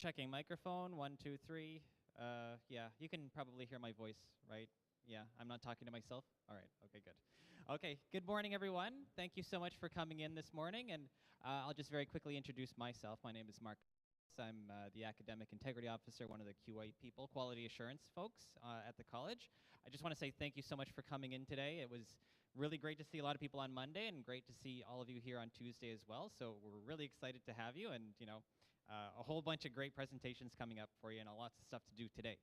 Checking microphone, 1, 2, 3. Yeah, you can probably hear my voice, right? Yeah, I'm not talking to myself. All right, okay, good. Okay, good morning, everyone. Thank you so much for coming in this morning, and I'll just very quickly introduce myself. My name is Mark. I'm the Academic Integrity Officer, one of the QA people, Quality Assurance folks at the college. I just want to say thank you so much for coming in today. It was really great to see a lot of people on Monday, and great to see all of you here on Tuesday as well. So we're really excited to have you, and a whole bunch of great presentations coming up for you, and lots of stuff to do today.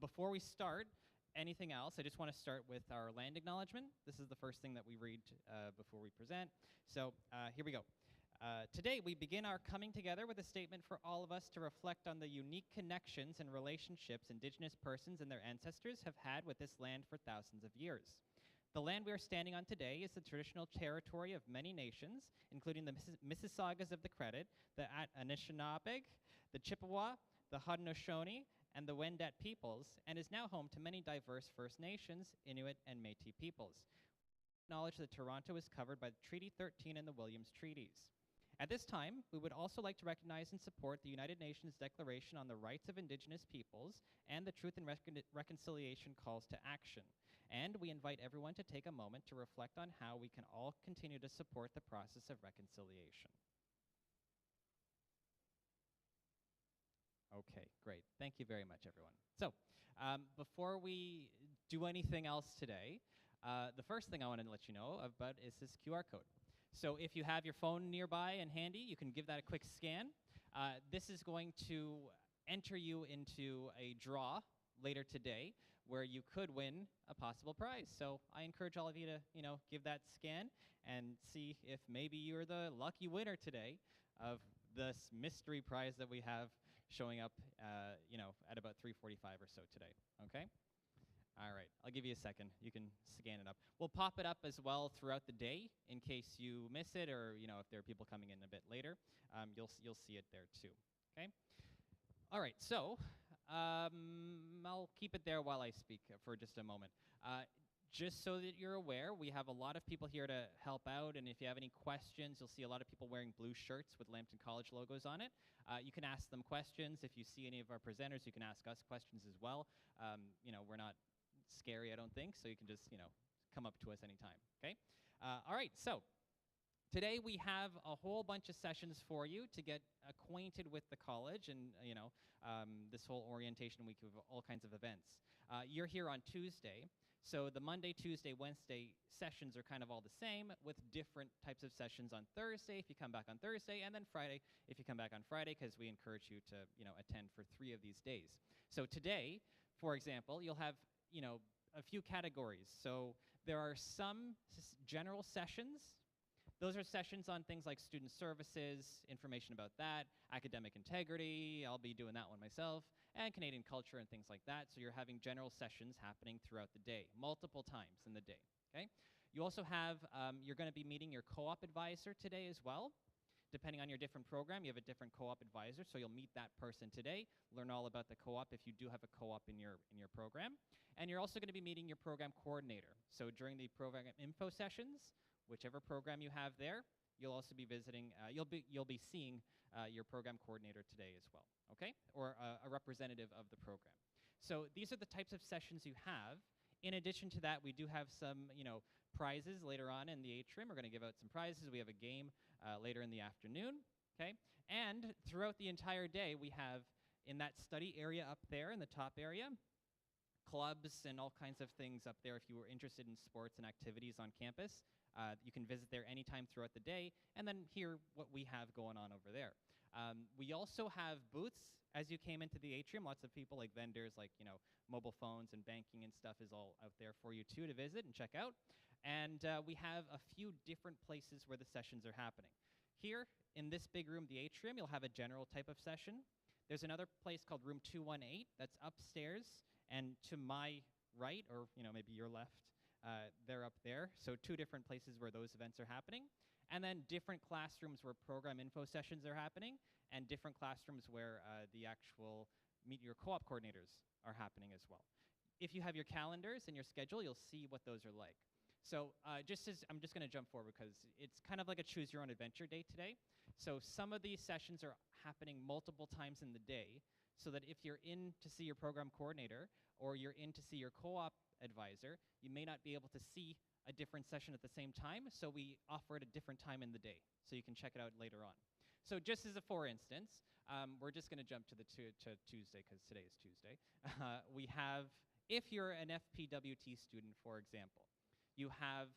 Before we start anything else, I just want to start with our land acknowledgement. This is the first thing that we read before we present. So here we go. Today, we begin our coming together with a statement for all of us to reflect on the unique connections and relationships Indigenous persons and their ancestors have had with this land for thousands of years. The land we are standing on today is the traditional territory of many nations, including the Mississaugas of the Credit, the Anishinaabe, the Chippewa, the Haudenosaunee, and the Wendat peoples, and is now home to many diverse First Nations, Inuit, and Métis peoples. We acknowledge that Toronto is covered by Treaty 13 and the Williams Treaties. At this time, we would also like to recognize and support the United Nations Declaration on the Rights of Indigenous Peoples and the Truth and Reconciliation Calls to Action. And we invite everyone to take a moment to reflect on how we can all continue to support the process of reconciliation. Okay, great. Thank you very much, everyone. So, before we do anything else today, the first thing I want to let you know about is this QR code. So if you have your phone nearby and handy, you can give that a quick scan. This is going to enter you into a draw later today where you could win a possible prize. So I encourage all of you to, give that scan and see if maybe you're the lucky winner today of this mystery prize that we have showing up, at about 3:45 or so today, okay? All right, I'll give you a second. You can scan it up. We'll pop it up as well throughout the day in case you miss it, or if there are people coming in a bit later, you'll see it there too. Okay. All right. So I'll keep it there while I speak for just a moment. Just so that you're aware, we have a lot of people here to help out, and if you have any questions, you'll see a lot of people wearing blue shirts with Lambton College logos on it. You can ask them questions. If you see any of our presenters, you can ask us questions as well. We're not scary, I don't think, so you can just, come up to us anytime, okay? All right, so today we have a whole bunch of sessions for you to get acquainted with the college and, this whole orientation week of all kinds of events. You're here on Tuesday, so the Monday, Tuesday, Wednesday sessions are kind of all the same with different types of sessions on Thursday if you come back on Thursday, and then Friday if you come back on Friday, because we encourage you to, attend for 3 of these days. So today, for example, you'll have a few categories. So there are some general sessions. Those are sessions on things like student services, information about that, academic integrity, I'll be doing that one myself, and Canadian culture and things like that. So you're having general sessions happening throughout the day, multiple times in the day, okay? You also have, you're going to be meeting your co-op advisor today as well. Depending on your different program, you have a different co-op advisor, so you'll meet that person today, learn all about the co-op if you do have a co-op in your program. And you're also going to be meeting your program coordinator. So during the program info sessions, whichever program you have there, you'll also be visiting, you'll be seeing your program coordinator today as well, okay? Or a representative of the program. So these are the types of sessions you have. In addition to that, we do have some, prizes later on in the atrium. We're going to give out some prizes. We have a game later in the afternoon, okay? And throughout the entire day, we have in that study area up there in the top area, clubs and all kinds of things up there if you were interested in sports and activities on campus. You can visit there anytime throughout the day and then hear what we have going on over there. We also have booths as you came into the atrium. Lots of people like vendors, like, mobile phones and banking and stuff is all out there for you too to visit and check out. And we have a few different places where the sessions are happening. Here in this big room, the atrium, you'll have a general type of session. There's another place called room 218 that's upstairs, and to my right, or maybe your left, they're up there. So 2 different places where those events are happening. And then different classrooms where program info sessions are happening, and different classrooms where the actual meet your co-op coordinators are happening as well. If you have your calendars and your schedule, you'll see what those are like. So I'm just going to jump forward because it's kind of like a choose your own adventure day today. So some of these sessions are happening multiple times in the day, so that if you're in to see your program coordinator or you're in to see your co-op advisor, you may not be able to see a different session at the same time, so we offer it a different time in the day, so you can check it out later on. So just as a for instance, we're just going to jump to Tuesday, because today is Tuesday. We have, if you're an FPWT student, for example, you have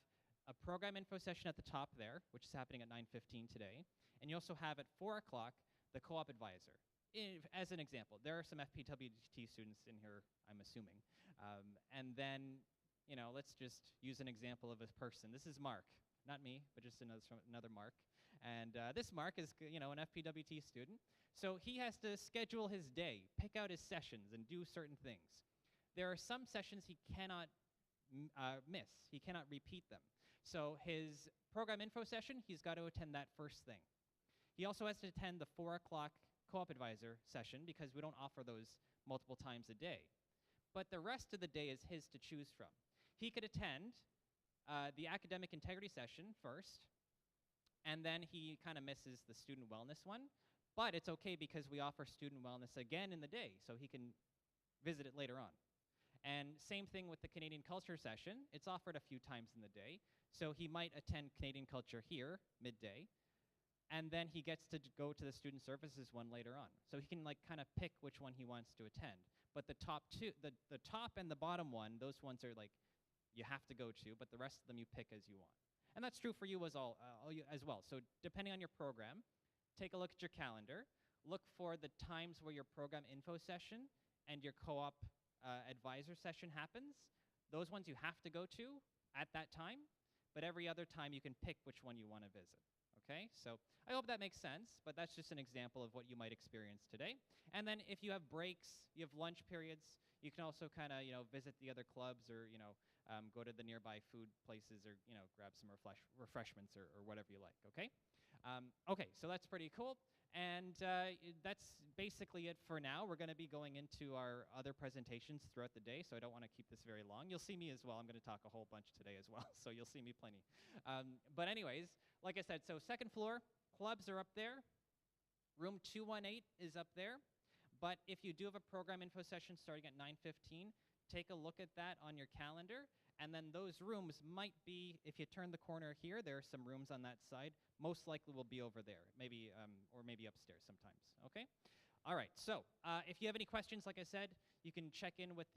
a program info session at the top there, which is happening at 9:15 today, and you also have at 4 o'clock the co-op advisor. As an example, there are some FPWT students in here, I'm assuming. And then, you know, let's just use an example of a person. This is Mark, not me, but just another Mark. And this Mark is, you know, an FPWT student. So he has to schedule his day, pick out his sessions, and do certain things. There are some sessions he cannot miss. He cannot repeat them. So his program info session, he's got to attend that first thing. He also has to attend the 4 o'clock co-op advisor session, because we don't offer those multiple times a day. But the rest of the day is his to choose from. He could attend the academic integrity session first, and then he kind of misses the student wellness one. But it's okay, because we offer student wellness again in the day, so he can visit it later on. And same thing with the Canadian culture session. It's offered a few times in the day, so he might attend Canadian culture here, midday, and then he gets to go to the student services one later on. So he can like kind of pick which one he wants to attend. But the top two, the top and the bottom one, those ones are like you have to go to, but the rest of them you pick as you want. And that's true for you as well. So depending on your program, take a look at your calendar. Look for the times where your program info session and your co-op advisor session happens. Those ones you have to go to at that time, but every other time you can pick which one you want to visit. Okay, so I hope that makes sense, but that's just an example of what you might experience today. And then if you have breaks, you have lunch periods, you can also kind of, you know, visit the other clubs, or, you know, go to the nearby food places, or, you know, grab some refreshments or whatever you like, okay? Okay, so that's pretty cool. And that's basically it for now. We're going to be going into our other presentations throughout the day, so I don't want to keep this very long. You'll see me as well. I'm going to talk a whole bunch today as well, so you'll see me plenty. But anyways, like I said, so second floor, clubs are up there. Room 218 is up there. But if you do have a program info session starting at 9:15, take a look at that on your calendar. And then those rooms might be, if you turn the corner here, there are some rooms on that side. Most likely will be over there, maybe, or maybe upstairs sometimes, okay? All right, so if you have any questions, like I said, you can check in with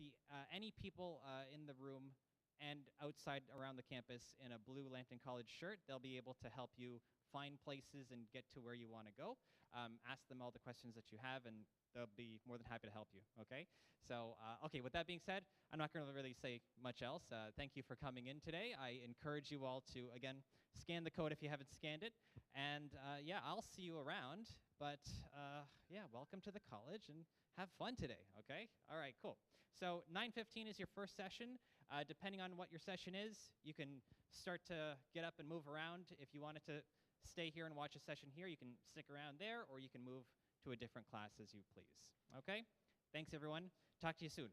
any people in the room and outside around the campus in a blue Lambton College shirt. They'll be able to help you find places and get to where you want to go. Ask them all the questions that you have, and they'll be more than happy to help you, okay? So, okay, with that being said, I'm not going to really say much else. Thank you for coming in today. I encourage you all to, again, scan the code if you haven't scanned it. And, yeah, I'll see you around. But, yeah, welcome to the college, and have fun today, okay? All right, cool. So 9:15 is your first session. Depending on what your session is, you can start to get up and move around. If you wanted to stay here and watch a session here, you can stick around there, or you can move to a different class as you please. Okay? Thanks, everyone. Talk to you soon.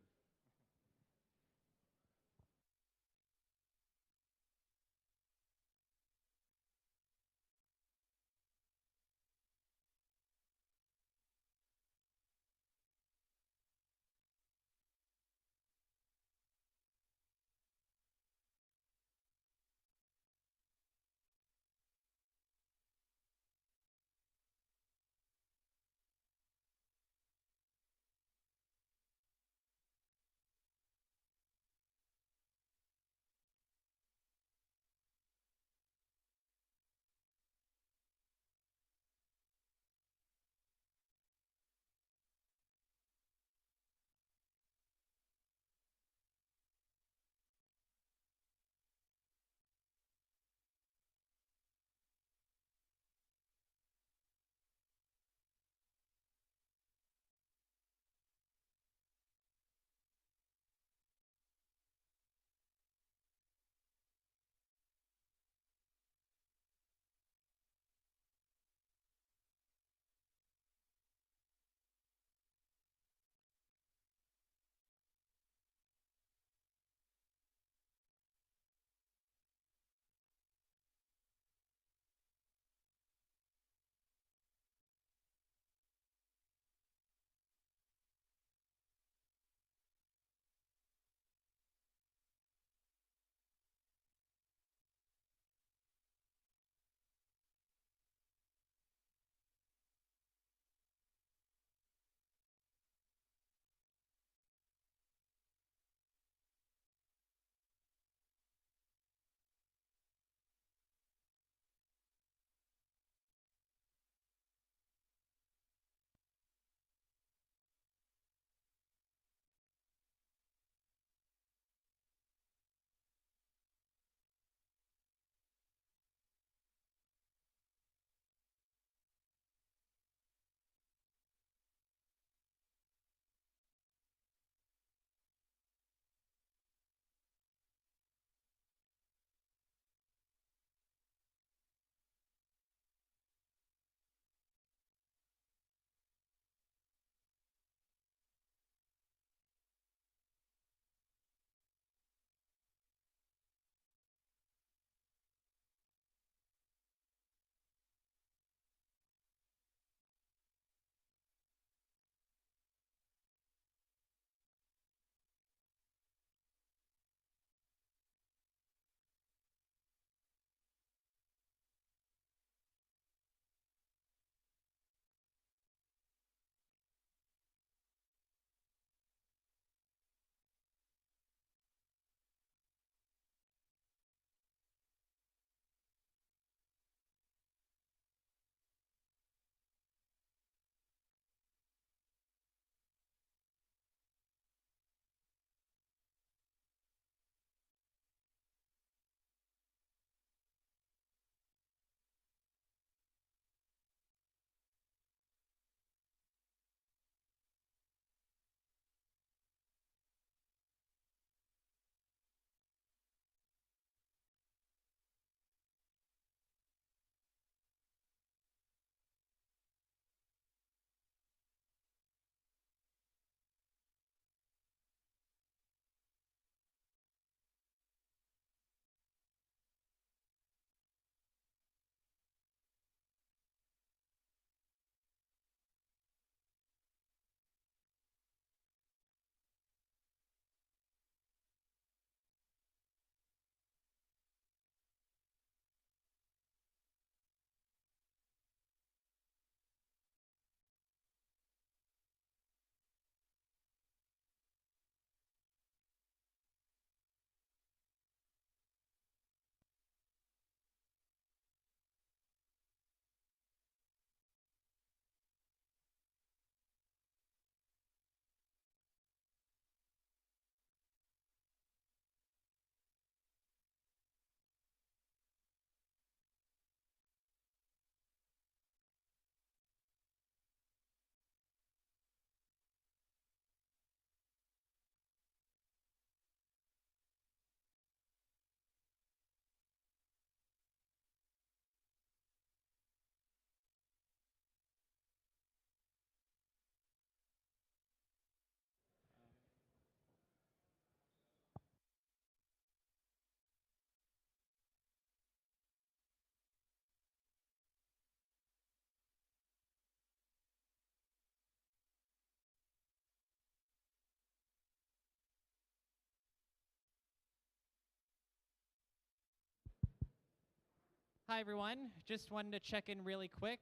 Hi, everyone. Just wanted to check in really quick.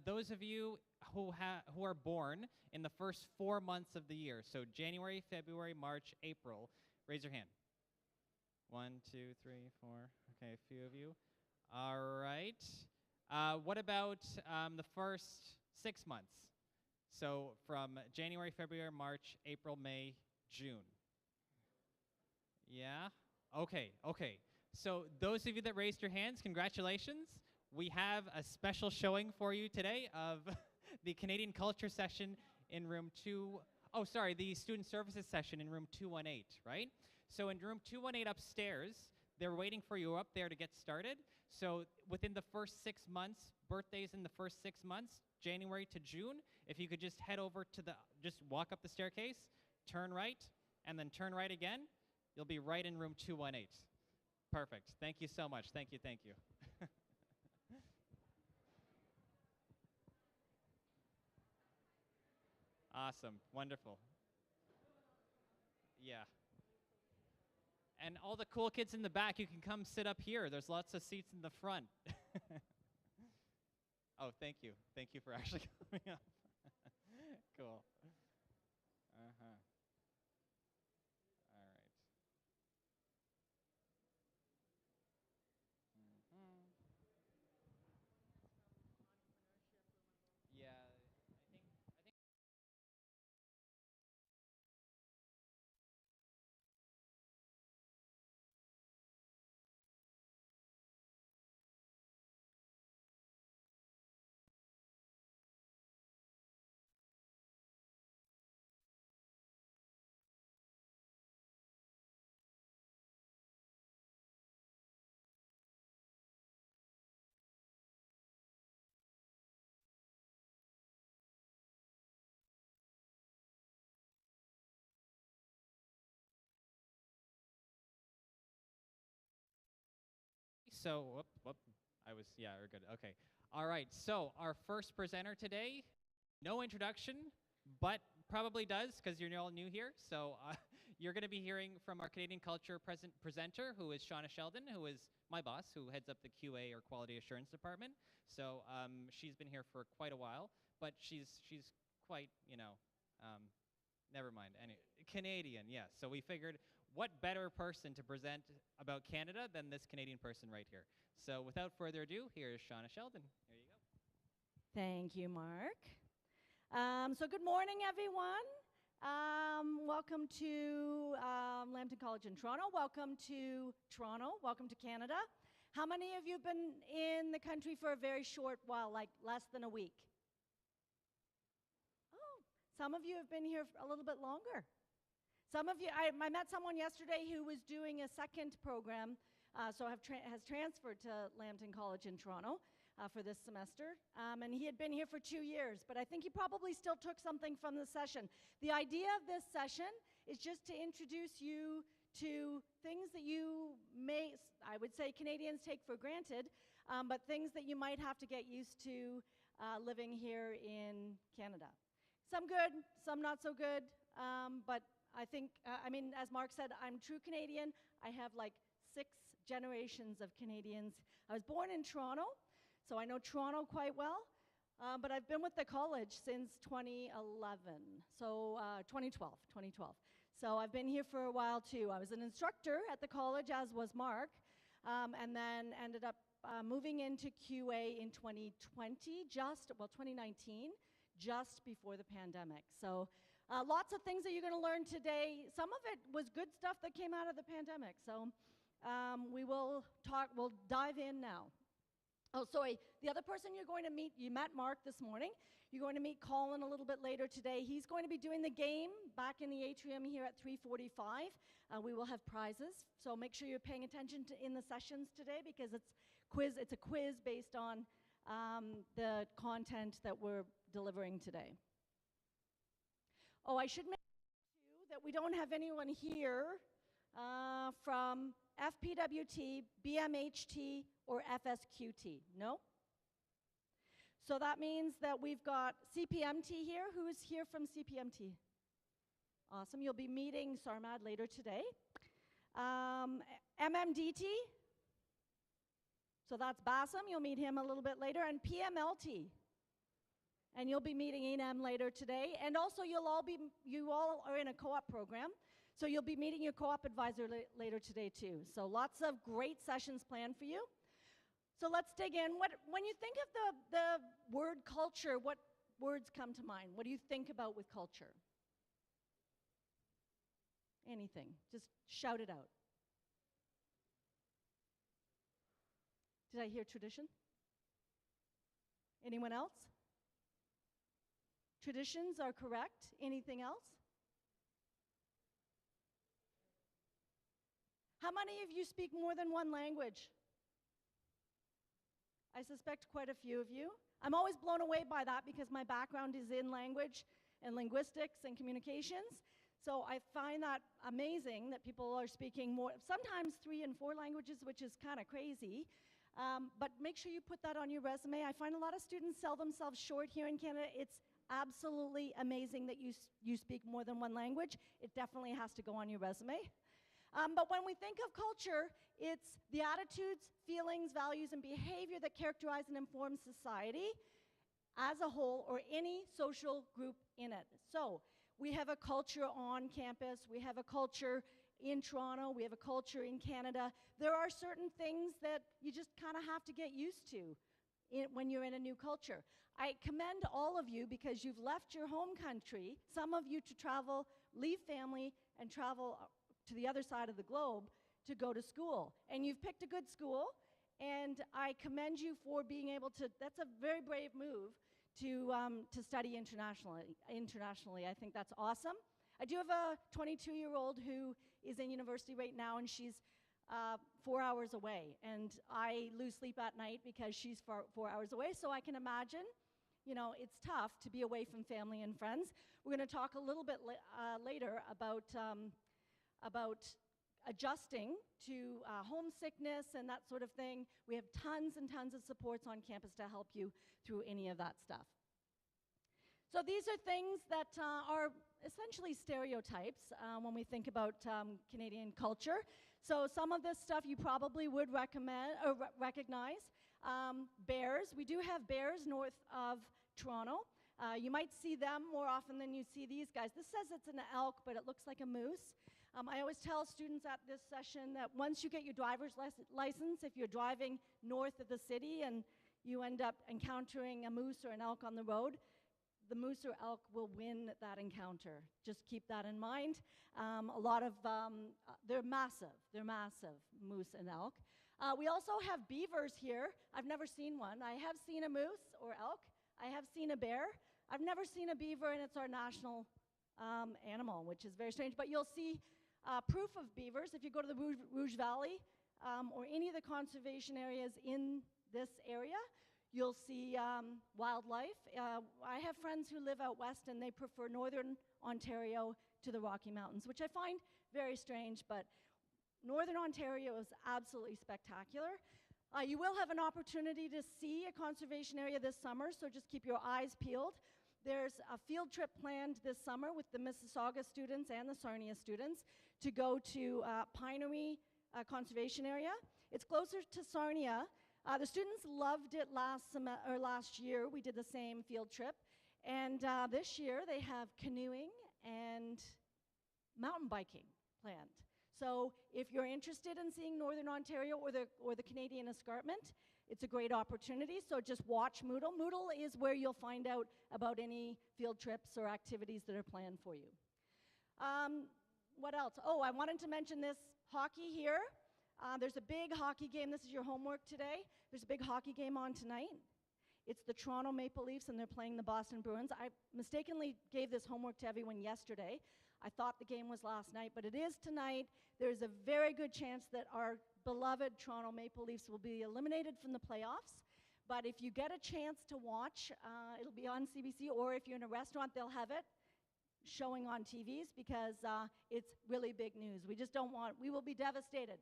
Those of you who are born in the first 4 months of the year, so January, February, March, April, raise your hand. 1, 2, 3, 4. Okay, a few of you. All right. What about the first 6 months? So from January, February, March, April, May, June. Yeah? Okay. So those of you that raised your hands, congratulations. We have a special showing for you today of the Canadian Culture session in room 2. Oh, sorry, the Student Services session in room 218, right? So in room 218 upstairs, they're waiting for you up there to get started. So within the first 6 months, birthdays in the first 6 months, January to June, if you could just head over to just walk up the staircase, turn right, and then turn right again, you'll be right in room 218. Perfect. Thank you so much. Thank you. Awesome. Wonderful. Yeah. And all the cool kids in the back, you can come sit up here. There's lots of seats in the front. Oh, thank you. Thank you for actually coming up. Cool. Uh-huh. All right. Mhm. Yeah, I think so. Whoop. We're good. Okay. All right. So our first presenter today, no introduction, but probably does because you're all new here. So you're going to be hearing from our Canadian Culture presenter, who is Shauna Sheldon, who is my boss, who heads up the QA or Quality Assurance Department. So she's been here for quite a while, but she's quite, never mind. Anyway, Canadian, yes. So we figured, what better person to present about Canada than this Canadian person right here? So without further ado, here's Shauna Sheldon. There you go. Thank you, Mark. So good morning, everyone. Welcome to Lambton College in Toronto. Welcome to Toronto. Welcome to Canada. How many of you have been in the country for a very short while, like less than a week? Oh, some of you have been here a little bit longer. Some of you, I met someone yesterday who was doing a second program, so has transferred to Lambton College in Toronto for this semester, and he had been here for 2 years, but I think he probably still took something from the session. The idea of this session is just to introduce you to things that you may, I would say Canadians take for granted, but things that you might have to get used to living here in Canada. Some good, some not so good, but I think, as Mark said, I'm true Canadian. I have like 6 generations of Canadians. I was born in Toronto, so I know Toronto quite well, but I've been with the college since 2011, so 2012. So I've been here for a while too. I was an instructor at the college, as was Mark, and then ended up moving into QA in 2019, just before the pandemic. So lots of things that you're going to learn today. Some of it was good stuff that came out of the pandemic. So we'll dive in now. Oh, sorry, the other person you're going to meet, you met Mark this morning. You're going to meet Colin a little bit later today. He's going to be doing the game back in the atrium here at 3:45. We will have prizes, so make sure you're paying attention in the sessions today because it's a quiz based on the content that we're delivering today. Oh, I should mention too that we don't have anyone here from FPWT, BMHT, or FSQT. No? So that means that we've got CPMT here. Who is here from CPMT? Awesome. You'll be meeting Sarmad later today. MMDT? So that's Bassam. You'll meet him a little bit later. And PMLT. And you'll be meeting Enam later today. And also, you all are in a co-op program. So you'll be meeting your co-op advisor later today, too. So lots of great sessions planned for you. So let's dig in. When you think of the word culture, what words come to mind? What do you think about with culture? Anything. Just shout it out. Did I hear tradition? Anyone else? Traditions are correct. Anything else? How many of you speak more than one language? I suspect quite a few of you. I'm always blown away by that because my background is in language and linguistics and communications. So I find that amazing that people are speaking more, sometimes 3 and 4 languages, which is kind of crazy. But make sure you put that on your resume. I find a lot of students sell themselves short here in Canada. It's absolutely amazing that you speak more than one language. It definitely has to go on your resume. But when we think of culture, it's the attitudes, feelings, values, and behavior that characterize and inform society as a whole or any social group in it. So we have a culture on campus. We have a culture in Toronto. We have a culture in Canada. There are certain things that you just kind of have to get used to when you're in a new culture. I commend all of you because you've left your home country, some of you to travel, leave family, and travel to the other side of the globe to go to school. And you've picked a good school, and I commend you for being able to, that's a very brave move to study internationally. I think that's awesome. I do have a 22-year-old who is in university right now, and she's 4 hours away. And I lose sleep at night because she's 4 hours away, so I can imagine, you know, it's tough to be away from family and friends. We're going to talk a little bit later about adjusting to homesickness and that sort of thing. We have tons and tons of supports on campus to help you through any of that stuff. So these are things that are essentially stereotypes when we think about Canadian culture. So some of this stuff you probably would recognize. Bears. We do have bears north of Toronto. You might see them more often than you see these guys. This says it's an elk, but it looks like a moose. I always tell students at this session that once you get your driver's license, if you're driving north of the city and you end up encountering a moose or an elk on the road, the moose or elk will win that encounter. Just keep that in mind. They're massive, moose and elk. We also have beavers here. I've never seen one. I have seen a moose or elk. I have seen a bear. I've never seen a beaver, and it's our national animal, which is very strange. But you'll see proof of beavers if you go to the Rouge Valley or any of the conservation areas in this area. You'll see wildlife. I have friends who live out west, and they prefer northern Ontario to the Rocky Mountains, which I find very strange, but northern Ontario is absolutely spectacular. You will have an opportunity to see a conservation area this summer, so just keep your eyes peeled. There's a field trip planned this summer with the Mississauga students and the Sarnia students to go to Pinery Conservation Area. It's closer to Sarnia. The students loved it last year. We did the same field trip. And this year they have canoeing and mountain biking planned. So if you're interested in seeing Northern Ontario or the Canadian Escarpment, it's a great opportunity. So just watch Moodle. Moodle is where you'll find out about any field trips or activities that are planned for you. What else? Oh, I wanted to mention this hockey here. There's a big hockey game. This is your homework today. There's a big hockey game on tonight. It's the Toronto Maple Leafs, and they're playing the Boston Bruins. I mistakenly gave this homework to everyone yesterday. I thought the game was last night, but it is tonight. There's a very good chance that our beloved Toronto Maple Leafs will be eliminated from the playoffs. But if you get a chance to watch, it'll be on CBC, or if you're in a restaurant, they'll have it showing on TVs because it's really big news. We will be devastated.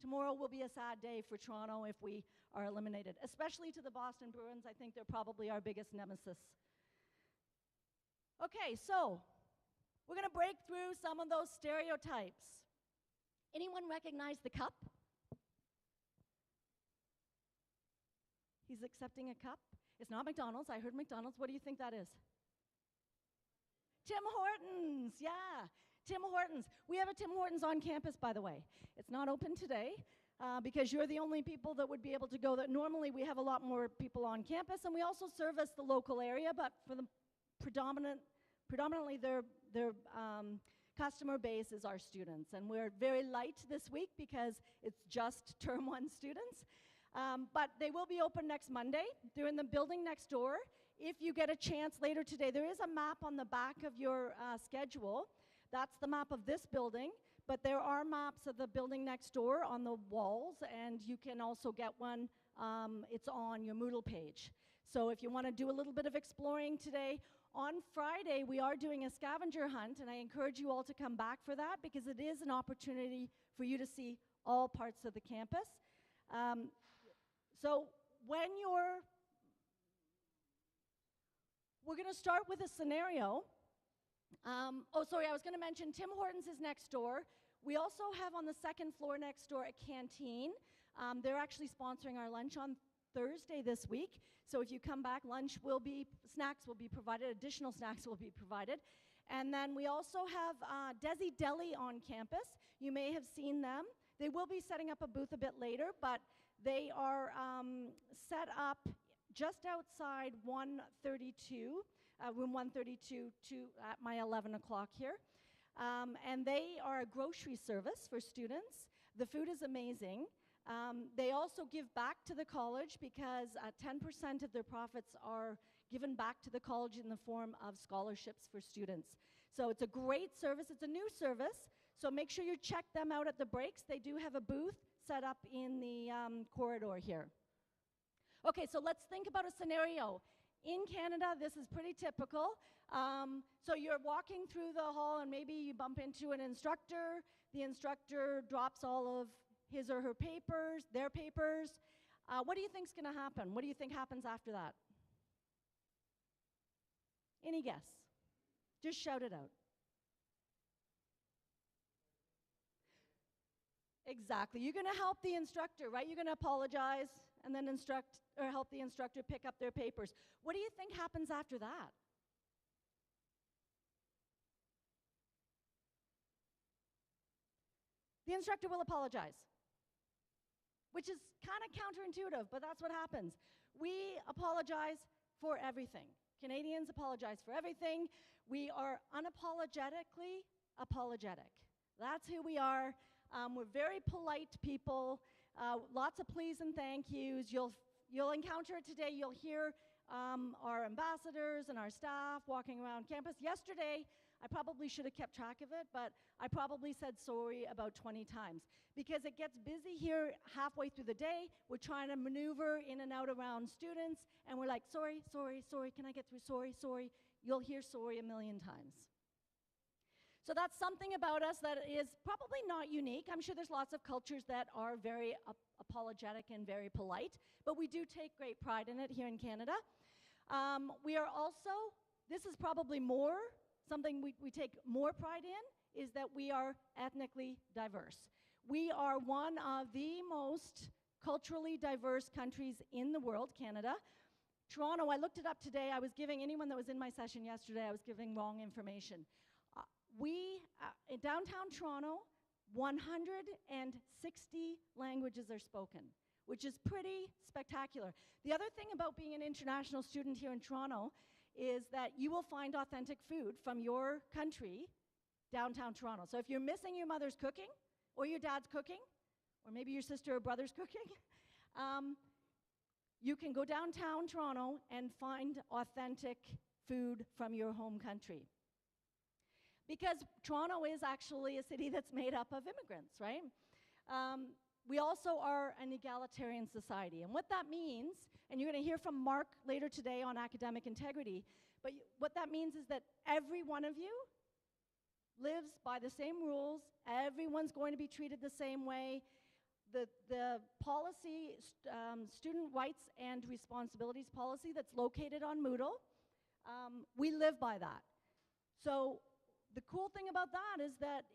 Tomorrow will be a sad day for Toronto if we are eliminated, especially to the Boston Bruins. I think they're probably our biggest nemesis. Okay, so we're going to break through some of those stereotypes. Anyone recognize the cup? He's accepting a cup. It's not McDonald's. I heard McDonald's. What do you think that is? Tim Hortons, yeah. Tim Hortons. We have a Tim Hortons on campus, by the way. It's not open today because you're the only people that would be able to go. That normally we have a lot more people on campus, and we also service the local area, but for the predominantly their customer base is our students. And we're very light this week because it's just Term 1 students. But they will be open next Monday. They're in the building next door. If you get a chance later today, there is a map on the back of your schedule. That's the map of this building, but there are maps of the building next door on the walls, and you can also get one. It's on your Moodle page. So if you want to do a little bit of exploring today, on Friday we are doing a scavenger hunt, and I encourage you all to come back for that because it is an opportunity for you to see all parts of the campus. So when we're going to start with a scenario. I was going to mention Tim Hortons is next door. We also have on the second floor next door a canteen. They're actually sponsoring our lunch on Thursday this week. So if you come back, snacks will be provided, additional snacks will be provided. And then we also have Desi Deli on campus. You may have seen them. They will be setting up a booth a bit later, but they are set up just outside 132, room 132 at my 11 o'clock here. And they are a grocery service for students. The food is amazing. They also give back to the college because 10% of their profits are given back to the college in the form of scholarships for students. So it's a great service. It's a new service. So make sure you check them out at the breaks. They do have a booth set up in the corridor here. Okay, so let's think about a scenario. In Canada, this is pretty typical. So you're walking through the hall and maybe you bump into an instructor. The instructor drops all of his or her papers, their papers. What do you think's going to happen? What do you think happens after that? Any guess? Just shout it out. Exactly. You're going to help the instructor, right? You're going to apologize and then help the instructor pick up their papers. What do you think happens after that? The instructor will apologize, which is kind of counterintuitive, but that's what happens. We apologize for everything. Canadians apologize for everything. We are unapologetically apologetic. That's who we are. We're very polite people, lots of please and thank yous. You'll encounter it today. You'll hear our ambassadors and our staff walking around campus. Yesterday, I probably should have kept track of it, but I probably said sorry about 20 times because it gets busy here halfway through the day. We're trying to maneuver in and out around students, and we're like, sorry, sorry, sorry, can I get through? Sorry, sorry. You'll hear sorry a million times. So that's something about us that is probably not unique. I'm sure there's lots of cultures that are very apologetic and very polite, but we do take great pride in it here in Canada. We are also, this is probably more, something we take more pride in, is that we are ethnically diverse. We are one of the most culturally diverse countries in the world, Canada. Toronto, I looked it up today. I was giving anyone that was in my session yesterday, I was giving wrong information. In downtown Toronto, 160 languages are spoken, which is pretty spectacular. The other thing about being an international student here in Toronto is that you will find authentic food from your country downtown Toronto. So if you're missing your mother's cooking, or your dad's cooking, or maybe your sister or brother's cooking, you can go downtown Toronto and find authentic food from your home country. Because Toronto is actually a city that's made up of immigrants, right? We also are an egalitarian society. And what that means, and you're going to hear from Mark later today on academic integrity, but what that means is that every one of you lives by the same rules. Everyone's going to be treated the same way. The policy, student rights and responsibilities policy that's located on Moodle, we live by that. So the cool thing about that is that,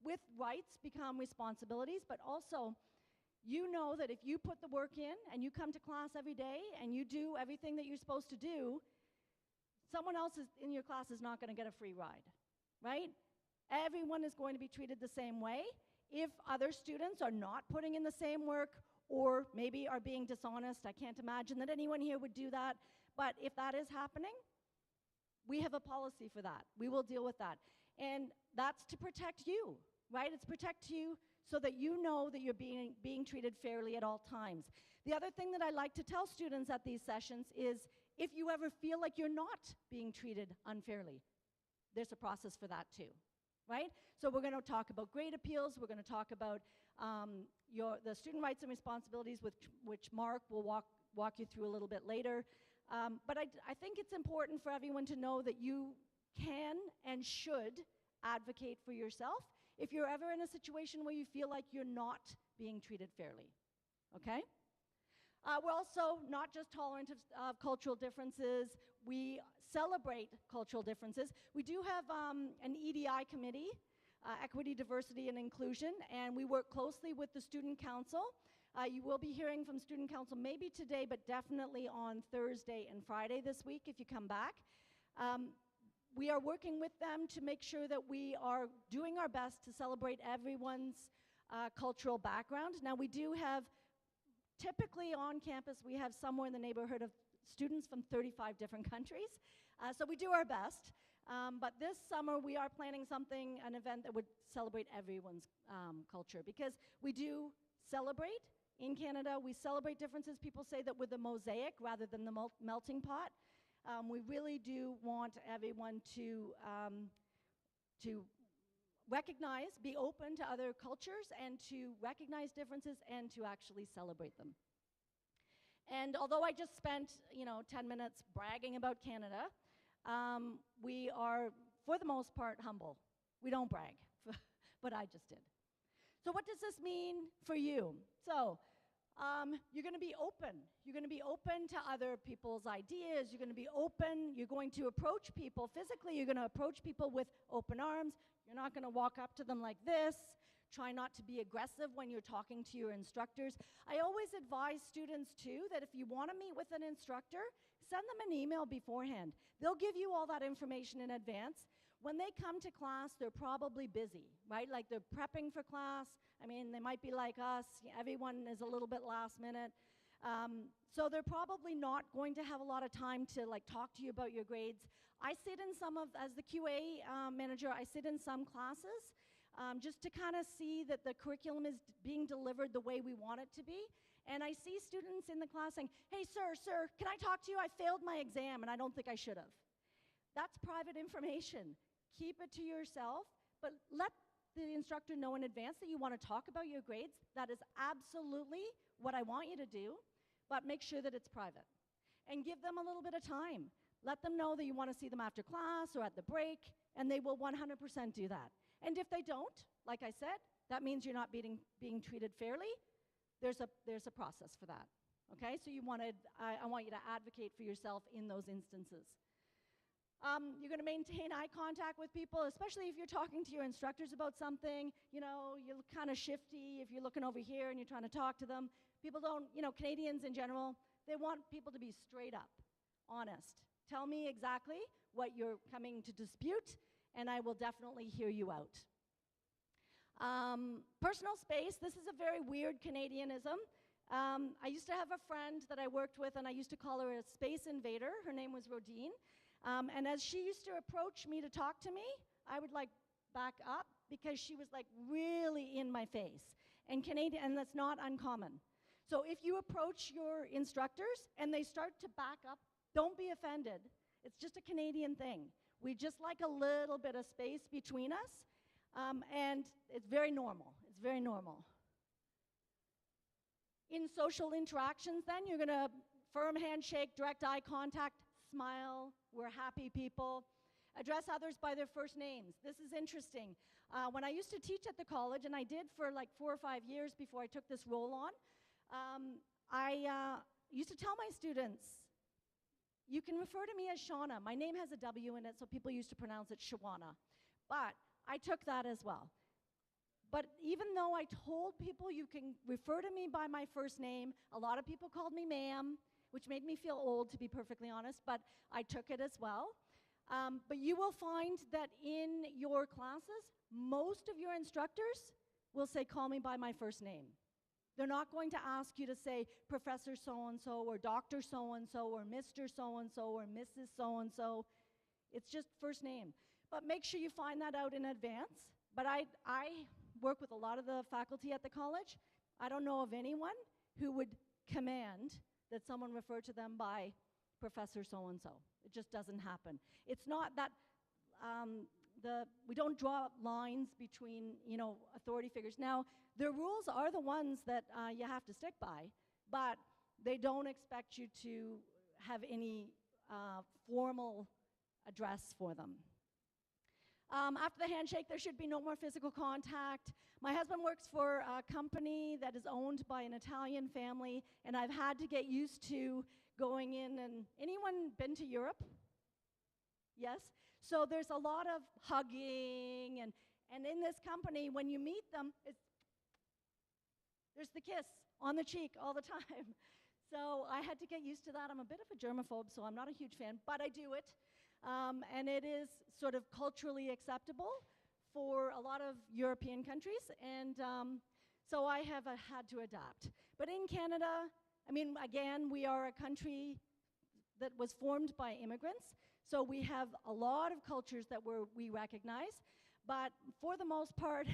with rights become responsibilities, but also you know that if you put the work in and you come to class every day and you do everything that you're supposed to do, someone else in your class is not going to get a free ride, right? Everyone is going to be treated the same way. If other students are not putting in the same work or maybe are being dishonest, I can't imagine that anyone here would do that, but if that is happening, we have a policy for that. We will deal with that. And that's to protect you, right? It's protect you so that you know that you're being treated fairly at all times. The other thing that I like to tell students at these sessions is if you ever feel like you're not being treated unfairly, there's a process for that too, right? So we're going to talk about grade appeals. We're going to talk about the student rights and responsibilities, which Mark will walk you through a little bit later. But I think it's important for everyone to know that you can and should advocate for yourself if you're ever in a situation where you feel like you're not being treated fairly, okay? We're also not just tolerant of cultural differences. We celebrate cultural differences. We do have an EDI committee, Equity, Diversity, and Inclusion, and we work closely with the Student Council. You will be hearing from Student Council maybe today, but definitely on Thursday and Friday this week if you come back. We are working with them to make sure that we are doing our best to celebrate everyone's cultural background. Now, we do have, typically on campus, we have somewhere in the neighborhood of students from 35 different countries. So we do our best. But this summer, we are planning something, an event that would celebrate everyone's culture, because we do celebrate. In Canada, we celebrate differences. People say that we're the mosaic rather than the melting pot. We really do want everyone to recognize, be open to other cultures, and to recognize differences and to actually celebrate them. And although I just spent, 10 minutes bragging about Canada, we are, for the most part, humble. We don't brag, but I just did. So what does this mean for you? So you're going to be open. You're going to be open to other people's ideas. You're going to be open. You're going to approach people physically. You're going to approach people with open arms. You're not going to walk up to them like this. Try not to be aggressive when you're talking to your instructors. I always advise students, too, that if you want to meet with an instructor, send them an email beforehand. They'll give you all that information in advance. When they come to class, they're probably busy, right? Like they're prepping for class. I mean, they might be like us. Everyone is a little bit last minute. So they're probably not going to have a lot of time to talk to you about your grades. I sit in as the QA manager, I sit in some classes just to kind of see that the curriculum is being delivered the way we want it to be. And I see students in the class saying, hey, sir, can I talk to you? I failed my exam and I don't think I should have. That's private information. Keep it to yourself, but let the instructor know in advance that you want to talk about your grades. That is absolutely what I want you to do, but make sure that it's private. And give them a little bit of time. Let them know that you want to see them after class or at the break, and they will 100% do that. And if they don't, like I said, that means you're not being treated fairly. There's a process for that, okay? So I want you to advocate for yourself in those instances. You're going to maintain eye contact with people, especially if you're talking to your instructors about something. You're kind of shifty if you're looking over here and you're trying to talk to them. People don't, Canadians in general, they want people to be straight up, honest. Tell me exactly what you're coming to dispute, and I will definitely hear you out. Personal space, this is a very weird Canadianism. I used to have a friend that I worked with, and I used to call her a space invader. Her name was Rodine. And as she used to approach me to talk to me, I would back up because she was really in my face. And that's not uncommon. So if you approach your instructors and they start to back up, don't be offended. It's just a Canadian thing. We just like a little bit of space between us, and it's very normal. It's very normal. In social interactions, then, you're going to firm handshake, direct eye contact, smile. We're happy people. Address others by their first names. This is interesting. When I used to teach at the college, and I did for 4 or 5 years before I took this role on, I used to tell my students, you can refer to me as Shauna. My name has a W in it, so people used to pronounce it Shawana. But I took that as well. But even though I told people you can refer to me by my first name, a lot of people called me ma'am, which made me feel old, to be perfectly honest, but I took it as well. But you will find that in your classes, most of your instructors will say, call me by my first name. They're not going to ask you to say Professor so-and-so or Dr. so-and-so or Mr. so-and-so or Mrs. so-and-so. It's just first name. But make sure you find that out in advance. But I work with a lot of the faculty at the college. I don't know of anyone who would command that someone refer to them by Professor so-and-so. It just doesn't happen. It's not that we don't draw lines between, authority figures. Now, the rules are the ones that you have to stick by, but they don't expect you to have any formal address for them. After the handshake, there should be no more physical contact. My husband works for a company that is owned by an Italian family, and I've had to get used to going in and, anyone been to Europe? Yes? So there's a lot of hugging, and in this company, when you meet them, there's the kiss on the cheek all the time. So I had to get used to that. I'm a bit of a germaphobe, so I'm not a huge fan, but I do it. And it is sort of culturally acceptable for a lot of European countries, and so I have had to adapt. But in Canada, again, we are a country that was formed by immigrants, so we have a lot of cultures that we recognize, but for the most part,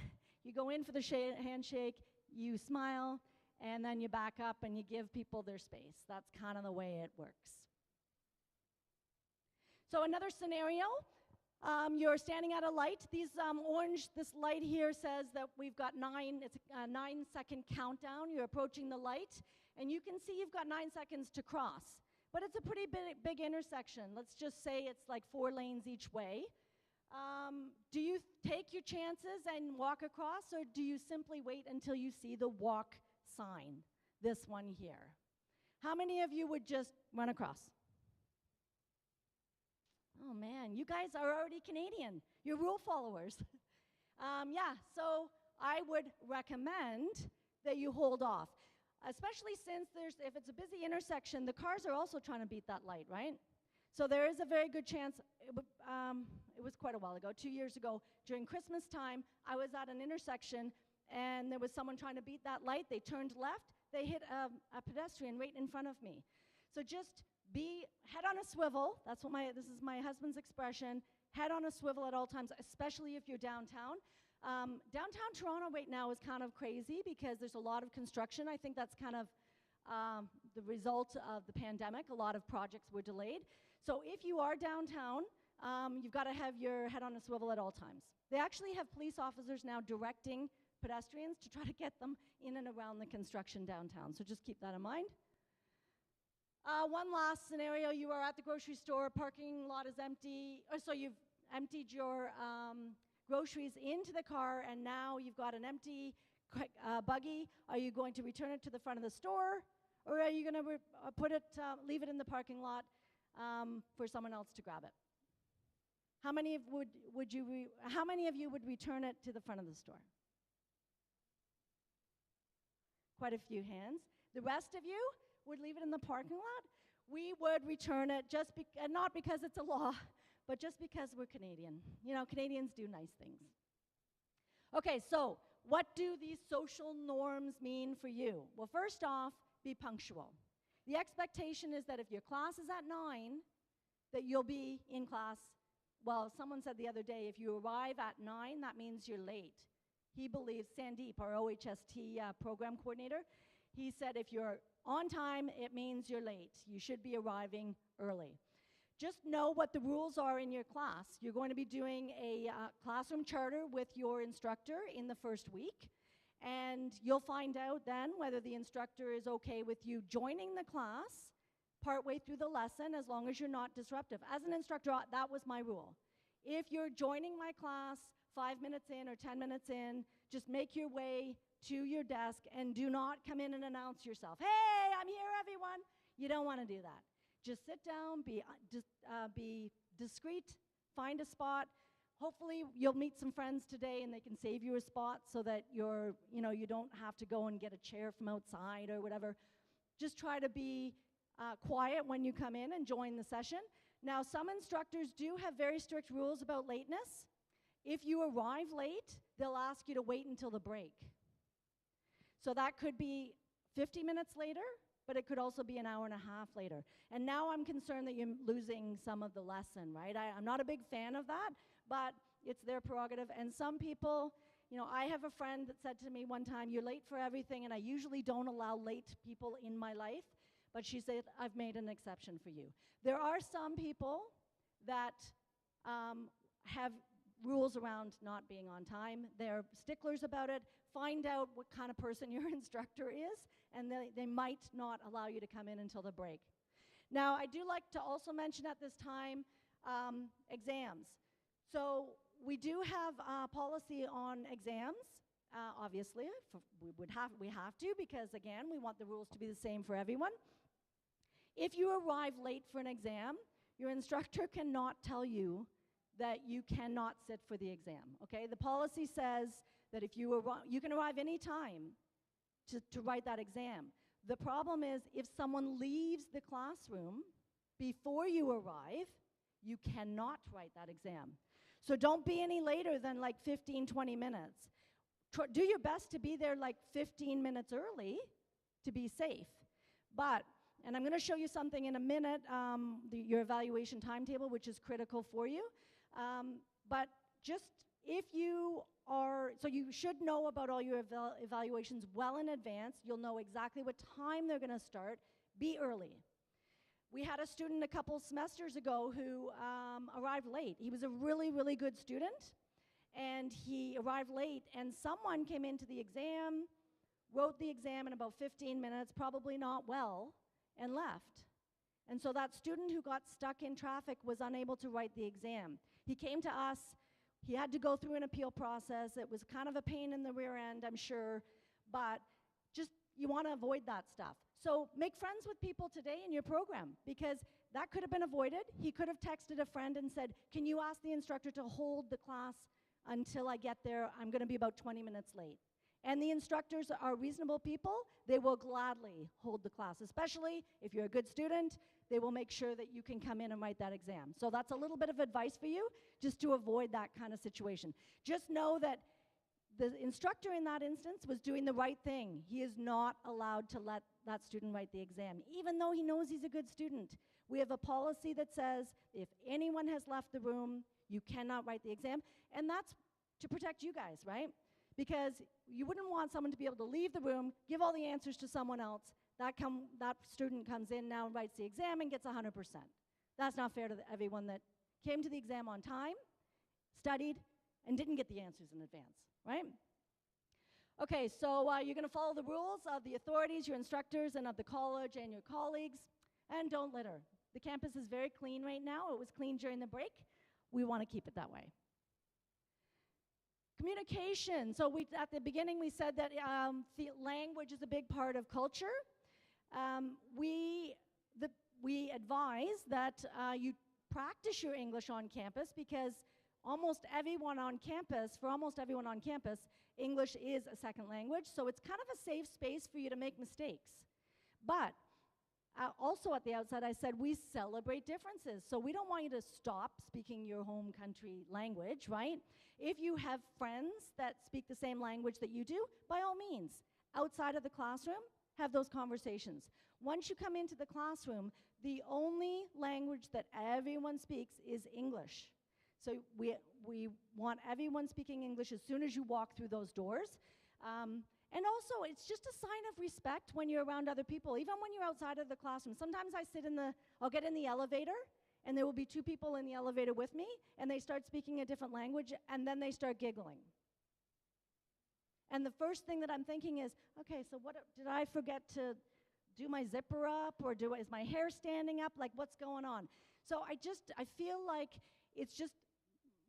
you go in for the handshake, you smile, and then you back up and you give people their space. That's kind of the way it works. So another scenario, you're standing at a light. This light here says that we've got it's a 9-second countdown. You're approaching the light, and you can see you've got 9 seconds to cross. But it's a pretty big intersection. Let's just say it's like 4 lanes each way. Do you take your chances and walk across, or do you simply wait until you see the walk sign, this one here? How many of you would just run across? Oh man, you guys are already Canadian. You're rule followers. Yeah, so I would recommend that you hold off, especially since if it's a busy intersection, the cars are also trying to beat that light, right? So there is a very good chance. It was quite a while ago, 2 years ago, during Christmas time, I was at an intersection and there was someone trying to beat that light. They turned left, they hit a pedestrian right in front of me. So just be head on a swivel. This is my husband's expression. Head on a swivel at all times, especially if you're downtown. Downtown Toronto right now is kind of crazy because there's a lot of construction. I think that's kind of the result of the pandemic. A lot of projects were delayed. So if you are downtown, you've got to have your head on a swivel at all times. They actually have police officers now directing pedestrians to try to get them in and around the construction downtown. So just keep that in mind. One last scenario, you are at the grocery store, parking lot is empty, so you've emptied your groceries into the car, and now you've got an empty buggy. Are you going to return it to the front of the store, or are you going to leave it in the parking lot for someone else to grab it? How many of you would return it to the front of the store? Quite a few hands. The rest of you would leave it in the parking lot. We would return it and not because it's a law, but just because we're Canadian. Canadians do nice things. Okay, so what do these social norms mean for you? Well, first off, be punctual. The expectation is that if your class is at 9, that you'll be in class. Well, someone said the other day, if you arrive at 9, that means you're late. He believes, Sandeep, our OHST program coordinator, he said if you're on time, it means you're late. You should be arriving early. Just know what the rules are in your class. You're going to be doing a classroom charter with your instructor in the first week, and you'll find out then whether the instructor is okay with you joining the class partway through the lesson as long as you're not disruptive. As an instructor, that was my rule. If you're joining my class 5 minutes in or 10 minutes in, just make your way to your desk and do not come in and announce yourself. Hey, I'm here, everyone. You don't want to do that. Just sit down, be discreet, find a spot, hopefully you'll meet some friends today and they can save you a spot so that you don't have to go and get a chair from outside or whatever. Just try to be quiet when you come in and join the session. Now, some instructors do have very strict rules about lateness. If you arrive late, they'll ask you to wait until the break. So that could be 50 minutes later, but it could also be an hour and a half later. And now I'm concerned that you're losing some of the lesson, right? I'm not a big fan of that, but it's their prerogative. And some people, I have a friend that said to me one time, "You're late for everything," and I usually don't allow late people in my life, but she said, "I've made an exception for you." There are some people that have rules around not being on time. They're sticklers about it. Find out what kind of person your instructor is, and they might not allow you to come in until the break. Now, I do like to also mention at this time exams. So we do have a policy on exams, obviously. We have to, because again, we want the rules to be the same for everyone. If you arrive late for an exam, your instructor cannot tell you that you cannot sit for the exam, okay? The policy says that if you can arrive any time to write that exam. The problem is if someone leaves the classroom before you arrive, you cannot write that exam. So don't be any later than like 15, 20 minutes. Do your best to be there like 15 minutes early to be safe. And I'm going to show you something in a minute, your evaluation timetable, which is critical for you. But just if you so you should know about all your evaluations well in advance. You'll know exactly what time they're going to start. Be early. We had a student a couple semesters ago who arrived late. He was a really, really good student, and he arrived late, and someone came into the exam, wrote the exam in about 15 minutes, probably not well, and left. And so that student who got stuck in traffic was unable to write the exam. He came to us. He had to go through an appeal process. It was kind of a pain in the rear end, I'm sure, but just you want to avoid that stuff. So make friends with people today in your program, because that could have been avoided. He could have texted a friend and said, "Can you ask the instructor to hold the class until I get there? I'm going to be about 20 minutes late." And the instructors are reasonable people. They will gladly hold the class, especially if you're a good student. They will make sure that you can come in and write that exam. So that's a little bit of advice for you, just to avoid that kind of situation. Just know that the instructor in that instance was doing the right thing. He is not allowed to let that student write the exam, even though he knows he's a good student. We have a policy that says if anyone has left the room, you cannot write the exam, and that's to protect you guys, right? Because you wouldn't want someone to be able to leave the room, give all the answers to someone else. That student comes in now and writes the exam and gets 100%. That's not fair to everyone that came to the exam on time, studied, and didn't get the answers in advance, right? Okay, so you're going to follow the rules of the authorities, your instructors, and of the college and your colleagues, and don't litter. The campus is very clean right now. It was clean during the break. We want to keep it that way. Communication. So at the beginning we said that the language is a big part of culture. We advise that you practice your English on campus, because for almost everyone on campus, English is a second language, so it's kind of a safe space for you to make mistakes. But also at the outset, I said we celebrate differences, so we don't want you to stop speaking your home country language, right? If you have friends that speak the same language that you do, by all means, outside of the classroom, have those conversations. Once you come into the classroom, the only language that everyone speaks is English. So we want everyone speaking English as soon as you walk through those doors. And also, it's just a sign of respect when you're around other people, even when you're outside of the classroom. Sometimes I'll get in the elevator, and there will be two people in the elevator with me, and they start speaking a different language, and then they start giggling. And the first thing that I'm thinking is, okay, so did I forget to do my zipper up, or is my hair standing up? Like, what's going on? So I feel like it's just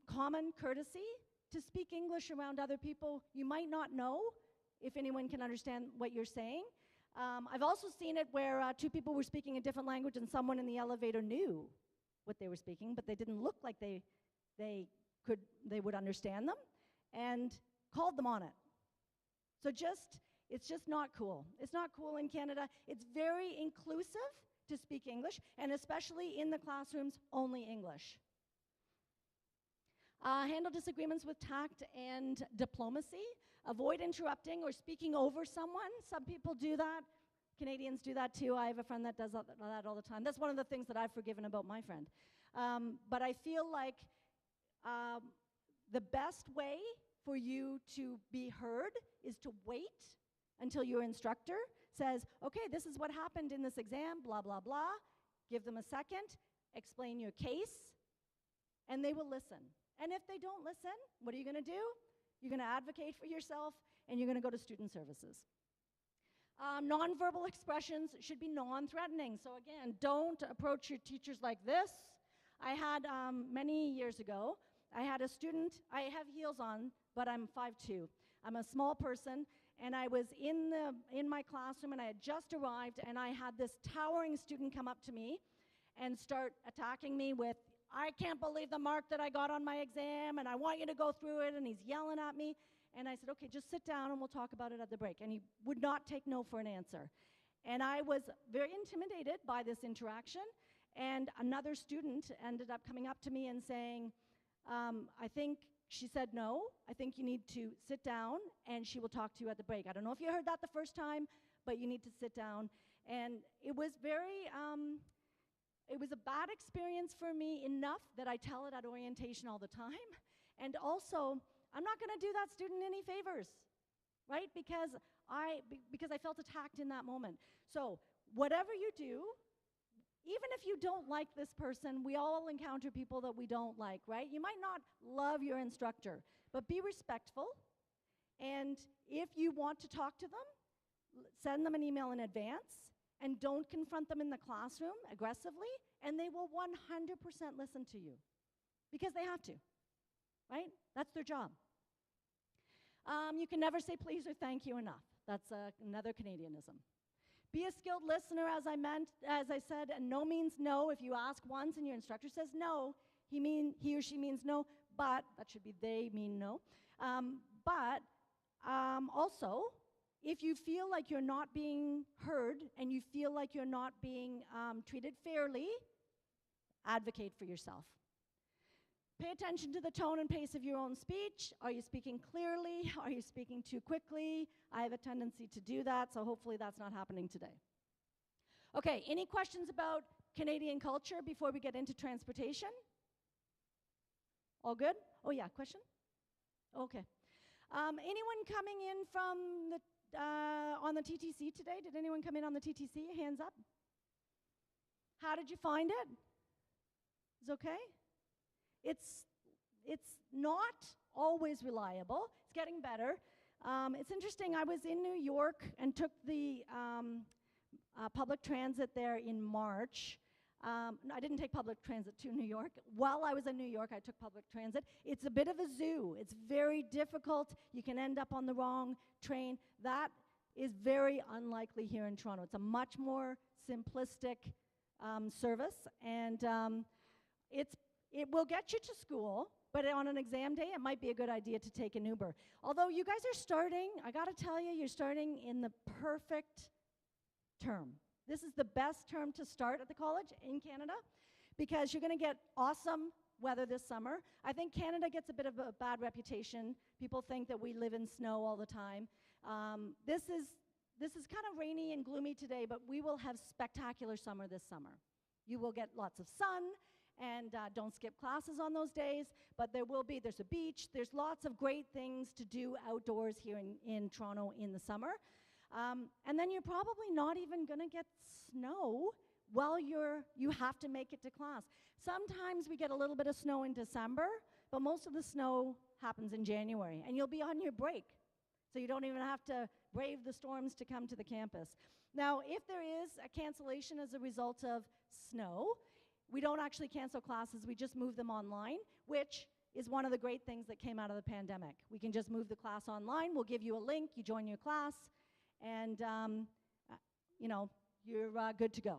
common courtesy to speak English around other people. You might not know if anyone can understand what you're saying. I've also seen it where two people were speaking a different language and someone in the elevator knew what they were speaking, but they didn't look like they they would understand them, and called them on it. So it's just not cool. It's not cool in Canada. It's very inclusive to speak English, and especially in the classrooms, only English. Handle disagreements with tact and diplomacy. Avoid interrupting or speaking over someone. Some people do that. Canadians do that too. I have a friend that does that all the time. That's one of the things that I've forgiven about my friend. But I feel like the best way for you to be heard is to wait until your instructor says, okay, this is what happened in this exam, blah, blah, blah. Give them a second, explain your case, and they will listen. And if they don't listen, what are you going to do? You're going to advocate for yourself, and you're going to go to student services. Nonverbal expressions should be non-threatening. So again, don't approach your teachers like this. I had, many years ago, I had a student, I have heels on, but I'm 5'2". I'm a small person, and I was in my classroom, and I had just arrived, and I had this towering student come up to me and start attacking me with, I can't believe the mark that I got on my exam, and I want you to go through it, and he's yelling at me. And I said, okay, just sit down and we'll talk about it at the break. And he would not take no for an answer. And I was very intimidated by this interaction. And another student ended up coming up to me and saying, I think, she said, no, I think you need to sit down and she will talk to you at the break. I don't know if you heard that the first time, but you need to sit down. And it was it was a bad experience for me enough that I tell it at orientation all the time. And also, I'm not going to do that student any favors, right? Because I felt attacked in that moment. So whatever you do, even if you don't like this person, we all encounter people that we don't like, right? You might not love your instructor, but be respectful. And if you want to talk to them, send them an email in advance, and don't confront them in the classroom aggressively, and they will 100% listen to you because they have to, right? That's their job. You can never say please or thank you enough. That's another Canadianism. Be a skilled listener, as I said, and no means no. If you ask once and your instructor says no, he or she means no, but, that should be they mean no. Also, if you feel like you're not being heard and you feel like you're not being treated fairly, advocate for yourself. Pay attention to the tone and pace of your own speech. Are you speaking clearly? Are you speaking too quickly? I have a tendency to do that, so hopefully that's not happening today. Okay, any questions about Canadian culture before we get into transportation? All good? Oh yeah, question? Okay. Anyone coming in from on the TTC today? Did anyone come in on the TTC? Hands up. How did you find it? Is it okay? It's not always reliable. It's getting better. It's interesting. I was in New York and took the public transit there in March. I didn't take public transit to New York. While I was in New York, I took public transit. It's a bit of a zoo. It's very difficult. You can end up on the wrong train. That is very unlikely here in Toronto. It's a much more simplistic service, and it will get you to school, but on an exam day, it might be a good idea to take an Uber. Although you guys are starting, I gotta tell you, you're starting in the perfect term. This is the best term to start at the college in Canada because you're gonna get awesome weather this summer. I think Canada gets a bit of a bad reputation. People think that we live in snow all the time. This is kind of rainy and gloomy today, but we will have spectacular summer this summer. You will get lots of sun, and don't skip classes on those days, but there's a beach, there's lots of great things to do outdoors here in Toronto in the summer. And then you're probably not even gonna get snow while you have to make it to class. Sometimes we get a little bit of snow in December, but most of the snow happens in January, and you'll be on your break. So you don't even have to brave the storms to come to the campus. Now, if there is a cancellation as a result of snow, we don't actually cancel classes, we just move them online, which is one of the great things that came out of the pandemic. We can just move the class online, we'll give you a link, you join your class, and you're good to go.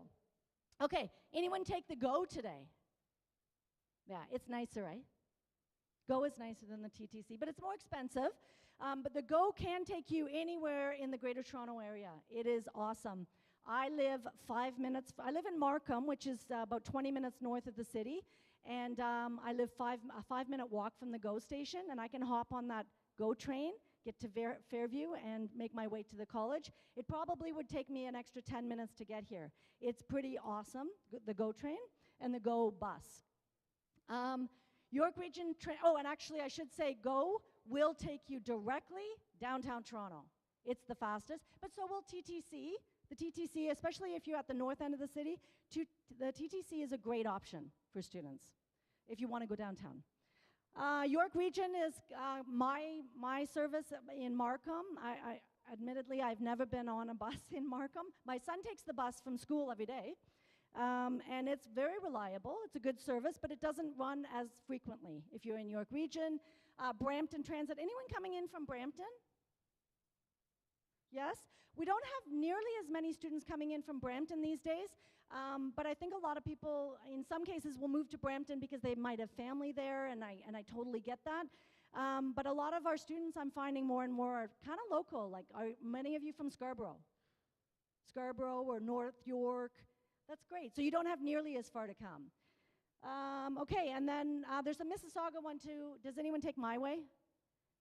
Okay, anyone take the GO today? Yeah, it's nicer, right? Go is nicer than the TTC, but it's more expensive. But the Go can take you anywhere in the Greater Toronto area. It is awesome. I live in Markham, which is about 20 minutes north of the city, and I live a 5-minute walk from the Go station, and I can hop on that Go train, get to Fairview, and make my way to the college. It probably would take me an extra 10 minutes to get here. It's pretty awesome, the Go train and the Go bus. York Region train, and actually I should say Go will take you directly downtown Toronto. It's the fastest, but so will TTC. The TTC, especially if you're at the north end of the city, the TTC is a great option for students if you want to go downtown. York Region is my service in Markham. Admittedly, I've never been on a bus in Markham. My son takes the bus from school every day, and it's very reliable. It's a good service, but it doesn't run as frequently if you're in York Region. Brampton Transit. Anyone coming in from Brampton? Yes? We don't have nearly as many students coming in from Brampton these days, but I think a lot of people, in some cases, will move to Brampton because they might have family there, and I totally get that. But a lot of our students, I'm finding more and more, are kind of local. Like, are many of you from Scarborough? Scarborough or North York? That's great. So you don't have nearly as far to come. Okay, and then there's a Mississauga one too. Does anyone take My Way?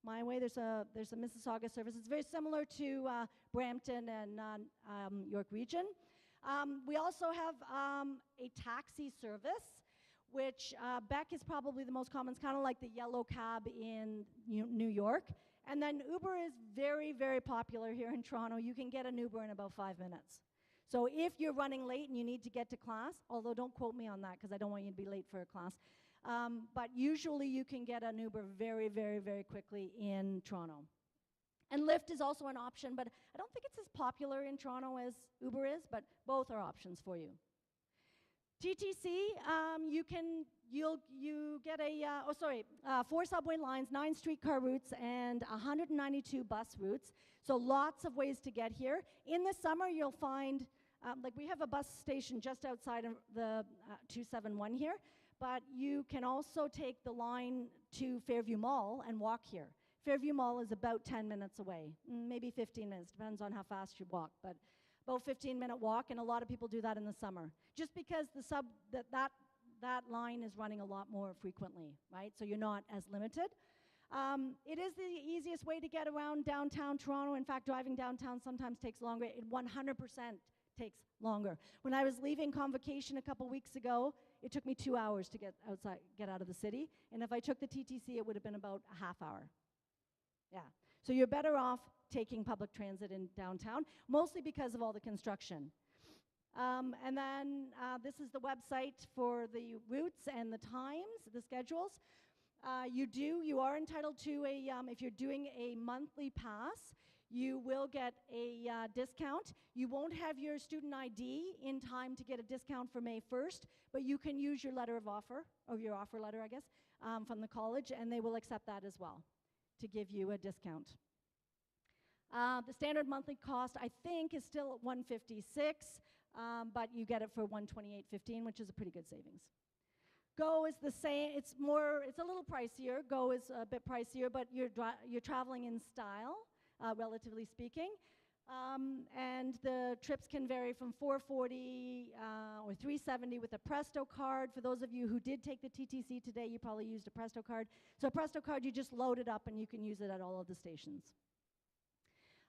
My Way, there's a Mississauga service. It's very similar to Brampton and York Region. We also have a taxi service, which Beck is probably the most common. It's kind of like the yellow cab in New York. And then Uber is very, very popular here in Toronto. You can get an Uber in about 5 minutes. So if you're running late and you need to get to class, although don't quote me on that because I don't want you to be late for a class, but usually you can get an Uber very, very, very quickly in Toronto. And Lyft is also an option, but I don't think it's as popular in Toronto as Uber is, but both are options for you. TTC, you get 4 subway lines, 9 streetcar routes, and 192 bus routes. So lots of ways to get here. In the summer, you'll find, like we have a bus station just outside of the 271 here, but you can also take the line to Fairview Mall and walk here. Fairview Mall is about 10 minutes away, maybe 15 minutes, depends on how fast you walk, but about 15-minute walk, and a lot of people do that in the summer, just because that line is running a lot more frequently, right? So you're not as limited. It is the easiest way to get around downtown Toronto. In fact, driving downtown sometimes takes longer. It 100% takes longer. When I was leaving Convocation a couple weeks ago, it took me 2 hours to get out of the city, and if I took the TTC, it would have been about a half hour. Yeah, so you're better off taking public transit in downtown, mostly because of all the construction. And then this is the website for the routes and the times, the schedules. You are entitled to if you're doing a monthly pass, you will get a discount. You won't have your student ID in time to get a discount for May 1st, but you can use your letter of offer, or your offer letter, I guess, from the college, and they will accept that as well to give you a discount. The standard monthly cost, I think, is still at $156, but you get it for $128.15, which is a pretty good savings. Go is the same. It's a little pricier. Go is a bit pricier, but you're traveling in style, relatively speaking. And the trips can vary from $440 or $370 with a Presto card. For those of you who did take the TTC today, you probably used a Presto card. So a Presto card, you just load it up and you can use it at all of the stations.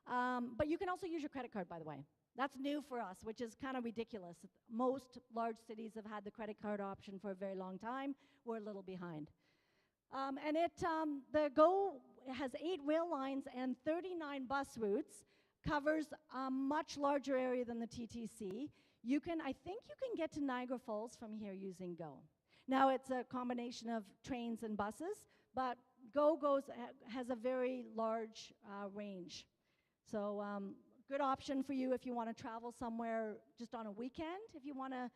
But you can also use your credit card, by the way. That's new for us, which is kind of ridiculous. Most large cities have had the credit card option for a very long time. We're a little behind. And the Go has 8 rail lines and 39 bus routes, covers a much larger area than the TTC. I think you can get to Niagara Falls from here using Go. Now it's a combination of trains and buses, but Go has a very large range. So good option for you if you want to travel somewhere just on a weekend. If you want to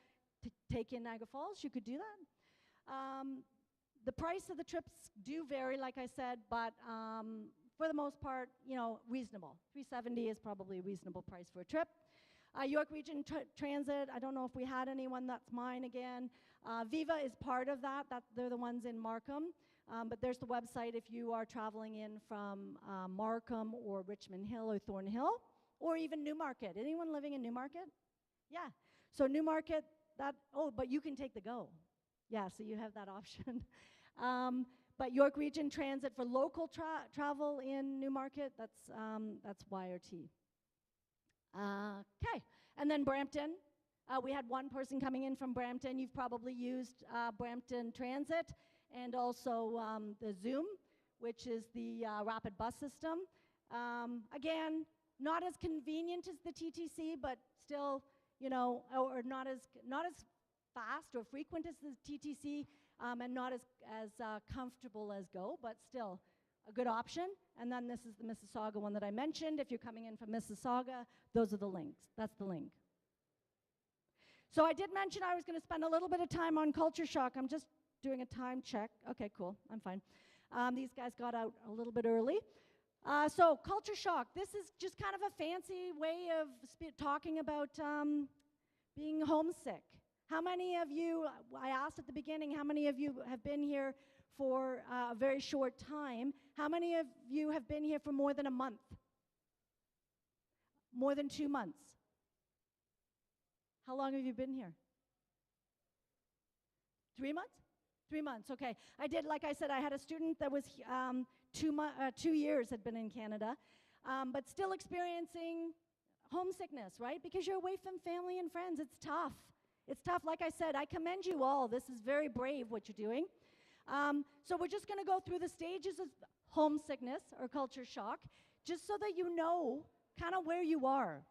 take in Niagara Falls, you could do that. The price of the trips do vary, like I said, but for the most part, reasonable. $370 is probably a reasonable price for a trip. York Region Transit, I don't know if we had anyone, that's mine again. Viva is part of that, they're the ones in Markham. But there's the website if you are traveling in from Markham or Richmond Hill or Thornhill, or even Newmarket. Anyone living in Newmarket? Yeah. So Newmarket, but you can take the GO. Yeah, so you have that option. But York Region Transit for local travel in Newmarket, that's YRT. Okay, and then Brampton. We had one person coming in from Brampton. You've probably used Brampton Transit and also the Zoom, which is the rapid bus system. Again, not as convenient as the TTC, but still, you know, or not as fast or frequent as the TTC, and not as comfortable as GO, but still a good option. And then this is the Mississauga one that I mentioned. If you're coming in from Mississauga, those are the links. That's the link. So I did mention I was going to spend a little bit of time on culture shock. I'm just doing a time check. Okay, cool. I'm fine. These guys got out a little bit early. So culture shock. This is just kind of a fancy way of talking about being homesick. How many of you, I asked at the beginning, how many of you have been here for a very short time? How many of you have been here for more than a month? More than 2 months? How long have you been here? 3 months? 3 months, okay. I did, like I said, I had a student that was 2 years had been in Canada, but still experiencing homesickness, right? Because you're away from family and friends. It's tough. It's tough. Like I said, I commend you all. This is very brave what you're doing. So we're just going to go through the stages of homesickness or culture shock, just so that you know kind of where you are.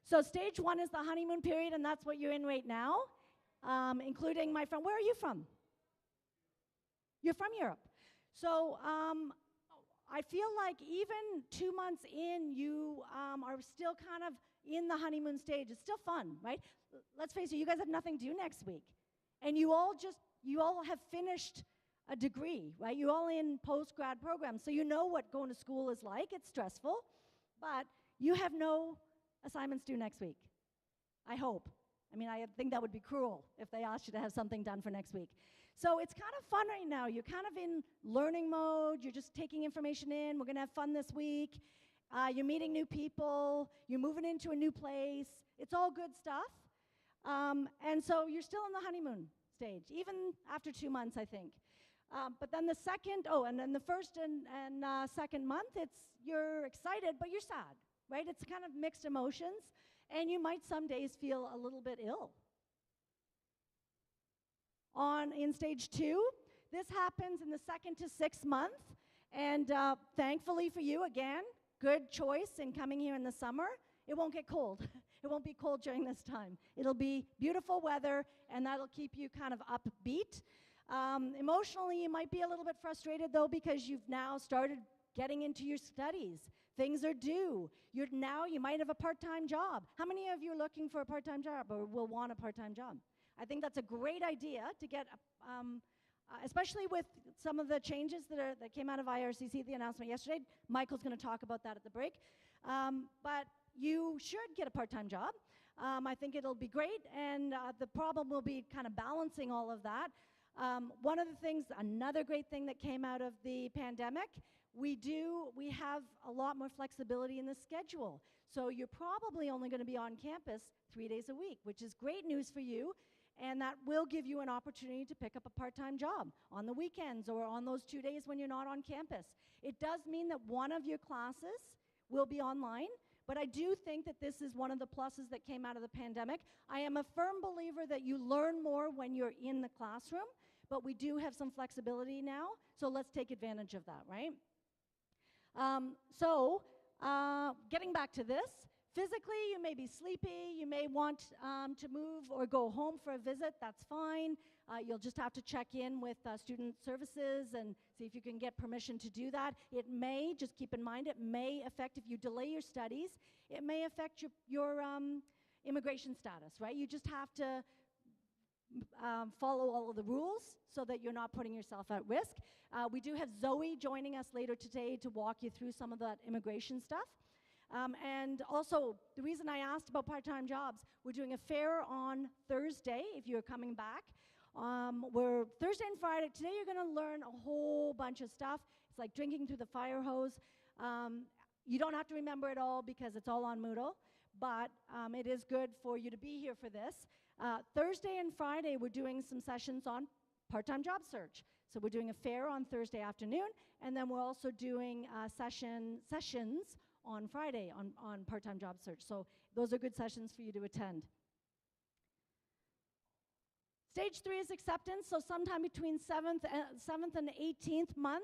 So stage 1 is the honeymoon period, and that's what you're in right now, including my friend. Where are you from? You're from Europe. So I feel like even 2 months in, you are still kind of in the honeymoon stage. It's still fun, right? Let's face it, you guys have nothing to do next week. And you all have finished a degree, right? You're all in post-grad programs, so you know what going to school is like. It's stressful, but you have no assignments due next week, I hope. I mean, I think that would be cruel if they asked you to have something done for next week. So it's kind of fun right now. You're kind of in learning mode. You're just taking information in. We're going to have fun this week. You're meeting new people. You're moving into a new place. It's all good stuff. And so you're still in the honeymoon stage, even after 2 months, I think. But then the first and second month, you're excited, but you're sad, right? It's kind of mixed emotions, and you might some days feel a little bit ill. In stage 2, this happens in the 2nd to 6th month, and thankfully for you, again, good choice in coming here in the summer. It won't get cold. It won't be cold during this time. It'll be beautiful weather, and that'll keep you kind of upbeat. Emotionally, you might be a little bit frustrated, though, because you've now started getting into your studies. Things are due. You might have a part-time job. How many of you are looking for a part-time job or will want a part-time job? I think that's a great idea to get, especially with some of the changes that came out of IRCC, the announcement yesterday. Michael's going to talk about that at the break. But you should get a part-time job. I think it'll be great, and the problem will be kind of balancing all of that. One of the things, another great thing that came out of the pandemic, we have a lot more flexibility in the schedule. So you're probably only going to be on campus 3 days a week, which is great news for you, and that will give you an opportunity to pick up a part-time job on the weekends or on those 2 days when you're not on campus. It does mean that one of your classes will be online, but I do think that this is one of the pluses that came out of the pandemic. I am a firm believer that you learn more when you're in the classroom, but we do have some flexibility now, so let's take advantage of that, right? Getting back to this, physically you may be sleepy, you may want to move or go home for a visit, that's fine. You'll just have to check in with student services and see if you can get permission to do that. It may, just keep in mind, it may affect, if you delay your studies, it may affect your immigration status, right? You just have to follow all of the rules so that you're not putting yourself at risk. We do have Zoe joining us later today to walk you through some of that immigration stuff. And also, the reason I asked about part-time jobs, we're doing a fair on Thursday, if you're coming back. We're Thursday and Friday. Today you're going to learn a whole bunch of stuff. It's like drinking through the fire hose. You don't have to remember it all because it's all on Moodle, but it is good for you to be here for this. Thursday and Friday, we're doing some sessions on part-time job search. So we're doing a fair on Thursday afternoon, and then we're also doing sessions on Friday on part-time job search. So those are good sessions for you to attend. Stage 3 is acceptance. So sometime between 7th and 18th month,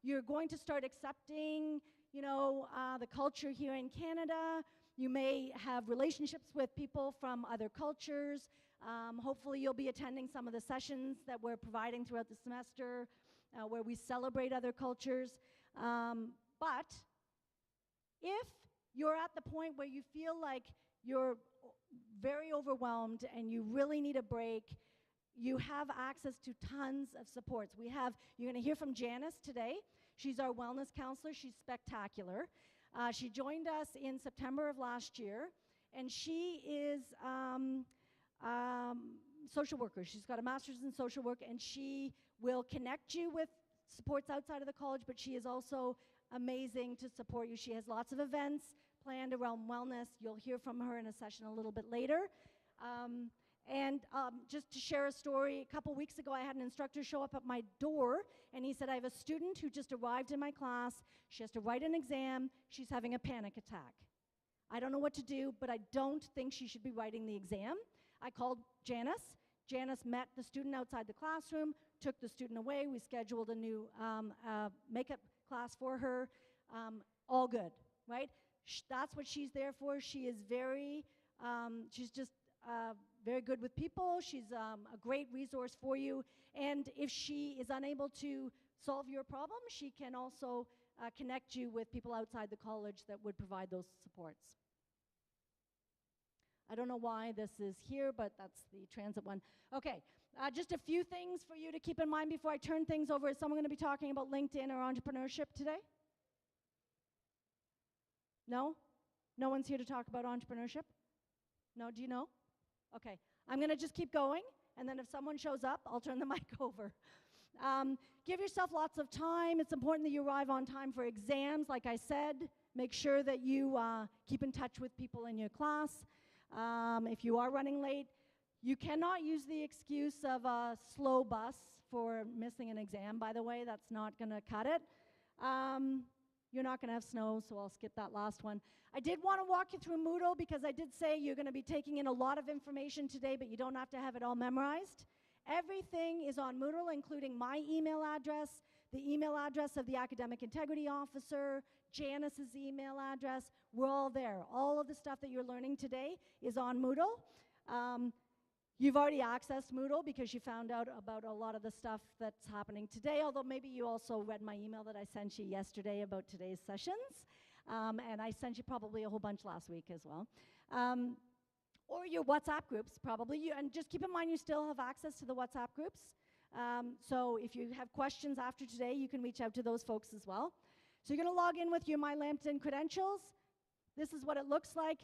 you're going to start accepting, the culture here in Canada. You may have relationships with people from other cultures. Hopefully you'll be attending some of the sessions that we're providing throughout the semester where we celebrate other cultures. But if you're at the point where you feel like you're very overwhelmed and you really need a break, you have access to tons of supports. You're going to hear from Janice today. She's our wellness counselor. She's spectacular. She joined us in September of last year, and she is social worker. She's got a master's in social work, and she will connect you with supports outside of the college, but she is also amazing to support you. She has lots of events planned around wellness. You'll hear from her in a session a little bit later. Just to share a story, a couple weeks ago I had an instructor show up at my door, and he said, I have a student who just arrived in my class. She has to write an exam. She's having a panic attack. I don't know what to do, but I don't think she should be writing the exam. I called Janice. Janice met the student outside the classroom, took the student away. We scheduled a new makeup class for her. All good, right? That's what she's there for. She is she's just very good with people. She's a great resource for you. And if she is unable to solve your problem, she can also connect you with people outside the college that would provide those supports. I don't know why this is here, but that's the transit one. Okay, just a few things for you to keep in mind before I turn things over. Is someone going to be talking about LinkedIn or entrepreneurship today? No? No one's here to talk about entrepreneurship? No, do you know? Okay, I'm going to just keep going, and then if someone shows up, I'll turn the mic over. Give yourself lots of time. It's important that you arrive on time for exams. Like I said, make sure that you keep in touch with people in your class. If you are running late, you cannot use the excuse of a slow bus for missing an exam, by the way. That's not going to cut it. You're not going to have snow, so I'll skip that last one. I did want to walk you through Moodle because I did say you're going to be taking in a lot of information today, but you don't have to have it all memorized. Everything is on Moodle, including my email address, the email address of the Academic Integrity Officer, Janice's email address. We're all there. All of the stuff that you're learning today is on Moodle. You've already accessed Moodle because you found out about a lot of the stuff that's happening today, although maybe you also read my email that I sent you yesterday about today's sessions. And I sent you probably a whole bunch last week as well. Or your WhatsApp groups, probably. And just keep in mind you still have access to the WhatsApp groups. So if you have questions after today, you can reach out to those folks as well. So you're going to log in with your My Lambton credentials. This is what it looks like.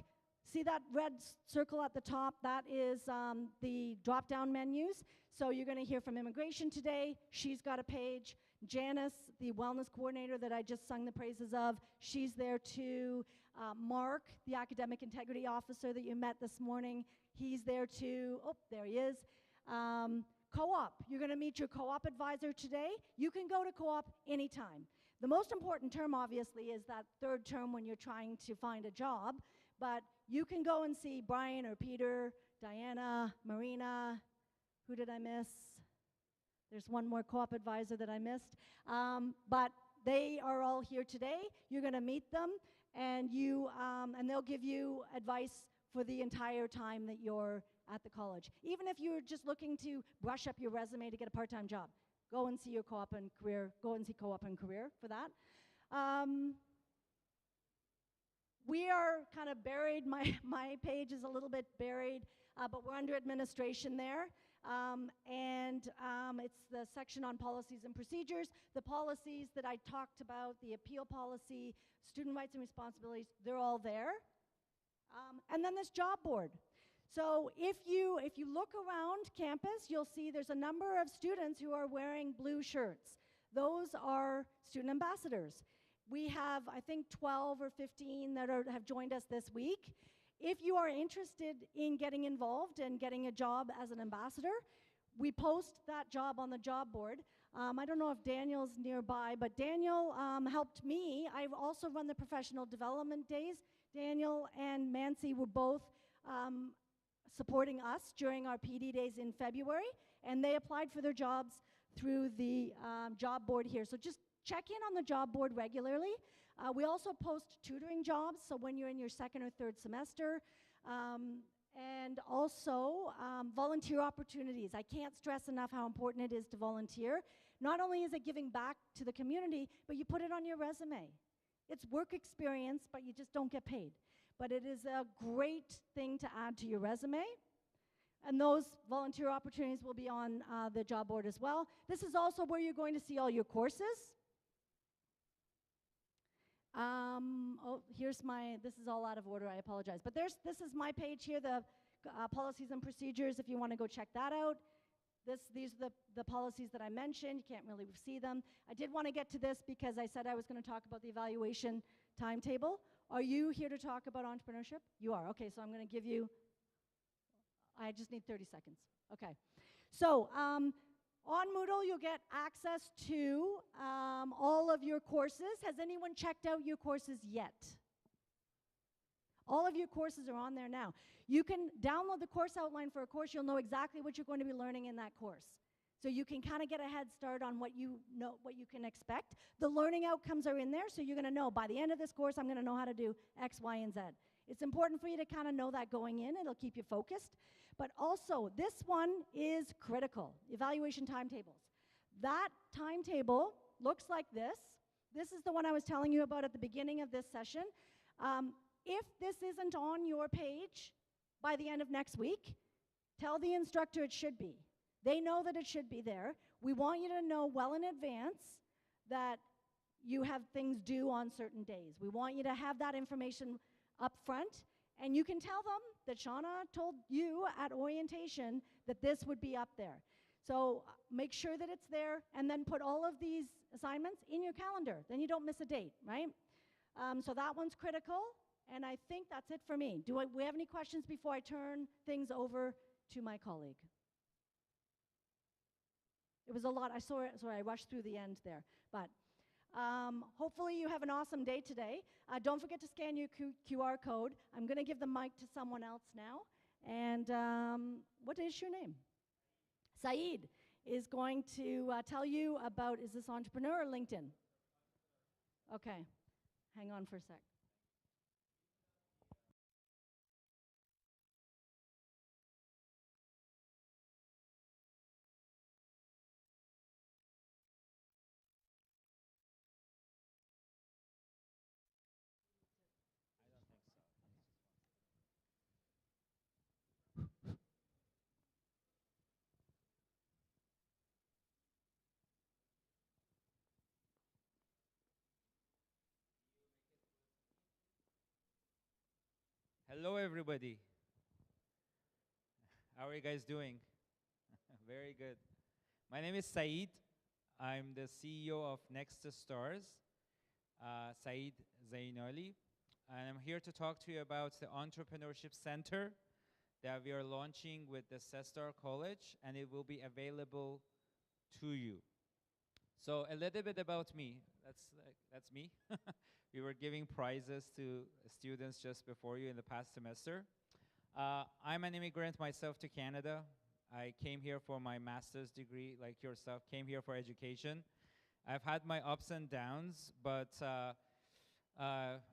See that red circle at the top? That is the drop-down menus. So you're going to hear from immigration today. She's got a page. Janice, the wellness coordinator that I just sung the praises of, she's there too. Mark, the academic integrity officer that you met this morning, he's there too. Oh, there he is. Co-op, you're going to meet your co-op advisor today. You can go to co-op anytime. The most important term, obviously, is that third term when you're trying to find a job. But you can go and see Brian or Peter, Diana, Marina. Who did I miss? There's one more co-op advisor that I missed. But they are all here today. You're going to meet them, and they'll give you advice for the entire time that you're at the college. Even if you're just looking to brush up your resume to get a part-time job, go and see your co-op and career. Go and see co-op and career for that. We are kind of buried. My page is a little bit buried, but we're under administration there. It's the section on policies and procedures. The policies that I talked about, the appeal policy, student rights and responsibilities, they're all there. And then this job board. So if you look around campus, you'll see there's a number of students who are wearing blue shirts. Those are student ambassadors. We have, I think, 12 or 15 that have joined us this week. If you are interested in getting involved and getting a job as an ambassador, we post that job on the job board. I don't know if Daniel's nearby, but Daniel helped me. I've also run the professional development days. Daniel and Mancy were both supporting us during our PD days in February, and they applied for their jobs through the job board here. So just check in on the job board regularly. We also post tutoring jobs, so when you're in your second or third semester, and also volunteer opportunities. I can't stress enough how important it is to volunteer. Not only is it giving back to the community, but you put it on your resume. It's work experience, but you just don't get paid. But it is a great thing to add to your resume. And those volunteer opportunities will be on the job board as well. This is also where you're going to see all your courses. This is all out of order, I apologize. But this is my page here, the policies and procedures, if you want to go check that out. These are the policies that I mentioned. You can't really see them. I did want to get to this because I said I was going to talk about the evaluation timetable. Are you here to talk about entrepreneurship? You are. Okay, so I'm going to give you, I just need 30 seconds. Okay. So on Moodle, you'll get access to all of your courses. Has anyone checked out your courses yet? All of your courses are on there now. You can download the course outline for a course. You'll know exactly what you're going to be learning in that course. So you can kind of get a head start on what you know, what you can expect. The learning outcomes are in there, so you're going to know by the end of this course, I'm going to know how to do X, Y, and Z. It's important for you to kind of know that going in. It'll keep you focused. But also, this one is critical, evaluation timetables. That timetable looks like this. This is the one I was telling you about at the beginning of this session. If this isn't on your page by the end of next week, tell the instructor it should be. They know that it should be there. We want you to know well in advance that you have things due on certain days. We want you to have that information up front, and you can tell them that Shauna told you at orientation that this would be up there. So make sure that it's there, and then put all of these assignments in your calendar. Then you don't miss a date, right? So that one's critical, and I think that's it for me. Do we have any questions before I turn things over to my colleague? It was a lot. Sorry, I rushed through the end there. But hopefully you have an awesome day today. Don't forget to scan your QR code. I'm going to give the mic to someone else now. And what is your name? Saeed is going to tell you about, is this Entrepreneur or LinkedIn? Okay. Hang on for a sec. Hello, everybody. How are you guys doing? Very good. My name is Saeed. I'm the CEO of Next to Stars, Saeed Zainali. And I'm here to talk to you about the Entrepreneurship Center that we are launching with the Sestar College, and it will be available to you. So a little bit about me. That's me. We were giving prizes to students just before you in the past semester. I'm an immigrant myself to Canada. I came here for my master's degree, like yourself, came here for education. I've had my ups and downs, but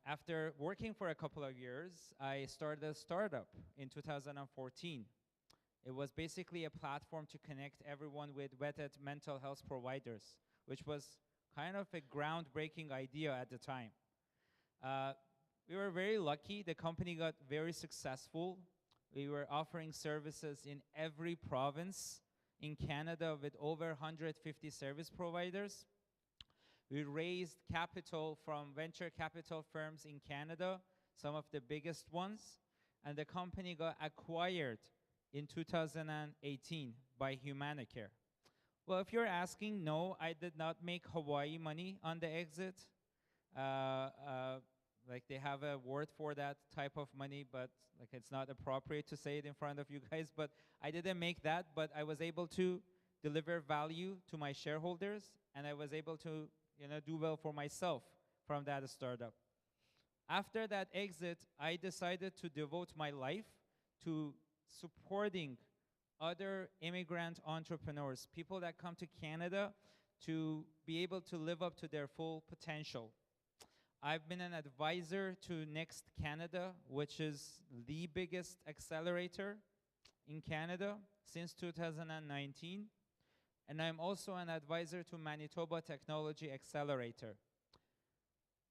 after working for a couple of years, I started a startup in 2014. It was basically a platform to connect everyone with vetted mental health providers, which was kind of a groundbreaking idea at the time. We were very lucky. The company got very successful. We were offering services in every province in Canada with over 150 service providers. We raised capital from venture capital firms in Canada, some of the biggest ones, and the company got acquired in 2018 by Humanicare. Well, if you're asking, no, I did not make Hawaii money on the exit. Like they have a word for that type of money, but like it's not appropriate to say it in front of you guys, but I didn't make that, but I was able to deliver value to my shareholders, and I was able to do well for myself from that startup. After that exit, I decided to devote my life to supporting other immigrant entrepreneurs, people that come to Canada to be able to live up to their full potential. I've been an advisor to Next Canada, which is the biggest accelerator in Canada since 2019. And I'm also an advisor to Manitoba Technology Accelerator.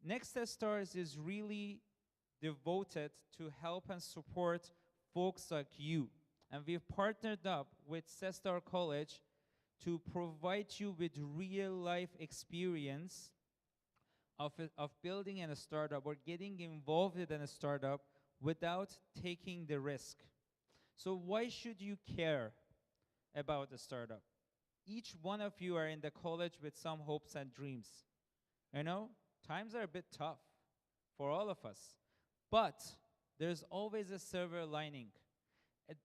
Next Stars is really devoted to help and support folks like you. And we've partnered up with Cestar College to provide you with real-life experience of building in a startup or getting involved in a startup without taking the risk. So why should you care about a startup? Each one of you are in the college with some hopes and dreams. Times are a bit tough for all of us, but there's always a silver lining. At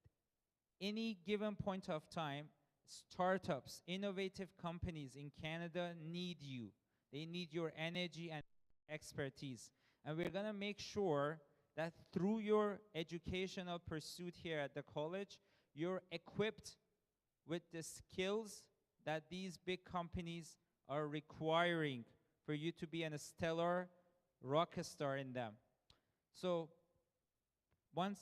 any given point of time, startups, innovative companies in Canada need you. They need your energy and expertise. And we're gonna make sure that through your educational pursuit here at the college, you're equipped with the skills that these big companies are requiring for you to be a stellar rock star in them. So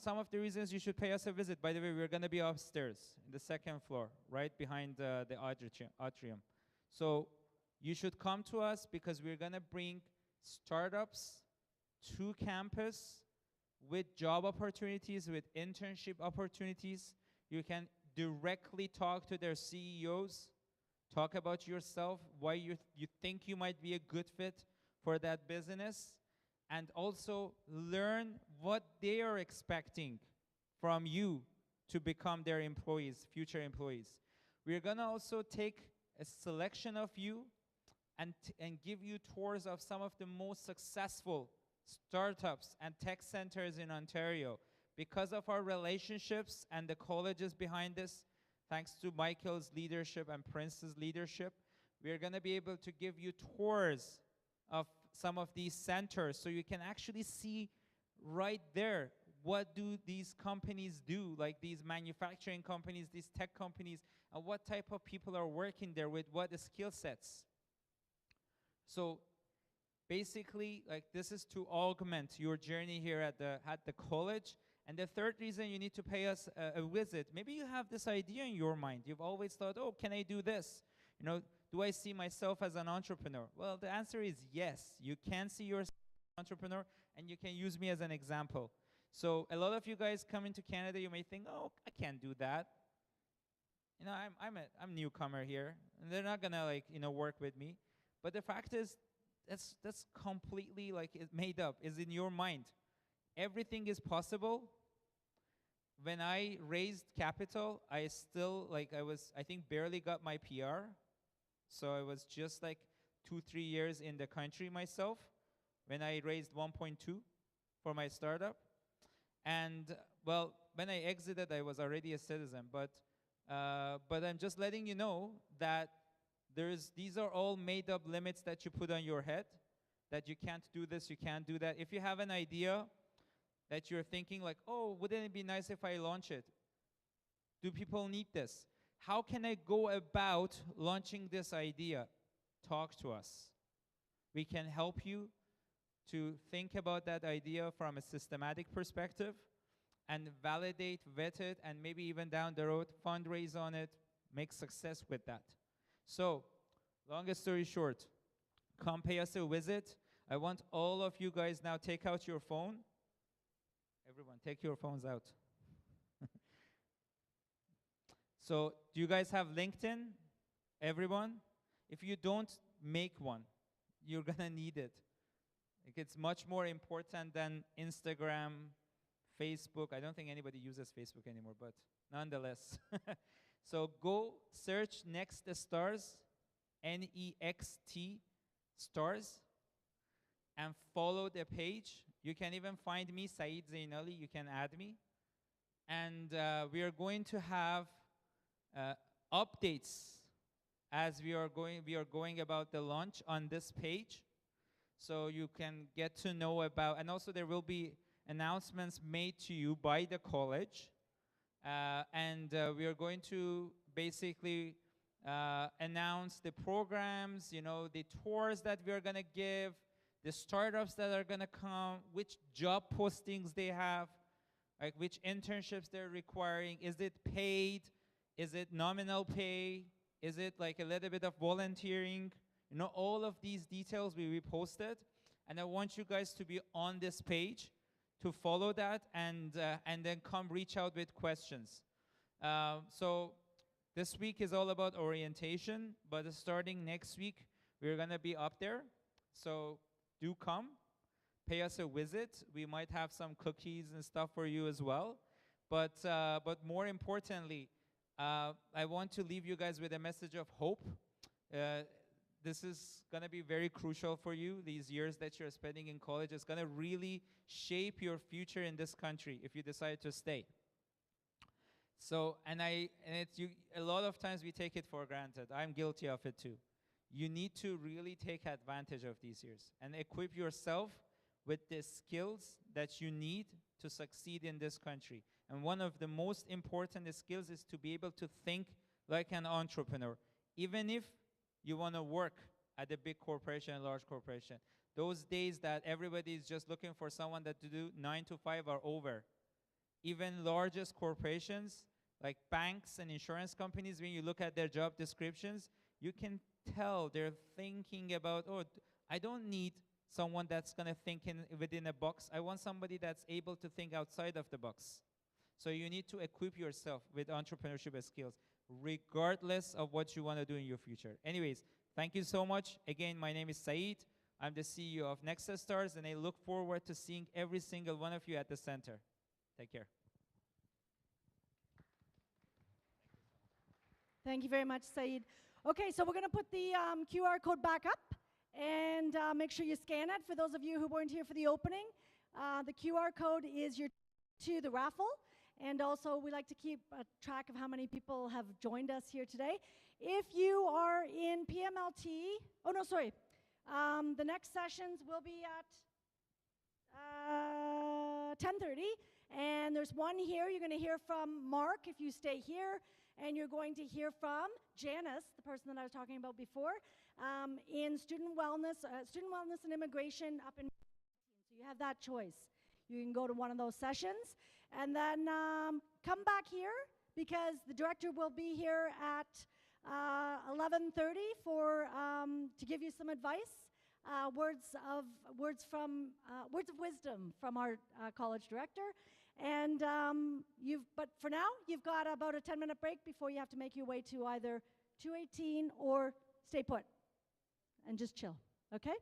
some of the reasons you should pay us a visit, by the way, we're gonna be upstairs in the second floor, right behind the atrium. So you should come to us because we're gonna bring startups to campus with job opportunities, with internship opportunities. You can directly talk to their CEOs, talk about yourself, why you think you might be a good fit for that business, and also learn what they are expecting from you to become their employees, future employees. We're gonna also take a selection of you and give you tours of some of the most successful startups and tech centers in Ontario. Because of our relationships and the colleges behind this, thanks to Michael's leadership and Prince's leadership, we're gonna be able to give you tours of some of these centers so you can actually see right there what do these companies do, like these manufacturing companies, these tech companies, and what type of people are working there with what skill sets. So basically, like, this is to augment your journey here at the college. And the third reason you need to pay us a visit, maybe you have this idea in your mind. You've always thought, oh, can I do this? Do I see myself as an entrepreneur? Well, the answer is yes. You can see yourself as an entrepreneur, and you can use me as an example. So a lot of you guys come into Canada, you may think, oh, I can't do that. I'm newcomer here, and they're not gonna work with me. But the fact is, that's completely made up. Is in your mind. Everything is possible. When I raised capital, I still I think barely got my PR. So I was just 2-3 years in the country myself when I raised 1.2 for my startup. And well, when I exited, I was already a citizen. But I'm just letting you know that these are all made up limits that you put on your head, that you can't do this, you can't do that. If you have an idea that you're thinking oh, wouldn't it be nice if I launch it? Do people need this? How can I go about launching this idea? Talk to us. We can help you to think about that idea from a systematic perspective and validate, vet it, and maybe even down the road, fundraise on it, make success with that. So, longest story short, come pay us a visit. I want all of you guys now take out your phone. Everyone, take your phones out. So do you guys have LinkedIn? Everyone? If you don't, make one. You're gonna need it. Like, it's much more important than Instagram, Facebook. I don't think anybody uses Facebook anymore, but nonetheless. So go search Next Stars, Next Stars, and follow the page. You can even find me, Saeed Zainali. You can add me. And we are going to have updates as we are going about the launch on this page, so you can get to know about, and also there will be announcements made to you by the college, and we are going to basically announce the programs, you know, the tours that we are going to give, the startups that are going to come, which job postings they have, like which internships they're requiring. Is it paid? Is it nominal pay? Is it like a little bit of volunteering? You know, all of these details will be posted, and I want you guys to be on this page to follow that, and then come reach out with questions. So this week is all about orientation, but starting next week, we're gonna be up there. So do come, pay us a visit. We might have some cookies and stuff for you as well. But more importantly, I want to leave you guys with a message of hope. This is gonna be very crucial for you. These years that you're spending in college is gonna really shape your future in this country if you decide to stay. So, a lot of times we take it for granted. I'm guilty of it too. You need to really take advantage of these years and equip yourself with the skills that you need to succeed in this country. And one of the most important skills is to be able to think like an entrepreneur. Even if you want to work at a big corporation, a large corporation, those days that everybody is just looking for someone that to do 9 to 5 are over. Even largest corporations, like banks and insurance companies, when you look at their job descriptions, you can tell they're thinking about, oh, I don't need someone that's going to think within a box. I want somebody that's able to think outside of the box. So you need to equip yourself with entrepreneurship skills, regardless of what you want to do in your future. Anyways, thank you so much. Again, my name is Saeed. I'm the CEO of Nexus Stars, and I look forward to seeing every single one of you at the center. Take care. Thank you very much, Saeed. Okay, so we're going to put the QR code back up, and make sure you scan it. For those of you who weren't here for the opening, the QR code is your to the raffle, and also we like to keep track of how many people have joined us here today. If you are in PMLT, oh no, sorry, the next sessions will be at 10:30, and there's one here. You're going to hear from Mark if you stay here, and you're going to hear from Janice, the person that I was talking about before, in student wellness and immigration up in. So you have that choice. You can go to one of those sessions, and then come back here because the director will be here at 11:30 for to give you some advice, words of wisdom from our college director. And but for now, you've got about a 10-minute break before you have to make your way to either 218 or stay put and just chill. Okay?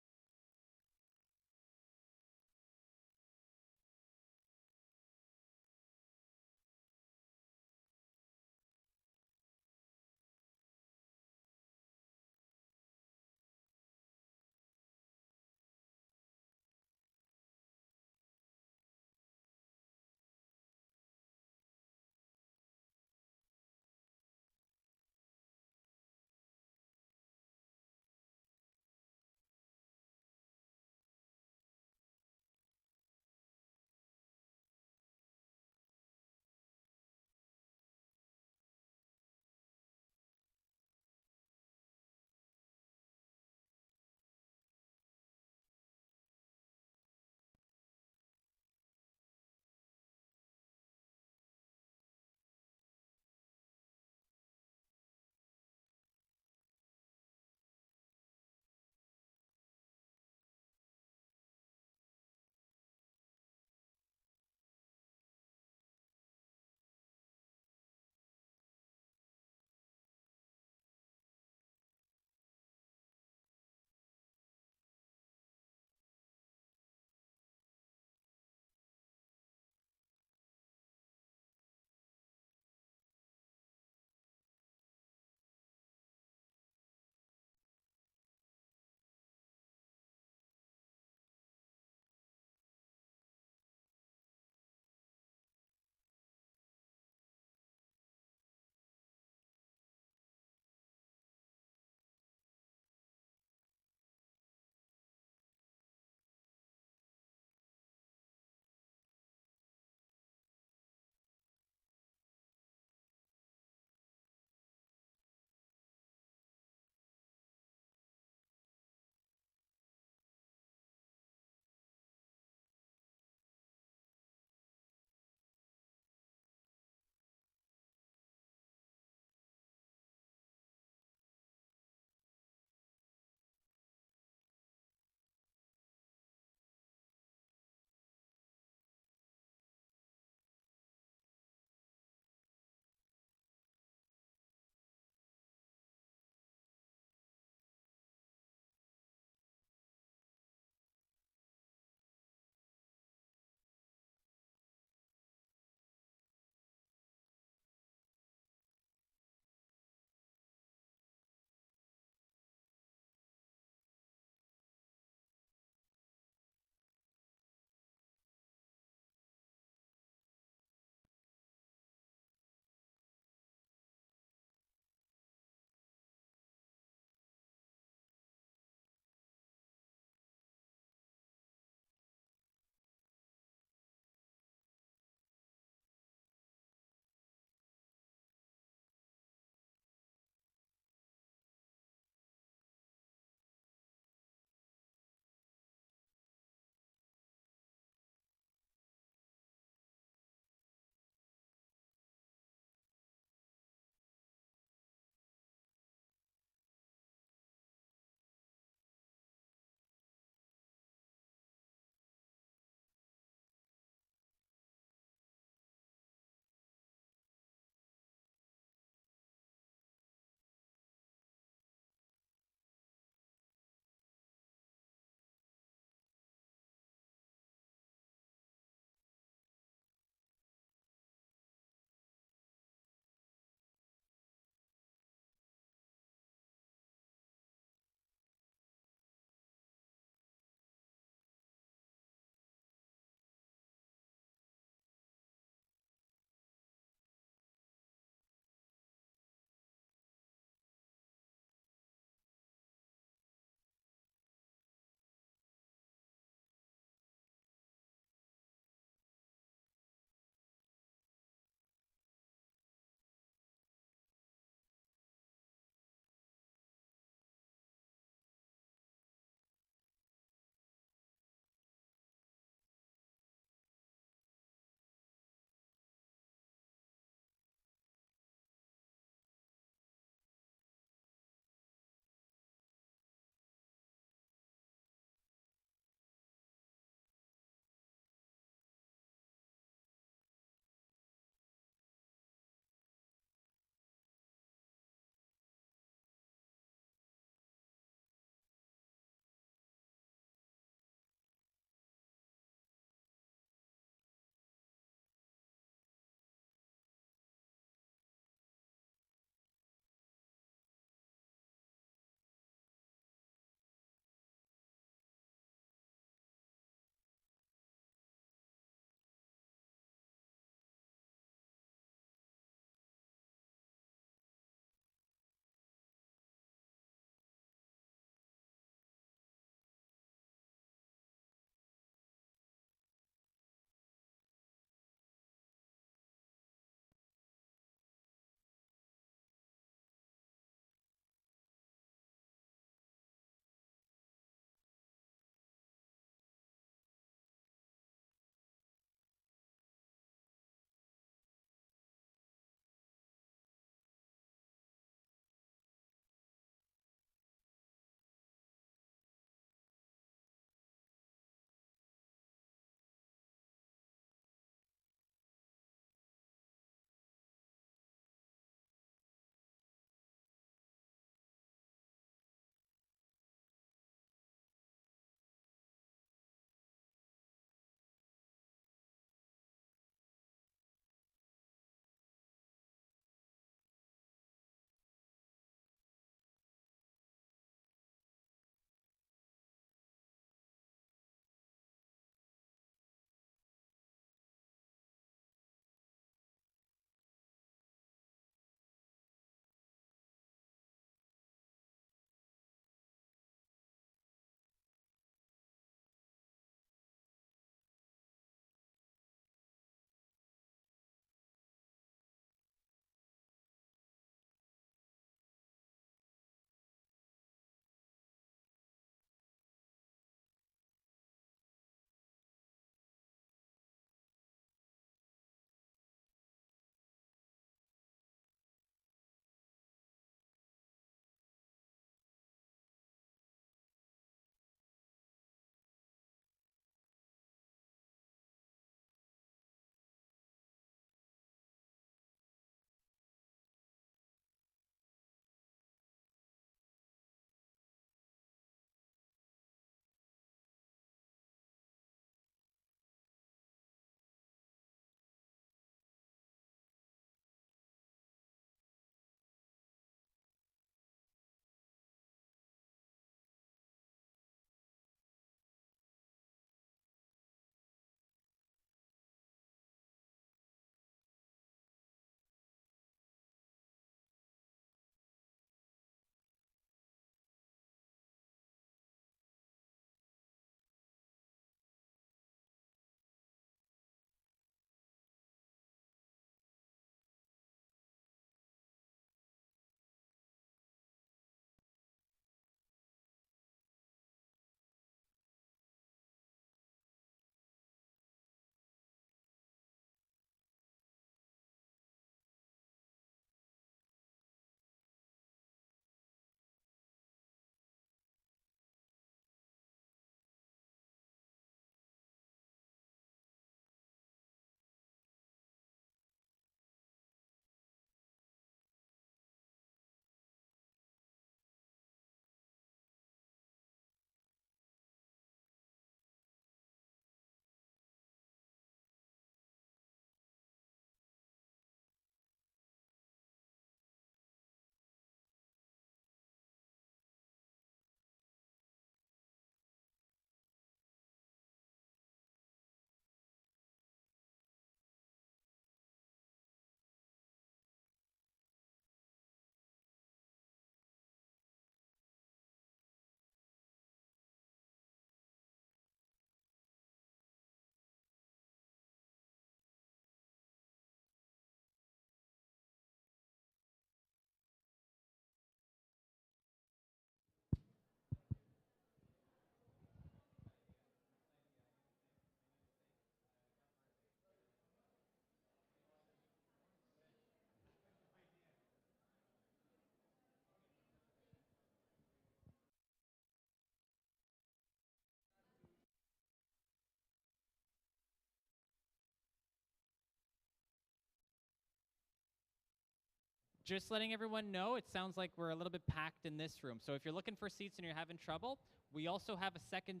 just letting everyone know, it sounds like we're a little bit packed in this room. So if you're looking for seats and you're having trouble, we also have a second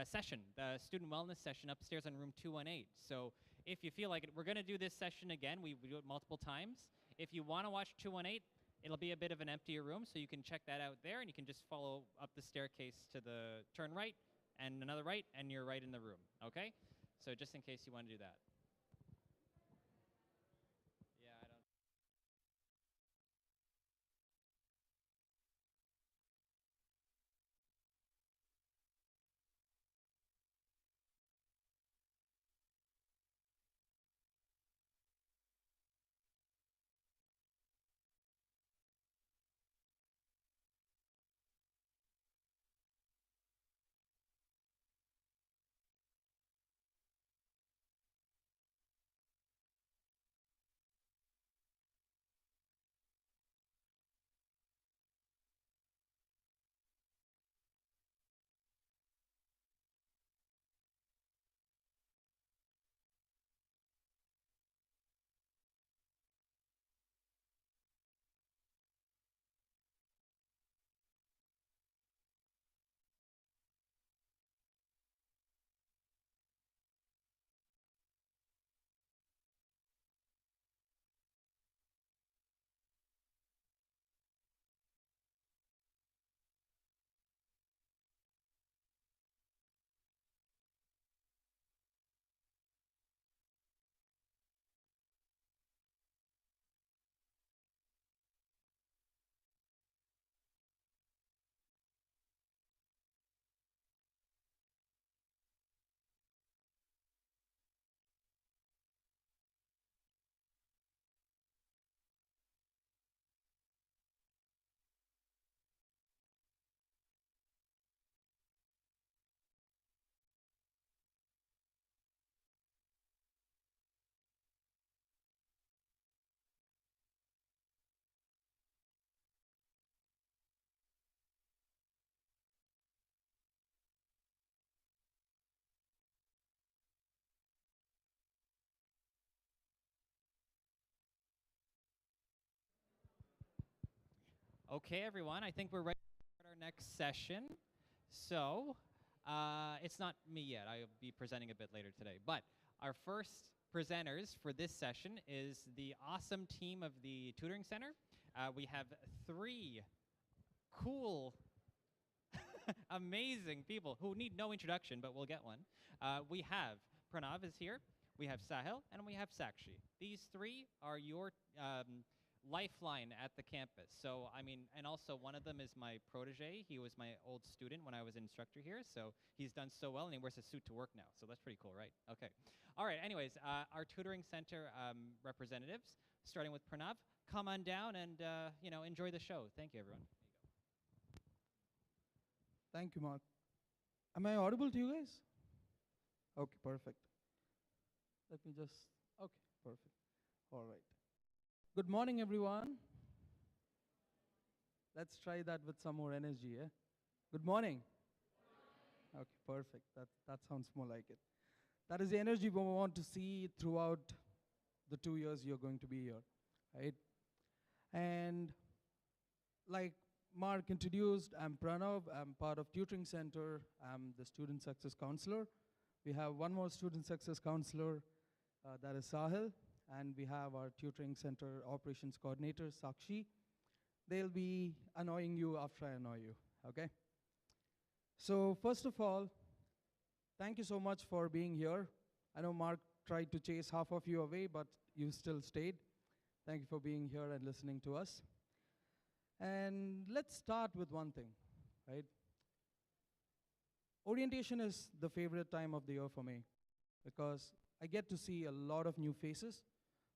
session, the student wellness session upstairs in room 218. So if you feel like it, we're going to do this session again. We do it multiple times. If you want to watch 218, it'll be a bit of an emptier room, so you can check that out there, and you can just follow up the staircase to the turn right and another right, and you're right in the room, okay? So just in case you want to do that. Yeah, I don't. Okay, everyone, I think we're ready to start our next session. So, it's not me yet. I'll be presenting a bit later today. But our first presenters for this session is the awesome team of the Tutoring Center. We have three cool, amazing people who need no introduction, but we'll get one. We have Pranav is here, we have Sahil, and we have Sakshi. These three are your lifeline at the campus. So, I mean, and also one of them is my protege. He was my old student when I was an instructor here, so he's done so well, and he wears a suit to work now. So that's pretty cool, right? Okay. All right, anyways, our tutoring center representatives, starting with Pranav, come on down and, enjoy the show. Thank you, everyone. Thank you, Mark. Am I audible to you guys? Okay, perfect. Let me just, okay, perfect. All right. Good morning, everyone. Let's try that with some more energy, eh? Good morning. Okay, perfect. That sounds more like it. That is the energy we want to see throughout the 2 years you're going to be here, right? And like Mark introduced, I'm Pranav. I'm part of Tutoring Center. I'm the Student Success Counselor. We have one more Student Success Counselor, that is Sahil. And we have our Tutoring Center Operations Coordinator, Sakshi. They'll be annoying you after I annoy you, okay? So first of all, thank you so much for being here. I know Mark tried to chase half of you away, but you still stayed. Thank you for being here and listening to us. And let's start with one thing, right? Orientation is the favorite time of the year for me because I get to see a lot of new faces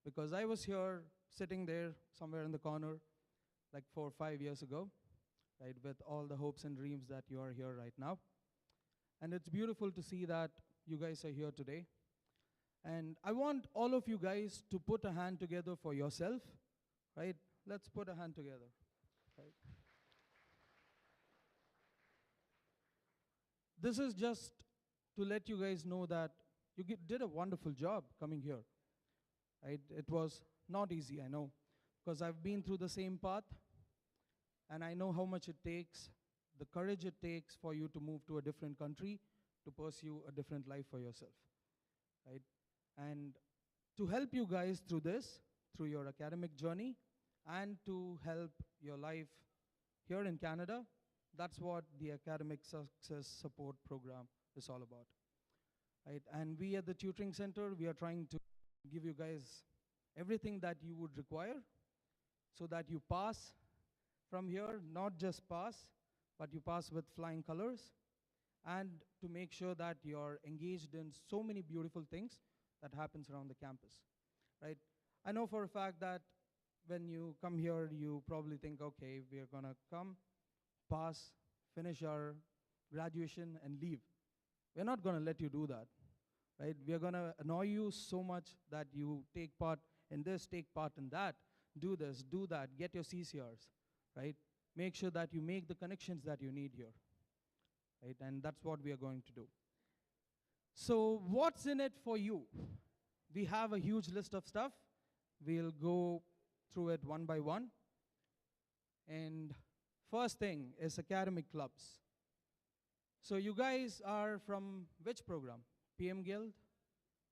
because I was here sitting there somewhere in the corner like 4 or 5 years ago, right, with all the hopes and dreams that you are here right now. And it's beautiful to see that you guys are here today. And I want all of you guys to put a hand together for yourself, right? Let's put a hand together, right? This is just to let you guys know that you did a wonderful job coming here, right? It was not easy, I know. because I've been through the same path, and I know how much it takes, the courage it takes for you to move to a different country to pursue a different life for yourself, right? And to help you guys through this, through your academic journey, and to help your life here in Canada, that's what the Academic Success Support Program is all about, right? And we at the Tutoring Center, we are trying to give you guys everything that you would require so that you pass from here, not just pass, but you pass with flying colors, and to make sure that you're engaged in so many beautiful things that happens around the campus, right? I know for a fact that when you come here, you probably think, okay, we're gonna come, pass, finish our graduation, and leave. We're not gonna let you do that, right? We're gonna annoy you so much that you take part in this, take part in that, do this, do that, get your CCRs, right? Make sure that you make the connections that you need here, right? And that's what we are going to do. So what's in it for you? We have a huge list of stuff. We'll go through it one by one. And first thing is academic clubs. So you guys are from which program? PM Guild?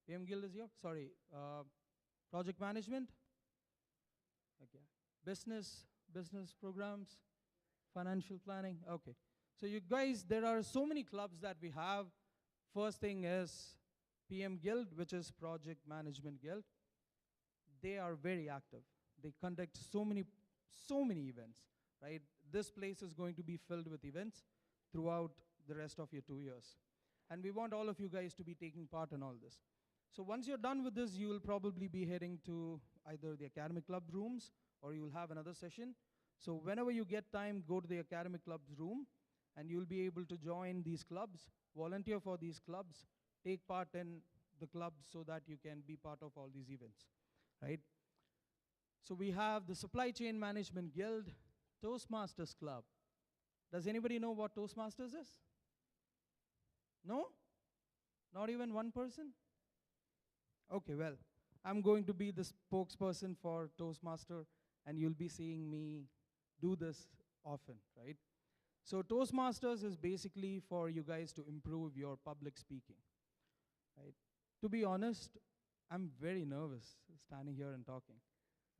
PM Guild is your, sorry, project management? Okay. Business programs, financial planning, okay. So you guys, there are so many clubs that we have. First thing is PM Guild, which is Project Management Guild. They are very active. They conduct so many events, right? This place is going to be filled with events throughout the rest of your 2 years. And we want all of you guys to be taking part in all this. So once you're done with this, you will probably be heading to either the academic club rooms or you'll have another session. So whenever you get time, go to the academic club's room and you'll be able to join these clubs, volunteer for these clubs, take part in the clubs so that you can be part of all these events, right? So we have the Supply Chain Management Guild, Toastmasters Club. Does anybody know what Toastmasters is? No? Not even one person? Okay, well, I'm going to be the spokesperson for Toastmaster, and you'll be seeing me do this often, right? So Toastmasters is basically for you guys to improve your public speaking, right? To be honest, I'm very nervous standing here and talking.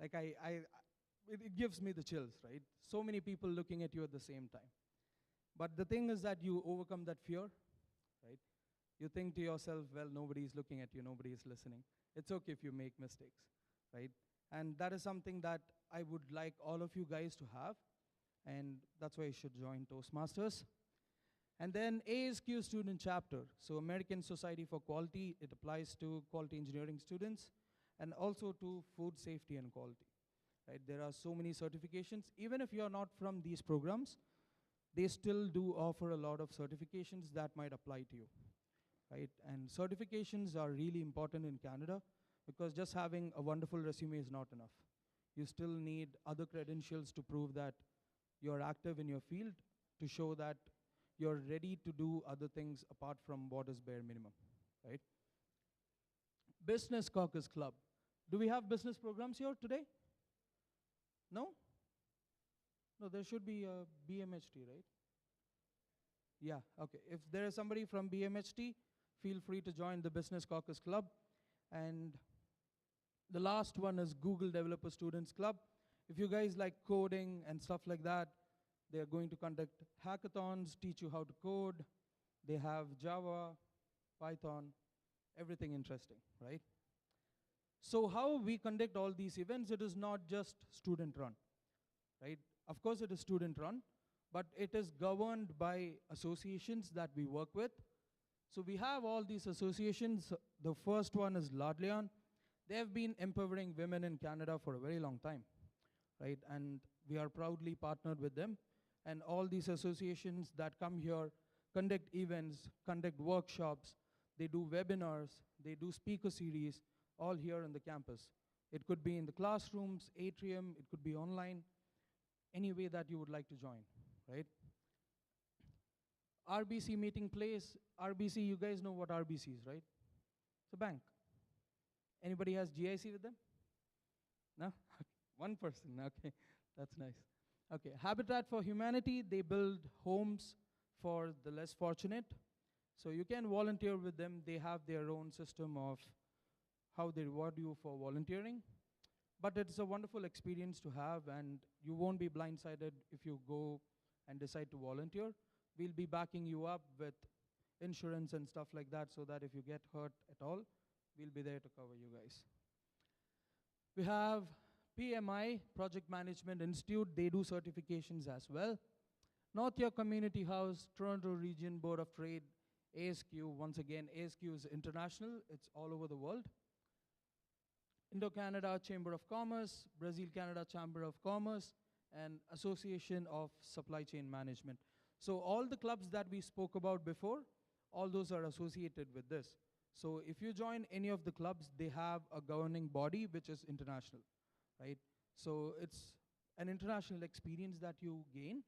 Like it gives me the chills, right? So many people looking at you at the same time. But the thing is that you overcome that fear, right? You think to yourself, well, nobody's looking at you, nobody's listening. It's okay if you make mistakes, right? And that is something that I would like all of you guys to have, and that's why you should join Toastmasters. And then ASQ student chapter, so American Society for Quality, it applies to quality engineering students and also to food safety and quality, right? There are so many certifications. Even if you're not from these programs, they still do offer a lot of certifications that might apply to you, right? And certifications are really important in Canada because just having a wonderful resume is not enough. You still need other credentials to prove that you're active in your field, to show that you're ready to do other things apart from what is bare minimum, right? Business Caucus Club. Do we have business programs here today? No? No, there should be a BMHT, right? Yeah, okay. If there is somebody from BMHT, feel free to join the Business Caucus Club. And the last one is Google Developer Students Club. If you guys like coding and stuff like that, they're going to conduct hackathons, teach you how to code. They have Java, Python, everything interesting, right? So how we conduct all these events, it is not just student run, right? Of course it is student run, but it is governed by associations that we work with. So we have all these associations. The first one is Lambton. They have been empowering women in Canada for a very long time, right? And we are proudly partnered with them. And all these associations that come here conduct events, conduct workshops, they do webinars, they do speaker series, all here on the campus. It could be in the classrooms, atrium, it could be online, any way that you would like to join, right? RBC meeting place. RBC, you guys know what RBC is, right? It's a bank. Anybody has GIC with them? No? One person, okay. That's nice. Okay, Habitat for Humanity, they build homes for the less fortunate. So you can volunteer with them. They have their own system of how they reward you for volunteering. But it's a wonderful experience to have, and you won't be blindsided if you go and decide to volunteer. We'll be backing you up with insurance and stuff like that, so that if you get hurt at all, we'll be there to cover you guys. We have PMI, Project Management Institute. They do certifications as well. North York Community House, Toronto Region Board of Trade, ASQ. Once again, ASQ is international. It's all over the world. Indo-Canada Chamber of Commerce, Brazil-Canada Chamber of Commerce, and Association of Supply Chain Management. So all the clubs that we spoke about before, all those are associated with this. So if you join any of the clubs, they have a governing body which is international, right? So it's an international experience that you gain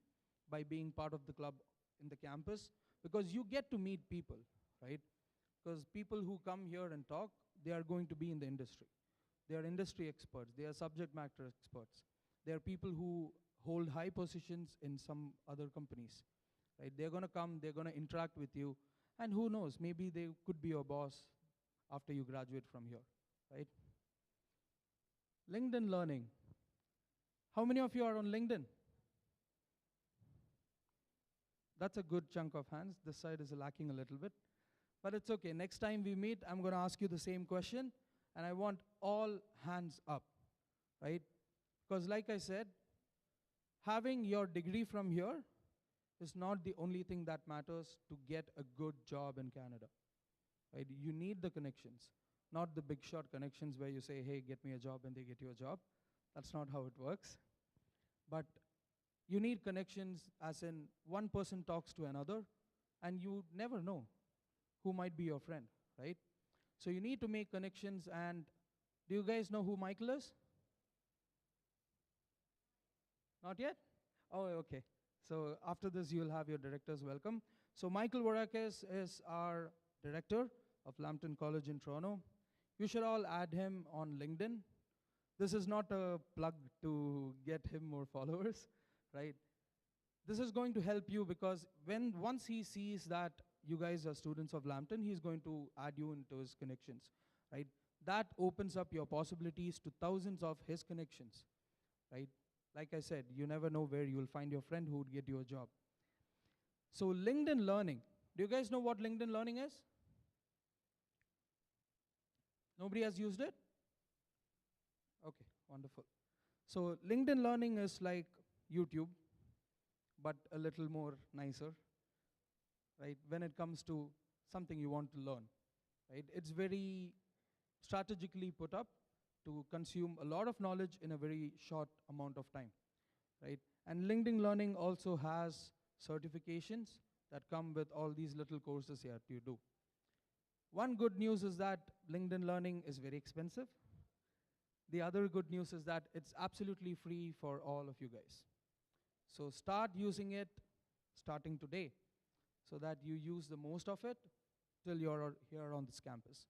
by being part of the club in the campus, because you get to meet people, right? Because people who come here and talk, they are going to be in the industry. They are industry experts. They are subject matter experts. They are people who hold high positions in some other companies, right? They're going to come, they're going to interact with you, and who knows, maybe they could be your boss after you graduate from here, right? LinkedIn Learning. How many of you are on LinkedIn? That's a good chunk of hands. This side is lacking a little bit, but it's okay. Next time we meet, I'm going to ask you the same question, and I want all hands up, right? Because like I said, having your degree from here is not the only thing that matters to get a good job in Canada, right? You need the connections, not the big shot connections where you say, hey, get me a job, and they get you a job. That's not how it works. But you need connections, as in one person talks to another, and you never know who might be your friend, right? So you need to make connections. And do you guys know who Michael is? Not yet? Oh, okay. So after this, you'll have your directors welcome. So Michael Varakis is our director of Lambton College in Toronto. You should all add him on LinkedIn. This is not a plug to get him more followers, right? This is going to help you, because once he sees that you guys are students of Lambton, he's going to add you into his connections, right? That opens up your possibilities to thousands of his connections, right? Like I said, you never know where you will find your friend who would get you a job. So LinkedIn Learning. Do you guys know what LinkedIn Learning is? Nobody has used it? Okay, wonderful. So LinkedIn Learning is like YouTube, but a little more nicer, right? When it comes to something you want to learn, right? It's very strategically put up to consume a lot of knowledge in a very short amount of time, right? And LinkedIn Learning also has certifications that come with all these little courses here you do. One good news is that LinkedIn Learning is very expensive. The other good news is that it's absolutely free for all of you guys. So start using it starting today, so that you use the most of it till you're here on this campus.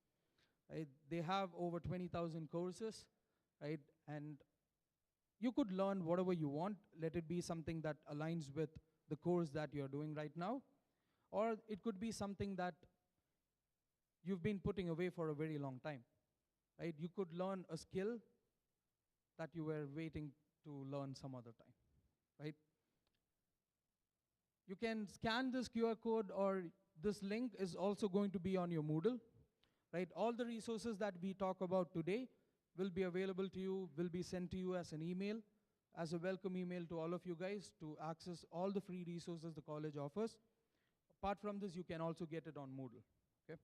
Right? They have over 20,000 courses, right? And you could learn whatever you want. Let it be something that aligns with the course that you're doing right now, or it could be something that you've been putting away for a very long time, right? You could learn a skill that you were waiting to learn some other time, right? You can scan this QR code, or this link is also going to be on your Moodle, right? All the resources that we talk about today will be available to you, will be sent to you as an email, as a welcome email to all of you guys to access all the free resources the college offers. Apart from this, you can also get it on Moodle, okay?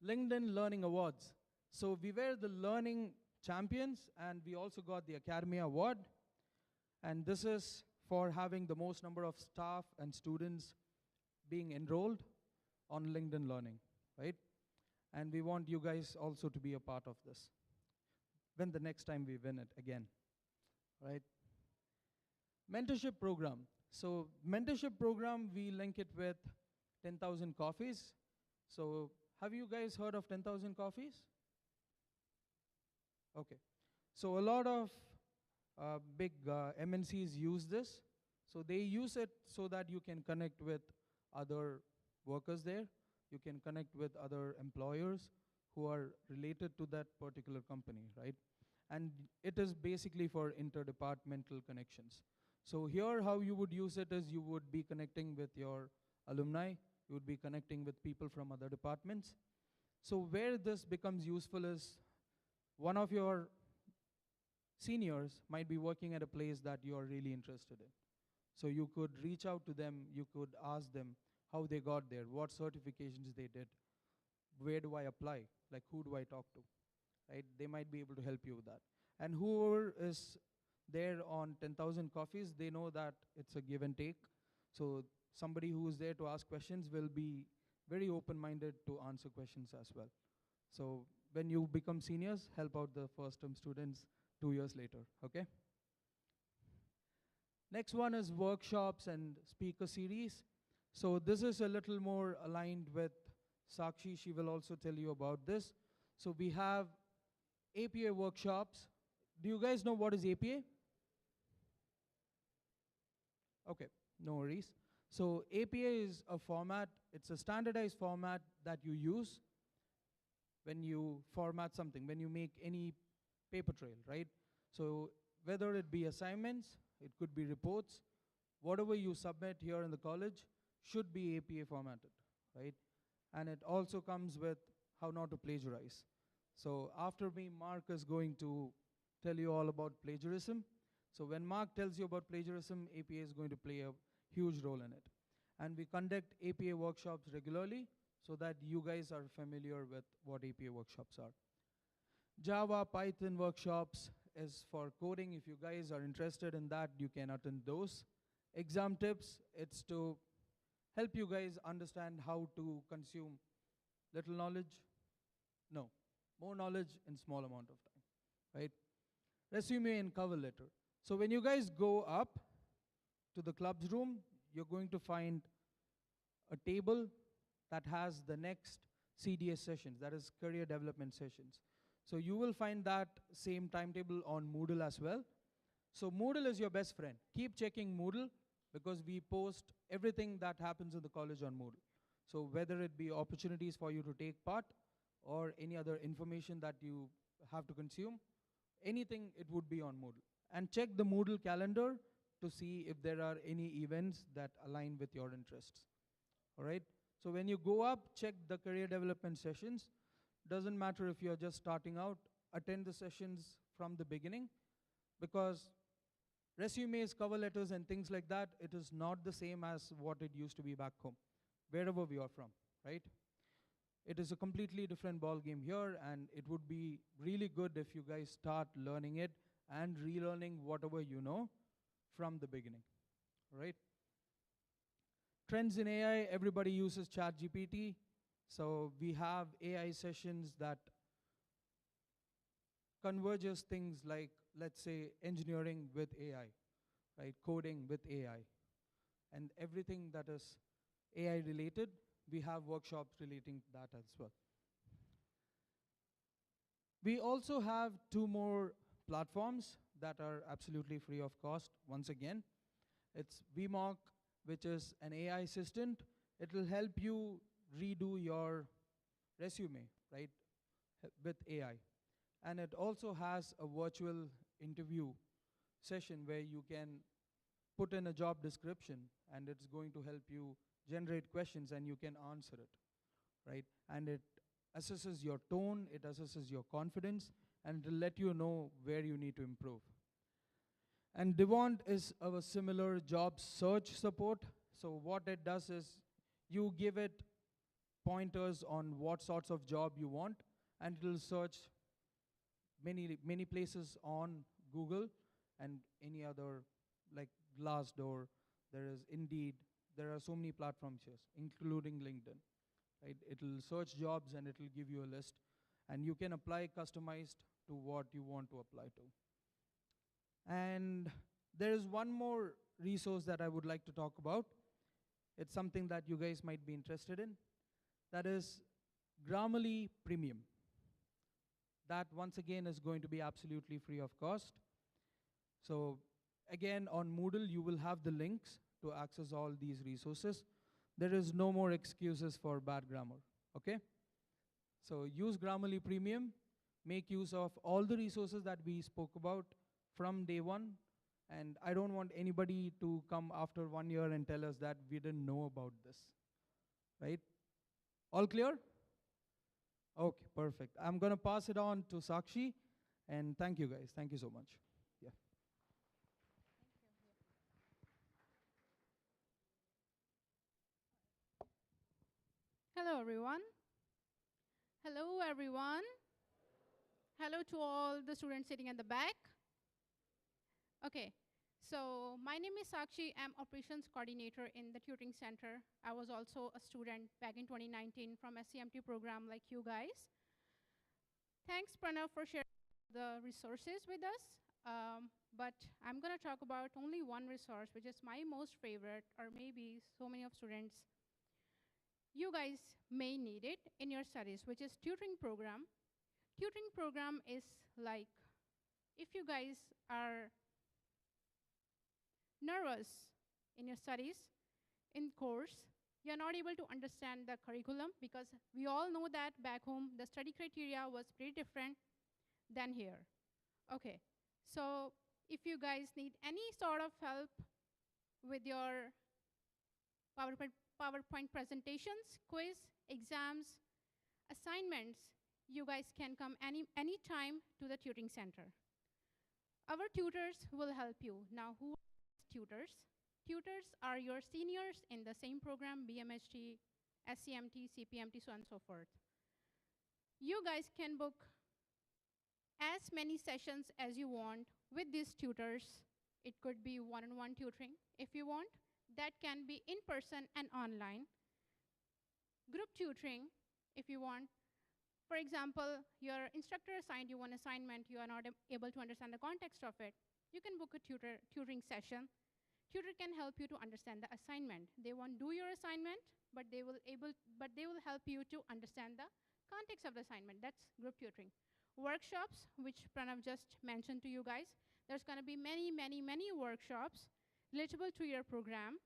LinkedIn Learning Awards. So we were the learning champions, and we also got the Academy Award. And this is for having the most number of staff and students being enrolled on LinkedIn Learning, right? And we want you guys also to be a part of this when the next time we win it again, right? Mentorship program. So mentorship program, we link it with 10,000 coffees. So have you guys heard of 10,000 coffees? Okay. So a lot of big MNCs use this. So they use it so that you can connect with other workers there. You can connect with other employers who are related to that particular company, right? And it is basically for interdepartmental connections. So here how you would use it is you would be connecting with your alumni, you would be connecting with people from other departments. So where this becomes useful is one of your seniors might be working at a place that you are really interested in. So you could reach out to them, you could ask them how they got there, what certifications they did, where do I apply, like who do I talk to, right? They might be able to help you with that. And whoever is there on 10,000 coffees, they know that it's a give and take. So somebody who is there to ask questions will be very open-minded to answer questions as well. So when you become seniors, help out the first-term students 2 years later, okay? Next one is workshops and speaker series. So this is a little more aligned with Sakshi. She will also tell you about this. So we have APA workshops. Do you guys know what is APA? Okay, no worries. So APA is a format, it's a standardized format that you use when you format something, when you make any paper trail, right? So whether it be assignments, it could be reports, whatever you submit here in the college should be APA formatted, right? And it also comes with how not to plagiarize. So after me, Mark is going to tell you all about plagiarism. So when Mark tells you about plagiarism, APA is going to play a huge role in it. And we conduct APA workshops regularly so that you guys are familiar with what APA workshops are. Java, Python workshops is for coding. If you guys are interested in that, you can attend those. Exam tips, it's to help you guys understand how to consume little knowledge. No, more knowledge in small amount of time, right? Resume and cover letter. So when you guys go up to the clubs room, you're going to find a table that has the next CDS sessions, that is career development sessions. So you will find that same timetable on Moodle as well. So Moodle is your best friend. Keep checking Moodle because we post everything that happens in the college on Moodle. So whether it be opportunities for you to take part or any other information that you have to consume, anything, it would be on Moodle. And check the Moodle calendar to see if there are any events that align with your interests. All right? So when you go up, check the career development sessions. Doesn't matter if you're just starting out, attend the sessions from the beginning because resumes, cover letters, and things like that, it is not the same as what it used to be back home, wherever we are from, right? It is a completely different ball game here, and it would be really good if you guys start learning it and relearning whatever you know from the beginning, right? Trends in AI, everybody uses ChatGPT. So we have AI sessions that converges things like, let's say, engineering with AI, right? Coding with AI. And everything that is AI related, we have workshops relating to that as well. We also have 2 more platforms that are absolutely free of cost. Once again, it's VMock, which is an AI assistant. It will help you redo your resume, right, with AI. And it also has a virtual interview session where you can put in a job description and it's going to help you generate questions and you can answer it, right? And it assesses your tone, it assesses your confidence, and it will let you know where you need to improve. And Devont is a similar job search support. So what it does is you give it pointers on what sorts of job you want, and it will search many places on Google and any other, like Glassdoor, there is Indeed, there are so many platforms here, including LinkedIn, right? It will search jobs and it will give you a list, and you can apply customized to what you want to apply to. And there is one more resource that I would like to talk about. It's something that you guys might be interested in. That is Grammarly Premium. that once again is going to be absolutely free of cost. So again, on Moodle, you will have the links to access all these resources. There is no more excuses for bad grammar, okay? So use Grammarly Premium, make use of all the resources that we spoke about from day one, and I don't want anybody to come after 1 year and tell us that we didn't know about this, right? All clear? Okay, perfect. I'm gonna pass it on to Sakshi, and thank you guys. Thank you so much. Yeah. Hello, everyone. Hello, everyone. Hello to all the students sitting at the back. Okay, so my name is Sakshi. I'm operations coordinator in the tutoring center. I was also a student back in 2019 from SCMT program like you guys. Thanks, Pranav, for sharing the resources with us. But I'm gonna talk about only one resource, which is my most favorite, or maybe so many of students you guys may need it in your studies, which is tutoring program. Tutoring program is like, if you guys are nervous in your studies, in course, you're not able to understand the curriculum, because we all know that back home, the study criteria was pretty different than here. Okay, so if you guys need any sort of help with your PowerPoint presentations, quiz, exams, assignments, you guys can come any time to the tutoring center. Our tutors will help you. Now, who are tutors? Tutors are your seniors in the same program, BMHT, SCMT, CPMT, so on and so forth. You guys can book as many sessions as you want with these tutors. It could be one-on-one tutoring if you want. That can be in person and online. Group tutoring, if you want. For example, your instructor assigned you one assignment, you are not able to understand the context of it. You can book a tutoring session. Tutor can help you to understand the assignment. They won't do your assignment, but they will help you to understand the context of the assignment. That's group tutoring. Workshops, which Pranav just mentioned to you guys. There's gonna be many workshops relatable to your program.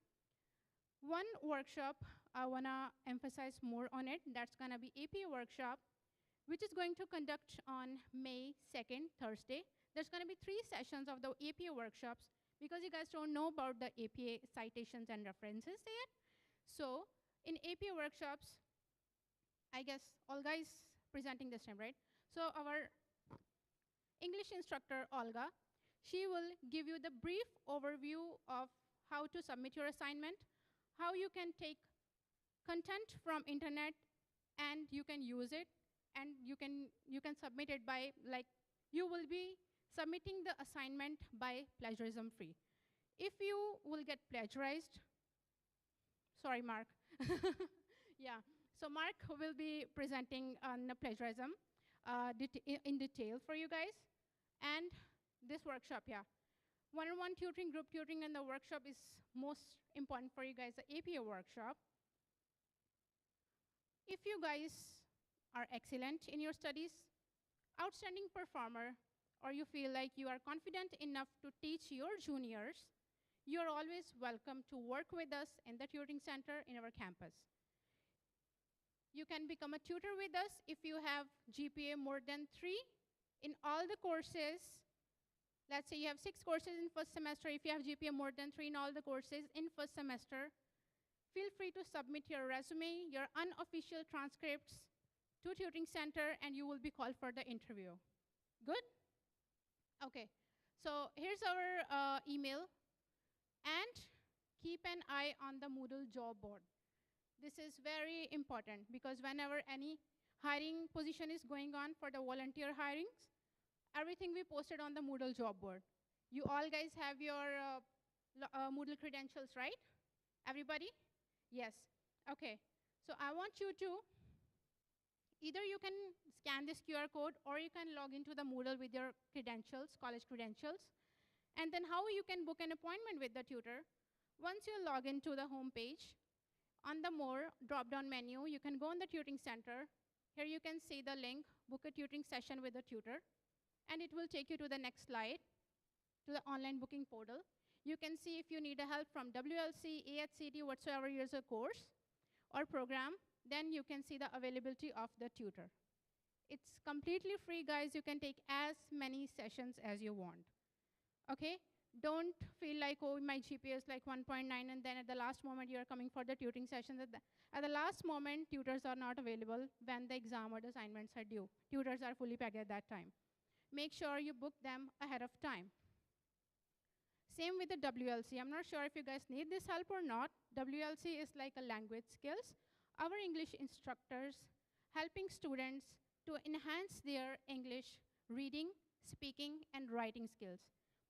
One workshop, I wanna emphasize more on it. That's gonna be APA workshop, which is going to conduct on May 2nd, Thursday. There's gonna be 3 sessions of the APA workshops, because you guys don't know about the APA citations and references yet. So in APA workshops, I guess Olga is presenting this time, right? So our English instructor, Olga, she will give you the brief overview of how to submit your assignment, how you can take content from internet and you can use it, and you can submit it by, like, you will be submitting the assignment by plagiarism free. If you will get plagiarized, sorry, Mark. Yeah, so Mark will be presenting on plagiarism in detail for you guys. And this workshop, yeah. One-on-one tutoring, group tutoring, and the workshop is most important for you guys, the APA workshop. If you guys are excellent in your studies, outstanding performer, or you feel like you are confident enough to teach your juniors, you're always welcome to work with us in the tutoring center in our campus. You can become a tutor with us if you have GPA more than 3 in all the courses. Let's say you have 6 courses in first semester. If you have GPA more than 3 in all the courses in first semester, feel free to submit your resume, your unofficial transcripts to tutoring center, and you will be called for the interview. Good? Okay, so here's our email. And keep an eye on the Moodle job board. This is very important, because whenever any hiring position is going on for the volunteer hirings, everything we posted on the Moodle job board. You all guys have your Moodle credentials, right? Everybody? Yes. Okay. So I want you to, either you can scan this QR code, or you can log into the Moodle with your credentials, college credentials. And then how you can book an appointment with the tutor. Once you log into the home page, on the More drop-down menu, you can go on the tutoring center. Here you can see the link book a tutoring session with a tutor, and it will take you to the next slide, to the online booking portal. You can see if you need a help from WLC, AHCT, whatsoever is a course or program, then you can see the availability of the tutor. It's completely free, guys. You can take as many sessions as you want. Okay? Don't feel like, oh, my GPA is like 1.9, and then at the last moment you're coming for the tutoring sessions. At the last moment, tutors are not available when the exam or the assignments are due. Tutors are fully packed at that time. Make sure you book them ahead of time. Same with the WLC. I'm not sure if you guys need this help or not. WLC is like a language skills. Our English instructors helping students to enhance their English reading, speaking, and writing skills.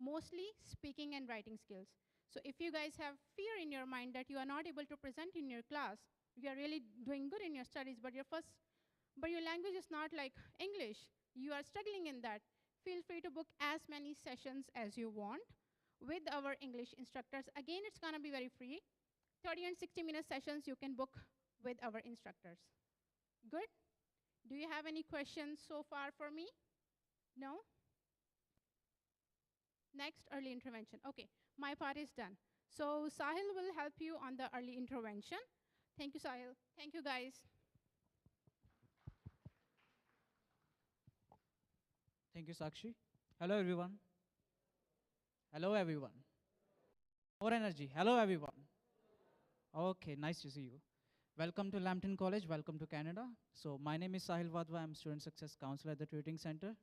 Mostly speaking and writing skills. So if you guys have fear in your mind that you are not able to present in your class, you are really doing good in your studies, but your language is not like English, you are struggling in that, feel free to book as many sessions as you want with our English instructors. Again, it's gonna be very free. 30 and 60-minute sessions you can book with our instructors. Good? Do you have any questions so far for me? No? Next, early intervention. Okay, my part is done. So Sahil will help you on the early intervention. Thank you, Sahil. Thank you, guys. Thank you, Sakshi. Hello, everyone. Hello, everyone. More energy. Hello, everyone. Okay, nice to see you. Welcome to Lambton College. Welcome to Canada. So my name is Sahil Vadva. I'm Student Success Counselor at the Tutoring Center.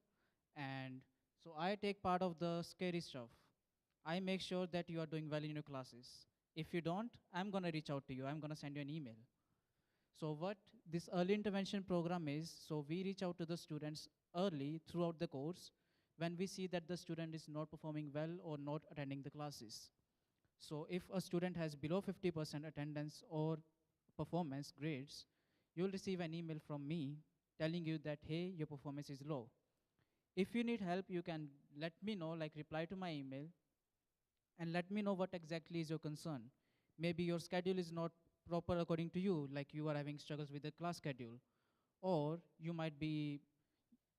And so I take part of the scary stuff. I make sure that you are doing well in your classes. If you don't, I'm going to reach out to you. I'm going to send you an email. So what this early intervention program is, so we reach out to the students early throughout the course when we see that the student is not performing well or not attending the classes. So if a student has below 50% attendance or performance grades, you'll receive an email from me telling you that, hey, your performance is low. If you need help, you can let me know, like reply to my email, and let me know what exactly is your concern. Maybe your schedule is not proper according to you, like you are having struggles with the class schedule, or you might be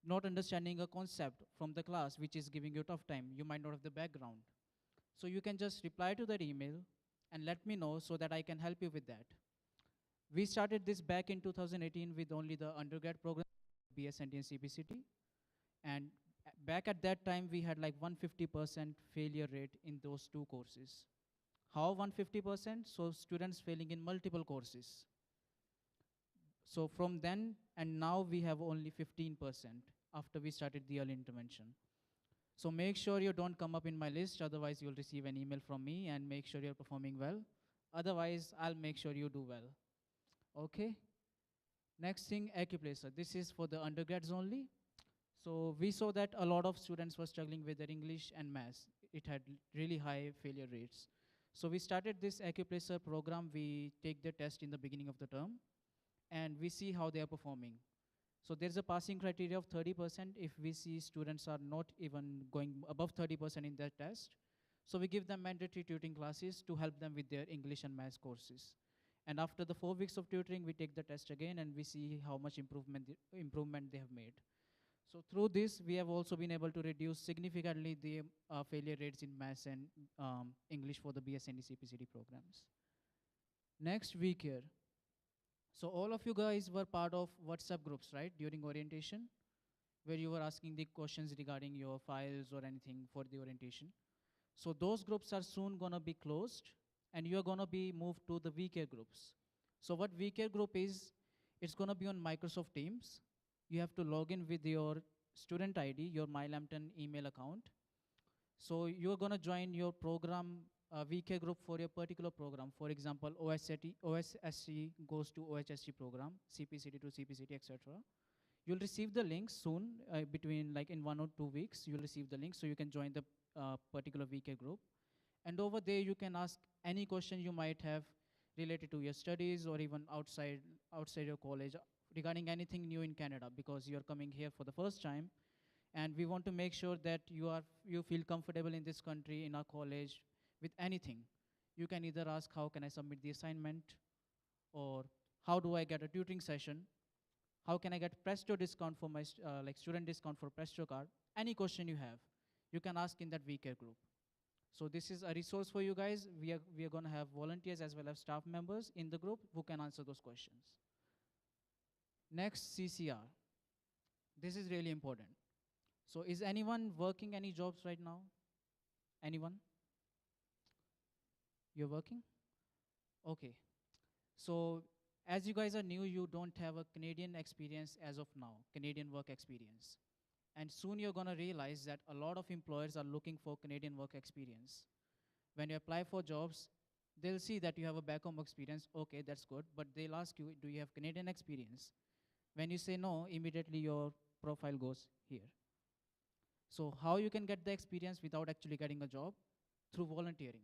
not understanding a concept from the class which is giving you a tough time. You might not have the background. So you can just reply to that email and let me know so that I can help you with that. We started this back in 2018 with only the undergrad program, BSNT and CPCT. And back at that time, we had like 150% failure rate in those two courses. How 150%? So students failing in multiple courses. So from then and now we have only 15% after we started the early intervention. So make sure you don't come up in my list, otherwise you'll receive an email from me, and make sure you're performing well. Otherwise, I'll make sure you do well. Okay? Next thing, Acuplacer. This is for the undergrads only. So we saw that a lot of students were struggling with their English and maths. It had really high failure rates. So we started this Acuplacer program. We take the test in the beginning of the term, and we see how they are performing. So there's a passing criteria of 30% if we see students are not even going above 30% in their test. So we give them mandatory tutoring classes to help them with their English and maths courses. And after the 4 weeks of tutoring, we take the test again and we see how much improvement they have made. So through this, we have also been able to reduce significantly the failure rates in maths and English for the BSND CPCD programs. Next, WeCare. So all of you guys were part of WhatsApp groups, right, during orientation, where you were asking the questions regarding your files or anything for the orientation. So those groups are soon gonna be closed, and you're gonna be moved to the WeCare groups. So what WeCare group is, it's gonna be on Microsoft Teams. You have to log in with your student ID, your My Lambton email account. So you're gonna join your program WeCare group for your particular program. For example, OSSC goes to OHSC program, CPCT to CPCT, etc. You'll receive the link soon, between like in 1 or 2 weeks, you'll receive the link so you can join the particular WeCare group. And over there, you can ask any question you might have related to your studies or even outside your college regarding anything new in Canada, because you're coming here for the first time. And we want to make sure that you feel comfortable in this country, in our college, with anything. You can either ask, how can I submit the assignment? Or how do I get a tutoring session? How can I get Presto discount for my like student discount for Presto card? Any question you have, you can ask in that VCare group. So this is a resource for you guys. We are going to have volunteers as well as staff members in the group who can answer those questions. Next, CCR. This is really important. So is anyone working any jobs right now? Anyone? You're working? Okay. So as you guys are new, you don't have a Canadian experience as of now, Canadian work experience. And soon you're going to realize that a lot of employers are looking for Canadian work experience. When you apply for jobs, they'll see that you have a back home experience. Okay, that's good. But they'll ask you, do you have Canadian experience? When you say no, immediately your profile goes here. So how you can get the experience without actually getting a job? Through volunteering.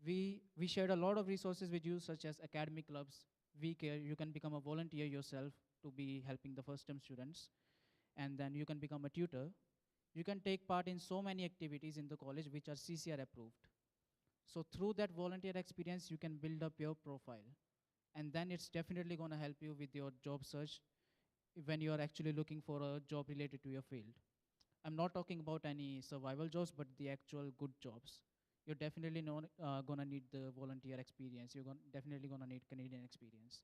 We shared a lot of resources with you, such as academic clubs, VCare. You can become a volunteer yourself to be helping the first-time students. And then you can become a tutor. You can take part in so many activities in the college which are CCR approved. So through that volunteer experience, you can build up your profile. And then it's definitely going to help you with your job search when you are actually looking for a job related to your field. I'm not talking about any survival jobs, but the actual good jobs. You're definitely going to need the volunteer experience. You're definitely going to need Canadian experience.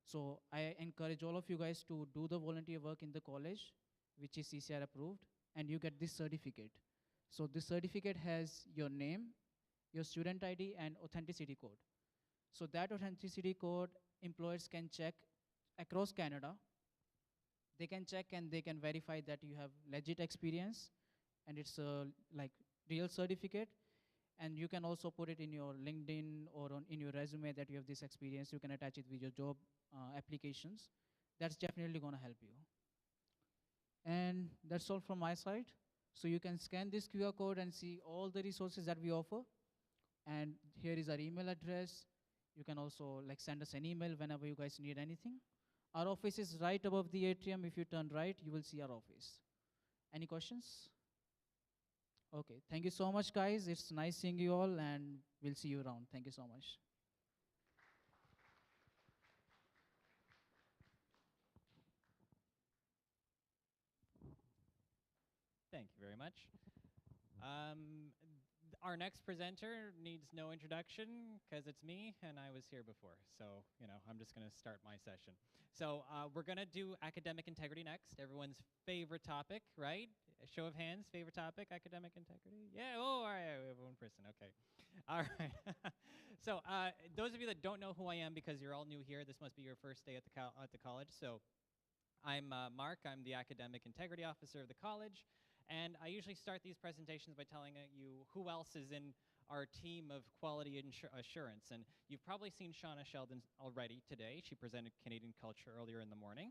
So I encourage all of you guys to do the volunteer work in the college, which is CCR approved, and you get this certificate. So this certificate has your name, your student ID, and authenticity code. So that authenticity code, employers can check across Canada. They can check and they can verify that you have legit experience, and it's a like real certificate. And you can also put it in your LinkedIn or in your resume that you have this experience. You can attach it with your job applications. That's definitely going to help you. And that's all from my side. So you can scan this QR code and see all the resources that we offer. And here is our email address. You can also like send us an email whenever you guys need anything. Our office is right above the atrium. If you turn right, you will see our office. Any questions? Okay, thank you so much, guys. It's nice seeing you all, and we'll see you around. Thank you so much. Thank you very much. Our next presenter needs no introduction because it's me and I was here before. So, I'm just going to start my session. So we're going to do academic integrity next, everyone's favorite topic, right? A show of hands, favorite topic, academic integrity? Yeah, oh, all right, we have one person, okay. All right. So those of you that don't know who I am because you're all new here, this must be your first day at the college. So I'm Mark, I'm the academic integrity officer of the college. And I usually start these presentations by telling you who else is in our team of quality assurance. And you've probably seen Shauna Sheldon already today. She presented Canadian culture earlier in the morning.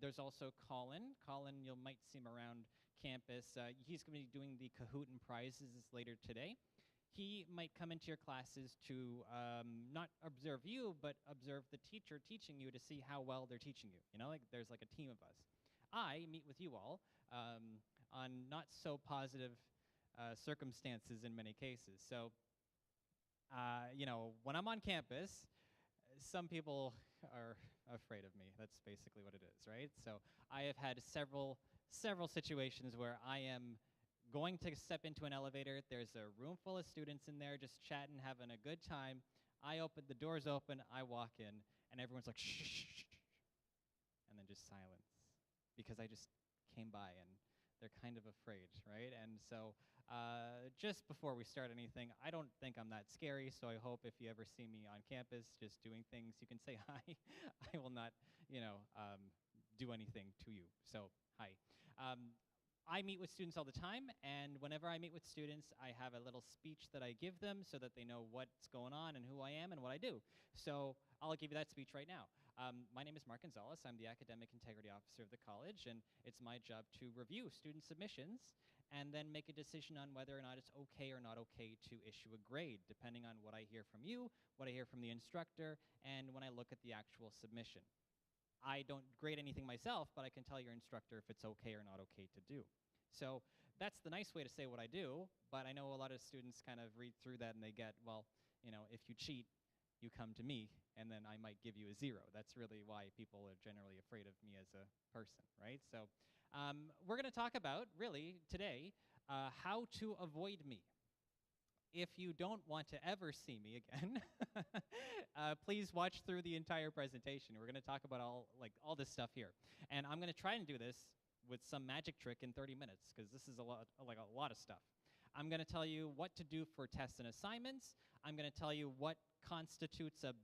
There's also Colin. Colin, you might see him around campus. He's going to be doing the Kahoot and prizes later today. He might come into your classes to not observe you, but observe the teacher teaching you to see how well they're teaching you. Like there's like a team of us. I meet with you all on not so positive circumstances in many cases. So, when I'm on campus, some people are afraid of me. That's basically what it is, right? So I have had several situations where I am going to step into an elevator. There's a room full of students in there just chatting, having a good time. The doors open, I walk in, and everyone's like, shh, shh, shh, shh, and then just silence because I just came by and they're kind of afraid, right? And so just before we start anything, I don't think I'm that scary, so I hope if you ever see me on campus just doing things, you can say hi. I will not, do anything to you. So, hi. I meet with students all the time, and whenever I meet with students, I have a little speech that I give them so that they know what's going on and who I am and what I do. So I'll give you that speech right now. My name is Mark Gonzalez. I'm the Academic Integrity Officer of the college, and it's my job to review student submissions and then make a decision on whether or not it's okay or not okay to issue a grade, depending on what I hear from you, what I hear from the instructor, and when I look at the actual submission. I don't grade anything myself, but I can tell your instructor if it's okay or not okay to do. So that's the nice way to say what I do, but I know a lot of students kind of read through that and they get, well, if you cheat, you come to me, and then I might give you a 0. That's really why people are generally afraid of me as a person, right? So we're going to talk about, really, today, how to avoid me. If you don't want to ever see me again, please watch through the entire presentation. We're going to talk about all this stuff here. And I'm going to try and do this with some magic trick in 30 minutes, because this is a lot of stuff. I'm going to tell you what to do for tests and assignments. I'm going to tell you what constitutes a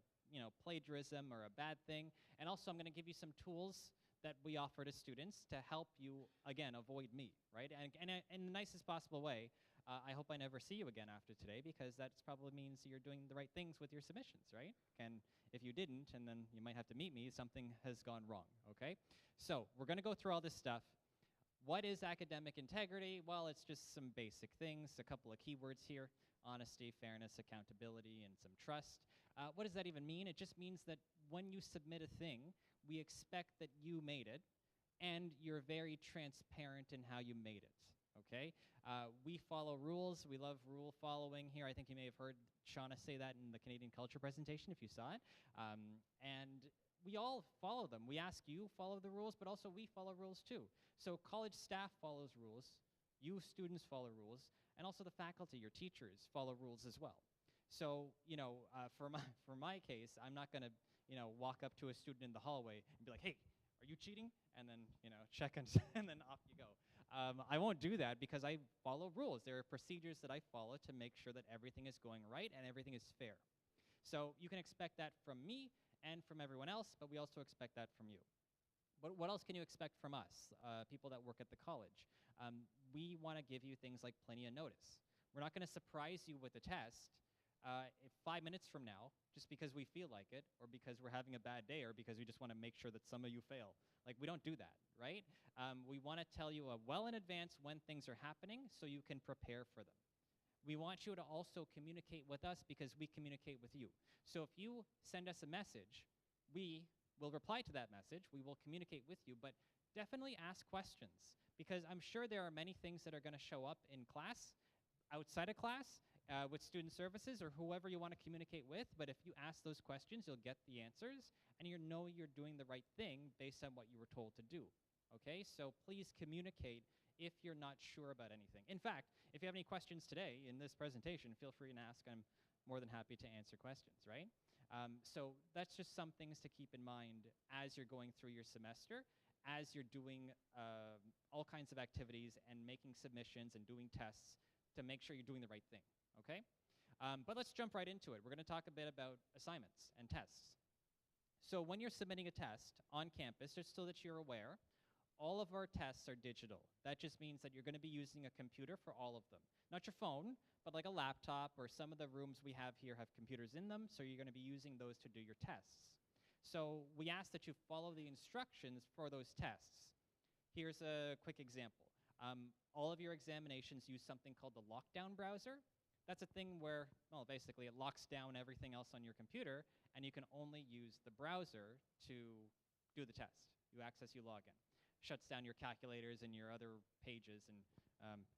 plagiarism or a bad thing. And also I'm going to give you some tools that we offer to students to help you, again, avoid me, right? And in the nicest possible way. I hope I never see you again after today, because that probably means you're doing the right things with your submissions, right? And if you didn't, and then you might have to meet me, something has gone wrong, okay? So we're going to go through all this stuff. What is academic integrity? Well, it's just some basic things, a couple of keywords here: honesty, fairness, accountability, and some trust. What does that even mean? It just means that when you submit a thing, we expect that you made it, and you're very transparent in how you made it. Okay, we follow rules. We love rule following here. I think you may have heard Shauna say that in the Canadian Culture presentation, if you saw it. And we all follow them. We ask you follow the rules, but also we follow rules too. So college staff follows rules. You students follow rules, and also the faculty, your teachers, follow rules as well. So for my case, I'm not going to walk up to a student in the hallway and be like, "Hey, are you cheating?" And then check and then off you go. I won't do that, because I follow rules. There are procedures that I follow to make sure that everything is going right and everything is fair. So you can expect that from me and from everyone else, but we also expect that from you. But what else can you expect from us, people that work at the college? We want to give you things like plenty of notice. We're not going to surprise you with a test 5 minutes from now, just because we feel like it, or because we're having a bad day, or because we just want to make sure that some of you fail. Like, we don't do that, right? We want to tell you well in advance when things are happening so you can prepare for them. We want you to also communicate with us, because we communicate with you. So if you send us a message, we will reply to that message. We will communicate with you, but definitely ask questions, because I'm sure there are many things that are going to show up in class, outside of class, with student services or whoever you want to communicate with. But if you ask those questions, you'll get the answers, and you know you're doing the right thing based on what you were told to do. Okay, so please communicate if you're not sure about anything. In fact, if you have any questions today in this presentation, feel free to ask. I'm more than happy to answer questions, right? So that's just some things to keep in mind as you're going through your semester, as you're doing all kinds of activities and making submissions and doing tests to make sure you're doing the right thing, okay? But let's jump right into it. We're going to talk a bit about assignments and tests. So when you're submitting a test on campus, just so that you're aware, all of our tests are digital. That just means that you're going to be using a computer for all of them. Not your phone, but like a laptop, or some of the rooms we have here have computers in them, so you're going to be using those to do your tests. So we ask that you follow the instructions for those tests. Here's a quick example. All of your examinations use something called the lockdown browser. That's a thing where, well, basically it locks down everything else on your computer, and you can only use the browser to do the test. You access, you log in. Shuts down your calculators and your other pages, and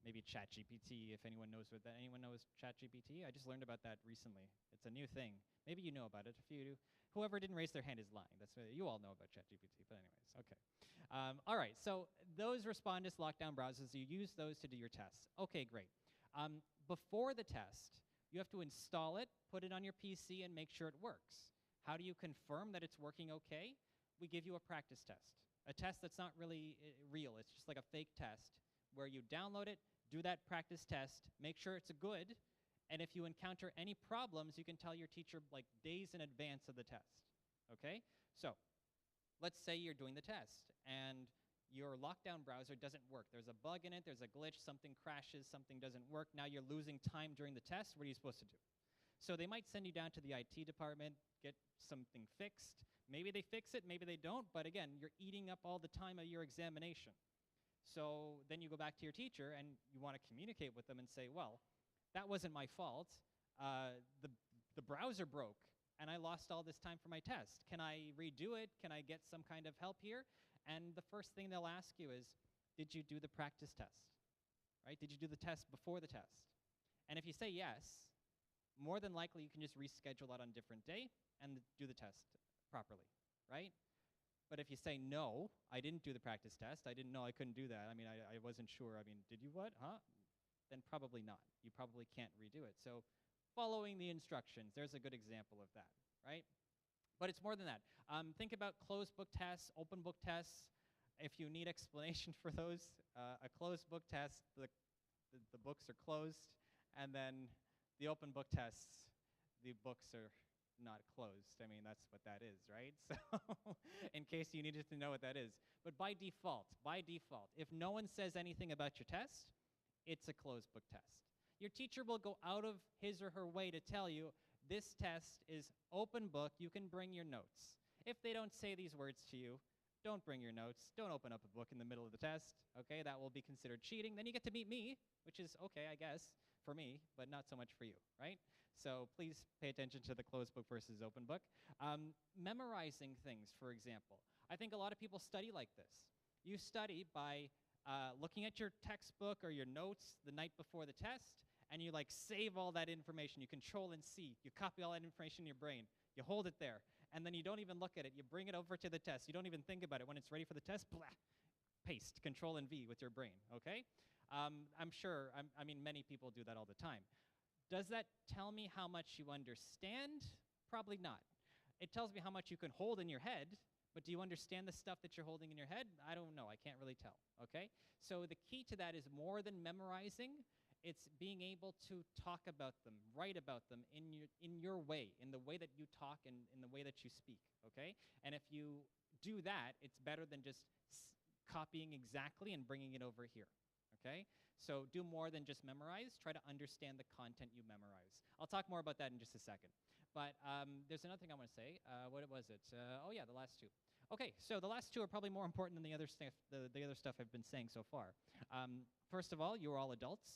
maybe ChatGPT, if anyone knows what that. Anyone knows ChatGPT? I just learned about that recently. It's a new thing. Maybe you know about it. If you do, whoever didn't raise their hand is lying. That's you all know about ChatGPT. But anyways, okay. All right. So those Respondus lockdown browsers, you use those to do your tests. Okay, great. Before the test, you have to install it, put it on your PC, and make sure it works. How do you confirm that it's working okay? We give you a practice test. A test that's not really real. It's just like a fake test where you download it, do that practice test, make sure it's good, and if you encounter any problems, you can tell your teacher like days in advance of the test, okay? So let's say you're doing the test and your lockdown browser doesn't work. There's a bug in it, there's a glitch, something crashes, something doesn't work. Now you're losing time during the test. What are you supposed to do? So they might send you down to the IT department, get something fixed. Maybe they fix it, maybe they don't, but again, you're eating up all the time of your examination. So then you go back to your teacher and you want to communicate with them and say, well, that wasn't my fault. The browser broke and I lost all this time for my test. Can I redo it? Can I get some kind of help here? And the first thing they'll ask you is, did you do the practice test? Right? Did you do the test before the test? And if you say yes, more than likely you can just reschedule that on a different day and do the test properly, right? But if you say, no, I didn't do the practice test, I didn't know I couldn't do that, I mean, I wasn't sure, I mean, did you what, huh? Then probably not. You probably can't redo it. So following the instructions, there's a good example of that, right? But it's more than that. Think about closed book tests, open book tests. If you need explanation for those, a closed book test, the books are closed, and then the open book tests, the books are not closed. I mean, that's what that is, right? So in case you needed to know what that is. But by default, if no one says anything about your test, it's a closed book test. Your teacher will go out of his or her way to tell you, this test is open book, you can bring your notes. If they don't say these words to you, don't bring your notes, don't open up a book in the middle of the test, okay? That will be considered cheating. Then you get to meet me, which is okay, I guess, for me, but not so much for you, right? So please pay attention to the closed book versus open book. Memorizing things, for example. I think a lot of people study like this. You study by looking at your textbook or your notes the night before the test, and you like save all that information. You Control and C. You copy all that information in your brain. You hold it there, and then you don't even look at it. You bring it over to the test. You don't even think about it. When it's ready for the test, blah, paste, Control and V with your brain, okay? I'm sure, I mean, many people do that all the time. Does that tell me how much you understand? Probably not. It tells me how much you can hold in your head, but do you understand the stuff that you're holding in your head? I don't know. I can't really tell, okay? So the key to that is more than memorizing. It's being able to talk about them, write about them in your way, in the way that you talk and in the way that you speak, okay? And if you do that, it's better than just copying exactly and bringing it over here, okay? So do more than just memorize. Try to understand the content you memorize. I'll talk more about that in just a second. But there's another thing I want to say. What was it? Oh, yeah, the last two. Okay, so the last two are probably more important than the other stuff, the other stuff I've been saying so far. First of all, you are all adults.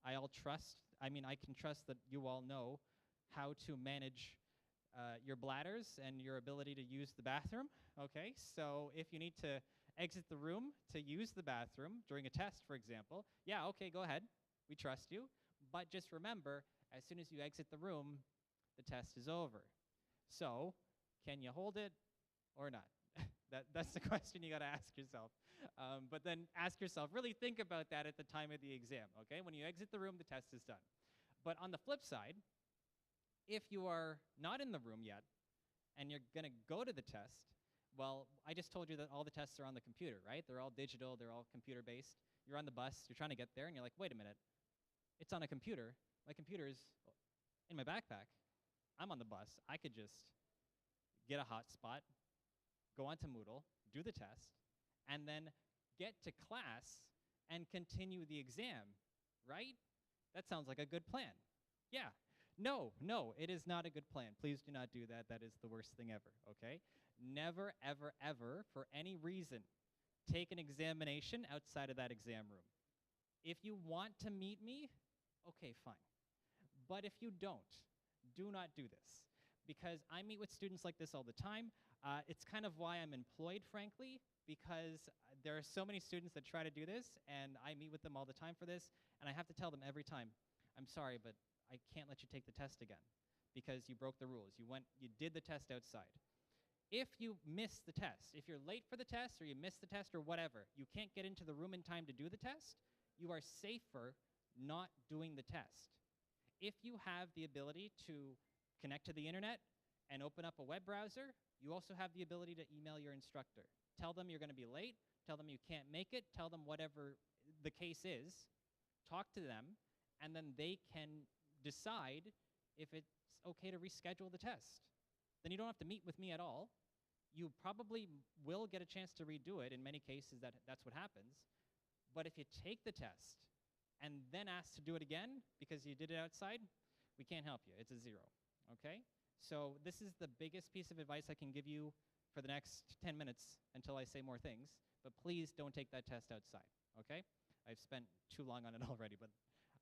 I can trust that you all know how to manage your bladders and your ability to use the bathroom, okay? So if you need to exit the room to use the bathroom during a test, for example, yeah, okay, go ahead. We trust you. But just remember, as soon as you exit the room, the test is over. So can you hold it or not? That's the question you got to ask yourself. But then ask yourself, really think about that at the time of the exam, okay? When you exit the room, the test is done. But on the flip side, if you are not in the room yet and you're going to go to the test, well, I just told you that all the tests are on the computer, right? They're all digital, they're all computer-based. You're on the bus, you're trying to get there, and you're like, wait a minute, it's on a computer. My computer is in my backpack. I'm on the bus. I could just get a hotspot, go onto Moodle, do the test, and then get to class and continue the exam, right? That sounds like a good plan. Yeah. No, it is not a good plan. Please do not do that. That is the worst thing ever, okay? Never, ever, ever, for any reason, take an examination outside of that exam room. If you want to meet me, okay, fine. But if you don't, do not do this. Because I meet with students like this all the time. It's kind of why I'm employed, frankly, because there are so many students that try to do this, and I meet with them all the time for this, and I have to tell them every time, I'm sorry, but I can't let you take the test again because you broke the rules. You did the test outside. If you miss the test, if you're late for the test or you miss the test or whatever, you can't get into the room in time to do the test, you are safer not doing the test. If you have the ability to connect to the internet and open up a web browser, you also have the ability to email your instructor. Tell them you're going to be late, tell them you can't make it, tell them whatever the case is, talk to them, and then they can decide if it's okay to reschedule the test. Then you don't have to meet with me at all. You probably will get a chance to redo it. In many cases, that's what happens. But if you take the test and then ask to do it again because you did it outside, we can't help you. It's a 0, okay? So this is the biggest piece of advice I can give you for the next 10 minutes until I say more things. But please don't take that test outside, okay? I've spent too long on it already, but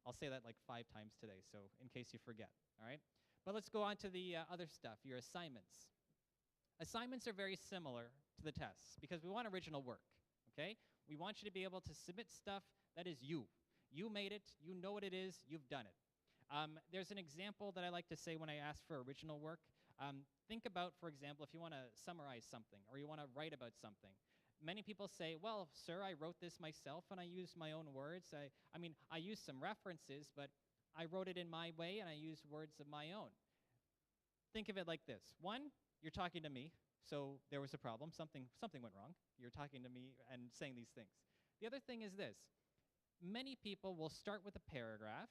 I'll say that like 5 times today, so in case you forget, all right? But let's go on to the other stuff, your assignments. Assignments are very similar to the tests because we want original work, okay? We want you to be able to submit stuff that is you. You made it, you know what it is, you've done it. There's an example that I like to say when I ask for original work. Think about, for example, if you want to summarize something or you want to write about something. Many people say, well, sir, I wrote this myself and I used my own words. I mean, I used some references, but I wrote it in my way and I used words of my own. Think of it like this. One, you're talking to me, so there was a problem. Something went wrong. You're talking to me and saying these things. The other thing is this. Many people will start with a paragraph,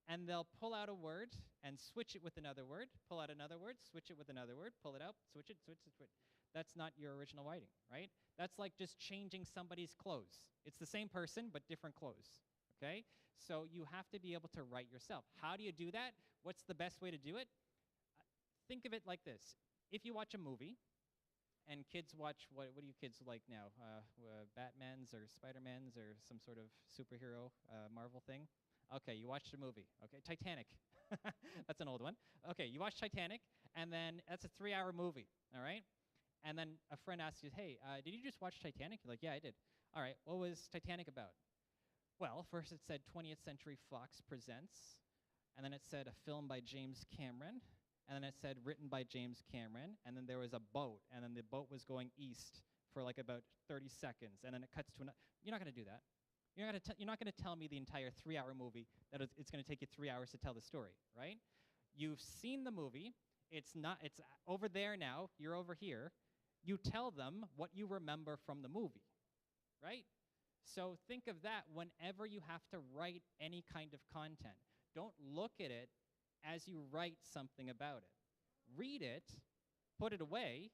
and they'll pull out a word and switch it with another word, pull out another word, switch it with another word, pull it out, switch it, switch it, switch. That's not your original writing, right? That's like just changing somebody's clothes. It's the same person, but different clothes, okay? So you have to be able to write yourself. How do you do that? What's the best way to do it? Think of it like this. If you watch a movie, and kids watch, what do you kids like now? Batmans or Spider-Mans or some sort of superhero Marvel thing? Okay, you watched a movie. Okay, Titanic. That's an old one. Okay, you watch Titanic, and then that's a 3-hour movie, all right? And then a friend asks you, hey, did you just watch Titanic? You're like, yeah, I did. All right, what was Titanic about? Well, first it said 20th Century Fox Presents, and then it said a film by James Cameron, and then it said written by James Cameron, and then there was a boat, and then the boat was going east for like about 30 seconds, and then it cuts to another. You're not going to do that. You're not going to tell me the entire 3-hour movie that it's going to take you 3 hours to tell the story, right? You've seen the movie. It's over there now. You're over here. You tell them what you remember from the movie, right? So think of that whenever you have to write any kind of content. Don't look at it as you write something about it. Read it, put it away,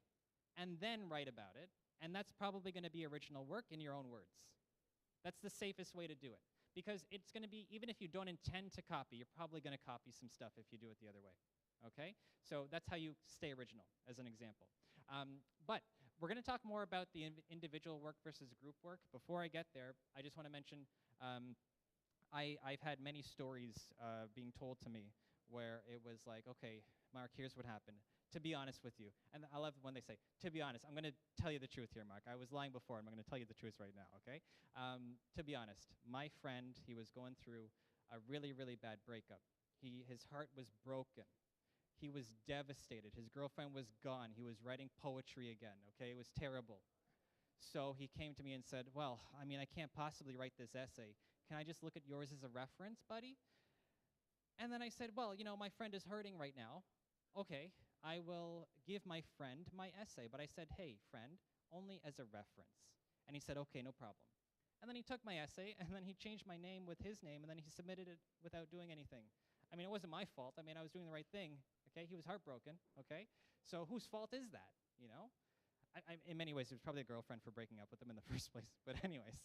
and then write about it, and that's probably going to be original work in your own words. That's the safest way to do it, because it's going to be, even if you don't intend to copy, you're probably going to copy some stuff if you do it the other way, okay? So that's how you stay original, as an example. But we're going to talk more about the individual work versus group work. Before I get there, I just want to mention I've had many stories being told to me where it was like, okay, Mark, here's what happened. To be honest with you, and I love when they say, to be honest, I'm going to tell you the truth here, Mark. I was lying before, and I'm going to tell you the truth right now, okay? To be honest, my friend, he was going through a really, really bad breakup. His heart was broken. He was devastated. His girlfriend was gone. He was writing poetry again, okay? It was terrible. So he came to me and said, well, I mean, I can't possibly write this essay. Can I just look at yours as a reference, buddy? And then I said, well, you know, my friend is hurting right now. Okay, I will give my friend my essay. But I said, hey, friend, only as a reference. And he said, okay, no problem. And then he took my essay, and then he changed my name with his name, and then he submitted it without doing anything. I mean, it wasn't my fault. I mean, I was doing the right thing, okay? He was heartbroken, okay? So whose fault is that, you know? In many ways, it was probably a girlfriend for breaking up with him in the first place. But anyways,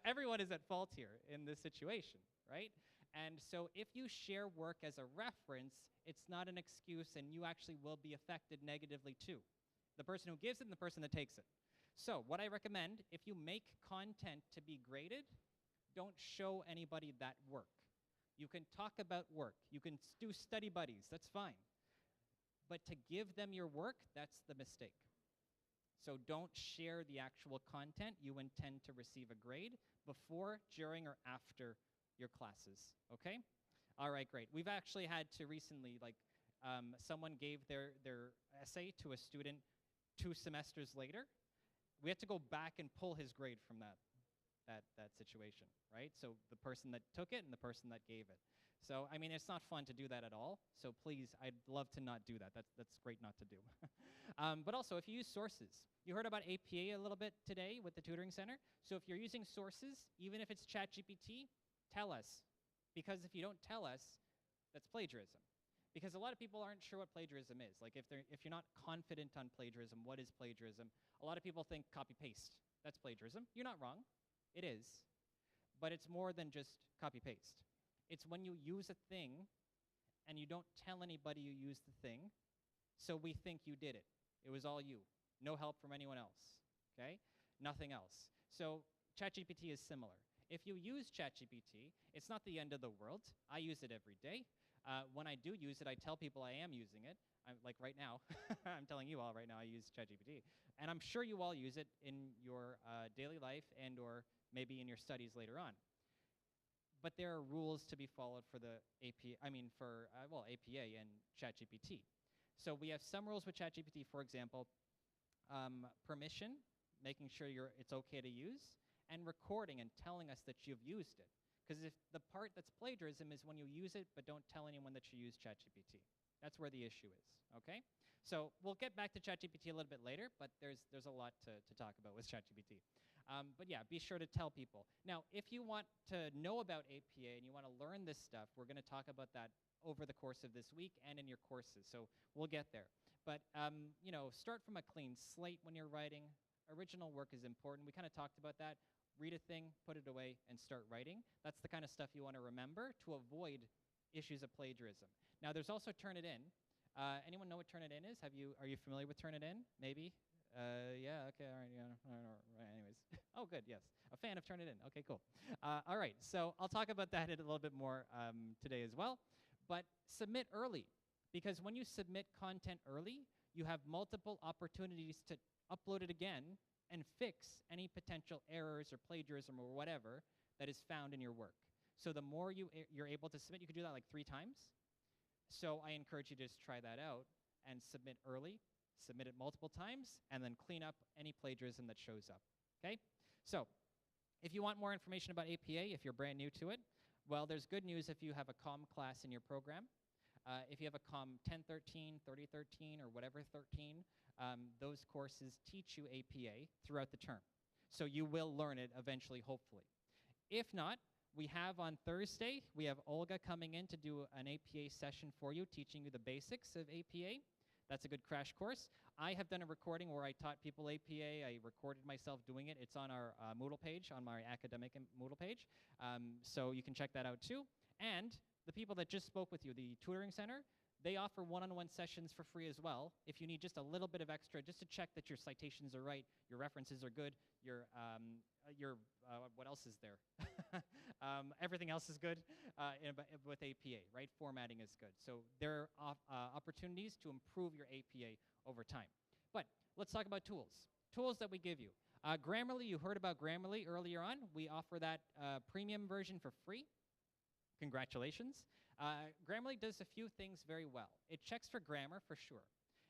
everyone is at fault here in this situation, right? And so if you share work as a reference, it's not an excuse, and you actually will be affected negatively too. The person who gives it and the person that takes it. So what I recommend, if you make content to be graded, don't show anybody that work. You can talk about work. You can do study buddies. That's fine. But to give them your work, that's the mistake. So don't share the actual content you intend to receive a grade before, during, or after your classes, okay? All right, great. We've actually had to recently, like, someone gave their essay to a student 2 semesters later. We had to go back and pull his grade from that situation, right? So the person that took it and the person that gave it. So, I mean, it's not fun to do that at all. So please, I'd love to not do that. That's great not to do. But also, if you use sources, you heard about APA a little bit today with the Tutoring Center. So if you're using sources, even if it's ChatGPT, tell us. Because if you don't tell us, that's plagiarism. Because a lot of people aren't sure what plagiarism is. Like if you're not confident on plagiarism, what is plagiarism? A lot of people think copy-paste. That's plagiarism. You're not wrong. It is. But it's more than just copy-paste. It's when you use a thing and you don't tell anybody you used the thing, so we think you did it. It was all you. No help from anyone else, okay? Nothing else. So ChatGPT is similar. If you use ChatGPT, it's not the end of the world. I use it every day. When I do use it, I tell people I am using it. Like right now, I'm telling you all right now I use ChatGPT. And I'm sure you all use it in your daily life and or maybe in your studies later on. but there are rules to be followed for the APA and ChatGPT. So we have some rules with ChatGPT, for example, permission, making sure it's okay to use, and recording and telling us that you've used it. Because if the part that's plagiarism is when you use it but don't tell anyone that you use ChatGPT. That's where the issue is, okay? So we'll get back to ChatGPT a little bit later, but there's a lot to talk about with ChatGPT. But yeah, be sure to tell people. Now, if you want to know about APA and you want to learn this stuff, we're going to talk about that over the course of this week and in your courses, so we'll get there. But, you know, start from a clean slate when you're writing. Original work is important. We kind of talked about that. Read a thing, put it away, and start writing. That's the kind of stuff you want to remember to avoid issues of plagiarism. Now, there's also Turnitin. Anyone know what Turnitin is? Are you familiar with Turnitin? Maybe? Yeah, okay, all right, yeah, right, anyways. Oh, good, yes. A fan of Turnitin. Okay, cool. All right, so I'll talk about that a little bit more today as well. But submit early, because when you submit content early, you have multiple opportunities to upload it again and fix any potential errors or plagiarism or whatever that is found in your work. So the more you're able to submit, you can do that like 3 times. So I encourage you to just try that out and submit early, submit it multiple times, and then clean up any plagiarism that shows up, okay? So if you want more information about APA, if you're brand new to it, well, there's good news if you have a COM class in your program. If you have a COM 1013, 3013, or whatever 13, those courses teach you APA throughout the term. So you will learn it eventually, hopefully. If not, we have on Thursday, we have Olga coming in to do an APA session for you, teaching you the basics of APA. That's a good crash course. I have done a recording where I taught people APA. I recorded myself doing it. It's on our Moodle page, on my academic Moodle page. So you can check that out too. And the people that just spoke with you, the tutoring center, they offer one-on-one sessions for free as well. If you need just a little bit of extra, just to check that your citations are right, your references are good, what else is there? Everything else is good with APA, right? Formatting is good. So there are opportunities to improve your APA over time. But let's talk about tools. Tools that we give you. Grammarly, you heard about Grammarly earlier on. We offer that premium version for free. Congratulations. Grammarly does a few things very well. It checks for grammar, for sure.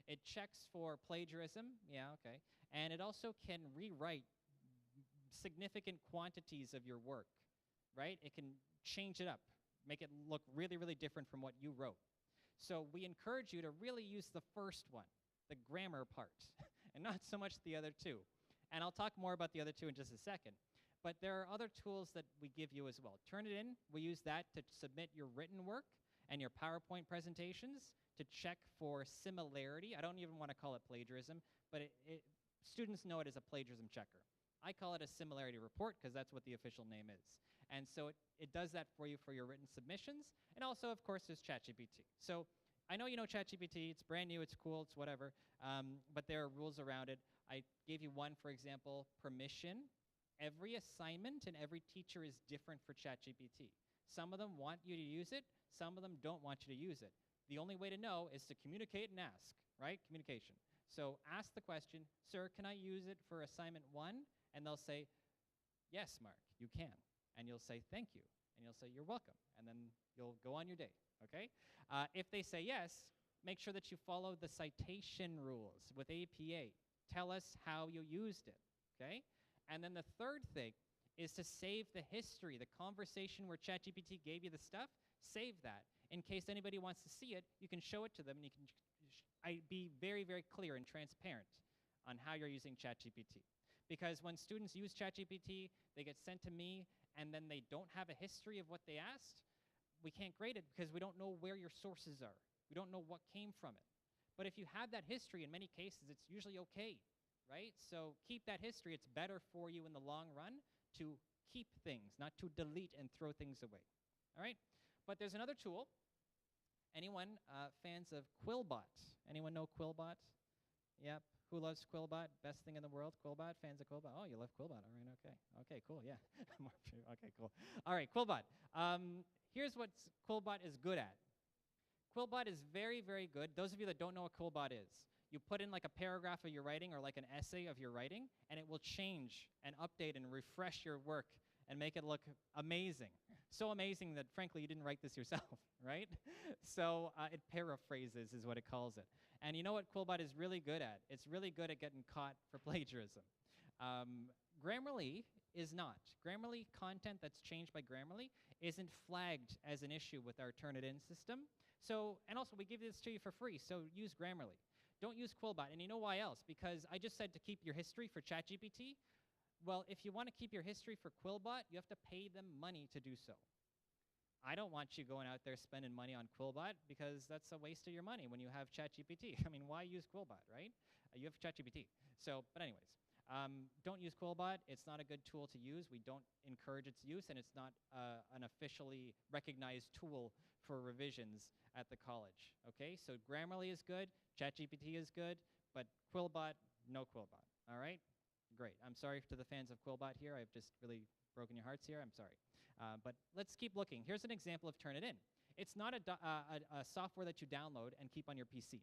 It checks for plagiarism, yeah, okay. And it also can rewrite significant quantities of your work, right? It can change it up, make it look really, really different from what you wrote. So we encourage you to really use the first one, the grammar part, and not so much the other two. And I'll talk more about the other two in just a second. But there are other tools that we give you as well. Turnitin, we use that to submit your written work and your PowerPoint presentations to check for similarity. I don't even want to call it plagiarism, but students know it as a plagiarism checker. I call it a similarity report because that's what the official name is. And so it does that for you for your written submissions. And also, of course, there's ChatGPT. So I know you know ChatGPT. It's brand new. It's cool. It's whatever. But there are rules around it. I gave you one, for example, permission. Every assignment and every teacher is different for ChatGPT. Some of them want you to use it. Some of them don't want you to use it. The only way to know is to communicate and ask, right? Communication. So ask the question, sir, can I use it for assignment 1? And they'll say, yes, Mark, you can. And you'll say, thank you. And you'll say, you're welcome. And then you'll go on your day, okay? If they say yes, make sure that you follow the citation rules with APA. Tell us how you used it, okay? And then the third thing is to save the history, the conversation where ChatGPT gave you the stuff, save that. In case anybody wants to see it, you can show it to them, and you can be very, very clear and transparent on how you're using ChatGPT. Because when students use ChatGPT, they get sent to me, and then they don't have a history of what they asked, we can't grade it because we don't know where your sources are. We don't know what came from it. But if you have that history, in many cases, it's usually okay, right? So keep that history. It's better for you in the long run to keep things, not to delete and throw things away, all right? But there's another tool. Anyone fans of Quillbot? Anyone know Quillbot? Yep. Who loves Quillbot? Best thing in the world, Quillbot. Fans of Quillbot? Oh, you love Quillbot. All right, okay. Okay, cool, yeah. Okay, cool. All right, Quillbot. Here's what Quillbot is good at. Quillbot is very, very good. Those of you that don't know what Quillbot is, you put in like a paragraph of your writing or like an essay of your writing, and it will change and update and refresh your work and make it look amazing, So amazing that, frankly, you didn't write this yourself, right? So it paraphrases is what it calls it. And you know what Quillbot is really good at? It's really good at getting caught for plagiarism. Grammarly is not. Grammarly content that's changed by Grammarly isn't flagged as an issue with our Turnitin system. So, and also we give this to you for free, so use Grammarly. Don't use Quillbot, and you know why else? Because I just said to keep your history for ChatGPT. Well, if you want to keep your history for Quillbot, you have to pay them money to do so. I don't want you going out there spending money on Quillbot because that's a waste of your money when you have ChatGPT. I mean, why use Quillbot, right? You have ChatGPT. So, but anyways, don't use Quillbot. It's not a good tool to use. We don't encourage its use, and it's not an officially recognized tool for revisions at the college. Okay, so Grammarly is good, ChatGPT is good, but Quillbot, no Quillbot. All right, great. I'm sorry to the fans of Quillbot here. I've just really broken your hearts here. I'm sorry. But let's keep looking. Here's an example of Turnitin. It's not a software that you download and keep on your PC.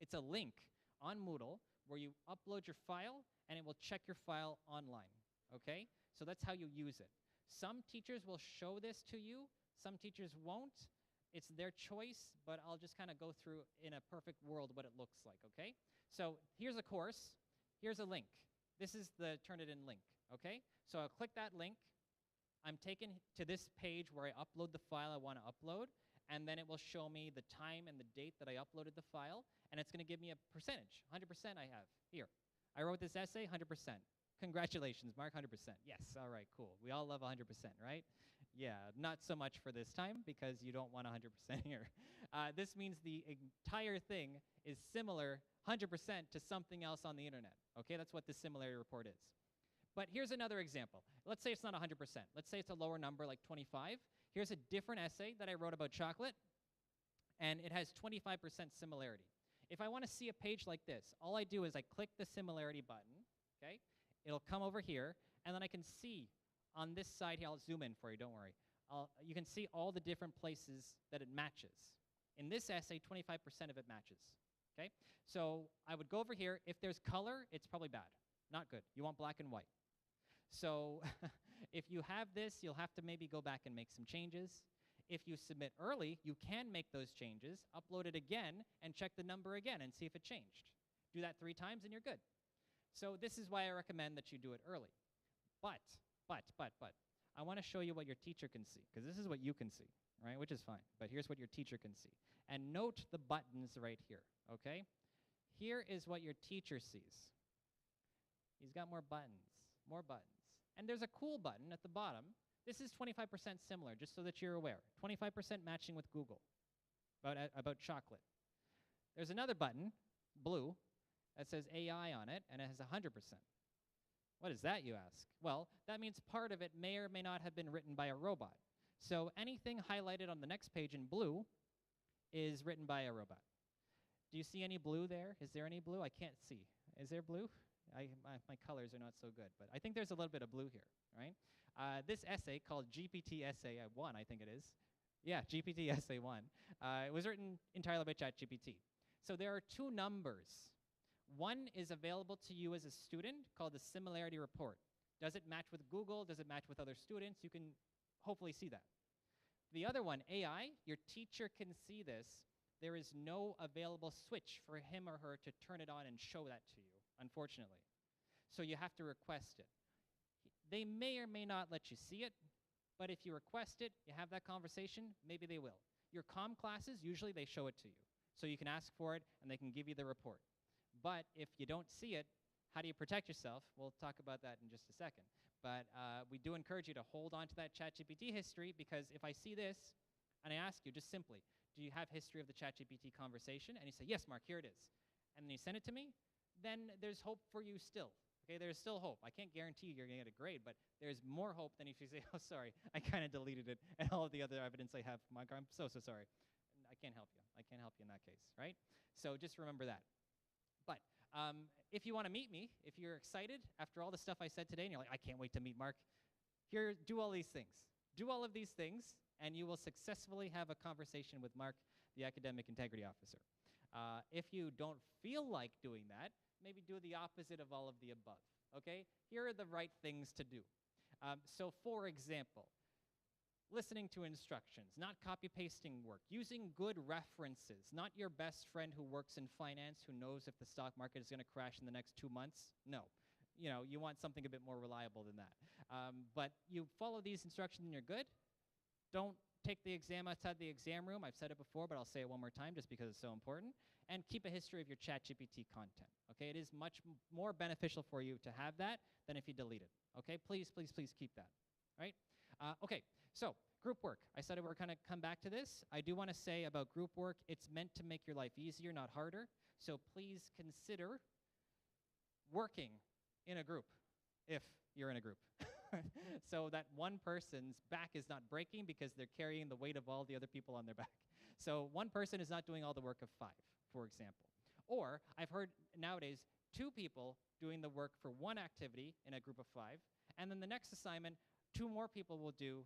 It's a link on Moodle where you upload your file and it will check your file online, okay? So that's how you use it. Some teachers will show this to you, some teachers won't. It's their choice, but I'll just kind of go through in a perfect world what it looks like, okay? So here's a course, here's a link. This is the Turnitin link, okay? So I'll click that link. I'm taken to this page where I upload the file I want to upload, and then it will show me the time and the date that I uploaded the file, and it's going to give me a percentage. 100% I have here. I wrote this essay, 100%. Congratulations, Mark, 100%. Yes, all right, cool. We all love 100%, right? Yeah, not so much for this time because you don't want 100% here. This means the entire thing is similar 100% to something else on the internet. Okay, that's what the similarity report is. But here's another example. Let's say it's not 100%. Let's say it's a lower number like 25. Here's a different essay that I wrote about chocolate, and it has 25% similarity. If I want to see a page like this, all I do is I click the similarity button, okay? It'll come over here, and then I can see on this side here, I'll zoom in for you, don't worry. You can see all the different places that it matches. In this essay, 25% of it matches, okay? So I would go over here. If there's color, it's probably bad, not good. You want black and white. So if you have this, you'll have to maybe go back and make some changes. If you submit early, you can make those changes, upload it again, and check the number again and see if it changed. Do that 3 times and you're good. So this is why I recommend that you do it early. But, I want to show you what your teacher can see, because this is what you can see, right, which is fine. But here's what your teacher can see. And note the buttons right here, okay? Here is what your teacher sees. He's got more buttons. And there's a cool button at the bottom. This is 25% similar, just so that you're aware. 25% matching with Google about chocolate. There's another button, blue, that says AI on it, and it has 100%. What is that, you ask? Well, that means part of it may or may not have been written by a robot. So anything highlighted on the next page in blue is written by a robot. Do you see any blue there? Is there any blue? I can't see. Is there blue? My colors are not so good, but I think there's a little bit of blue here, right? This essay called GPT Essay 1, I think it is. Yeah, GPT Essay 1. It was written entirely by ChatGPT. So there are 2 numbers. One is available to you as a student called the similarity report. Does it match with Google? Does it match with other students? You can hopefully see that. The other one, AI, your teacher can see this. There is no available switch for him or her to turn it on and show that to you, unfortunately. So you have to request it. They may or may not let you see it, but if you request it, you have that conversation, maybe they will. Your comm classes, usually they show it to you. So you can ask for it, and they can give you the report. But if you don't see it, how do you protect yourself? We'll talk about that in just a second. But we do encourage you to hold on to that ChatGPT history, because if I see this, and I ask you just simply, do you have history of the ChatGPT conversation? And you say, yes, Mark, here it is. And then you send it to me, then there's hope for you still. Okay, there's still hope. I can't guarantee you're going to get a grade, but there's more hope than if you say, oh, sorry, I kind of deleted it, and all of the other evidence I have, Mark, I'm so sorry. I can't help you. I can't help you in that case, right? So just remember that. But if you want to meet me, if you're excited after all the stuff I said today, and you're like, I can't wait to meet Mark, here, do all these things. Do all of these things, and you will successfully have a conversation with Mark, the Academic Integrity Officer. If you don't feel like doing that, maybe do the opposite of all of the above, okay? Here are the right things to do. So for example, listening to instructions, not copy-pasting work, using good references, not your best friend who works in finance who knows if the stock market is going to crash in the next 2 months. No. You want something a bit more reliable than that. But you follow these instructions and you're good. Don't take the exam outside the exam room. I've said it before, but I'll say it one more time just because it's so important. And keep a history of your ChatGPT content. Okay, it is much more beneficial for you to have that than if you delete it. Okay, please, please, please keep that. Right? Okay, so group work. I said we're going to come back to this. I do want to say about group work, it's meant to make your life easier, not harder. So please consider working in a group if you're in a group. So that one person's back is not breaking because they're carrying the weight of all the other people on their back. So one person is not doing all the work of 5, for example. Or I've heard nowadays 2 people doing the work for one activity in a group of 5, and then the next assignment, 2 more people will do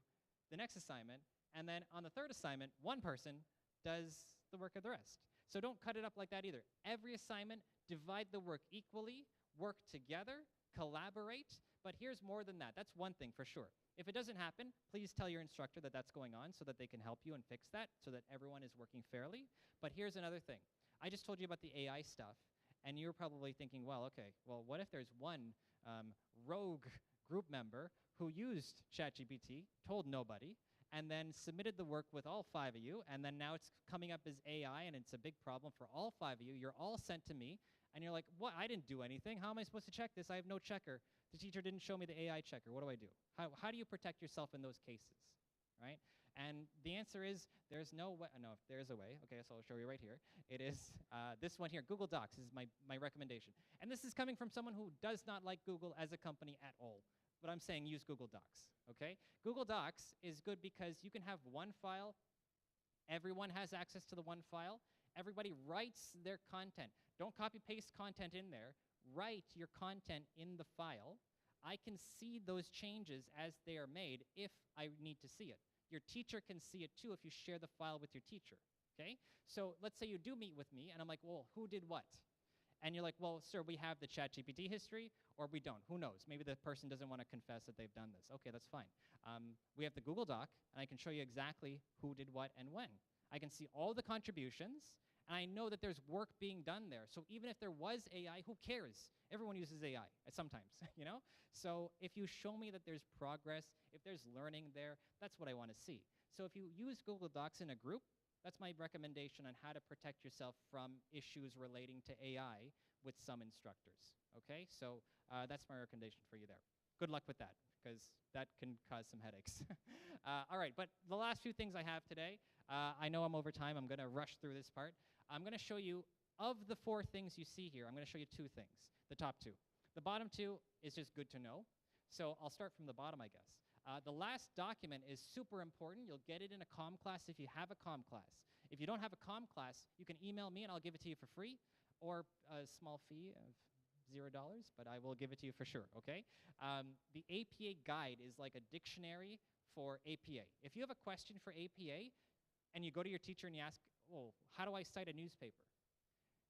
the next assignment, and then on the third assignment, one person does the work of the rest. So don't cut it up like that either. Every assignment, divide the work equally, work together, collaborate, but here's more than that. That's one thing for sure. If it doesn't happen, please tell your instructor that that's going on so that they can help you and fix that so that everyone is working fairly. But here's another thing. I just told you about the AI stuff, and you're probably thinking, well, okay, well, what if there's one rogue group member who used ChatGPT, told nobody, and then submitted the work with all 5 of you, and then now it's coming up as AI, and it's a big problem for all 5 of you. You're all sent to me, and you're like, what? I didn't do anything. How am I supposed to check this? I have no checker. The teacher didn't show me the AI checker. What do I do? How do you protect yourself in those cases, right? And the answer is there's no way. No, there's a way. Okay, so I'll show you right here. It is this one here. Google Docs is my recommendation. And this is coming from someone who does not like Google as a company at all. But I'm saying use Google Docs, okay? Google Docs is good because you can have one file. Everyone has access to the one file. Everybody writes their content. Don't copy-paste content in there. Write your content in the file. I can see those changes as they are made if I need to see it. Your teacher can see it too if you share the file with your teacher, okay? So let's say you do meet with me, and I'm like, well, who did what? And you're like, well, sir, we have the ChatGPT history, or we don't. Who knows? Maybe the person doesn't want to confess that they've done this. Okay, that's fine. We have the Google Doc, and I can show you exactly who did what and when. I can see all the contributions, and I know that there's work being done there. So even if there was AI, who cares? Everyone uses AI sometimes, you know? So if you show me that there's progress, if there's learning there, that's what I want to see. So if you use Google Docs in a group, that's my recommendation on how to protect yourself from issues relating to AI with some instructors, okay? So that's my recommendation for you there. Good luck with that, because that can cause some headaches. All right, but the last few things I have today, I know I'm over time. I'm going to rush through this part. I'm going to show you, of the 4 things you see here, I'm going to show you 2 things, the top 2. The bottom 2 is just good to know. So I'll start from the bottom, I guess. The last document is super important. You'll get it in a comm class if you have a comm class. If you don't have a comm class, you can email me and I'll give it to you for free, or a small fee of $0, but I will give it to you for sure, okay? The APA guide is like a dictionary for APA. If you have a question for APA and you go to your teacher and you ask, oh, how do I cite a newspaper?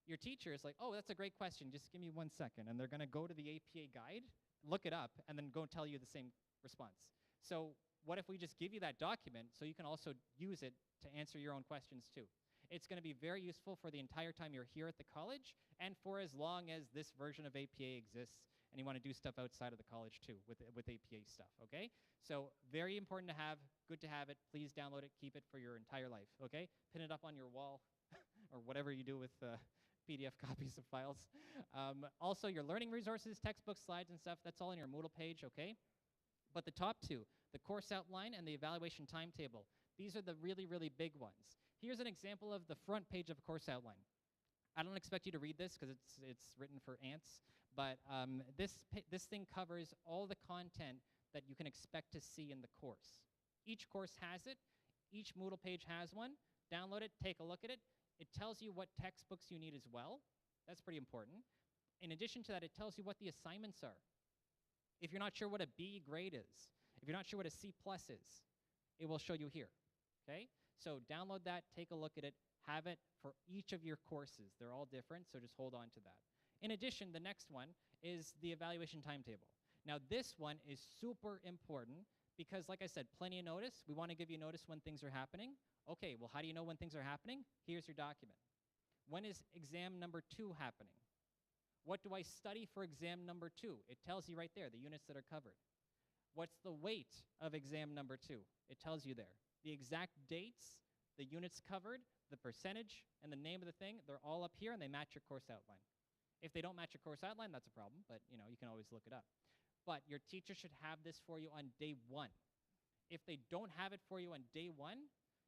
Your teacher is like, oh, that's a great question. Just give me 1 second. And they're going to go to the APA guide, look it up, and then go tell you the same response. So what if we just give you that document so you can also use it to answer your own questions too? It's going to be very useful for the entire time you're here at the college and for as long as this version of APA exists and you want to do stuff outside of the college too with APA stuff, okay? So very important to have, good to have it. Please download it, keep it for your entire life, okay? Pin it up on your wall or whatever you do with PDF copies of files. Also, your learning resources, textbooks, slides, and stuff, that's all on your Moodle page, okay? But the top 2, the course outline and the evaluation timetable, these are the really, really big ones. Here's an example of the front page of a course outline. I don't expect you to read this because it's written for ants, but this thing covers all the content that you can expect to see in the course. Each course has it. Each Moodle page has one. Download it, take a look at it. It tells you what textbooks you need as well. That's pretty important. In addition to that, it tells you what the assignments are. If you're not sure what a B grade is, if you're not sure what a C+ is, it will show you here, okay? So download that, take a look at it, have it for each of your courses. They're all different, so just hold on to that. In addition, the next one is the evaluation timetable. Now, this one is super important because, like I said, plenty of notice. We want to give you notice when things are happening. Okay, well, how do you know when things are happening? Here's your document. When is exam number 2 happening? What do I study for exam number 2? It tells you right there, the units that are covered. What's the weight of exam number 2? It tells you there. The exact dates, the units covered, the percentage, and the name of the thing, they're all up here and they match your course outline. If they don't match your course outline, that's a problem, but you can always look it up. But your teacher should have this for you on day 1. If they don't have it for you on day 1,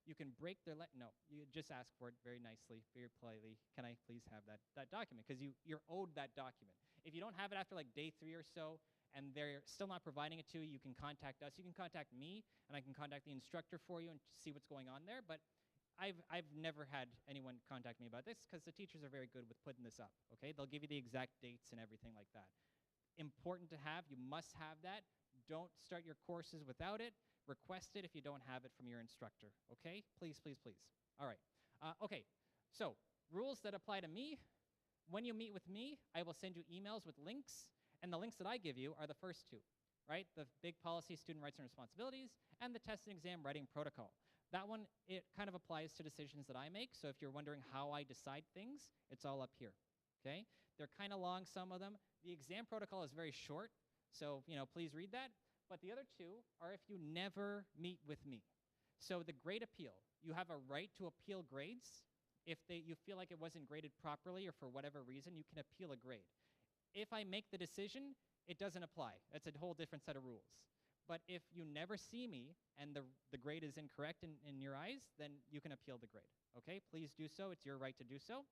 you can break their no, you just ask for it very nicely, very politely. Can I please have that document? Because you're owed that document. If you don't have it after like day 3 or so, and they're still not providing it to you, you can contact us. You can contact me, and I can contact the instructor for you and see what's going on there. But I've never had anyone contact me about this because the teachers are very good with putting this up, okay? They'll give you the exact dates and everything like that. Important to have. You must have that. Don't start your courses without it. Request it if you don't have it from your instructor, okay? Please, please, please. All right. Okay, so rules that apply to me. When you meet with me, I will send you emails with links, and the links that I give you are the first 2, right? The big policy, student rights and responsibilities, and the test and exam writing protocol. That one, it kind of applies to decisions that I make, so if you're wondering how I decide things, it's all up here, okay? They're kind of long, some of them. The exam protocol is very short, so please read that. But the other 2 are if you never meet with me. So the grade appeal, you have a right to appeal grades. If you feel like it wasn't graded properly or for whatever reason, you can appeal a grade. If I make the decision, it doesn't apply. That's a whole different set of rules. But if you never see me and the grade is incorrect in your eyes, then you can appeal the grade, okay? Please do so. It's your right to do so.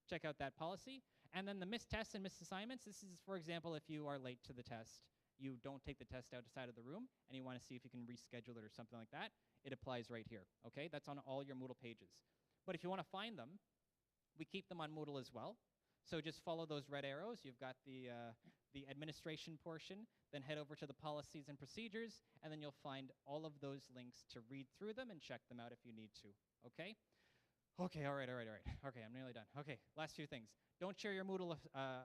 Check out that policy. And then the missed tests and missed assignments, this is, for example, if you are late to the test, you don't take the test outside of the room, and you want to see if you can reschedule it or something like that, it applies right here, okay? That's on all your Moodle pages. But if you want to find them, we keep them on Moodle as well. So just follow those red arrows. You've got the administration portion, then head over to the policies and procedures, and then you'll find all of those links to read through them and check them out if you need to, okay? Okay, all right. Okay, I'm nearly done. Okay, last few things. Don't share your Moodle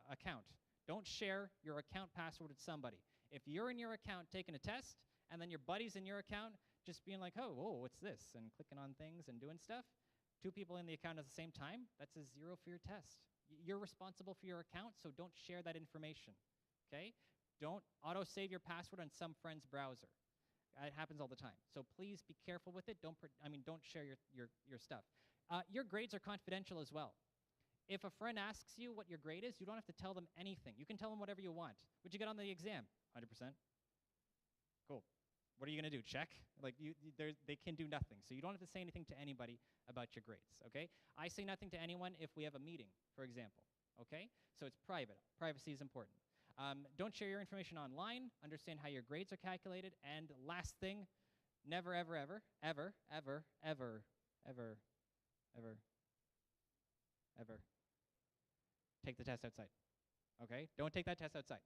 account. Don't share your account password with somebody. If you're in your account taking a test, and then your buddy's in your account just being like, oh, whoa, what's this? And clicking on things and doing stuff, 2 people in the account at the same time, that's a 0 for your test. You're responsible for your account, so don't share that information, okay? Don't auto-save your password on some friend's browser. It happens all the time. So please be careful with it. Don't share your stuff. Your grades are confidential as well. If a friend asks you what your grade is, you don't have to tell them anything. You can tell them whatever you want. What'd you get on the exam? 100%. Cool. What are you going to do, check? Like, they can do nothing. So you don't have to say anything to anybody about your grades, okay? I say nothing to anyone if we have a meeting, for example, okay? So it's private. Privacy is important. Don't share your information online. Understand how your grades are calculated. And last thing, never, ever, ever, ever, ever, ever, ever, ever, ever take the test outside, okay? Don't take that test outside.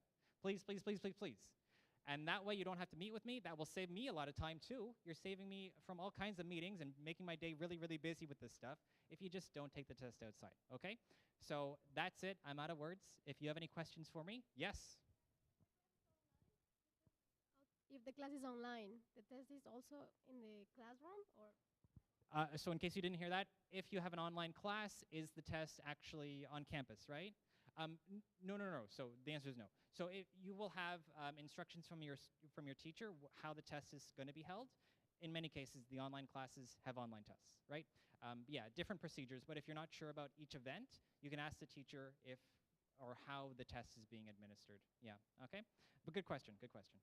Please, please, please, please, please. And that way you don't have to meet with me. That will save me a lot of time too. You're saving me from all kinds of meetings and making my day really, really busy with this stuff if you just don't take the test outside, okay? So that's it. I'm out of words. If you have any questions for me, yes? If the class is online, the test is also in the classroom, or? So in case you didn't hear that, if you have an online class, is the test actually on campus, right? No. So the answer is no. So you will have instructions from your teacher how the test is going to be held. In many cases, the online classes have online tests, right? Yeah, different procedures. But if you're not sure about each event, you can ask the teacher if or how the test is being administered. Yeah, okay? But good question, good question.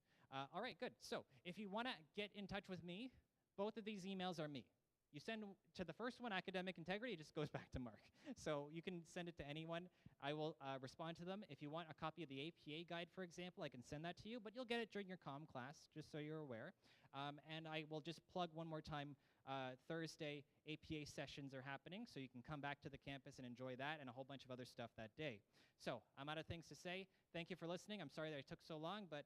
All right, good. So if you want to get in touch with me, both of these emails are me. You send to the first one, academic integrity, it just goes back to Mark. So you can send it to anyone. I will respond to them. If you want a copy of the APA guide, for example, I can send that to you, but you'll get it during your comm class, just so you're aware. And I will just plug one more time, Thursday, APA sessions are happening, so you can come back to the campus and enjoy that and a whole bunch of other stuff that day. So I'm out of things to say. Thank you for listening. I'm sorry that it took so long, but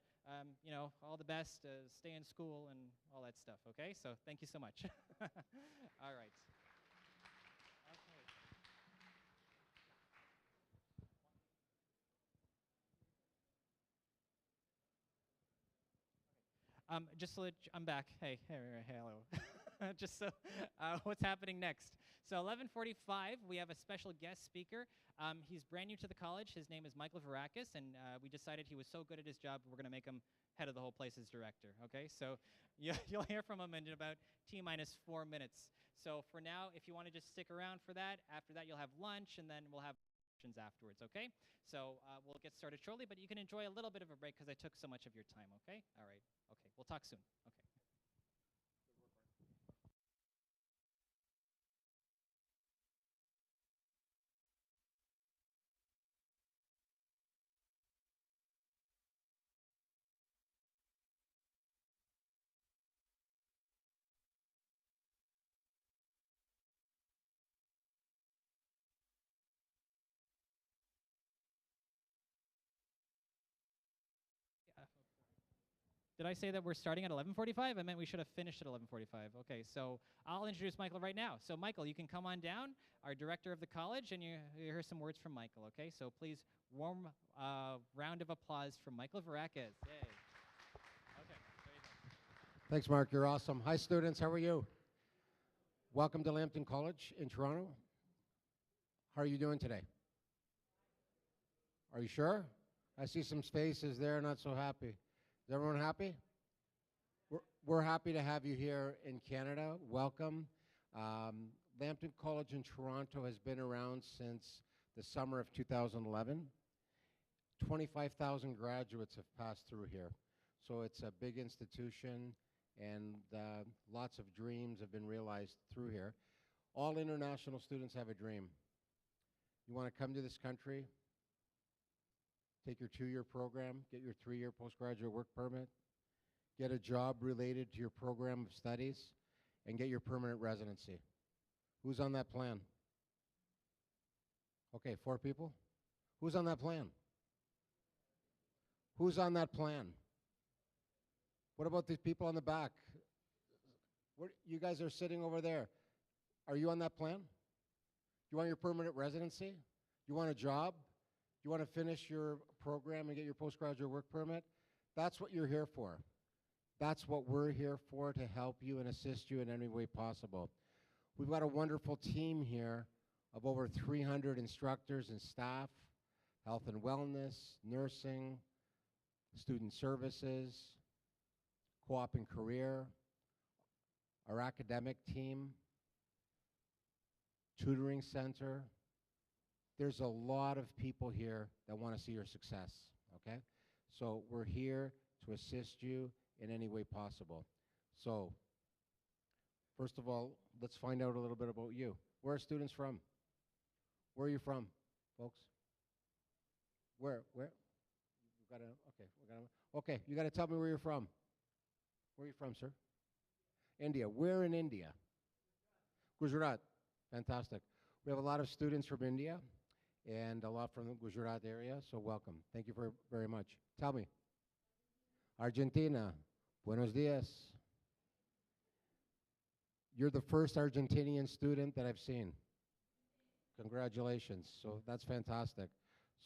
all the best. Stay in school and all that stuff, okay? So thank you so much. All right. Just so that I'm back. Hey, hello. Just so, what's happening next? So 11:45, we have a special guest speaker. He's brand new to the college. His name is Michael Varakis, and we decided he was so good at his job, we're going to make him head of the whole place as director. Okay, so you'll hear from him in about T-4 minutes. So for now, if you want to just stick around for that, after that you'll have lunch, and then we'll have questions afterwards. Okay, so we'll get started shortly, but you can enjoy a little bit of a break because I took so much of your time. Okay, all right. Okay, we'll talk soon. Okay. Did I say that we're starting at 11:45? I meant we should have finished at 11:45. Okay, so I'll introduce Michael right now. So Michael, you can come on down, our director of the college, and you hear some words from Michael, okay? So please, warm round of applause for Michael Varakis. Yay. Okay, there you go. Thanks, Mark. You're awesome. Hi, students. How are you? Welcome to Lambton College in Toronto. How are you doing today? Are you sure? I see some faces there not so happy. Is everyone happy? We're happy to have you here in Canada. Welcome. Lambton College in Toronto has been around since the summer of 2011. 25,000 graduates have passed through here. So it's a big institution, and lots of dreams have been realized through here. All international students have a dream. You want to come to this country, take your 2-year program, get your 3-year postgraduate work permit, get a job related to your program of studies, and get your permanent residency. Who's on that plan? Okay, 4 people. Who's on that plan? Who's on that plan? What about these people on the back? You guys are sitting over there. Are you on that plan? You want your permanent residency? You want a job? You want to finish your program and get your postgraduate work permit? That's what you're here for. That's what we're here for, to help you and assist you in any way possible. We've got a wonderful team here of over 300 instructors and staff, health and wellness, nursing, student services, co-op and career, our academic team, tutoring center. There's a lot of people here that want to see your success, okay? So we're here to assist you in any way possible. So, first of all, let's find out a little bit about you. Where are students from? Where are you from, folks? Where? You gotta, okay, you gotta tell me where you're from. Where are you from, sir? India. Where in India? Gujarat. Fantastic. We have a lot of students from India and a lot from the Gujarat area, so welcome. Thank you very much. Tell me. Argentina. Buenos dias. You're the first Argentinian student that I've seen. Congratulations. So that's fantastic.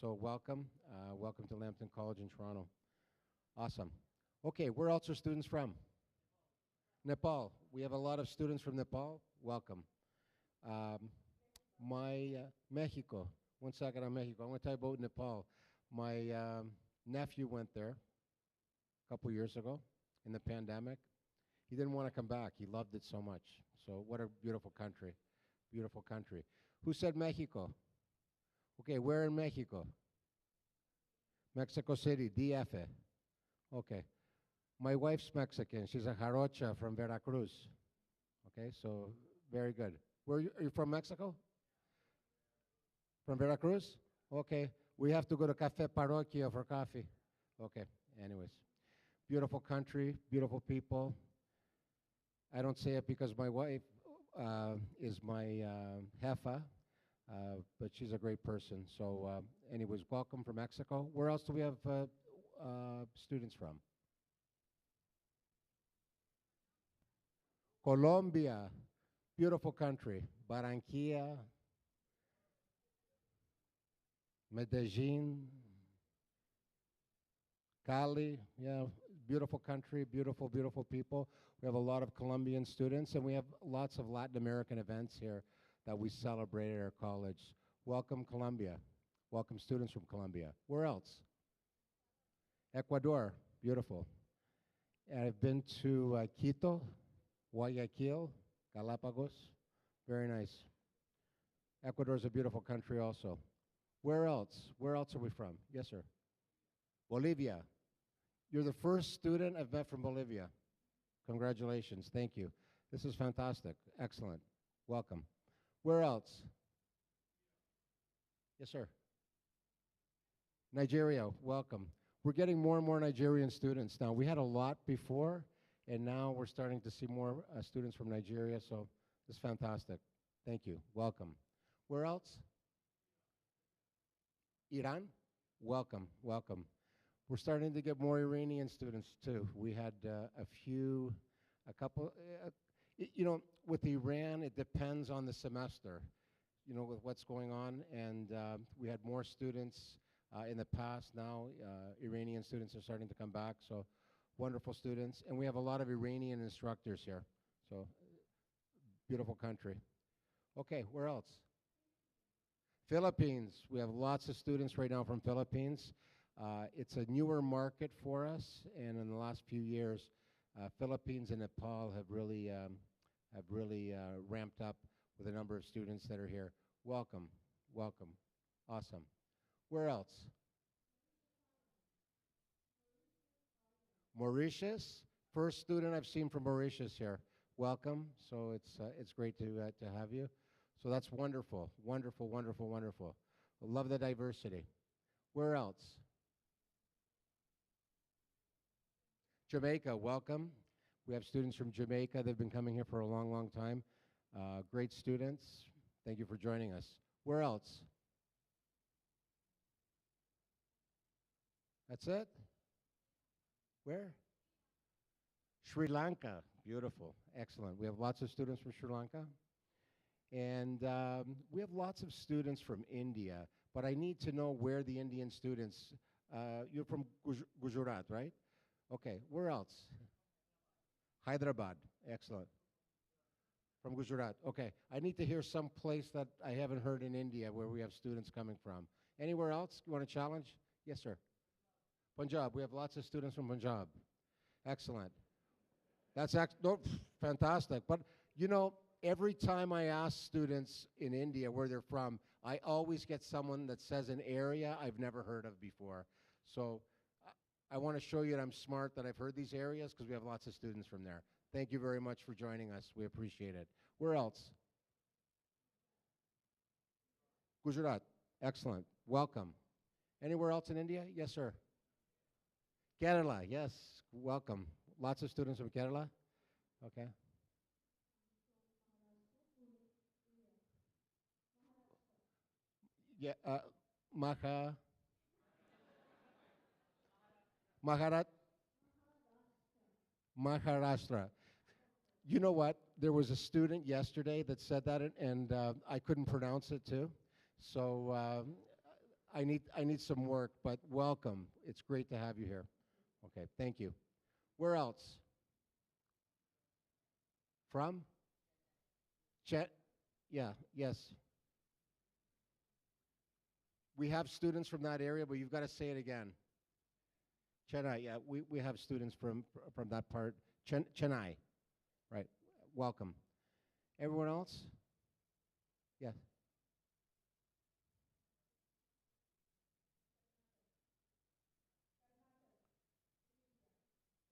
So welcome. Welcome to Lambton College in Toronto. Awesome. Okay, where else are students from? Nepal. We have a lot of students from Nepal. Welcome. Mexico. One second on Mexico. I want to tell you about Nepal. My nephew went there a couple years ago in the pandemic. He didn't want to come back. He loved it so much. So what a beautiful country. Beautiful country. Who said Mexico? Okay, where in Mexico? Mexico City, DF. Okay. My wife's Mexican. She's a jarocha from Veracruz. Okay, so very good. Are you from Mexico? From Veracruz? Okay. We have to go to Café Parroquia for coffee. Okay, anyways. Beautiful country, beautiful people. I don't say it because my wife is my jefa, but she's a great person. So anyways, welcome from Mexico. Where else do we have students from? Colombia, beautiful country. Barranquilla, Medellin, Cali, yeah, beautiful country, beautiful, beautiful people. We have a lot of Colombian students, and we have lots of Latin American events here that we celebrate at our college. Welcome, Colombia. Welcome, students from Colombia. Where else? Ecuador, beautiful. And I've been to Quito, Guayaquil, Galapagos, very nice. Ecuador is a beautiful country also. Where else? Where else are we from? Yes, sir. Bolivia. You're the first student I've met from Bolivia. Congratulations, thank you. This is fantastic, excellent, welcome. Where else? Yes, sir. Nigeria, welcome. We're getting more and more Nigerian students now. We had a lot before, and now we're starting to see more students from Nigeria, so it's fantastic. Thank you, welcome. Where else? Iran, welcome, welcome. We're starting to get more Iranian students too. We had a couple, you know, with Iran, it depends on the semester, you know, with what's going on, and we had more students in the past. Now Iranian students are starting to come back, so wonderful students. And we have a lot of Iranian instructors here, so beautiful country. Okay, where else? Philippines, we have lots of students right now from Philippines. It's a newer market for us, and in the last few years, Philippines and Nepal have really ramped up with the number of students that are here. Welcome, welcome, awesome. Where else? Mauritius, first student I've seen from Mauritius here. Welcome. So it's great to have you. So that's wonderful, wonderful, wonderful, wonderful. I love the diversity. Where else? Jamaica, welcome. We have students from Jamaica. They've been coming here for a long, long time. Great students. Thank you for joining us. Where else? That's it? Where? Sri Lanka. Beautiful. Excellent. We have lots of students from Sri Lanka. And we have lots of students from India. But I need to know where the Indian students, you're from Gujarat, right? Okay. Where else? Hyderabad. Excellent. From Gujarat. Okay. I need to hear some place that I haven't heard in India where we have students coming from. Anywhere else? You want to challenge? Yes, sir. Punjab. We have lots of students from Punjab. Excellent. That's fantastic. But, you know, every time I ask students in India where they're from, I always get someone that says an area I've never heard of before. So I want to show you that I'm smart, that I've heard these areas, because we have lots of students from there. Thank you very much for joining us. We appreciate it. Where else? Gujarat. Excellent. Welcome. Anywhere else in India? Yes, sir. Kerala. Yes. Welcome. Lots of students from Kerala? Okay. Yeah, Maharashtra. You know what? There was a student yesterday that said that, and I couldn't pronounce it too. So I need some work, but welcome. It's great to have you here. Okay, thank you. Where else? From? Chet? Yeah, yes. We have students from that area, but you've got to say it again. Chennai, yeah, we have students from that part. Chennai, right, welcome. Everyone else? Yeah.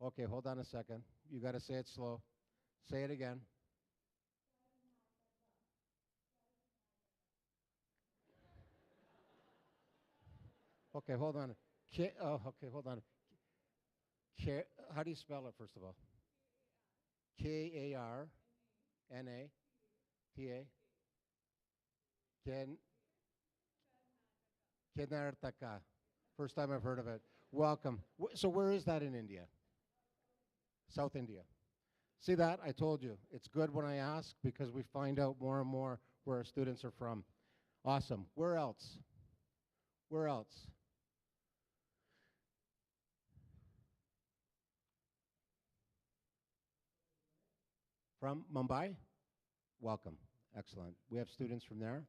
Okay, hold on a second. You got to say it slow. Say it again. Okay, hold on. Okay, hold on. How do you spell it, first of all? Karnataka. Karnataka. First time I've heard of it. Welcome. So where is that in India? South India. See that? I told you. It's good when I ask because we find out more and more where our students are from. Awesome. Where else? Where else? From Mumbai? Welcome. Excellent. We have students from there.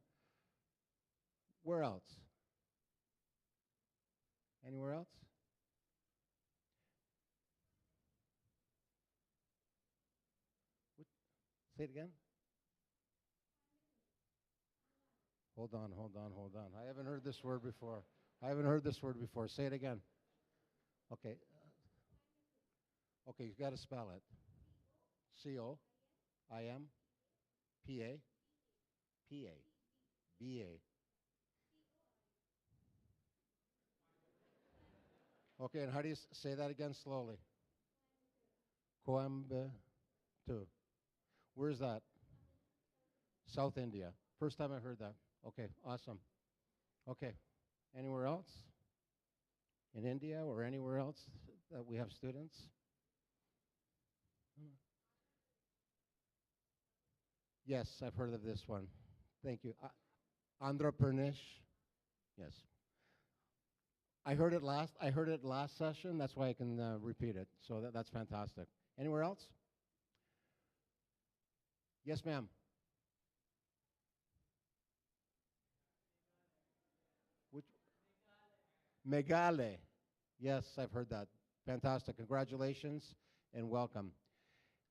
Where else? Anywhere else? Say it again. Hold on, hold on, hold on. I haven't heard this word before. I haven't heard this word before. Say it again. Okay. Okay, you got to spell it. C-O-I-M-P-A-P-A-B-A. Okay, and how do you say that again slowly? Coimbatore. Where's that? South India. First time I heard that. Okay, awesome. Okay, anywhere else? In India or anywhere else that we have students? Yes, I've heard of this one. Thank you. Andhra Pradesh. Yes. I heard it last session. That's why I can repeat it. So that's fantastic. Anywhere else? Yes, ma'am. Which? Megale. Yes, I've heard that. Fantastic. Congratulations and welcome.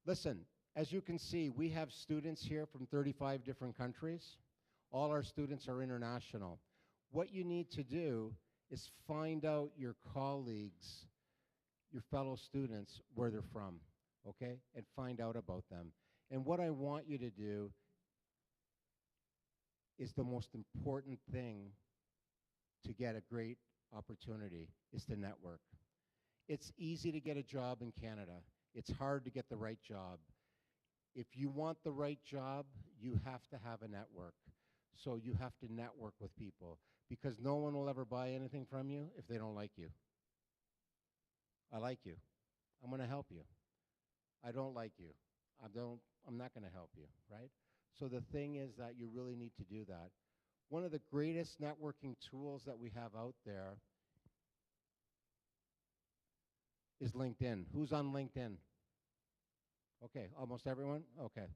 Listen, as you can see, we have students here from 35 different countries. All our students are international. What you need to do is find out your colleagues, your fellow students, where they're from, okay? And find out about them. And what I want you to do is the most important thing to get a great opportunity is to network. It's easy to get a job in Canada. It's hard to get the right job. If you want the right job, you have to have a network. So you have to network with people because no one will ever buy anything from you if they don't like you. I like you. I'm going to help you. I don't like you. I'm not going to help you, right? So the thing is that you really need to do that. One of the greatest networking tools that we have out there is LinkedIn. Who's on LinkedIn? Okay, almost everyone? Okay.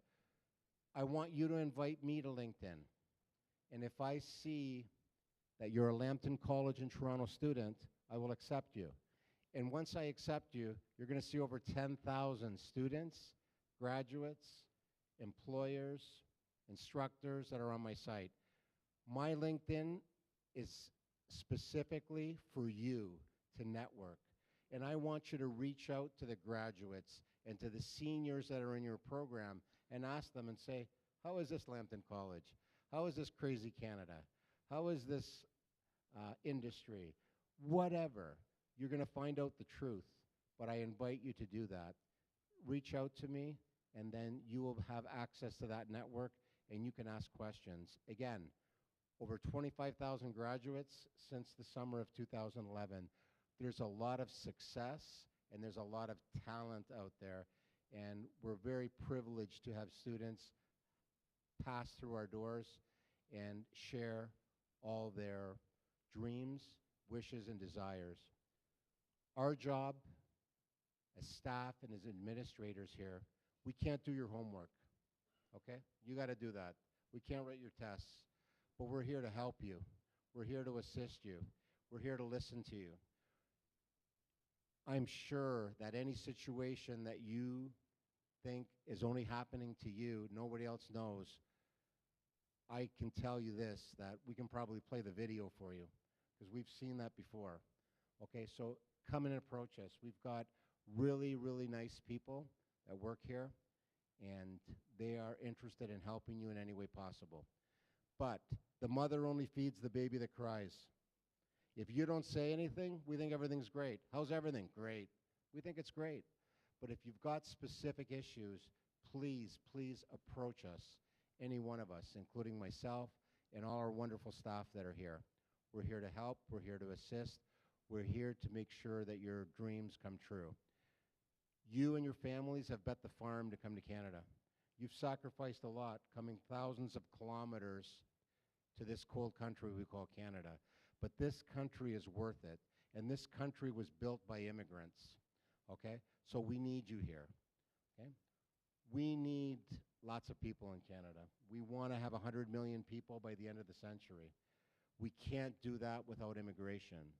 I want you to invite me to LinkedIn. And if I see that you're a Lambton College in Toronto student, I will accept you. And once I accept you, you're going to see over 10,000 students, graduates, employers, instructors that are on my site. My LinkedIn is specifically for you to network. And I want you to reach out to the graduates and to the seniors that are in your program and ask them and say, how is this Lambton College? How is this crazy Canada? How is this industry? Whatever. You're going to find out the truth. But I invite you to do that. Reach out to me, and then you will have access to that network, and you can ask questions. Again, over 25,000 graduates since the summer of 2011. There's a lot of success, and there's a lot of talent out there, and we're very privileged to have students pass through our doors and share all their dreams, wishes, and desires. Our job as staff and as administrators here, we can't do your homework, okay? You got to do that. We can't write your tests, but we're here to help you. We're here to assist you. We're here to listen to you. I'm sure that any situation that you think is only happening to you, nobody else knows, I can tell you this, that we can probably play the video for you because we've seen that before. Okay, so come and approach us. We've got really, really nice people that work here, and they are interested in helping you in any way possible. But the mother only feeds the baby that cries. If you don't say anything, we think everything's great. How's everything? Great. We think it's great. But if you've got specific issues, please, please approach us, any one of us, including myself and all our wonderful staff that are here. We're here to help. We're here to assist. We're here to make sure that your dreams come true. You and your families have bet the farm to come to Canada. You've sacrificed a lot, coming thousands of kilometers to this cold country we call Canada. But this country is worth it, and this country was built by immigrants, okay? So we need you here, okay? We need lots of people in Canada. We want to have 100 million people by the end of the century. We can't do that without immigration.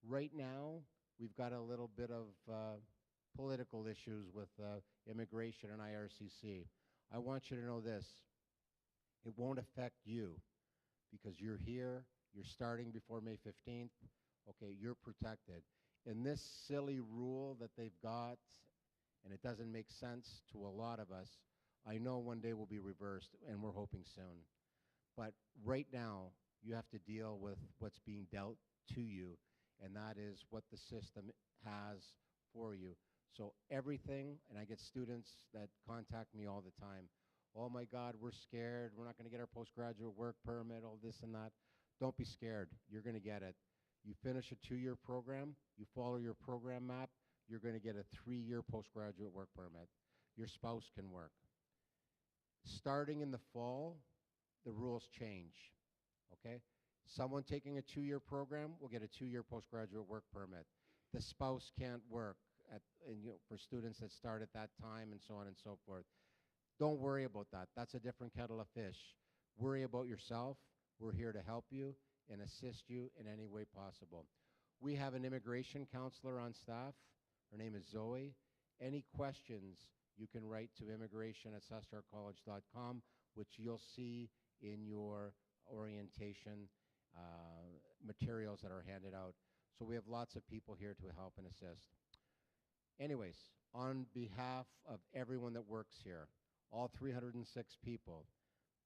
Right now, we've got a little bit of political issues with immigration and IRCC. I want you to know this. It won't affect you because you're here, you're starting before May 15th, okay, you're protected. And this silly rule that they've got, and it doesn't make sense to a lot of us, I know one day will be reversed, and we're hoping soon. But right now, you have to deal with what's being dealt to you, and that is what the system has for you. So everything, and I get students that contact me all the time, oh my God, we're scared, we're not going to get our postgraduate work permit, all this and that. Don't be scared, you're going to get it. You finish a 2-year program, you follow your program map, you're going to get a 3-year postgraduate work permit. Your spouse can work. Starting in the fall, the rules change, okay? Someone taking a 2-year program will get a 2-year postgraduate work permit. The spouse can't work for students that start at that time and so on and so forth. Don't worry about that. That's a different kettle of fish. Worry about yourself. We're here to help you and assist you in any way possible. We have an immigration counselor on staff. Her name is Zoe. Any questions, you can write to immigration@sustarcollege.com, which you'll see in your orientation materials that are handed out. So we have lots of people here to help and assist. Anyways, on behalf of everyone that works here, all 306 people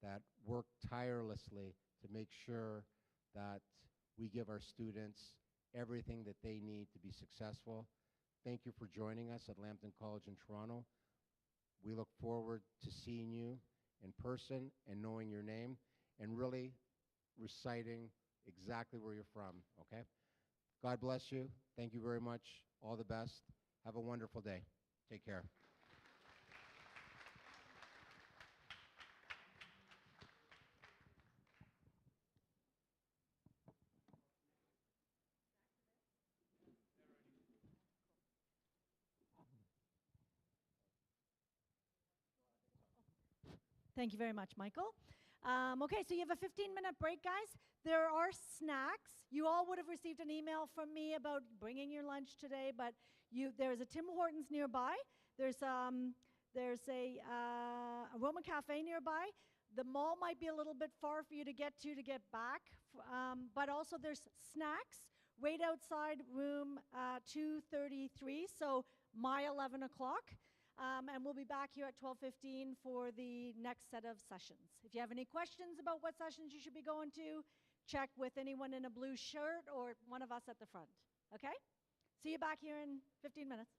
that work tirelessly to make sure that we give our students everything that they need to be successful, thank you for joining us at Lambton College in Toronto. We look forward to seeing you in person and knowing your name and really reciting exactly where you're from, okay? God bless you. Thank you very much. All the best. Have a wonderful day. Take care. Thank you very much, Michael. Okay, so you have a 15-minute break, guys. There are snacks. You all would have received an email from me about bringing your lunch today, but there's a Tim Hortons nearby. There's a Roma Cafe nearby. The mall might be a little bit far for you to get back, but also there's snacks right outside room 233, so my 11 o'clock. And we'll be back here at 12:15 for the next set of sessions. If you have any questions about what sessions you should be going to, check with anyone in a blue shirt or one of us at the front, okay? See you back here in 15 minutes.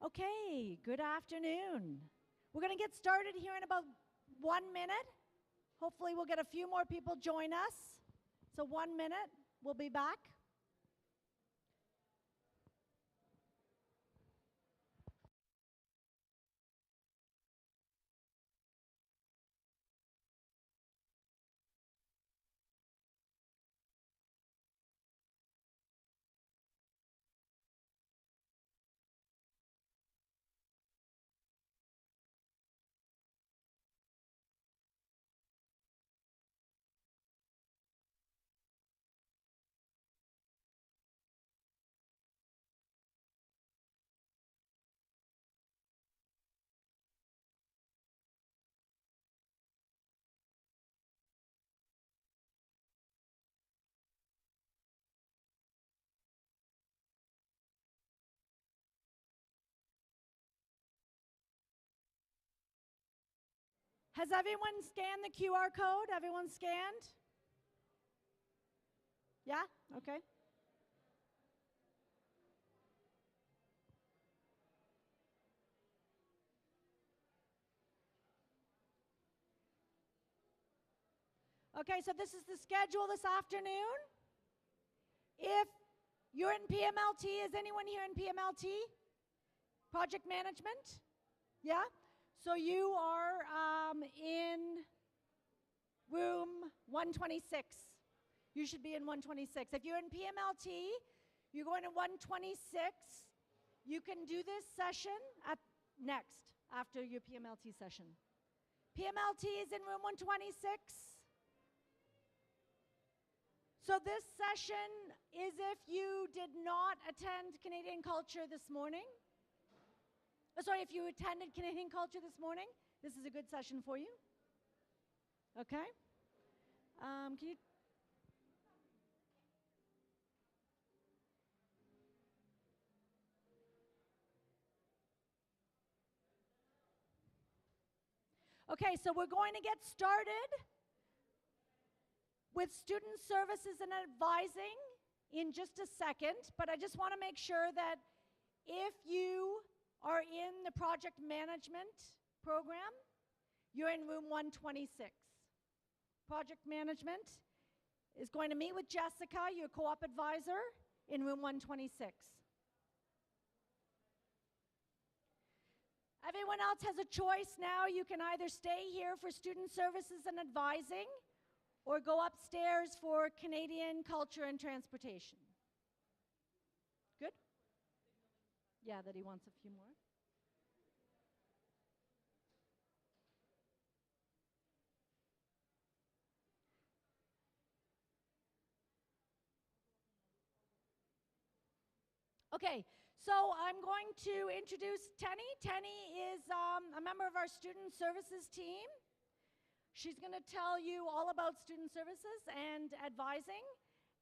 Okay, good afternoon. We're going to get started here in about 1 minute. Hopefully we'll get a few more people join us. So 1 minute, we'll be back. Has everyone scanned the QR code? Everyone scanned? Yeah? Okay. Okay, so this is the schedule this afternoon. If you're in PMLT, is anyone here in PMLT? Project management? Yeah? So you are in room 126. You should be in 126. If you're in PMLT, you're going to 126. You can do this session at next, after your PMLT session. PMLT is in room 126. So this session is if you did not attend Canadian Culture this morning. Sorry, if you attended Canadian Culture this morning, this is a good session for you. Okay? Can you... Okay, so we're going to get started with student services and advising in just a second, but I just want to make sure that if you are in the project management program, you're in room 126. Project management is going to meet with Jessica, your co-op advisor, in room 126. Everyone else has a choice now. You can either stay here for student services and advising or go upstairs for Canadian culture and transportation. Good? Yeah, that he wants a few more. Okay, so I'm going to introduce Tenny. Tenny is a member of our student services team. She's going to tell you all about student services and advising,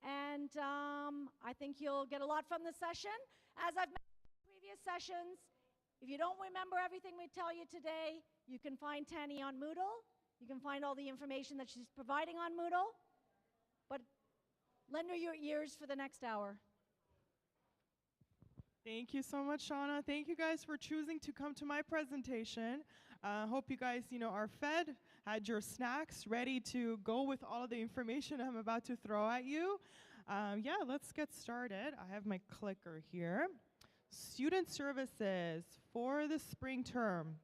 and I think you'll get a lot from the session. As I've mentioned in previous sessions, if you don't remember everything we tell you today, you can find Tenny on Moodle. You can find all the information that she's providing on Moodle, but lend her your ears for the next hour. Thank you so much, Shauna. Thank you guys for choosing to come to my presentation. Hope you guys, are fed, had your snacks ready to go with all of the information I'm about to throw at you. Yeah, let's get started. I have my clicker here. Student services for the spring term.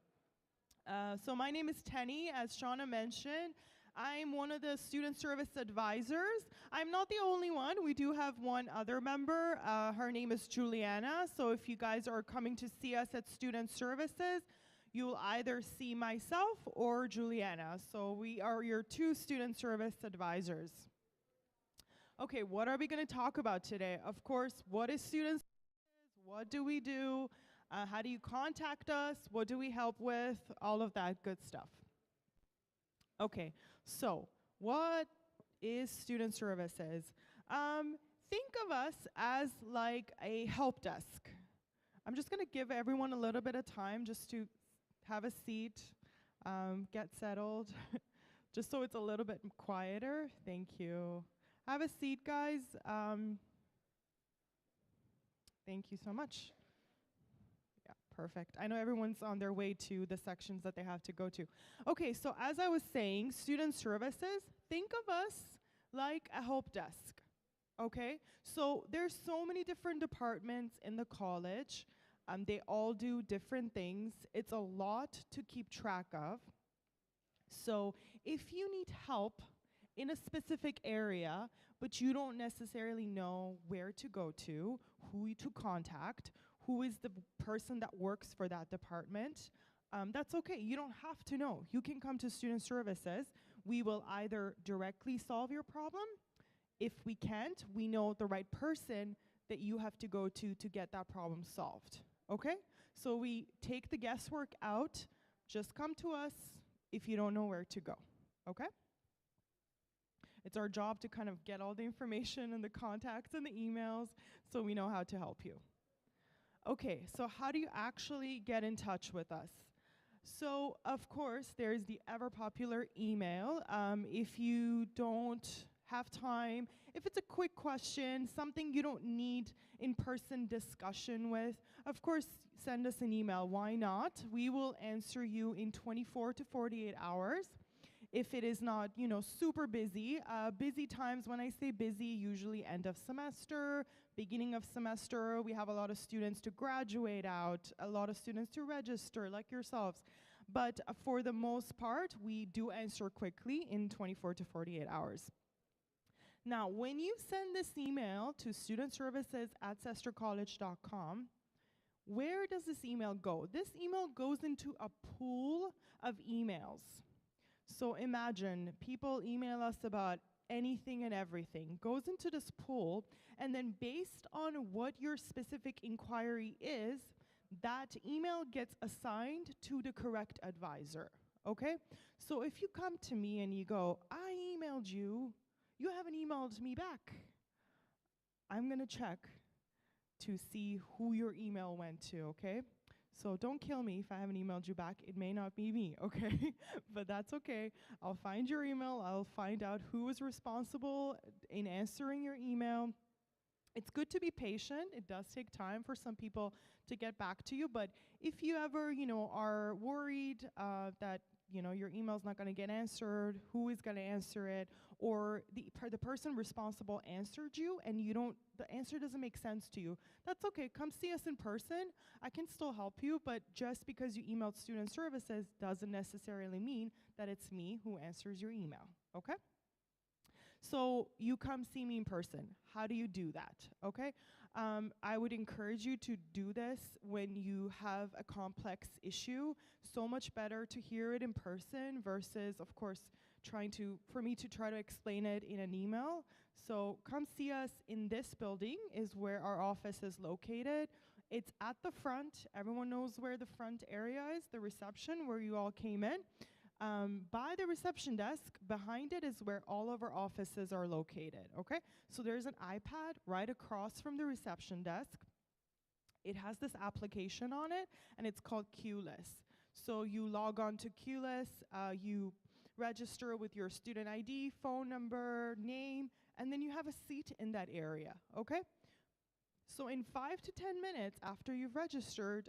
So my name is Tenny, as Shauna mentioned. I'm one of the student service advisors. I'm not the only one. We do have one other member. Her name is Juliana. So if you guys are coming to see us at student services, you'll either see myself or Juliana. So we are your two student service advisors. Okay, what are we going to talk about today? Of course, what is student services? What do we do? How do you contact us? What do we help with? All of that good stuff. Okay, so what is student services? Think of us as like a help desk. I'm just going to give everyone a little bit of time just to have a seat, get settled, just so it's a little bit quieter. Thank you. Have a seat, guys. Thank you so much. Yeah, Perfect. I know everyone's on their way to the sections that they have to go to. Okay, so as I was saying, student services, think of us like a help desk. Okay, so there's so many different departments in the college. They all do different things. It's a lot to keep track of. So if you need help in a specific area, but you don't necessarily know where to go to, who to contact, who is the person that works for that department, that's okay. You don't have to know. You can come to student services. We will either directly solve your problem. If we can't, we know the right person that you have to go to get that problem solved, okay? So we take the guesswork out. Just come to us if you don't know where to go, okay? It's our job to kind of get all the information and the contacts and the emails so we know how to help you. Okay, so how do you actually get in touch with us? So, of course, there's the ever-popular email. If you don't have time, if it's a quick question, something you don't need in-person discussion with, of course, send us an email. Why not? We will answer you in 24 to 48 hours. If it is not, super busy, busy times, when I say busy, usually end of semester, beginning of semester, we have a lot of students to graduate out, a lot of students to register, like yourselves. But for the most part, we do answer quickly in 24 to 48 hours. Now, when you send this email to studentservices@sestercollege.com, where does this email go? This email goes into a pool of emails. So imagine people email us about anything and everything, goes into this pool, and then based on what your specific inquiry is, that email gets assigned to the correct advisor, okay? So if you come to me and you go, I emailed you, you haven't emailed me back. I'm gonna check to see who your email went to, okay? So don't kill me if I haven't emailed you back. It may not be me, okay? But that's okay. I'll find your email. I'll find out who was responsible in answering your email. It's good to be patient. It does take time for some people to get back to you. But if you ever, are worried that, your email's not going to get answered, who is going to answer it, or the person responsible answered you and the answer doesn't make sense to you, that's okay. Come see us in person. I can still help you, but just because you emailed student services doesn't necessarily mean that it's me who answers your email, okay? So you come see me in person. How do you do that, okay? I would encourage you to do this when you have a complex issue. So much better to hear it in person versus, of course, for me to try to explain it in an email. So come see us in this building is where our office is located. It's at the front. Everyone knows where the front area is, the reception where you all came in. By the reception desk, behind it is where all of our offices are located, okay? So there's an iPad right across from the reception desk. It has this application on it, and it's called QList. So you log on to QList, you register with your student ID, phone number, name, and then you have a seat in that area, okay? So in 5 to 10 minutes after you've registered,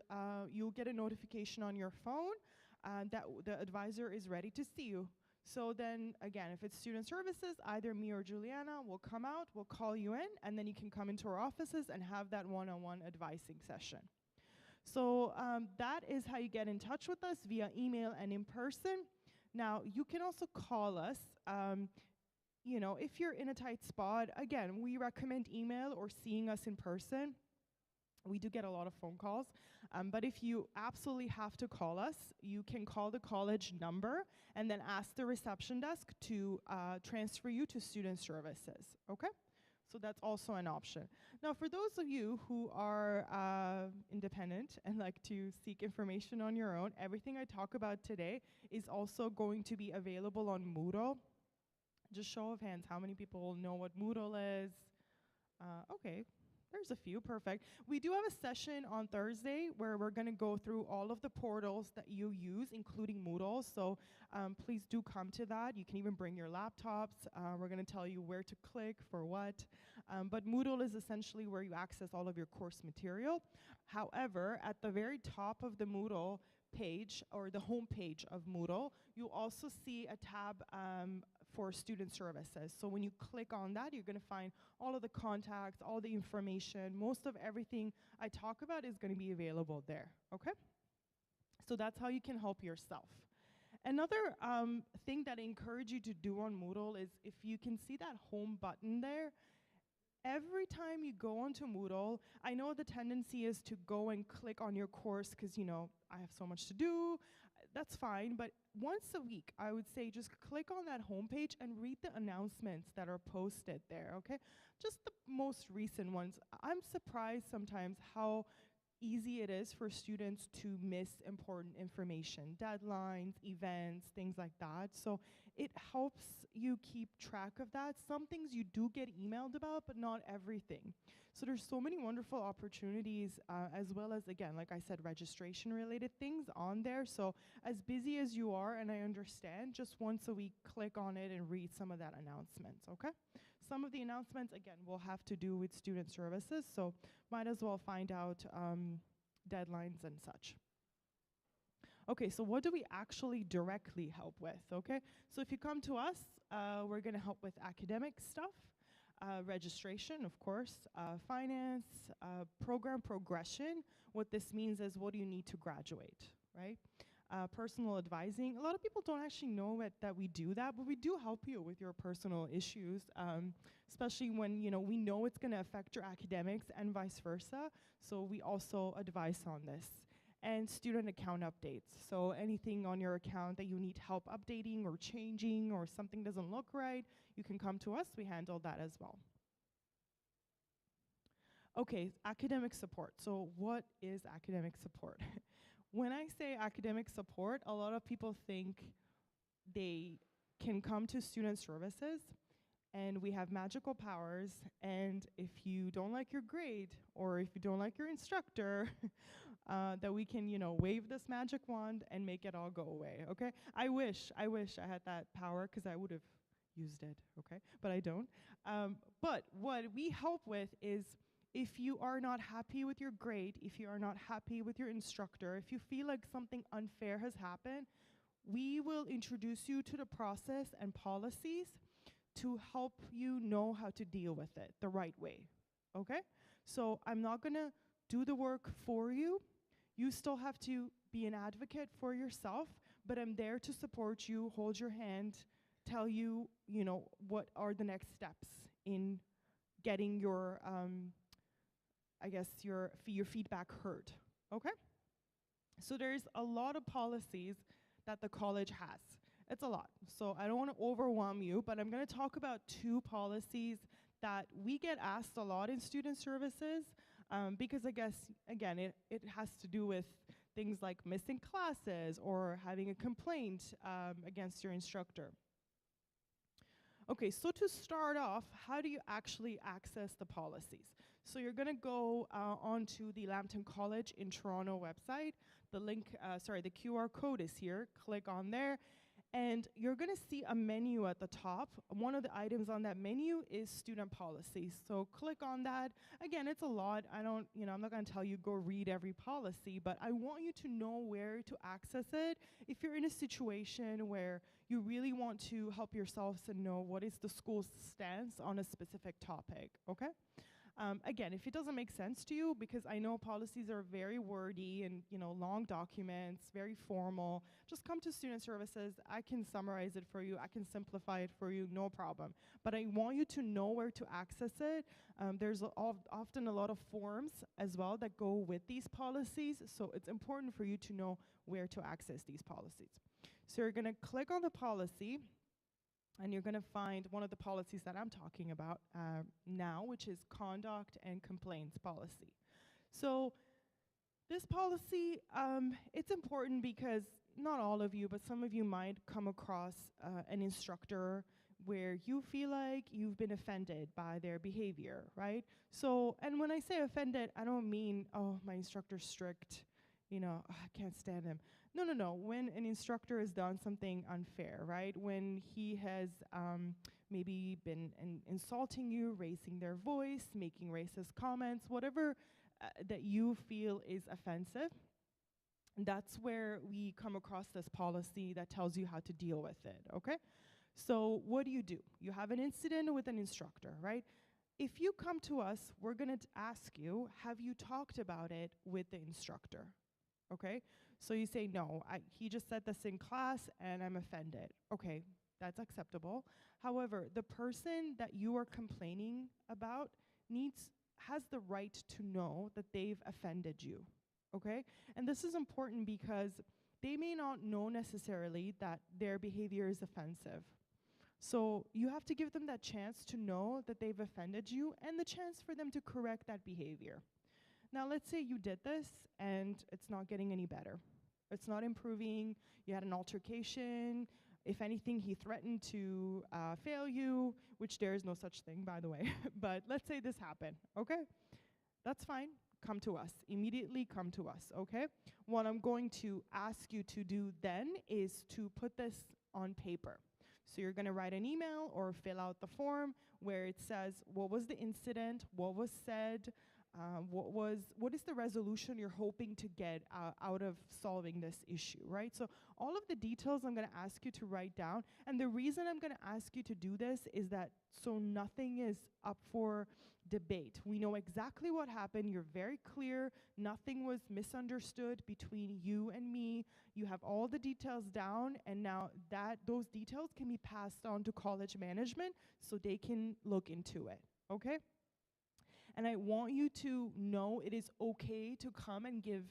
you'll get a notification on your phone that the advisor is ready to see you. So then, again, if it's student services, either me or Juliana will come out, we'll call you in, and then you can come into our offices and have that one-on-one advising session. So that is how you get in touch with us, via email and in person. Now, you can also call us. If you're in a tight spot, again, we recommend email or seeing us in person. We do get a lot of phone calls, but if you absolutely have to call us, you can call the college number and then ask the reception desk to transfer you to student services, okay? So that's also an option. Now, for those of you who are independent and like to seek information on your own, everything I talk about today is also going to be available on Moodle. Just show of hands, how many people know what Moodle is? Okay. There's a few, perfect. We do have a session on Thursday where we're going to go through all of the portals that you use, including Moodle. So please do come to that. You can even bring your laptops. We're going to tell you where to click for what. But Moodle is essentially where you access all of your course material. However, at the very top of the Moodle page, or the home page of Moodle, you also see a tab for student services. So when you click on that, you're going to find all of the contacts, all the information, most of everything I talk about is going to be available there, okay? So that's how you can help yourself. Another thing that I encourage you to do on Moodle is, if you can see that home button there, every time you go onto Moodle, I know the tendency is to go and click on your course because, you know, I have so much to do. That's fine, but once a week, I would say just click on that homepage and read the announcements that are posted there, okay? Just the most recent ones. I'm surprised sometimes how easy it is for students to miss important information, deadlines, events, things like that. So it helps you keep track of that. Some things you do get emailed about, but not everything. So there's so many wonderful opportunities, as well as, again, like I said, registration related things on there. So as busy as you are, and I understand, just once a week, click on it and read some of that announcements, okay? Some of the announcements, again, will have to do with student services, so might as well find out deadlines and such. Okay, so what do we actually directly help with, okay? So if you come to us, we're gonna help with academic stuff, registration, of course, finance, program progression. What this means is, what do you need to graduate, right? Personal advising. A lot of people don't actually know that we do that, but we do help you with your personal issues, especially when, you know, we know it's gonna affect your academics and vice versa. So we also advise on this. And student account updates. So anything on your account that you need help updating or changing, or something doesn't look right, you can come to us. We handle that as well. Okay, academic support. So what is academic support? When I say academic support, a lot of people think they can come to student services and we have magical powers, and if you don't like your grade or if you don't like your instructor, that we can, you know, wave this magic wand and make it all go away, okay? I wish I had that power, because I would have used it, okay? But I don't. But what we help with is, if you are not happy with your grade, if you are not happy with your instructor, if you feel like something unfair has happened, we will introduce you to the process and policies to help you know how to deal with it the right way, okay? So I'm not gonna do the work for you. You still have to be an advocate for yourself, but I'm there to support you, hold your hand, tell you, you know, what are the next steps in getting your, I guess, your feedback heard, okay? So there's a lot of policies that the college has. It's a lot, so I don't want to overwhelm you, but I'm going to talk about 2 policies that we get asked a lot in student services, because I guess, again, it has to do with things like missing classes or having a complaint against your instructor. Okay, so to start off, how do you actually access the policies? So you're going to go onto the Lambton College in Toronto website. The link, the QR code is here. Click on there, and you're going to see a menu at the top. One of the items on that menu is student policies. So click on that. Again, it's a lot. I'm not going to tell you go read every policy, but I want you to know where to access it. If you're in a situation where you really want to help yourselves and know what is the school's stance on a specific topic, okay? Again, if it doesn't make sense to you, because I know policies are very wordy and, you know, long documents, very formal, just come to student services. I can summarize it for you. I can simplify it for you, no problem. But I want you to know where to access it. There's often a lot of forms as well that go with these policies, so it's important for you to know where to access these policies. So you're going to click on the policy, and you're going to find one of the policies that I'm talking about now, which is conduct and complaints policy. So this policy, it's important because not all of you, but some of you might come across an instructor where you feel like you've been offended by their behavior, right? So, and when I say offended, I don't mean, oh, my instructor's strict, you know, oh, I can't stand him. No. When an instructor has done something unfair, right? When he has maybe been insulting you, raising their voice, making racist comments, whatever that you feel is offensive, that's where we come across this policy that tells you how to deal with it, okay? So what do? You have an incident with an instructor, right? If you come to us, we're gonna ask you, have you talked about it with the instructor, okay? So you say, no, he just said this in class and I'm offended. Okay, that's acceptable. However, the person that you are complaining about has the right to know that they've offended you, okay? And this is important because they may not know necessarily that their behavior is offensive. So you have to give them that chance to know that they've offended you and the chance for them to correct that behavior. Now, let's say you did this and it's not getting any better. It's not improving. You had an altercation. If anything, he threatened to fail you, which there is no such thing, by the way. But let's say this happened, okay? That's fine. Come to us. Immediately come to us, okay? What I'm going to ask you to do then is to put this on paper. So you're going to write an email or fill out the form where it says what was the incident, what was said, what is the resolution you're hoping to get out of solving this issue, right? So all of the details I'm going to ask you to write down. And the reason I'm going to ask you to do this is that so nothing is up for debate. We know exactly what happened. You're very clear. Nothing was misunderstood between you and me. You have all the details down, and now those details can be passed on to college management so they can look into it, okay? And I want you to know it is okay to come and give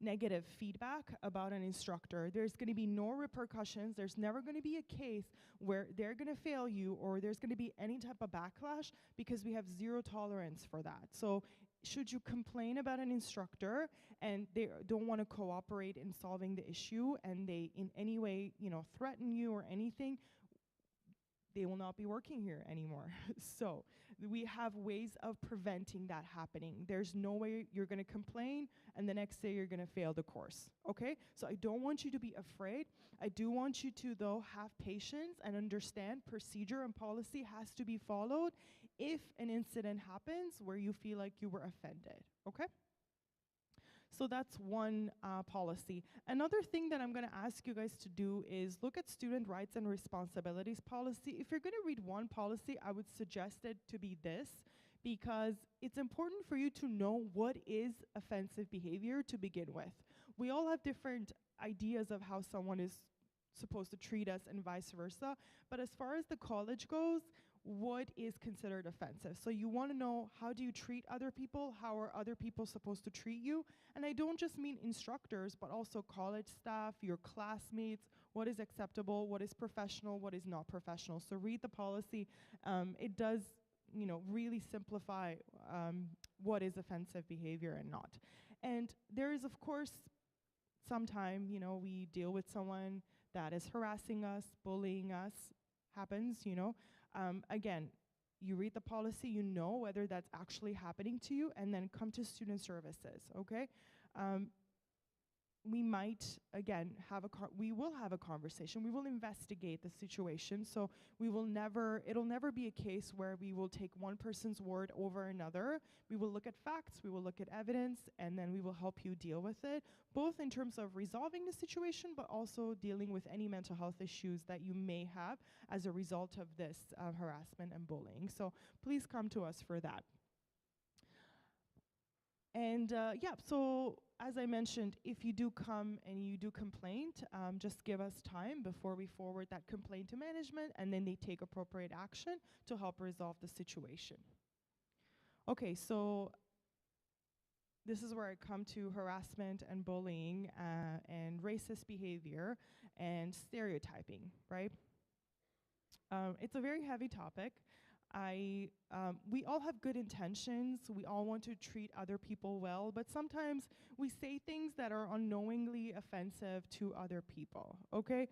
negative feedback about an instructor. There's going to be no repercussions. There's never going to be a case where they're going to fail you or there's going to be any type of backlash because we have zero tolerance for that. So should you complain about an instructor and they don't want to cooperate in solving the issue and they in any way, threaten you or anything, they will not be working here anymore. So we have ways of preventing that happening. There's no way you're going to complain and the next day you're going to fail the course, okay? So I don't want you to be afraid. I do want you to, though, have patience and understand procedure and policy has to be followed if an incident happens where you feel like you were offended, okay? So that's one policy. Another thing that I'm going to ask you guys to do is look at student rights and responsibilities policy. If you're going to read one policy, I would suggest it to be this, because it's important for you to know what is offensive behavior to begin with. We all have different ideas of how someone is supposed to treat us and vice versa, but as far as the college goes, what is considered offensive? So you want to know, how do you treat other people? How are other people supposed to treat you? And I don't just mean instructors, but also college staff, your classmates, what is acceptable, what is professional, what is not professional. So read the policy. It does, really simplify what is offensive behavior and not. And there is, of course, sometime, we deal with someone that is harassing us, bullying us, happens, again, you read the policy, you know whether that's actually happening to you, and then come to student services, okay? We might, again, we will have a conversation. We will investigate the situation. So it'll never be a case where we will take one person's word over another. We will look at facts, we will look at evidence, and then we will help you deal with it, both in terms of resolving the situation, but also dealing with any mental health issues that you may have as a result of this harassment and bullying. So please come to us for that. And so as I mentioned, if you do come and you do complaint, just give us time before we forward that complaint to management, and then they take appropriate action to help resolve the situation. Okay, so this is where I come to harassment and bullying and racist behavior and stereotyping, right? It's a very heavy topic. We all have good intentions. We all want to treat other people well, but sometimes we say things that are unknowingly offensive to other people, okay?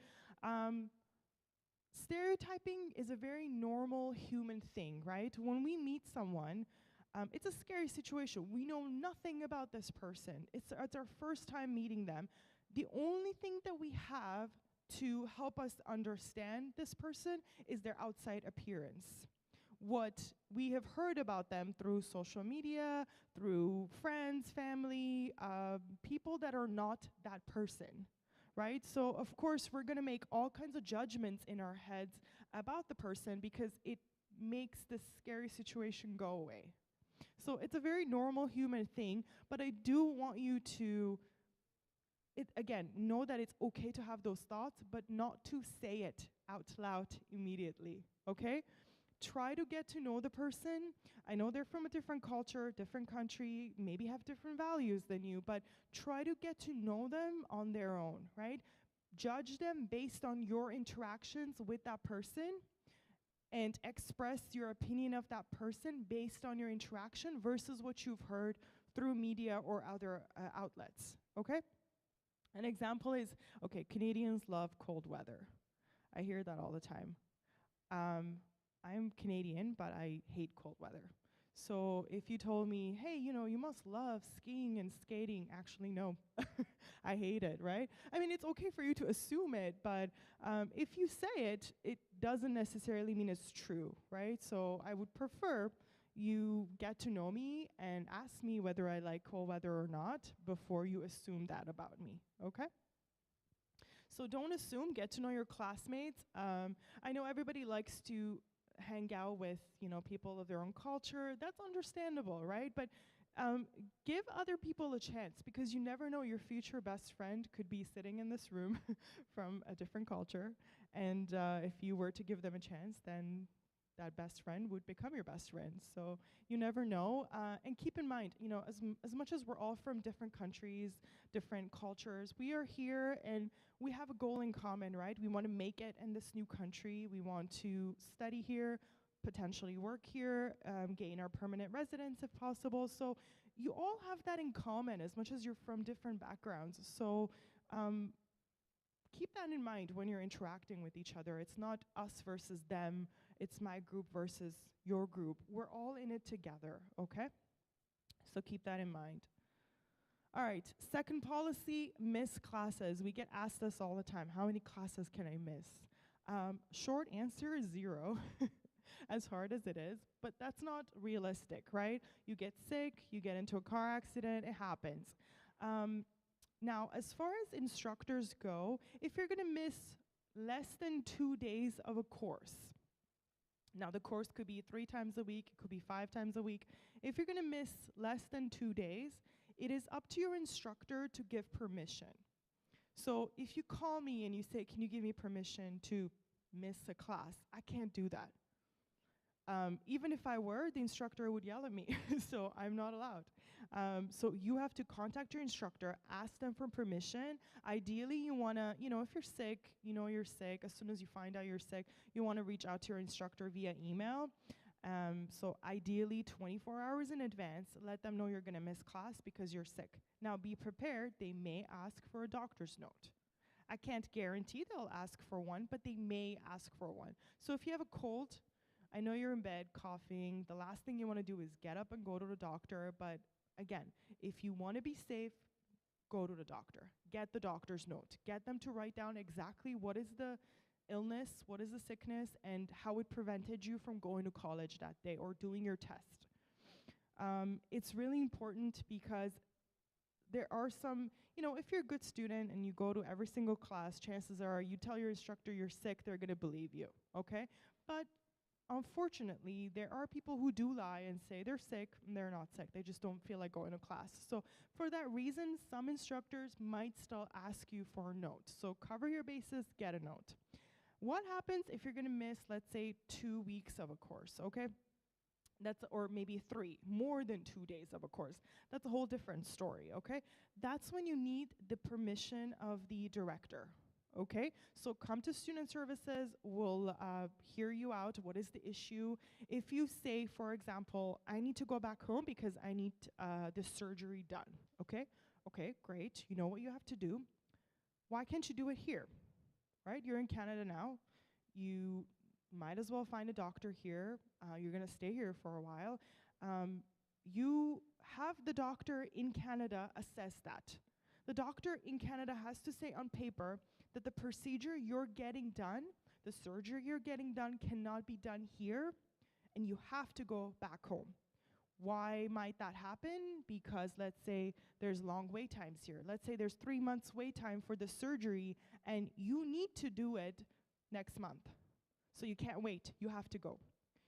Stereotyping is a very normal human thing, right? When we meet someone, it's a scary situation. We know nothing about this person. It's our first time meeting them. The only thing that we have to help us understand this person is their outside appearance. What we have heard about them through social media, through friends, family, people that are not that person, right? So of course we're gonna make all kinds of judgments in our heads about the person because it makes this scary situation go away. So it's a very normal human thing, but I do want you to, again, know that it's okay to have those thoughts, but not to say it out loud immediately, okay? Try to get to know the person. I know they're from a different culture, different country, maybe have different values than you, but try to get to know them on their own, right? Judge them based on your interactions with that person and express your opinion of that person based on your interaction versus what you've heard through media or other outlets, okay? An example is, okay, Canadians love cold weather. I hear that all the time. I'm Canadian, but I hate cold weather. So if you told me, hey, you know, you must love skiing and skating, actually, no, I hate it, right? I mean, it's okay for you to assume it, but if you say it, it doesn't necessarily mean it's true, right? So I would prefer you get to know me and ask me whether I like cold weather or not before you assume that about me, okay? So don't assume, get to know your classmates. I know everybody likes to hang out with, you know, people of their own culture. That's understandable, right? But give other people a chance because you never know, your future best friend could be sitting in this room from a different culture. And if you were to give them a chance, then that best friend would become your best friend. So you never know. And keep in mind, you know, as much as we're all from different countries, different cultures, we are here and we have a goal in common, right? We want to make it in this new country. We want to study here, potentially work here, gain our permanent residence if possible. So you all have that in common as much as you're from different backgrounds. So keep that in mind when you're interacting with each other. It's not us versus them. It's my group versus your group. We're all in it together, okay? So keep that in mind. All right, second policy, miss classes. We get asked this all the time. How many classes can I miss? Short answer is 0, as hard as it is, but that's not realistic, right? You get sick, you get into a car accident, it happens. Now, as far as instructors go, if you're gonna miss less than 2 days of a course, now the course could be 3 times a week, it could be 5 times a week. If you're gonna miss less than 2 days, it is up to your instructor to give permission. So if you call me and you say, can you give me permission to miss a class? I can't do that. Even if I were, the instructor would yell at me, so I'm not allowed. So you have to contact your instructor, ask them for permission. Ideally, you wanna, you know, if you're sick, you know you're sick, as soon as you find out you're sick, you wanna reach out to your instructor via email. So ideally 24 hours in advance, let them know you're gonna miss class because you're sick. Now be prepared, they may ask for a doctor's note. I can't guarantee they'll ask for one, but they may ask for one. So if you have a cold, I know you're in bed coughing, the last thing you wanna do is get up and go to the doctor, but again, if you wanna be safe, go to the doctor. Get the doctor's note. Get them to write down exactly what is the illness, what is the sickness, and how it prevented you from going to college that day or doing your test. It's really important because there are some, you know, if you're a good student and you go to every single class, chances are you tell your instructor you're sick, they're gonna believe you, okay? But unfortunately, there are people who do lie and say they're sick and they're not sick. They just don't feel like going to class. So for that reason, some instructors might still ask you for a note. So cover your bases, get a note. What happens if you're gonna miss, let's say, 2 weeks of a course, okay? Or maybe 3, more than 2 days of a course. That's a whole different story, okay? That's when you need the permission of the director, okay? So come to student services, we'll hear you out. What is the issue? If you say, for example, I need to go back home because I need the surgery done, okay? Okay, great, you know what you have to do. Why can't you do it here, right? You're in Canada now. You might as well find a doctor here. You're gonna stay here for a while. You have the doctor in Canada assess that. The doctor in Canada has to say on paper that the procedure you're getting done, the surgery you're getting done cannot be done here, and you have to go back home. Why might that happen? Because let's say there's long wait times here. Let's say there's 3 months wait time for the surgery, and you need to do it next month. So you can't wait, you have to go.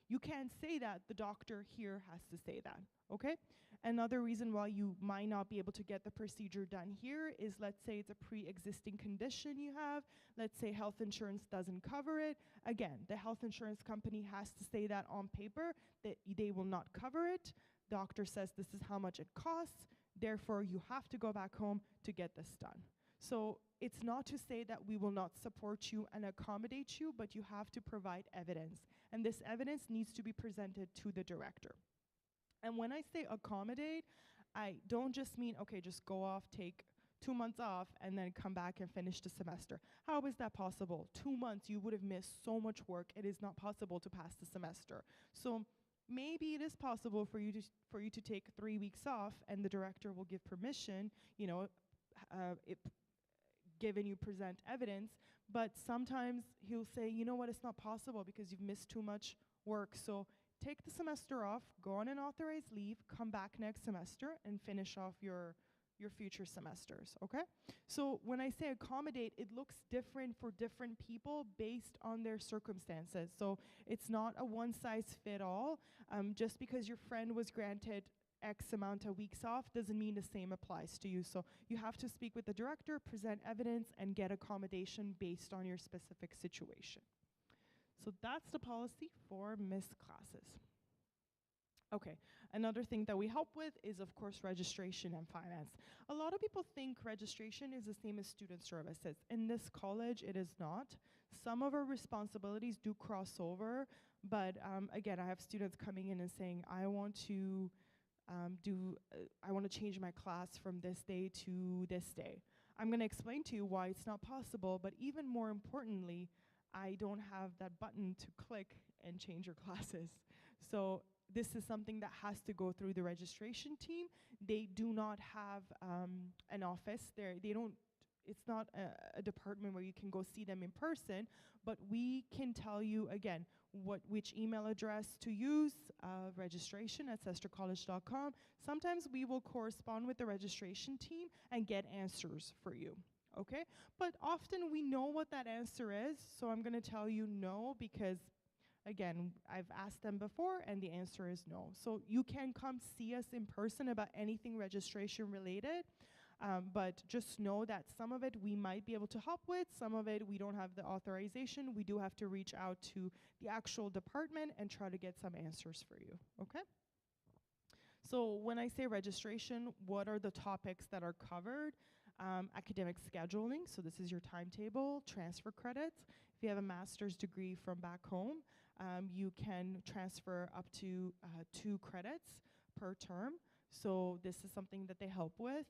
You can't say that, the doctor here has to say that, okay? Another reason why you might not be able to get the procedure done here is, let's say it's a pre-existing condition you have, let's say health insurance doesn't cover it. Again, the health insurance company has to say that on paper, that they will not cover it. Doctor says this is how much it costs, therefore you have to go back home to get this done. So it's not to say that we will not support you and accommodate you, but you have to provide evidence. And this evidence needs to be presented to the director. And when I say accommodate, I don't just mean, okay, just go off, take 2 months off, and then come back and finish the semester. How is that possible? 2 months, you would have missed so much work. It is not possible to pass the semester. So maybe it is possible for you to take 3 weeks off, and the director will give permission, you know, given you present evidence, but sometimes he'll say, you know what, it's not possible because you've missed too much work. So take the semester off, go on an authorized leave, come back next semester and finish off your future semesters, okay? So when I say accommodate, it looks different for different people based on their circumstances. So it's not a one-size-fit-all. Just because your friend was granted X amount of weeks off doesn't mean the same applies to you. So you have to speak with the director, present evidence, and get accommodation based on your specific situation. So that's the policy for missed classes. Okay, another thing that we help with is, of course, registration and finance. A lot of people think registration is the same as student services. In this college, it is not. Some of our responsibilities do cross over, but again, I have students coming in and saying, I want to change my class from this day to this day. I'm going to explain to you why it's not possible, but even more importantly, I don't have that button to click and change your classes. So this is something that has to go through the registration team. They do not have an office there. It's not a department where you can go see them in person, but we can tell you, again, which email address to use, registration@sestercollege.com. Sometimes we will correspond with the registration team and get answers for you, okay? But often we know what that answer is, so I'm gonna tell you no because, again, I've asked them before and the answer is no. So you can come see us in person about anything registration related, but just know that some of it we might be able to help with, some of it we don't have the authorization. We do have to reach out to the actual department and try to get some answers for you, okay? So when I say registration, what are the topics that are covered? Academic scheduling, so this is your timetable, transfer credits. If you have a master's degree from back home, you can transfer up to 2 credits per term. So this is something that they help with.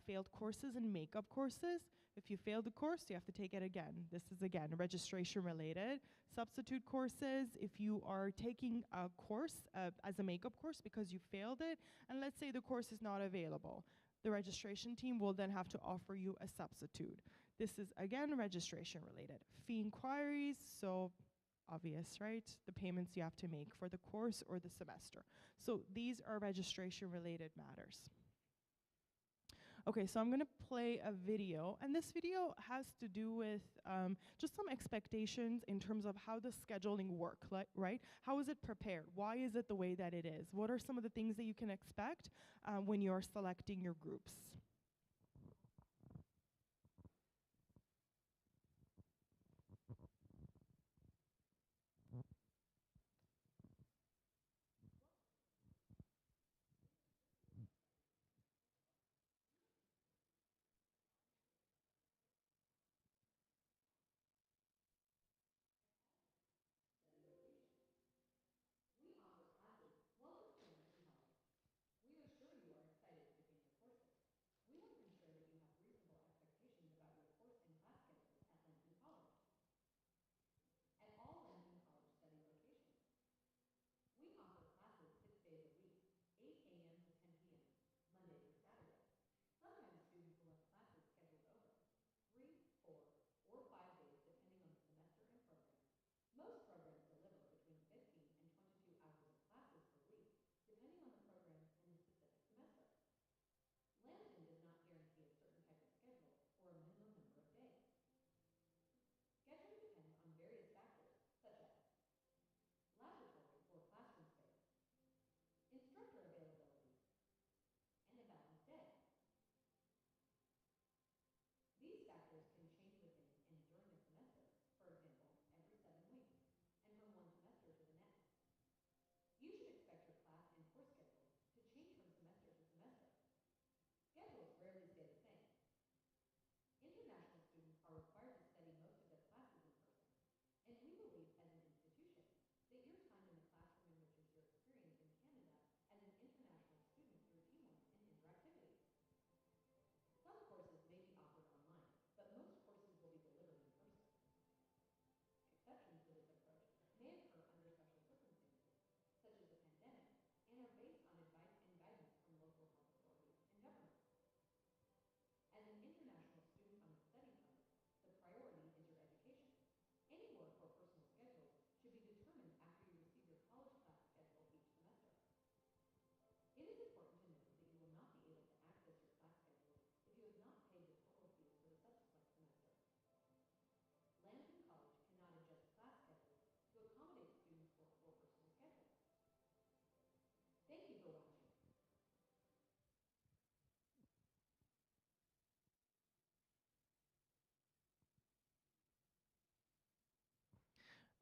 Failed courses and makeup courses. If you failed the course, you have to take it again. This is, again, registration related. Substitute courses, if you are taking a course as a makeup course because you failed it, and let's say the course is not available, the registration team will then have to offer you a substitute. This is, again, registration related. Fee inquiries, so obvious, right? The payments you have to make for the course or the semester. So these are registration related matters. Okay, so I'm gonna play a video, and this video has to do with just some expectations in terms of how the scheduling work, right? How is it prepared? Why is it the way that it is? What are some of the things that you can expect when you're selecting your groups?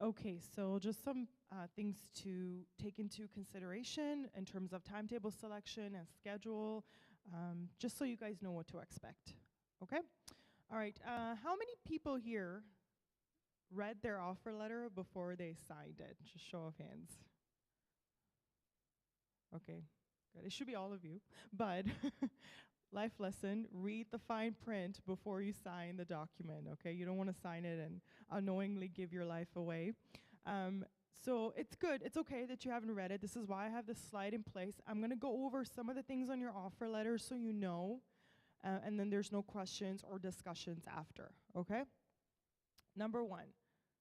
Okay, so just some things to take into consideration in terms of timetable selection and schedule, just so you guys know what to expect. Okay? All right, how many people here read their offer letter before they signed it? Just show of hands. Okay, good. It should be all of you. But life lesson, read the fine print before you sign the document, okay? You don't want to sign it and unknowingly give your life away. So it's good. It's okay that you haven't read it. This is why I have this slide in place. I'm going to go over some of the things on your offer letter so you know, and then there's no questions or discussions after, okay? Number one,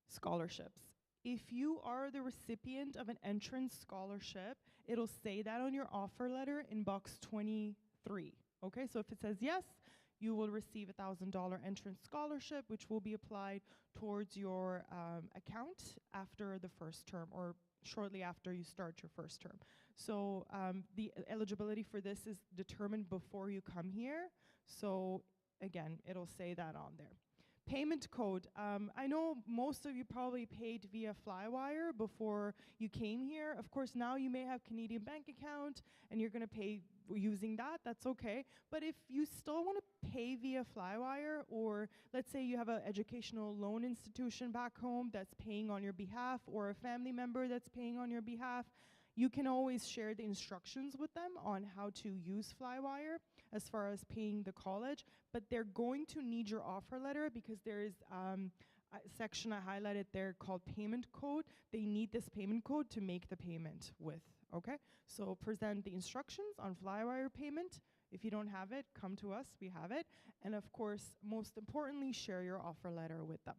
scholarships. If you are the recipient of an entrance scholarship, it'll say that on your offer letter in box 23. Okay, so if it says yes, you will receive a $1,000 entrance scholarship, which will be applied towards your account after the first term or shortly after you start your first term. So the eligibility for this is determined before you come here. So again, it'll say that on there. Payment code. I know most of you probably paid via Flywire before you came here. Of course, now you may have Canadian bank account and you're going to pay using that. That's okay. But if you still want to pay via Flywire, or let's say you have an educational loan institution back home that's paying on your behalf, or a family member that's paying on your behalf, you can always share the instructions with them on how to use Flywire as far as paying the college, but they're going to need your offer letter because there is a section I highlighted there called payment code. They need this payment code to make the payment with, okay? So present the instructions on Flywire payment. If you don't have it, come to us, we have it. And of course, most importantly, share your offer letter with them.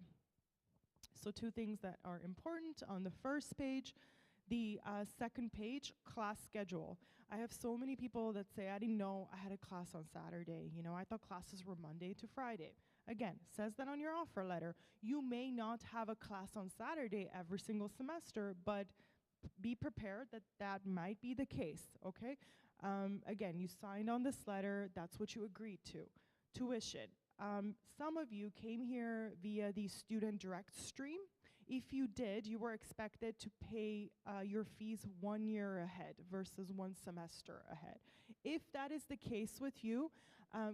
So two things that are important on the first page. The second page, class schedule. I have so many people that say, I didn't know I had a class on Saturday. You know, I thought classes were Monday to Friday. Again, says that on your offer letter. You may not have a class on Saturday every single semester, but be prepared that that might be the case, okay? Again, you signed on this letter. That's what you agreed to. Tuition. Some of you came here via the student direct stream. If you did, you were expected to pay your fees 1 year ahead versus 1 semester ahead. If that is the case with you,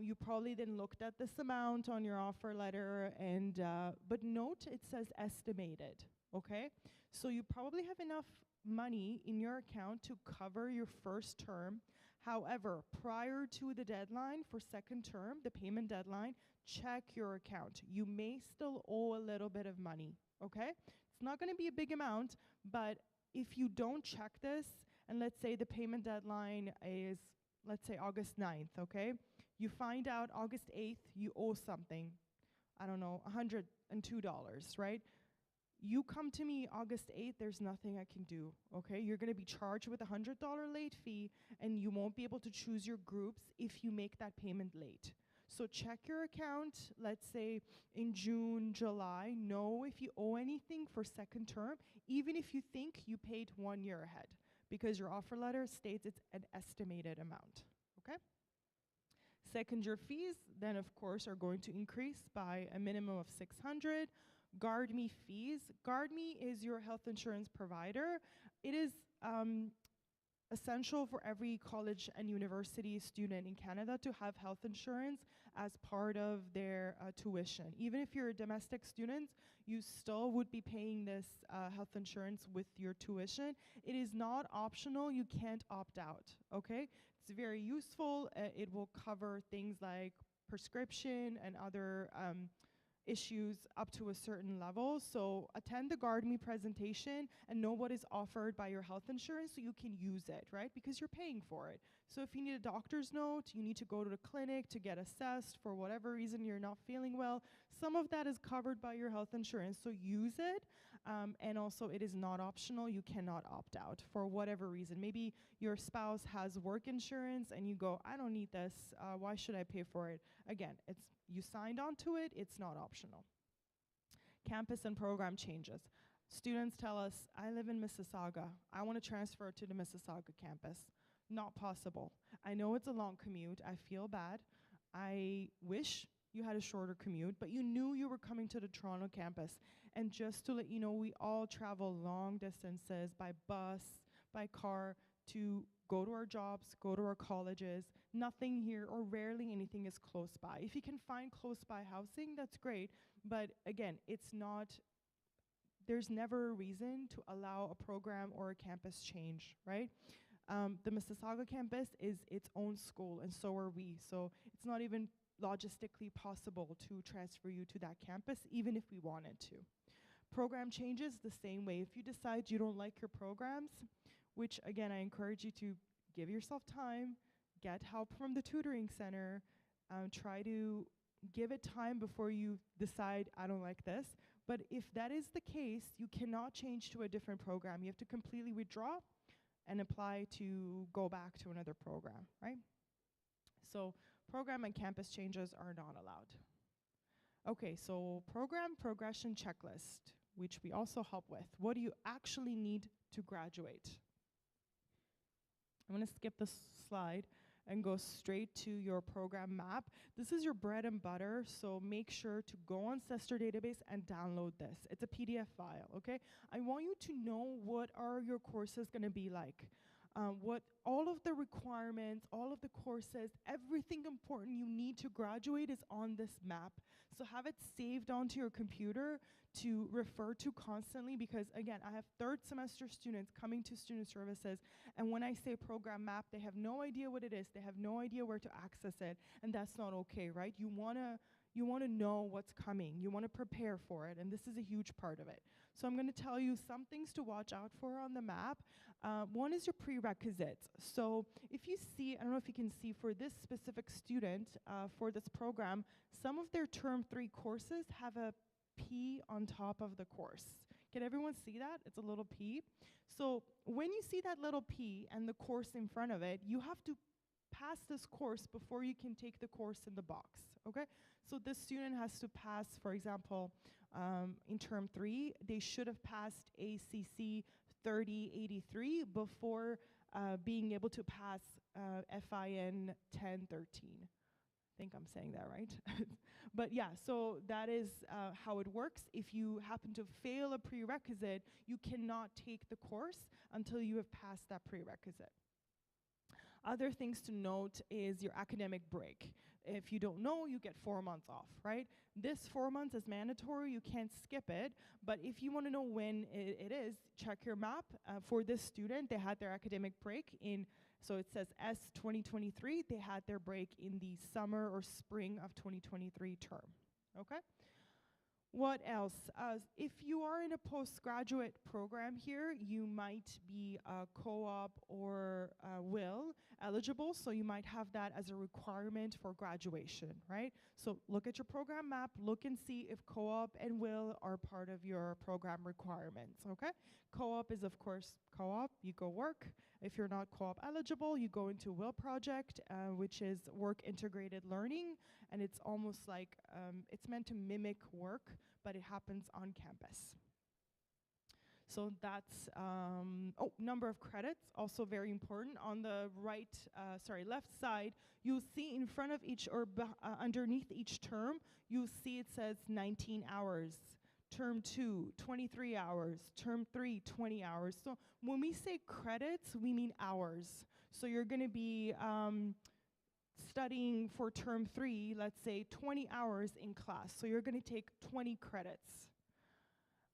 you probably then looked at this amount on your offer letter, and but note it says estimated, okay? So you probably have enough money in your account to cover your first term. However, prior to the deadline for second term, the payment deadline, check your account. You may still owe a little bit of money. Okay? It's not going to be a big amount, but if you don't check this, and let's say the payment deadline is, let's say August 9th, okay? You find out August 8th you owe something, I don't know, $102, right? You come to me August 8th, there's nothing I can do, okay? You're going to be charged with a $100 late fee, and you won't be able to choose your groups if you make that payment late. So check your account, let's say in June, July. Know if you owe anything for second term, even if you think you paid 1 year ahead, because your offer letter states it's an estimated amount, okay? Second year fees, then of course, are going to increase by a minimum of $600. GuardMe fees. GuardMe is your health insurance provider. It is essential for every college and university student in Canada to have health insurance as part of their tuition. Even if you're a domestic student, you still would be paying this health insurance with your tuition. It is not optional. You can't opt out, okay? It's very useful. It will cover things like prescription and other issues up to a certain level. So attend the GuardMe presentation and know what is offered by your health insurance so you can use it, right? Because you're paying for it. So if you need a doctor's note, you need to go to the clinic to get assessed for whatever reason you're not feeling well, some of that is covered by your health insurance, so use it. And also it is not optional. You cannot opt out for whatever reason. Maybe your spouse has work insurance and you go, I don't need this, why should I pay for it? Again, you signed on to it, it's not optional. Campus and program changes. Students tell us, I live in Mississauga. I want to transfer to the Mississauga campus. Not possible. I know it's a long commute. I feel bad. I wish you had a shorter commute, but you knew you were coming to the Toronto campus. And just to let you know, we all travel long distances by bus, by car, to go to our jobs, go to our colleges. Nothing here, or rarely anything, is close by. If you can find close by housing, that's great. But again, there's never a reason to allow a program or a campus change, right? The Mississauga campus is its own school, and so are we. So it's not even logistically possible to transfer you to that campus, even if we wanted to. Program changes the same way. If you decide you don't like your programs, which again, I encourage you to give yourself time, get help from the tutoring center, try to give it time before you decide, I don't like this. But if that is the case, you cannot change to a different program. You have to completely withdraw and apply to go back to another program, right? So program and campus changes are not allowed. Okay, so program progression checklist, which we also help with. What do you actually need to graduate? I'm gonna skip this slide and go straight to your program map. This is your bread and butter, so make sure to go on Sester Database and download this. It's a PDF file, okay? I want you to know what are your courses gonna be like. What all of the requirements, all of the courses, everything important you need to graduate is on this map. So have it saved onto your computer to refer to constantly, because again, I have third semester students coming to student services, and when I say program map, they have no idea what it is, they have no idea where to access it, and that's not okay, right? You wanna know what's coming, you wanna prepare for it, and this is a huge part of it. So I'm gonna tell you some things to watch out for on the map. One is your prerequisites. So if you see, I don't know if you can see for this specific student, for this program, some of their term 3 courses have a P on top of the course. Can everyone see that? It's a little P. So when you see that little P and the course in front of it, you have to pass this course before you can take the course in the box, okay? So this student has to pass, for example, in term 3, they should have passed ACC 3083 before being able to pass FIN 1013. I think I'm saying that right. But yeah, so that is how it works. If you happen to fail a prerequisite, you cannot take the course until you have passed that prerequisite. Other things to note is your academic break. If you don't know, you get 4 months off, right? This 4 months is mandatory, you can't skip it, but if you wanna know when it is, check your map. For this student, they had their academic break in, so it says S 2023, they had their break in the summer or spring of 2023 term, okay? What else? If you are in a postgraduate program here, you might be a co-op or WIL eligible, so you might have that as a requirement for graduation, right? So look at your program map, look and see if co-op and WIL are part of your program requirements, okay? Co-op is, of course, co-op, you go work. If you're not co-op eligible, you go into WIL project, which is work integrated learning, and it's almost like, it's meant to mimic work, but it happens on campus. So that's, number of credits, also very important. On the left side, you'll see in front of each, or underneath each term, you'll see it says 19 hours. Term 2, 23 hours. Term 3, 20 hours. So when we say credits, we mean hours. So you're gonna be studying for term 3, let's say 20 hours in class. So you're gonna take 20 credits.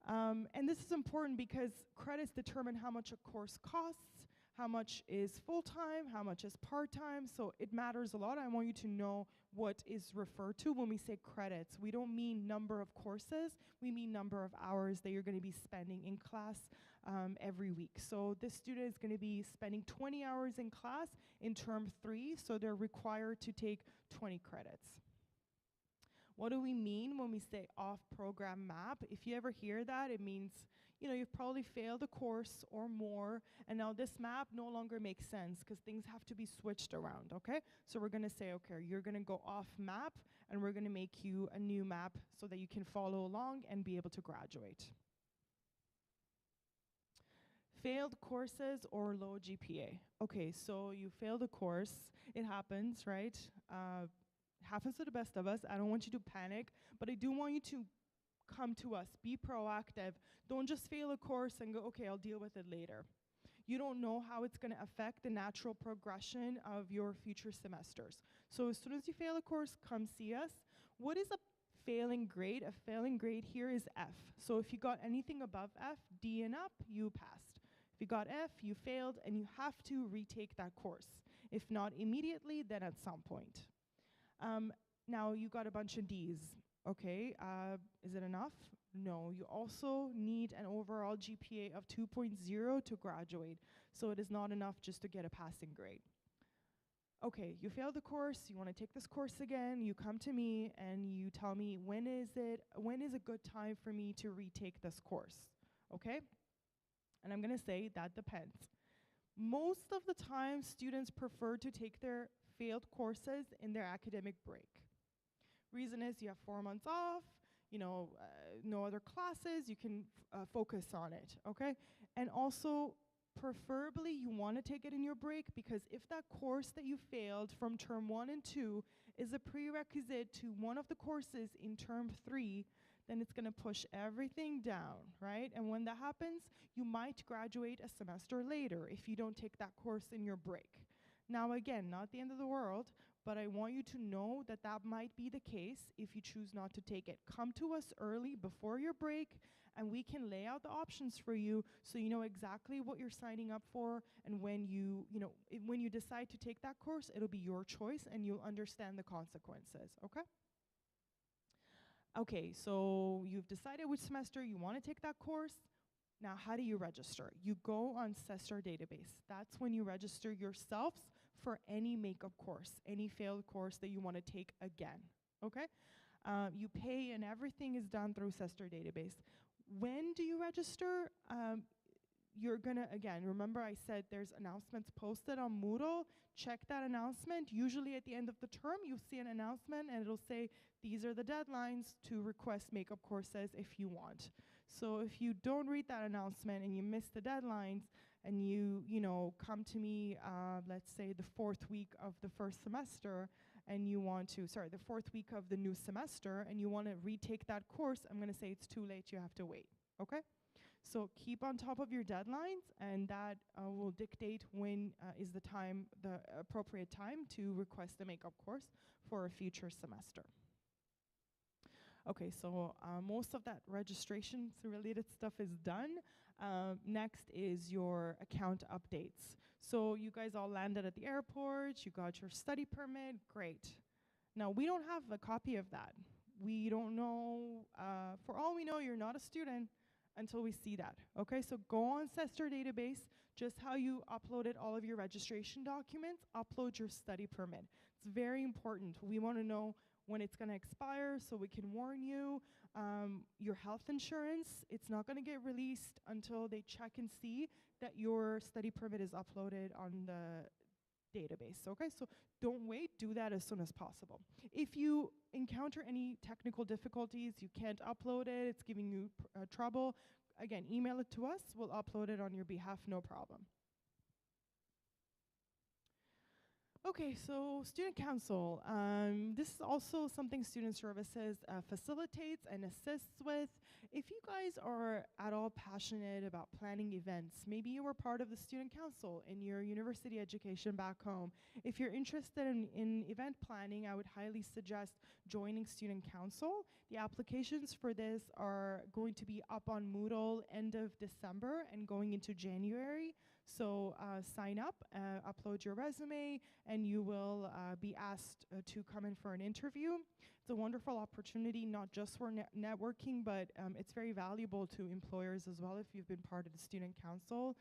And this is important because credits determine how much a course costs, how much is full-time, how much is part-time, so it matters a lot. I want you to know what is referred to when we say credits. We don't mean number of courses, we mean number of hours that you're gonna be spending in class every week. So this student is gonna be spending 20 hours in class in term 3, so they're required to take 20 credits. What do we mean when we say off-program map? If you ever hear that, it means, you know, you've probably failed a course or more, and now this map no longer makes sense because things have to be switched around, okay? So we're gonna say, okay, you're gonna go off map, and we're gonna make you a new map so that you can follow along and be able to graduate. Failed courses or low GPA. Okay, so you failed a course, it happens, right? happens to the best of us. I don't want you to panic, but I do want you to come to us. Be proactive. Don't just fail a course and go, okay, I'll deal with it later. You don't know how it's going to affect the natural progression of your future semesters. So as soon as you fail a course, come see us. What is a failing grade? A failing grade here is F. So if you got anything above F, D and up, you passed. If you got F, you failed, and you have to retake that course. If not immediately, then at some point. Now you got a bunch of Ds. Okay, is it enough? No, you also need an overall GPA of 2.0 to graduate. So it is not enough just to get a passing grade. Okay, you failed the course, you want to take this course again, you come to me and you tell me when is a good time for me to retake this course, okay? And I'm going to say that depends. Most of the time, students prefer to take their failed courses in their academic break. Reason is you have 4 months off, no other classes, you can focus on it, okay? And also, preferably you want to take it in your break, because if that course that you failed from term 1 and 2 is a prerequisite to one of the courses in term 3, then it's going to push everything down, right? And when that happens, you might graduate a semester later if you don't take that course in your break. Now again, not the end of the world, but I want you to know that that might be the case if you choose not to take it. Come to us early before your break, and we can lay out the options for you so you know exactly what you're signing up for, and when you decide to take that course, it'll be your choice and you'll understand the consequences, okay? Okay, so you've decided which semester you want to take that course. Now, how do you register? You go on SESTAR database. That's when you register yourselves for any makeup course, any failed course that you want to take again, okay? You pay and everything is done through SESTAR database. When do you register? You're gonna, again, remember I said there's announcements posted on Moodle. Check that announcement. Usually at the end of the term, you see an announcement and it'll say, these are the deadlines to request makeup courses if you want. So if you don't read that announcement and you miss the deadlines and you come to me, let's say the 4th week of the first semester, and you want to, the 4th week of the new semester, and you want to retake that course, I'm going to say it's too late, you have to wait, okay? So keep on top of your deadlines, and that will dictate when is the appropriate time to request a makeup course for a future semester. Okay, so most of that registration-related stuff is done. Next is your account updates. So you guys all landed at the airport, you got your study permit, great. Now, we don't have a copy of that. We don't know, for all we know, you're not a student until we see that, okay? So go on SESTAR database, just how you uploaded all of your registration documents, upload your study permit. It's very important. We want to know when it's going to expire so we can warn you. Your health insurance, it's not going to get released until they check and see that your study permit is uploaded on the database, okay? So don't wait, do that as soon as possible. If you encounter any technical difficulties, you can't upload it, it's giving you trouble, again, email it to us, we'll upload it on your behalf, no problem. Okay, so Student Council. This is also something Student Services facilitates and assists with. If you guys are at all passionate about planning events, maybe you were part of the Student Council in your university education back home. If you're interested in event planning, I would highly suggest joining Student Council. The applications for this are going to be up on Moodle end of December and going into January. So sign up, upload your resume, and you will be asked to come in for an interview. It's a wonderful opportunity, not just for networking, but it's very valuable to employers as well if you've been part of the Student Council.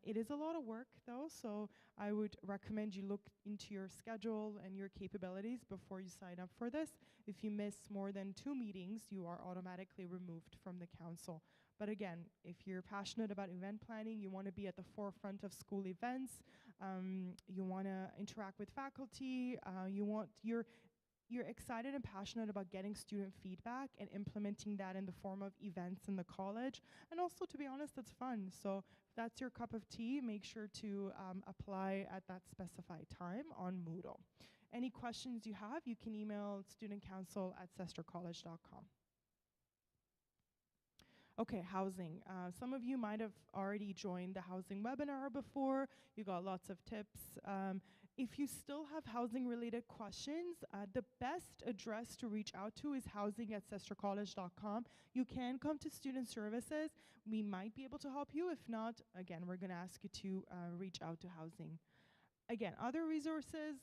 It is a lot of work, though, so I would recommend you look into your schedule and your capabilities before you sign up for this. If you miss more than 2 meetings, you are automatically removed from the council. But again, if you're passionate about event planning, you want to be at the forefront of school events, you want to interact with faculty, you're excited and passionate about getting student feedback and implementing that in the form of events in the college. And also, to be honest, it's fun. So if that's your cup of tea, make sure to apply at that specified time on Moodle. Any questions you have, you can email studentcouncil@sestercollege.com. Okay, housing. Some of you might have already joined the housing webinar before. You got lots of tips. If you still have housing-related questions, the best address to reach out to is housing@sestercollege.com. You can come to student services. We might be able to help you. If not, again, we're going to ask you to reach out to housing. Again, other resources,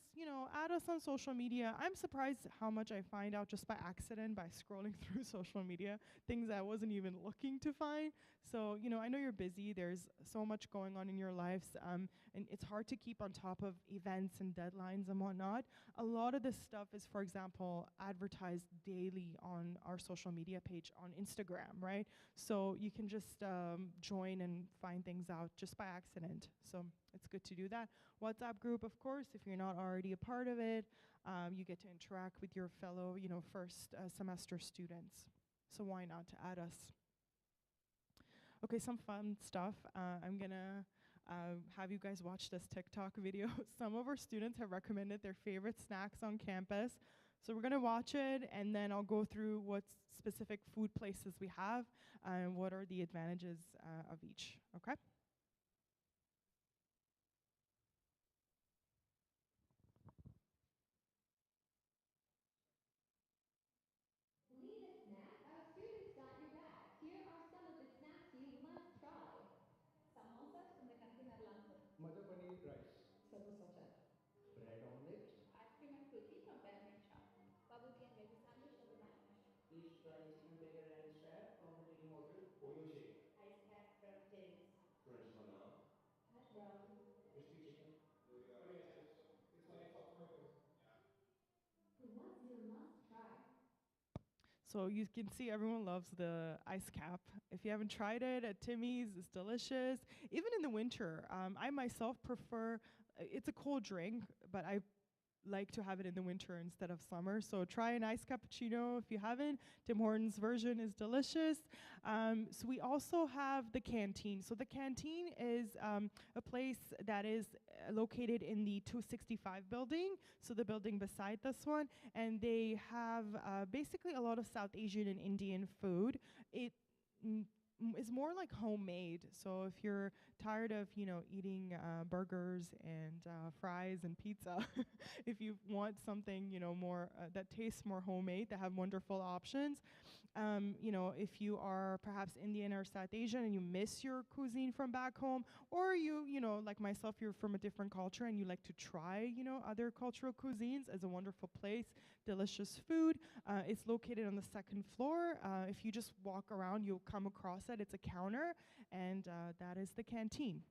add us on social media. I'm surprised how much I find out just by accident by scrolling through social media, things I wasn't even looking to find. So, I know you're busy. There's so much going on in your lives, and it's hard to keep on top of events and deadlines and whatnot. A lot of this stuff is, for example, advertised daily on our social media page on Instagram, right? So you can just join and find things out just by accident. So it's good to do that. WhatsApp group, of course, if you're not already a part of it, you get to interact with your fellow, first semester students. So why not to add us? Okay, some fun stuff. I'm gonna have you guys watch this TikTok video. Some of our students have recommended their favorite snacks on campus. So we're gonna watch it, and then I'll go through what specific food places we have and what are the advantages of each, okay? Need a snack? Our students got your back. Here are some of the snacks you must try. Samosas from the canteen at Lambton. Mother paneer rice. Samosa chaat. Bread omelette. Ice cream and fruity from peppermint shop. Bubble tea and veggie sandwich from the Bangladesh. Please try chicken bacon rice wrap from the Dream Hotel. Oyo shake. Ice cap from Tim's. French banana. Hash brown. Crispy chicken. Oh yes, yes. It's only for tomatoes. What's your must try? So you can see everyone loves the ice cap. If you haven't tried it at Timmy's, it's delicious. Even in the winter, I myself prefer, it's a cold drink, but I like to have it in the winter instead of summer. So try an iced cappuccino if you haven't. Tim Hortons version is delicious. So we also have the canteen. So the canteen is a place that is located in the 265 building, so the building beside this one, and they have basically a lot of South Asian and Indian food. It is more like homemade. So if you're tired of, eating burgers and fries and pizza, if you want something, more that tastes more homemade, they have wonderful options. If you are perhaps Indian or South Asian and you miss your cuisine from back home, or like myself, you're from a different culture and you like to try, other cultural cuisines, is a wonderful place. Delicious food. It's located on the second floor. If you just walk around, you'll come across it. It's a counter, and that is the canteen.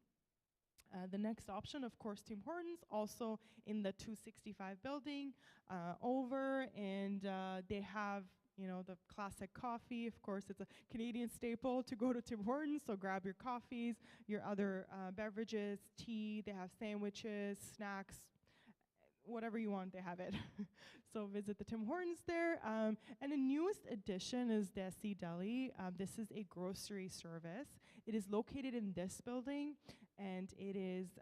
The next option, of course, Tim Hortons, also in the 265 building and they have the classic coffee. Of course, it's a Canadian staple to go to Tim Hortons, so grab your coffees, your other beverages, tea. They have sandwiches, snacks, whatever you want, they have it. So visit the Tim Hortons there. And the newest addition is Desi Deli. This is a grocery service. It is located in this building, and it is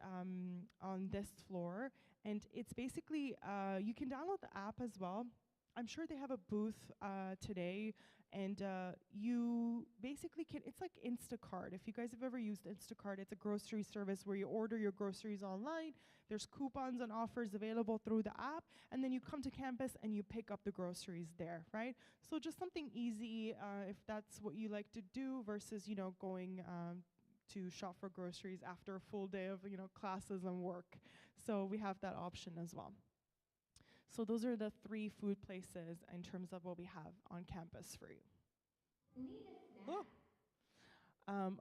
on this floor. And it's basically, you can download the app as well. I'm sure they have a booth today, and you basically can, it's like Instacart. If you guys have ever used Instacart, it's a grocery service where you order your groceries online. There's coupons and offers available through the app, and then you come to campus and you pick up the groceries there, right? So just something easy if that's what you like to do versus, going to shop for groceries after a full day of, classes and work. So we have that option as well. So those are the 3 food places in terms of what we have on campus for you. Need a snack?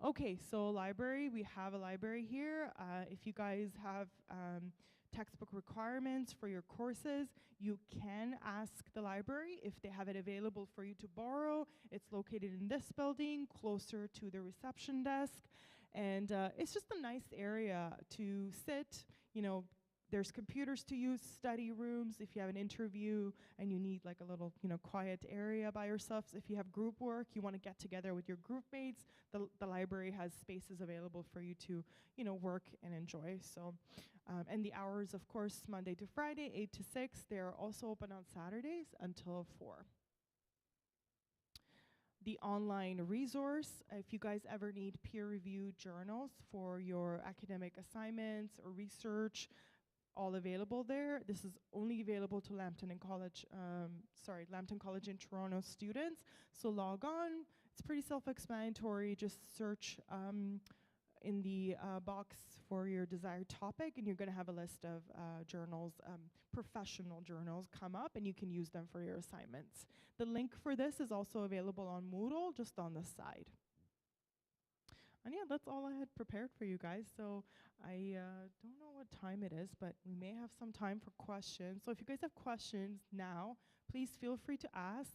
Okay, so library, we have a library here. If you guys have textbook requirements for your courses, you can ask the library if they have it available for you to borrow. It's located in this building, closer to the reception desk. And it's just a nice area to sit, there's computers to use, study rooms if you have an interview and you need like a little, quiet area by yourself. So if you have group work, you want to get together with your group mates, the library has spaces available for you to, work and enjoy. So And the hours, of course, Monday to Friday, 8 to 6. They're also open on Saturdays until 4. The online resource, if you guys ever need peer-reviewed journals for your academic assignments or research, all available there. This is only available to Lambton College in Toronto students. So log on. It's pretty self-explanatory. Just search in the box for your desired topic, and you're going to have a list of journals, professional journals come up, and you can use them for your assignments. The link for this is also available on Moodle, just on the side. And yeah, that's all I had prepared for you guys. So I don't know what time it is, but we may have some time for questions. So if you guys have questions now, please feel free to ask.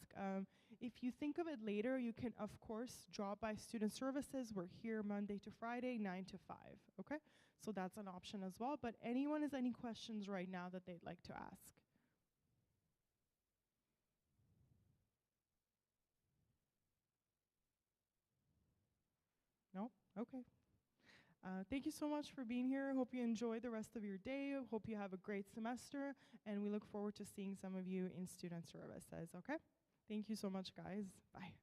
If you think of it later, you can, of course, drop by Student Services. We're here Monday to Friday, 9 to 5, okay? So that's an option as well. But anyone has any questions right now that they'd like to ask? No? Okay. Thank you so much for being here. Hope you enjoy the rest of your day. Hope you have a great semester. And we look forward to seeing some of you in Student Services, okay? Thank you so much, guys. Bye.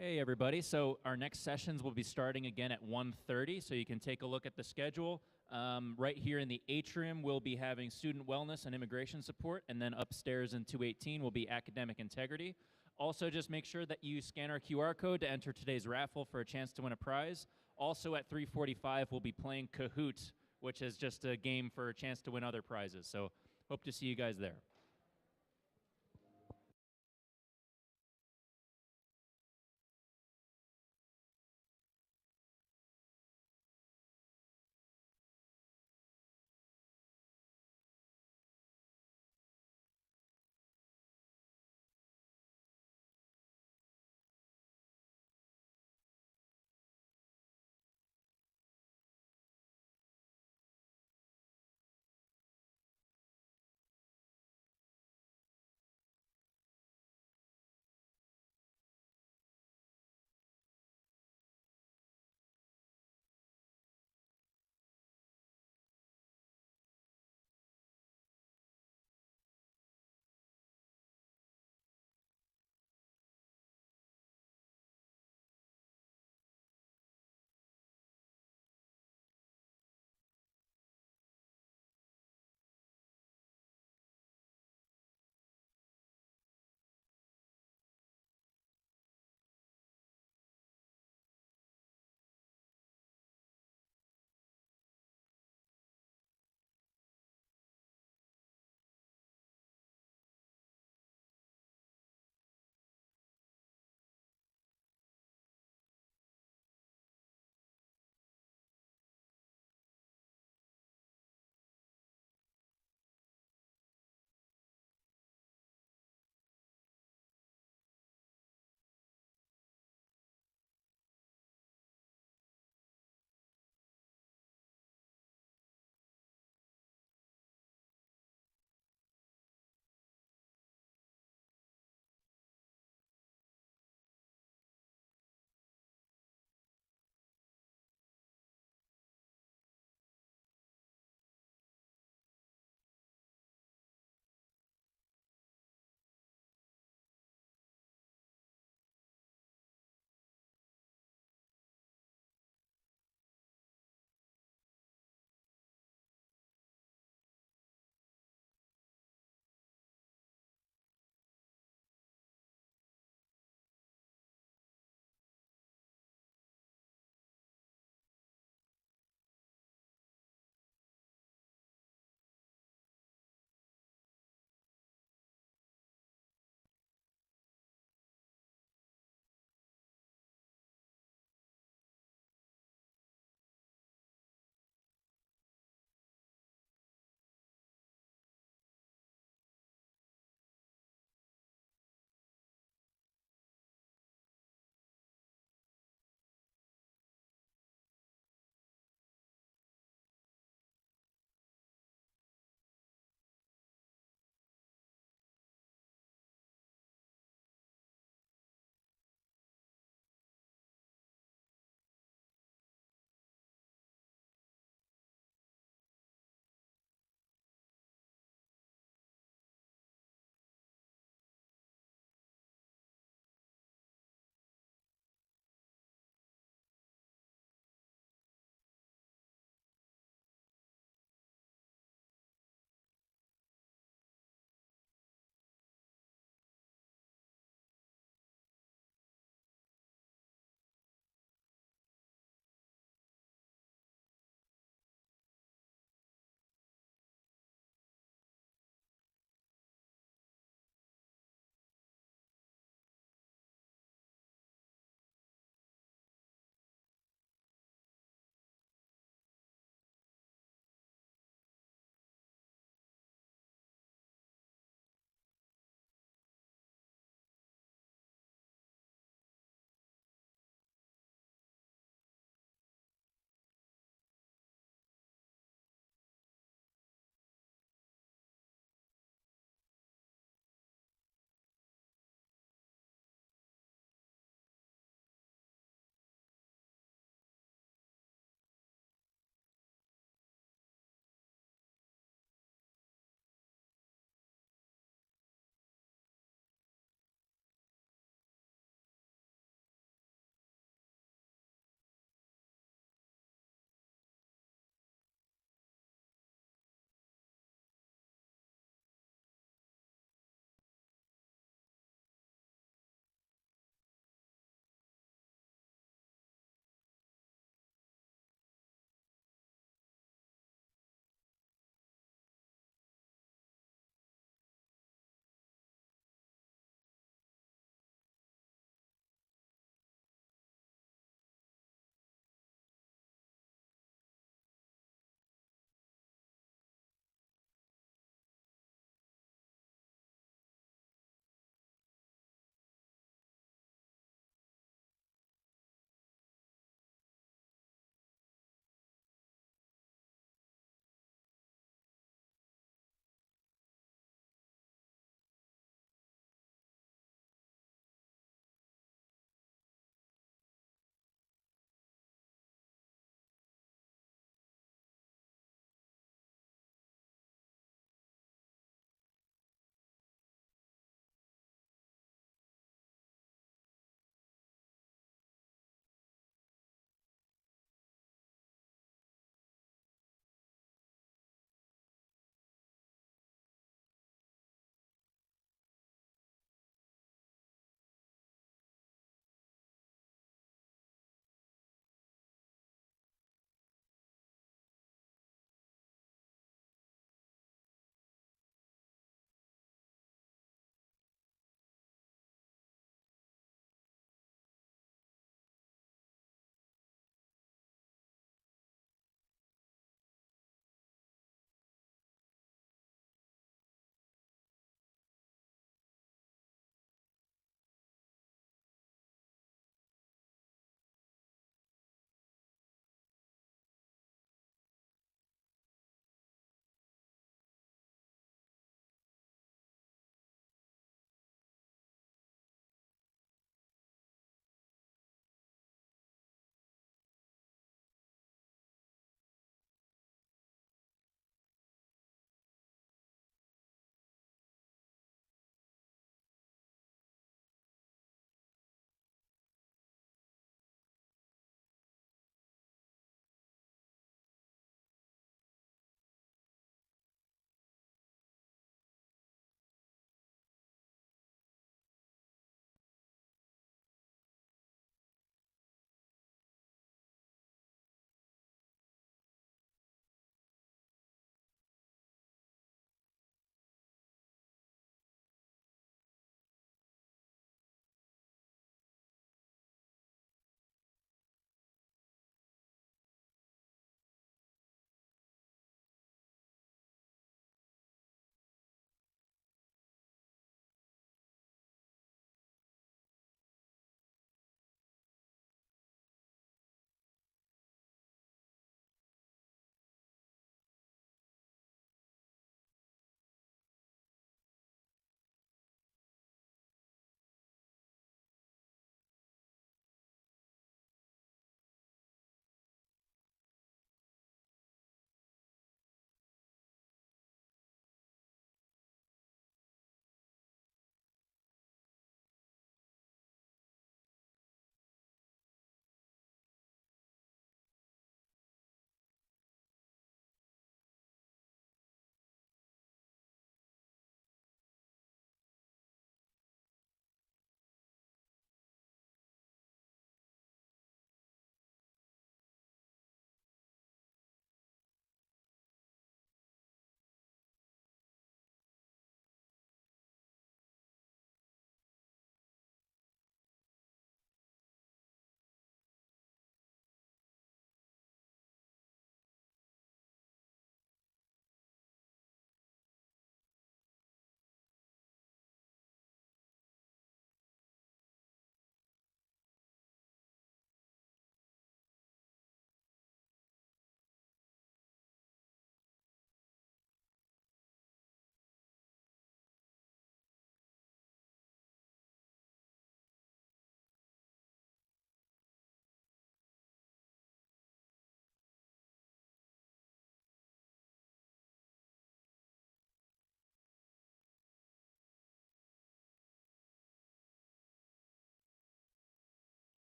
Hey everybody, so our next sessions will be starting again at 1:30, so you can take a look at the schedule. Right here in the atrium, we'll be having student wellness and immigration support, and then upstairs in 218 will be academic integrity. Also, just make sure that you scan our QR code to enter today's raffle for a chance to win a prize. Also at 3:45, we'll be playing Kahoot, which is just a game for a chance to win other prizes. So hope to see you guys there.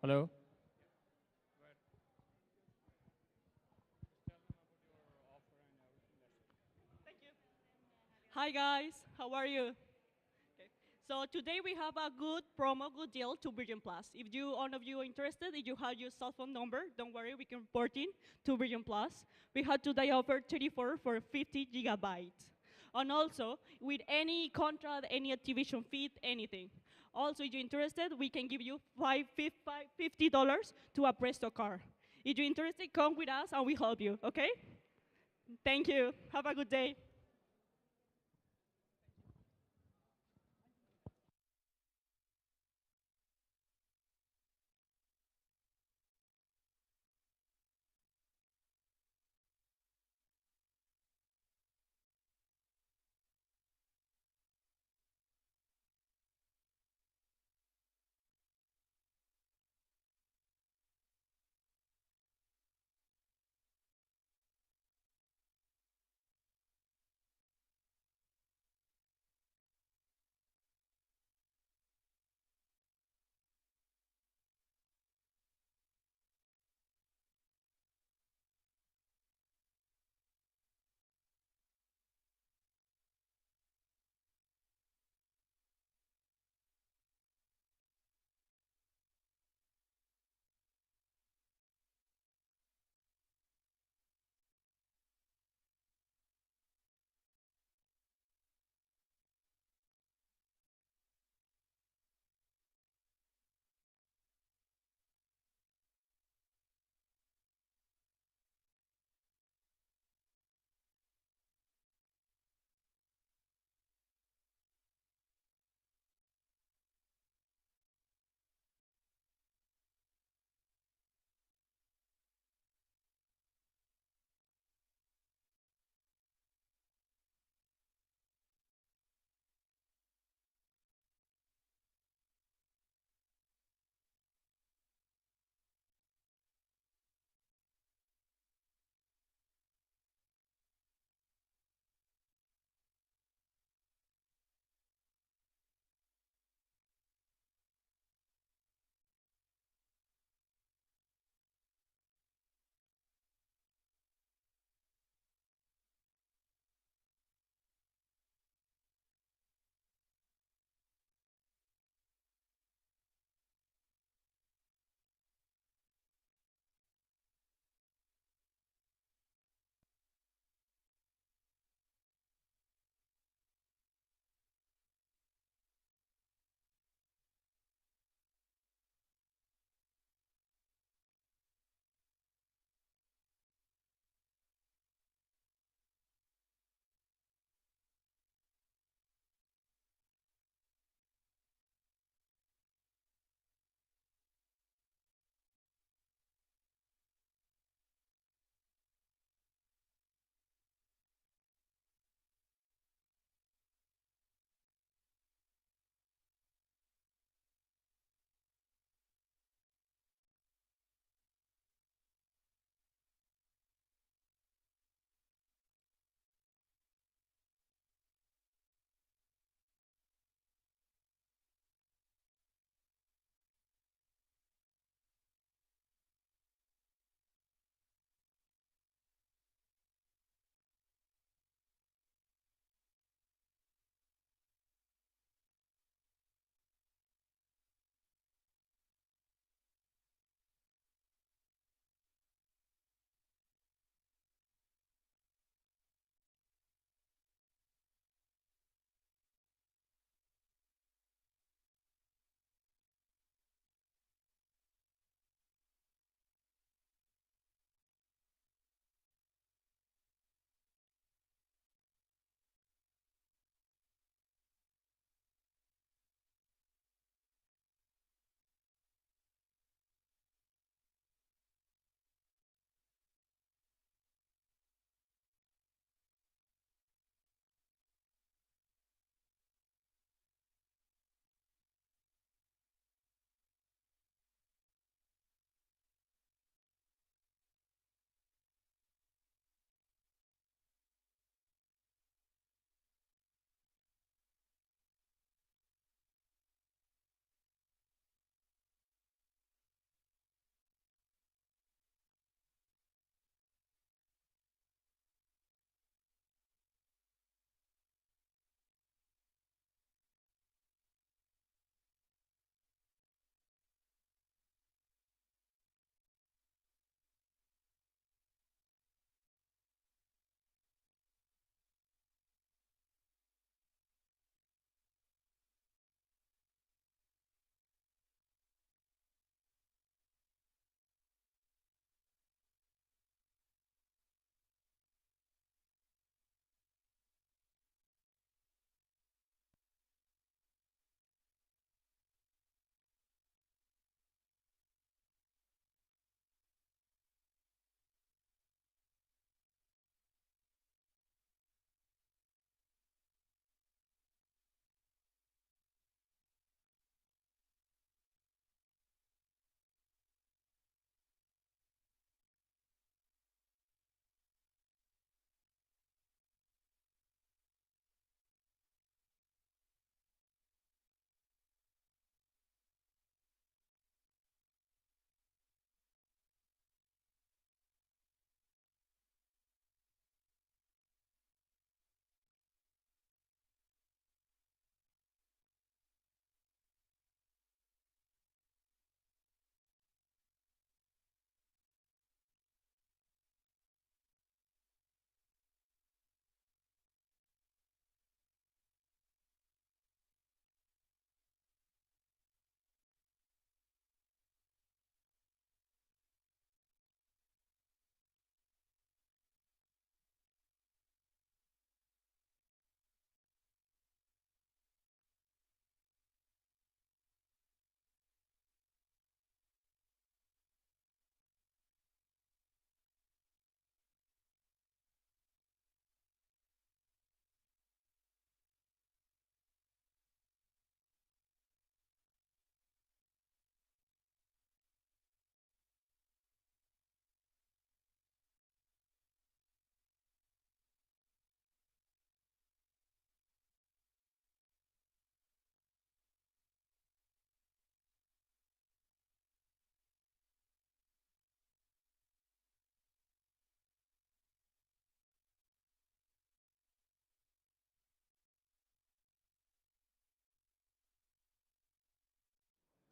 Hello? Hi guys, how are you? Okay. So today we have a good promo, good deal to Virgin Plus. If you, one of you are interested, if you have your cell phone number, don't worry, we can port in to Virgin Plus. We had today offer 34 for 50 gigabytes. And also, with any contract, any activation feed, anything. Also, if you're interested, we can give you $50 to a Presto car. If you're interested, come with us and we help you, okay? Thank you. Have a good day.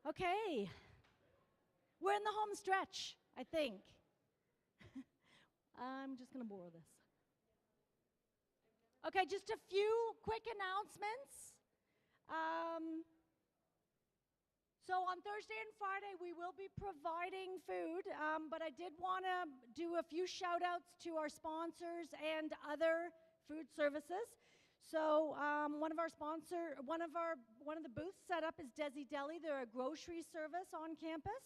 Okay. We're in the home stretch, I think. I'm just going to borrow this. Okay, just a few quick announcements. So on Thursday and Friday, we will be providing food, but I did want to do a few shout outs to our sponsors and other food services. So one of the booths set up is Desi Deli. They're a grocery service on campus.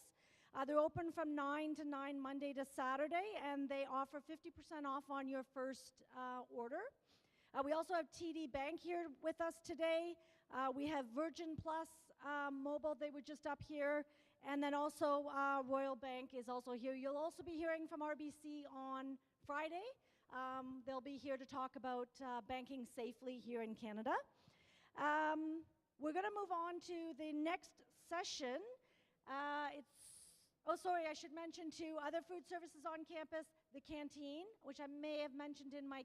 They're open from 9 to 9 Monday to Saturday, and they offer 50% off on your first order. We also have TD Bank here with us today. We have Virgin Plus Mobile, they were just up here. And then also Royal Bank is also here. You'll also be hearing from RBC on Friday. They'll be here to talk about banking safely here in Canada. We're going to move on to the next session. I should mention two other food services on campus, the canteen, which I may have mentioned in my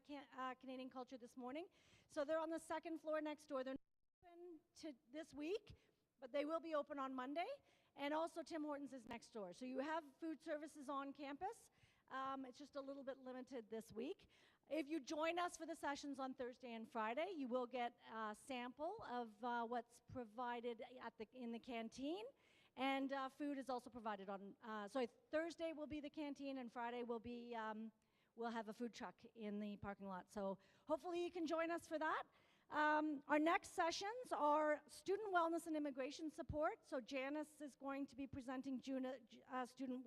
Canadian culture this morning. So they're on the second floor next door. They're not open to this week, but they will be open on Monday. And also Tim Hortons is next door. So you have food services on campus. It's just a little bit limited this week. If you join us for the sessions on Thursday and Friday, you will get a sample of what's provided in the canteen. And food is also provided on, Thursday will be the canteen, and Friday will be, we'll have a food truck in the parking lot. So hopefully you can join us for that. Our next sessions are student wellness and immigration support. So Janice is going to be presenting student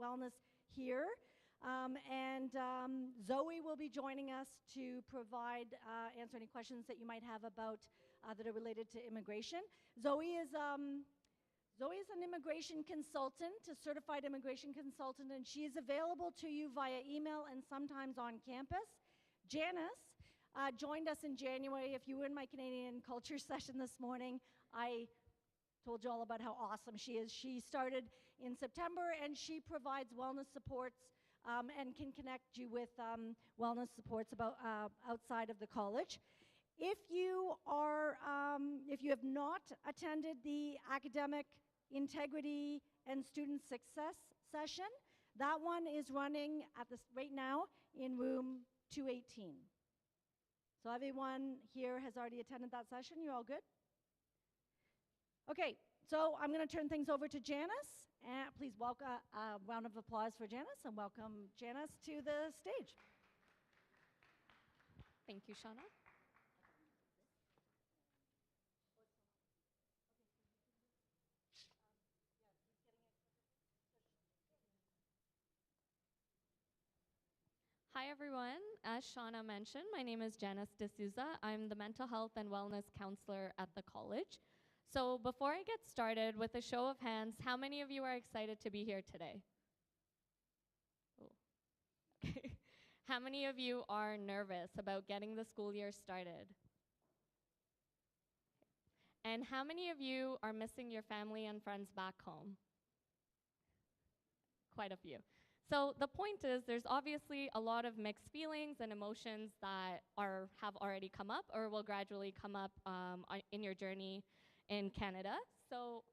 wellness here. Zoe will be joining us to provide, answer any questions that you might have about, that are related to immigration. Zoe is an immigration consultant, a certified immigration consultant, and she is available to you via email and sometimes on campus. Janice joined us in January. If you were in my Canadian culture session this morning, I told you all about how awesome she is. She started in September, and she provides wellness supports and can connect you with wellness supports outside of the college. If you have not attended the academic integrity and student success session, that one is running right now in room 218. So everyone here has already attended that session. You're all good? Okay, so I'm going to turn things over to Janice. Please welcome a round of applause for Janice, and welcome Janice to the stage. Thank you, Shauna. Hi, everyone. As Shauna mentioned, my name is Janice D'Souza. I'm the mental health and wellness counselor at the college. So before I get started, with a show of hands, how many of you are excited to be here today? Oh. How many of you are nervous about getting the school year started? And how many of you are missing your family and friends back home? Quite a few. So the point is, there's obviously a lot of mixed feelings and emotions that have already come up or will gradually come up in your journey in Canada. So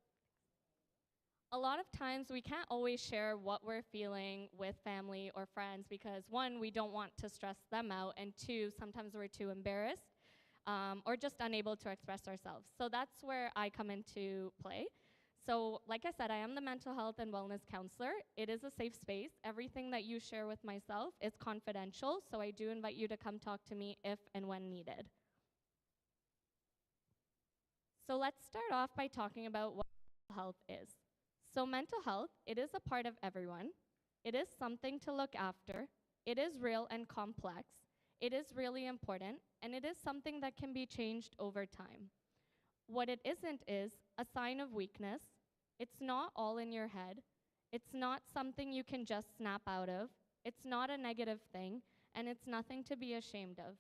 a lot of times we can't always share what we're feeling with family or friends because one, we don't want to stress them out, and two, sometimes we're too embarrassed or just unable to express ourselves. So that's where I come into play. So like I said, I am the mental health and wellness counselor. It is a safe space. Everything that you share with myself is confidential, so I do invite you to come talk to me if and when needed. So let's start off by talking about what mental health is. So mental health, it is a part of everyone. It is something to look after. It is real and complex. It is really important, and it is something that can be changed over time. What it isn't is a sign of weakness. It's not all in your head. It's not something you can just snap out of. It's not a negative thing, and it's nothing to be ashamed of.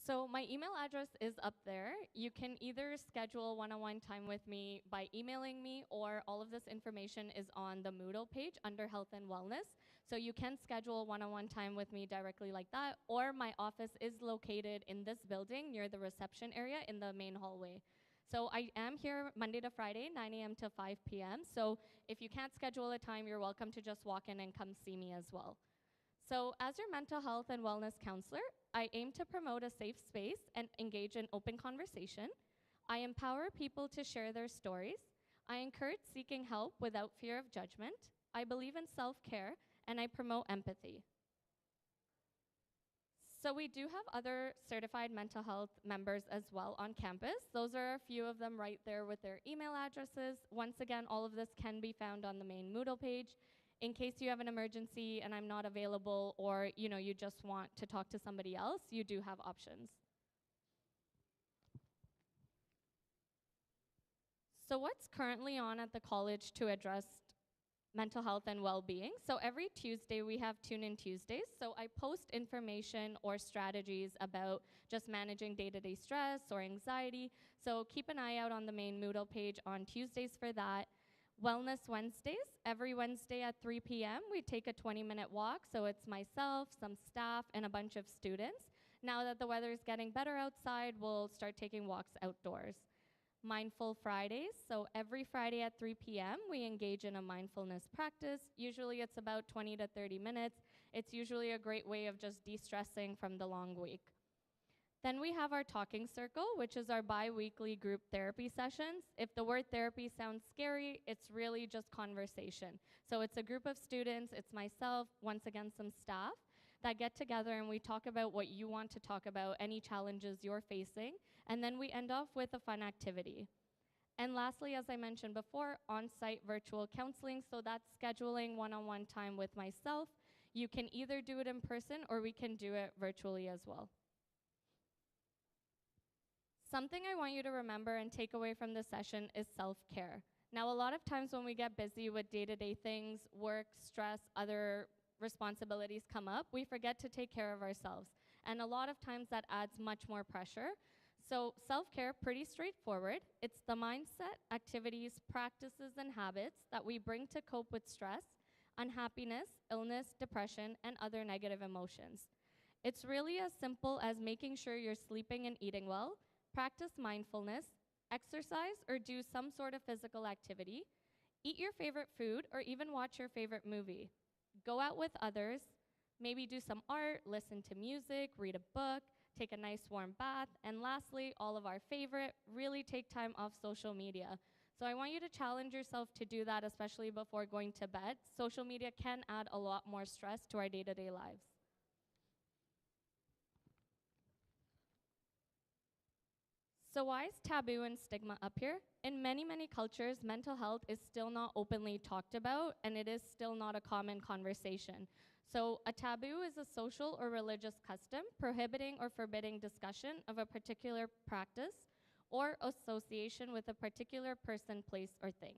So my email address is up there. You can either schedule one-on-one time with me by emailing me, or all of this information is on the Moodle page under Health and Wellness. So you can schedule one-on-one time with me directly like that, or my office is located in this building near the reception area in the main hallway. So I am here Monday to Friday, 9 a.m. to 5 p.m. So if you can't schedule a time, you're welcome to just walk in and come see me as well. So as your mental health and wellness counselor, I aim to promote a safe space and engage in open conversation. I empower people to share their stories. I encourage seeking help without fear of judgment. I believe in self-care, and I promote empathy. So we do have other certified mental health members as well on campus. Those are a few of them right there with their email addresses. Once again, all of this can be found on the main Moodle page. In case you have an emergency and I'm not available, or you just want to talk to somebody else, you do have options. So what's currently on at the college to address mental health and well-being? So every Tuesday we have Tune-In Tuesdays. So I post information or strategies about just managing day-to-day stress or anxiety. So keep an eye out on the main Moodle page on Tuesdays for that. Wellness Wednesdays, every Wednesday at 3 p.m. we take a 20-minute walk. So it's myself, some staff, and a bunch of students. Now that the weather is getting better outside, we'll start taking walks outdoors. Mindful Fridays, so every Friday at 3 p.m. we engage in a mindfulness practice. Usually it's about 20 to 30 minutes. It's usually a great way of just de-stressing from the long week. Then we have our talking circle, which is our bi-weekly group therapy sessions. If the word therapy sounds scary, it's really just conversation. So it's a group of students, it's myself, once again some staff, that get together and we talk about what you want to talk about, any challenges you're facing, and then we end off with a fun activity. And lastly, as I mentioned before, on-site virtual counseling, so that's scheduling one-on-one time with myself. You can either do it in person or we can do it virtually as well. Something I want you to remember and take away from this session is self-care. Now, a lot of times when we get busy with day-to-day things, work, stress, other responsibilities come up, we forget to take care of ourselves. And a lot of times that adds much more pressure. So self-care, pretty straightforward. It's the mindset, activities, practices, and habits that we bring to cope with stress, unhappiness, illness, depression, and other negative emotions. It's really as simple as making sure you're sleeping and eating well, practice mindfulness, exercise or do some sort of physical activity, eat your favorite food, or even watch your favorite movie. Go out with others, maybe do some art, listen to music, read a book, take a nice warm bath, and lastly, all of our favorite, really take time off social media. So I want you to challenge yourself to do that, especially before going to bed. Social media can add a lot more stress to our day-to-day lives. So why is taboo and stigma up here? In many, many cultures, mental health is still not openly talked about, and it is still not a common conversation. So a taboo is a social or religious custom prohibiting or forbidding discussion of a particular practice or association with a particular person, place, or thing.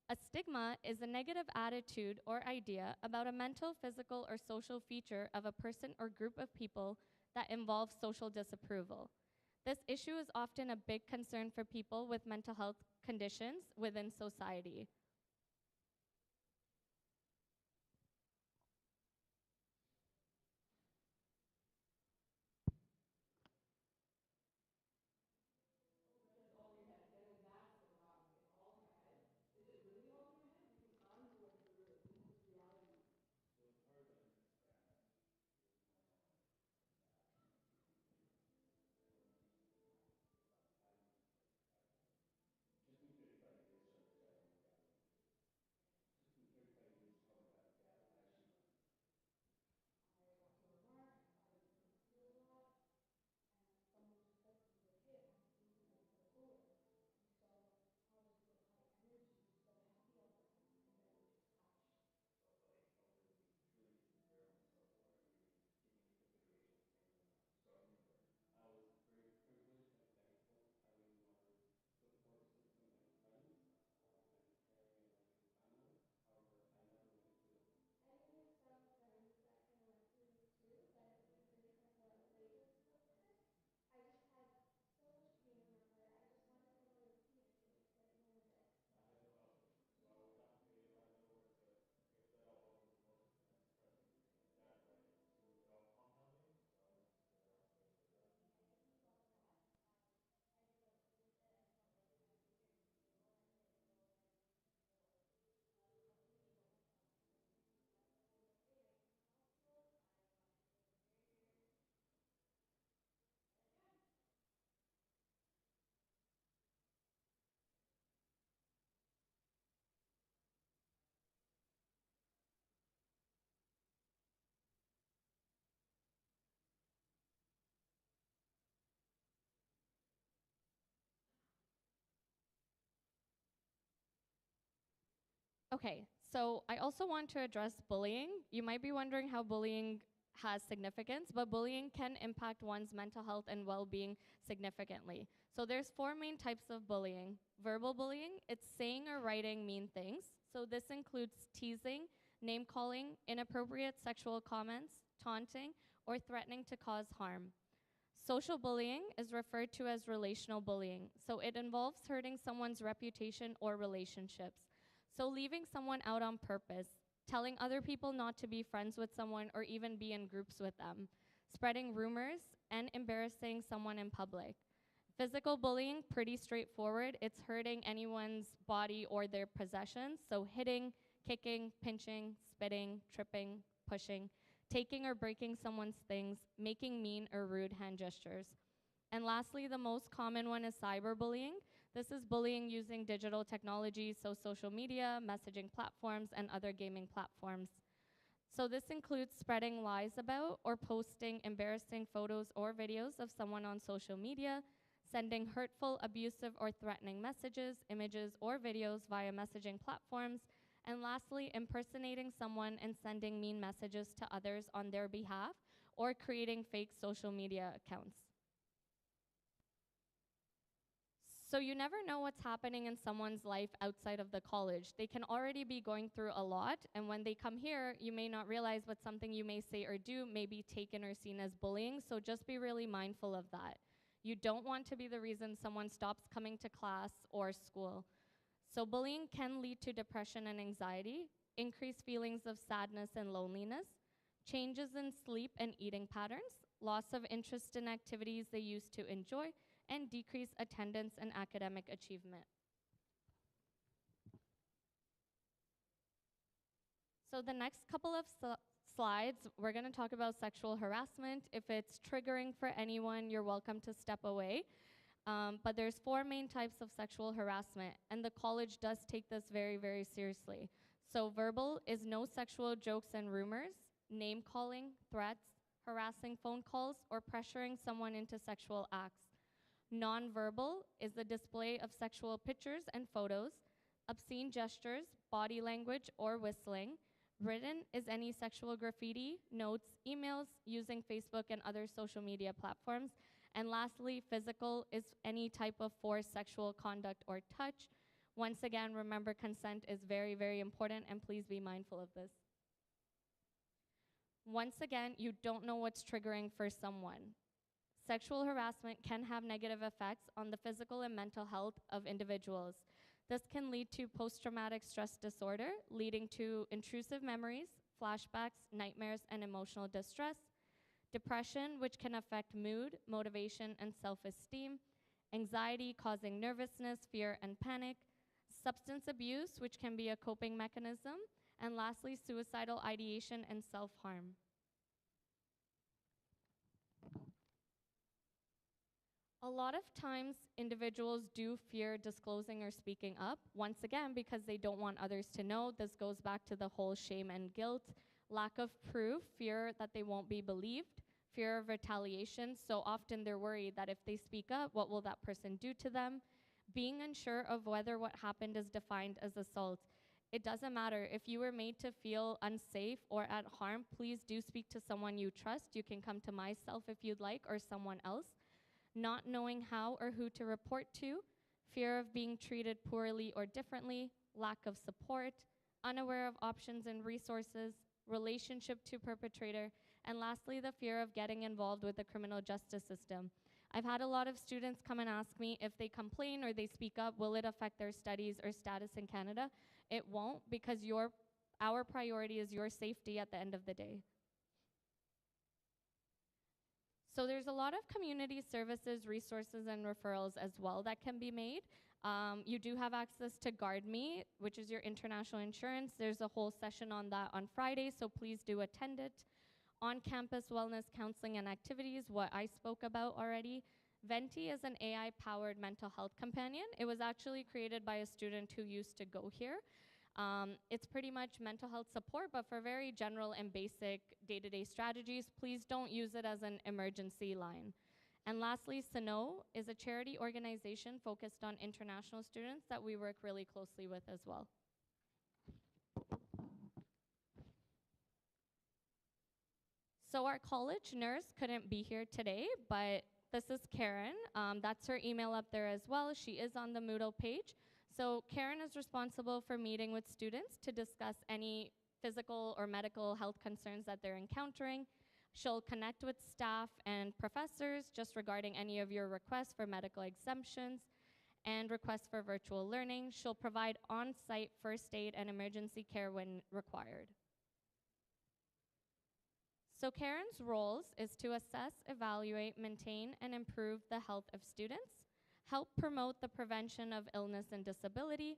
A stigma is a negative attitude or idea about a mental, physical, or social feature of a person or group of people that involves social disapproval. This issue is often a big concern for people with mental health conditions within society. Okay, so I also want to address bullying. You might be wondering how bullying has significance, but bullying can impact one's mental health and well-being significantly. So there's 4 main types of bullying. Verbal bullying, it's saying or writing mean things. So this includes teasing, name-calling, inappropriate sexual comments, taunting, or threatening to cause harm. Social bullying is referred to as relational bullying. So it involves hurting someone's reputation or relationships. So leaving someone out on purpose, telling other people not to be friends with someone or even be in groups with them, spreading rumors, and embarrassing someone in public. Physical bullying, pretty straightforward. It's hurting anyone's body or their possessions, so hitting, kicking, pinching, spitting, tripping, pushing, taking or breaking someone's things, making mean or rude hand gestures. And lastly, the most common one is cyberbullying. This is bullying using digital technologies, so social media, messaging platforms, and other gaming platforms. So this includes spreading lies about or posting embarrassing photos or videos of someone on social media, sending hurtful, abusive, or threatening messages, images, or videos via messaging platforms, and lastly, impersonating someone and sending mean messages to others on their behalf, or creating fake social media accounts. So you never know what's happening in someone's life outside of the college. They can already be going through a lot, and when they come here, you may not realize what something you may say or do may be taken or seen as bullying, so just be really mindful of that. You don't want to be the reason someone stops coming to class or school. So bullying can lead to depression and anxiety, increased feelings of sadness and loneliness, changes in sleep and eating patterns, loss of interest in activities they used to enjoy, and decreased attendance and academic achievement. So the next couple of slides, we're going to talk about sexual harassment. If it's triggering for anyone, you're welcome to step away. But there's 4 main types of sexual harassment, and the college does take this very, very seriously. So verbal is no sexual jokes and rumors, name calling, threats, harassing phone calls, or pressuring someone into sexual acts. Nonverbal is the display of sexual pictures and photos, obscene gestures, body language, or whistling. Written is any sexual graffiti, notes, emails, using Facebook and other social media platforms. And lastly, physical is any type of forced sexual conduct or touch. Once again, remember consent is very, very important, and please be mindful of this. Once again, you don't know what's triggering for someone. Sexual harassment can have negative effects on the physical and mental health of individuals. This can lead to post-traumatic stress disorder, leading to intrusive memories, flashbacks, nightmares, and emotional distress. Depression, which can affect mood, motivation, and self-esteem. Anxiety, causing nervousness, fear, and panic. Substance abuse, which can be a coping mechanism. And lastly, suicidal ideation and self-harm. A lot of times, individuals do fear disclosing or speaking up, once again, because they don't want others to know. This goes back to the whole shame and guilt, lack of proof, fear that they won't be believed, fear of retaliation. So often they're worried that if they speak up, what will that person do to them? Being unsure of whether what happened is defined as assault. It doesn't matter. If you were made to feel unsafe or at harm, please do speak to someone you trust. You can come to myself if you'd like, or someone else. Not knowing how or who to report to, fear of being treated poorly or differently, lack of support, unaware of options and resources, relationship to perpetrator, and lastly, the fear of getting involved with the criminal justice system. I've had a lot of students come and ask me if they complain or they speak up, will it affect their studies or status in Canada? It won't, because our priority is your safety at the end of the day. So there's a lot of community services, resources, and referrals as well that can be made. You do have access to GuardMe, which is your international insurance. There's a whole session on that on Friday, so please do attend it. On-campus wellness counseling and activities, what I spoke about already. Venti is an AI-powered mental health companion. It was actually created by a student who used to go here. It's pretty much mental health support, but for very general and basic day-to-day strategies. Please don't use it as an emergency line. And lastly, Sano is a charity organization focused on international students that we work really closely with as well. So our college nurse couldn't be here today, but this is Karen. That's her email up there as well. She is on the Moodle page. So Karen is responsible for meeting with students to discuss any physical or medical health concerns that they're encountering. She'll connect with staff and professors just regarding any of your requests for medical exemptions and requests for virtual learning. She'll provide on-site first aid and emergency care when required. So Karen's roles is to assess, evaluate, maintain, and improve the health of students, help promote the prevention of illness and disability,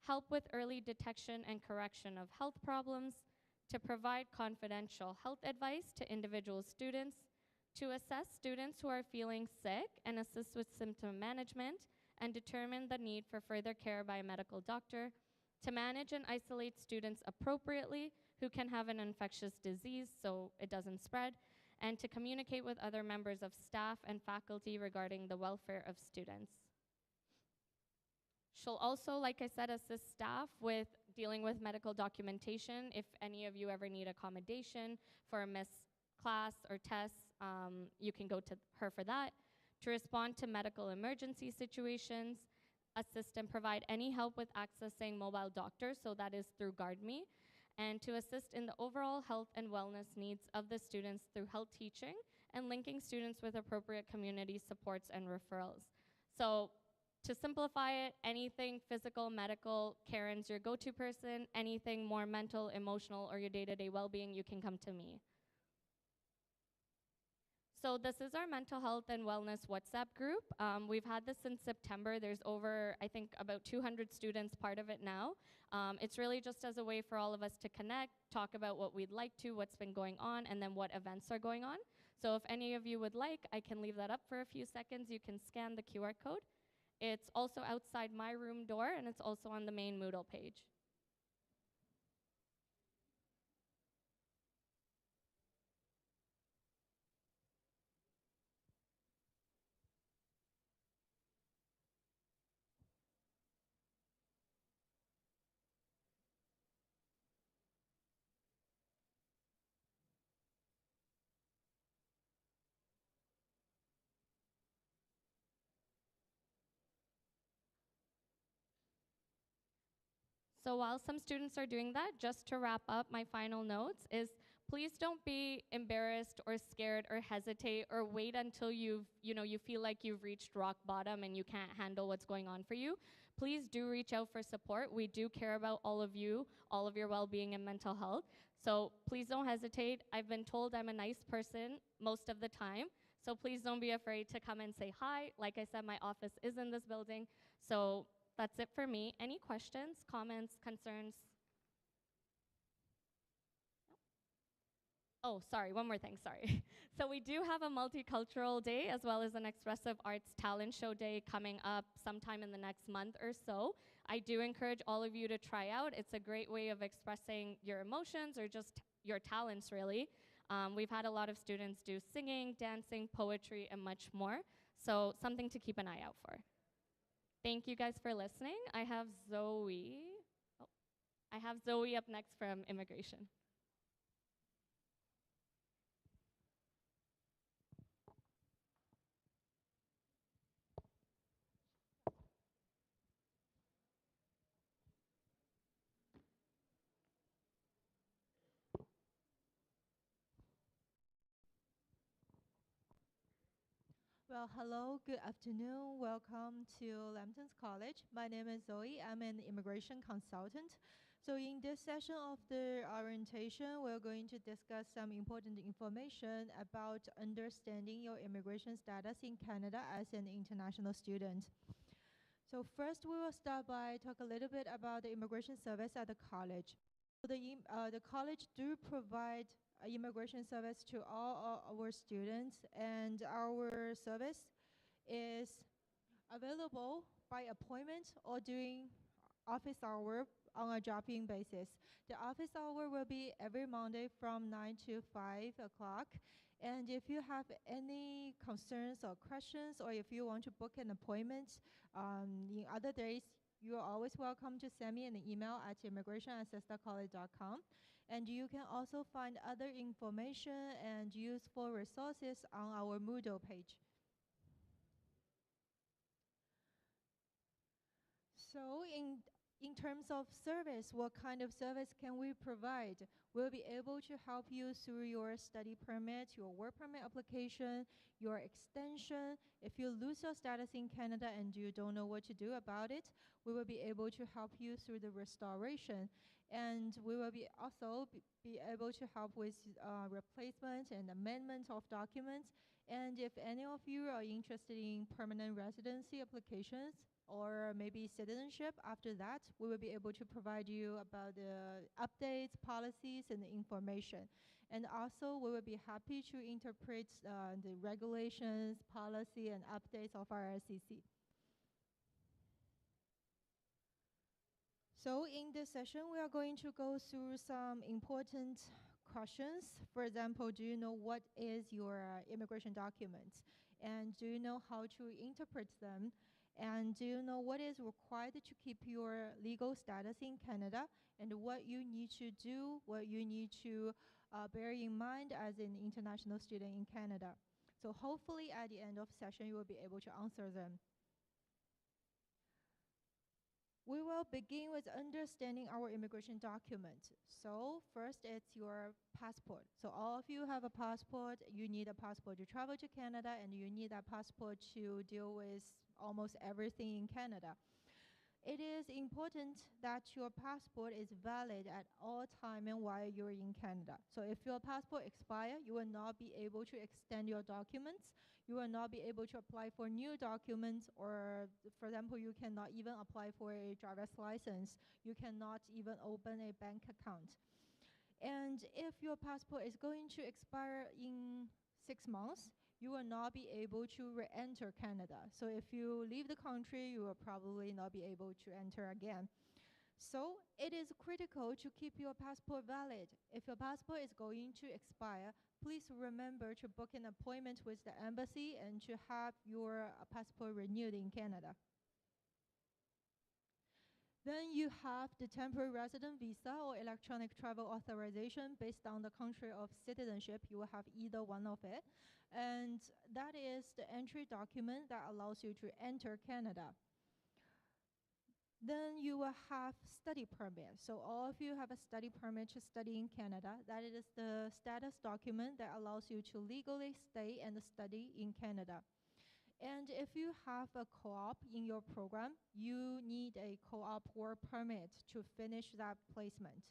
help with early detection and correction of health problems, to provide confidential health advice to individual students, to assess students who are feeling sick and assist with symptom management, and determine the need for further care by a medical doctor, to manage and isolate students appropriately who can have an infectious disease so it doesn't spread, and to communicate with other members of staff and faculty regarding the welfare of students. She'll also, like I said, assist staff with dealing with medical documentation. If any of you ever need accommodation for a missed class or test, you can go to her for that. To respond to medical emergency situations, assist and provide any help with accessing mobile doctors, so that is through GuardMe, and to assist in the overall health and wellness needs of the students through health teaching and linking students with appropriate community supports and referrals. So to simplify it, anything physical, medical, Karen's your go-to person. Anything more mental, emotional, or your day-to-day well-being, you can come to me. So this is our mental health and wellness WhatsApp group. We've had this since September. There's over, I think, about 200 students part of it now. It's really just as a way for all of us to connect, talk about what we'd like to, what's been going on, and then what events are going on. So if any of you would like, I can leave that up for a few seconds. You can scan the QR code. It's also outside my room door, and it's also on the main Moodle page. So while some students are doing that, just to wrap up, my final notes is please don't be embarrassed or scared or hesitate or wait until you feel like you've reached rock bottom and you can't handle what's going on for you. Please do reach out for support. We do care about all of you, all of your well-being and mental health. So please don't hesitate. I've been told I'm a nice person most of the time. So please don't be afraid to come and say hi. Like I said, my office is in this building. So that's it for me. Any questions, comments, concerns? Oh, sorry, one more thing, sorry. So we do have a multicultural day as well as an expressive arts talent show day coming up sometime in the next month or so. I do encourage all of you to try out. It's a great way of expressing your emotions or just your talents, really. We've had a lot of students do singing, dancing, poetry, and much more. So something to keep an eye out for. Thank you guys for listening. I have Zoe up next from immigration. Well, hello, good afternoon. Welcome to Lambton College. My name is Zoe. I'm an immigration consultant. So in this session of the orientation, we're going to discuss some important information about understanding your immigration status in Canada as an international student. So first, we will start by talk a little bit about the immigration service at the college. So the college do provide immigration service to all our students, and our service is available by appointment or during office hour on a drop-in basis. The office hour will be every Monday from 9 to 5 o'clock. And if you have any concerns or questions, or if you want to book an appointment in other days, you are always welcome to send me an email at immigration@cestacollege.com. And you can also find other information and useful resources on our Moodle page. So in terms of service, what kind of service can we provide? We'll be able to help you through your study permit, your work permit application, your extension. If you lose your status in Canada and you don't know what to do about it, we will be able to help you through the restoration. And we will be also be able to help with replacement and amendment of documents. And if any of you are interested in permanent residency applications, or maybe citizenship, after that, we will be able to provide you about the updates, policies, and information. And also, we will be happy to interpret the regulations, policy, and updates of IRCC. So in this session, we are going to go through some important questions. For example, do you know what is your immigration documents? And do you know how to interpret them? And do you know what is required to keep your legal status in Canada, and what you need to do, what you need to bear in mind as an international student in Canada? So hopefully at the end of session, you will be able to answer them. We will begin with understanding our immigration document. So first, it's your passport. So all of you have a passport. You need a passport to travel to Canada, and you need that passport to deal with almost everything in Canada. It is important that your passport is valid at all time and while you're in Canada. So if your passport expires, you will not be able to extend your documents. You will not be able to apply for new documents, or for example, you cannot even apply for a driver's license. You cannot even open a bank account. And if your passport is going to expire in 6 months, you will not be able to re-enter Canada. So if you leave the country, you will probably not be able to enter again. So it is critical to keep your passport valid. If your passport is going to expire, please remember to book an appointment with the embassy and to have your passport renewed in Canada. Then you have the temporary resident visa or electronic travel authorization based on the country of citizenship. You will have either one of it. And that is the entry document that allows you to enter Canada. Then you will have study permit. So all of you have a study permit to study in Canada. That is the status document that allows you to legally stay and study in Canada. And if you have a co-op in your program, you need a co-op work permit to finish that placement.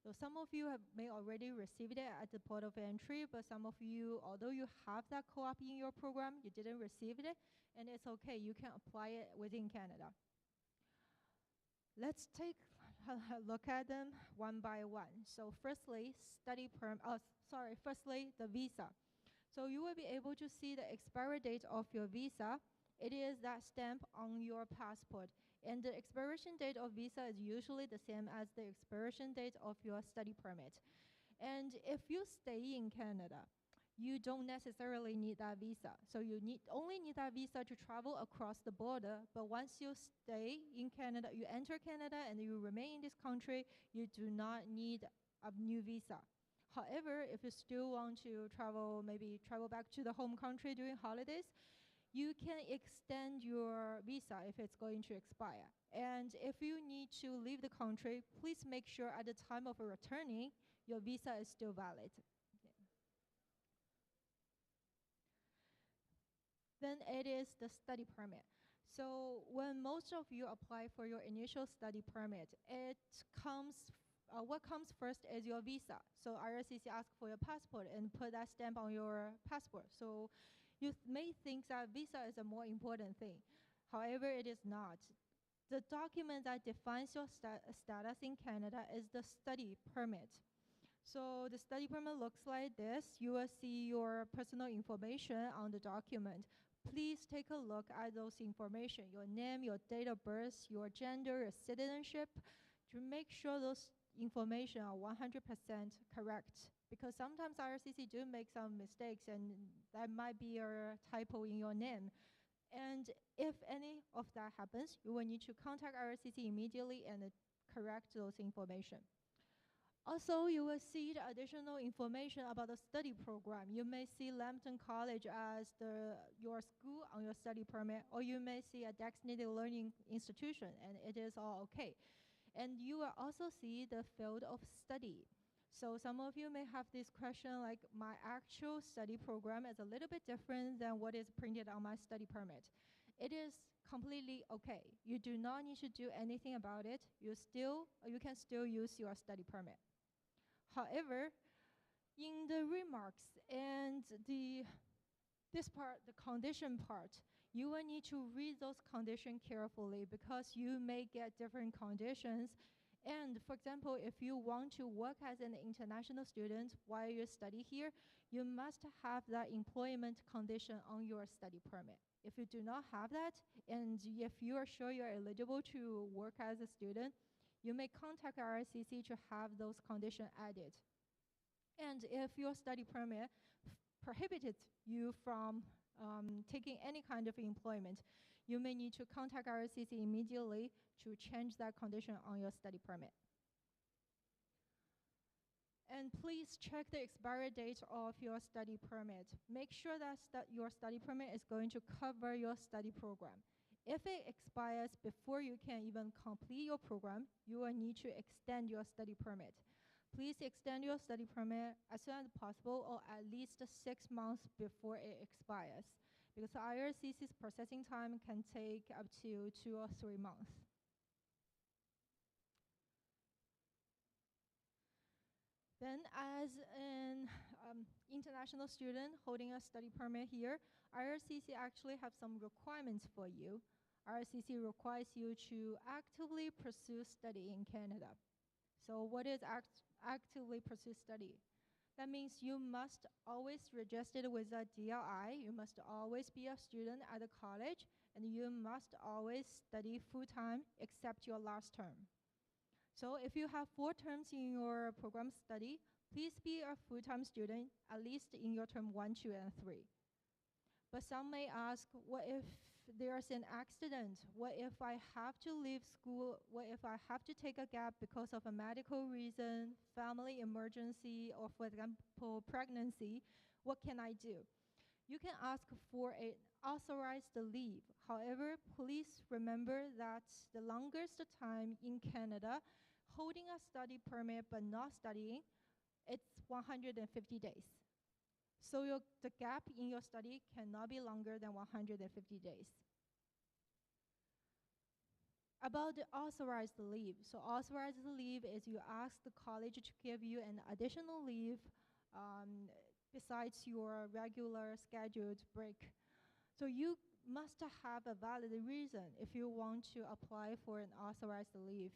So some of you may already received it at the port of entry, but some of you, although you have that co-op in your program, you didn't receive it, and it's okay, you can apply it within Canada. Let's take a look at them one by one. So firstly, firstly, the visa. So you will be able to see the expiry date of your visa. It is that stamp on your passport. And the expiration date of visa is usually the same as the expiration date of your study permit. And if you stay in Canada, you don't necessarily need that visa. So you only need that visa to travel across the border. But once you stay in Canada, you enter Canada and you remain in this country, you do not need a new visa. However, if you still want to travel back to the home country during holidays, you can extend your visa if it's going to expire. And if you need to leave the country, please make sure at the time of returning, your visa is still valid. Then it is the study permit. So when most of you apply for your initial study permit, what comes first is your visa. So IRCC asks for your passport and put that stamp on your passport. So you may think that visa is a more important thing. However, it is not. The document that defines your status in Canada is the study permit. So the study permit looks like this. You will see your personal information on the document. Please take a look at those information, your name, your date of birth, your gender, your citizenship, to make sure those information are 100% correct, because sometimes IRCC do make some mistakes and that might be a typo in your name. And if any of that happens, you will need to contact IRCC immediately and correct those information. Also, you will see the additional information about the study program. You may see Lambton College as your school on your study permit, or you may see a designated learning institution, and it is all okay. And you will also see the field of study. So some of you may have this question like, my actual study program is a little bit different than what is printed on my study permit. It is completely okay. You do not need to do anything about it. You can still use your study permit. However, in the remarks and this part, the condition part, you will need to read those conditions carefully because you may get different conditions. And for example, if you want to work as an international student while you study here, you must have that employment condition on your study permit. If you do not have that, and if you are sure you're eligible to work as a student, you may contact RICC to have those conditions added. And if your study permit prohibited you from taking any kind of employment, you may need to contact RICC immediately to change that condition on your study permit. And please check the expiry date of your study permit. Make sure that your study permit is going to cover your study program. If it expires before you can even complete your program, you will need to extend your study permit. Please extend your study permit as soon as possible, or at least 6 months before it expires, because IRCC's processing time can take up to 2 or 3 months. Then, as an international student holding a study permit here, IRCC actually have some requirements for you. IRCC requires you to actively pursue study in Canada. So what is actively pursue study? That means you must always register with a DLI, you must always be a student at a college, and you must always study full-time except your last term. So if you have 4 terms in your program study, please be a full-time student, at least in your term 1, 2, and 3. But some may ask, what if there's an accident? What if I have to leave school? What if I have to take a gap because of a medical reason, family emergency, or for example, pregnancy? What can I do? You can ask for an authorized leave. However, please remember that the longest time in Canada holding a study permit but not studying, it's 150 days. So the gap in your study cannot be longer than 150 days. About the authorized leave. So authorized leave is you ask the college to give you an additional leave besides your regular scheduled break. So you must have a valid reason if you want to apply for an authorized leave.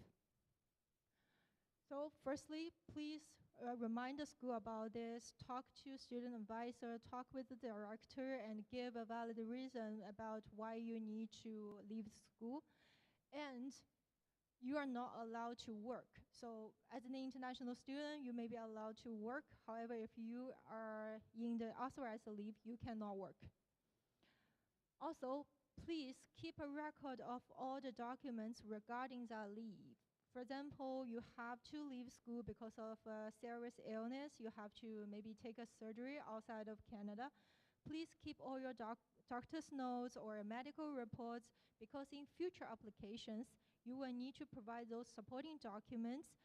So firstly, please remind the school about this, talk to student advisor, talk with the director, and give a valid reason about why you need to leave school. And you are not allowed to work. So as an international student, you may be allowed to work. However, if you are in the authorized leave, you cannot work. Also, please keep a record of all the documents regarding that leave. For example, you have to leave school because of a serious illness. You have to maybe take a surgery outside of Canada. Please keep all your doctor's notes or medical reports, because in future applications, you will need to provide those supporting documents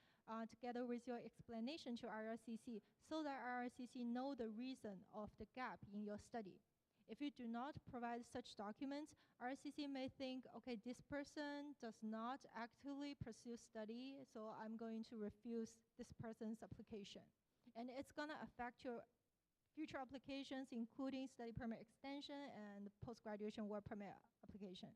together with your explanation to IRCC, so that IRCC know the reason of the gap in your study. If you do not provide such documents, RCC may think, okay, this person does not actively pursue study, so I'm going to refuse this person's application. And it's gonna affect your future applications, including study permit extension and post-graduation work permit application.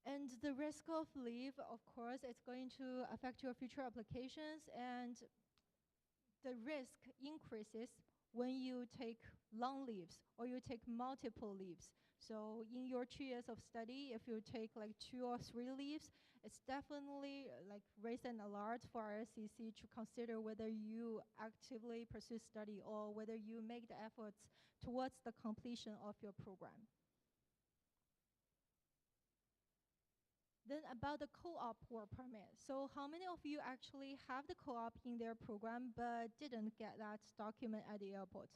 And the risk of leave, of course, it's going to affect your future applications, and the risk increases when you take long leaves or you take multiple leaves. So in your 2 years of study, if you take like 2 or 3 leaves, it's definitely like raise an alert for RCC to consider whether you actively pursue study or whether you make the efforts towards the completion of your program. Then about the co-op work permit. So how many of you actually have the co-op in their program but didn't get that document at the airport?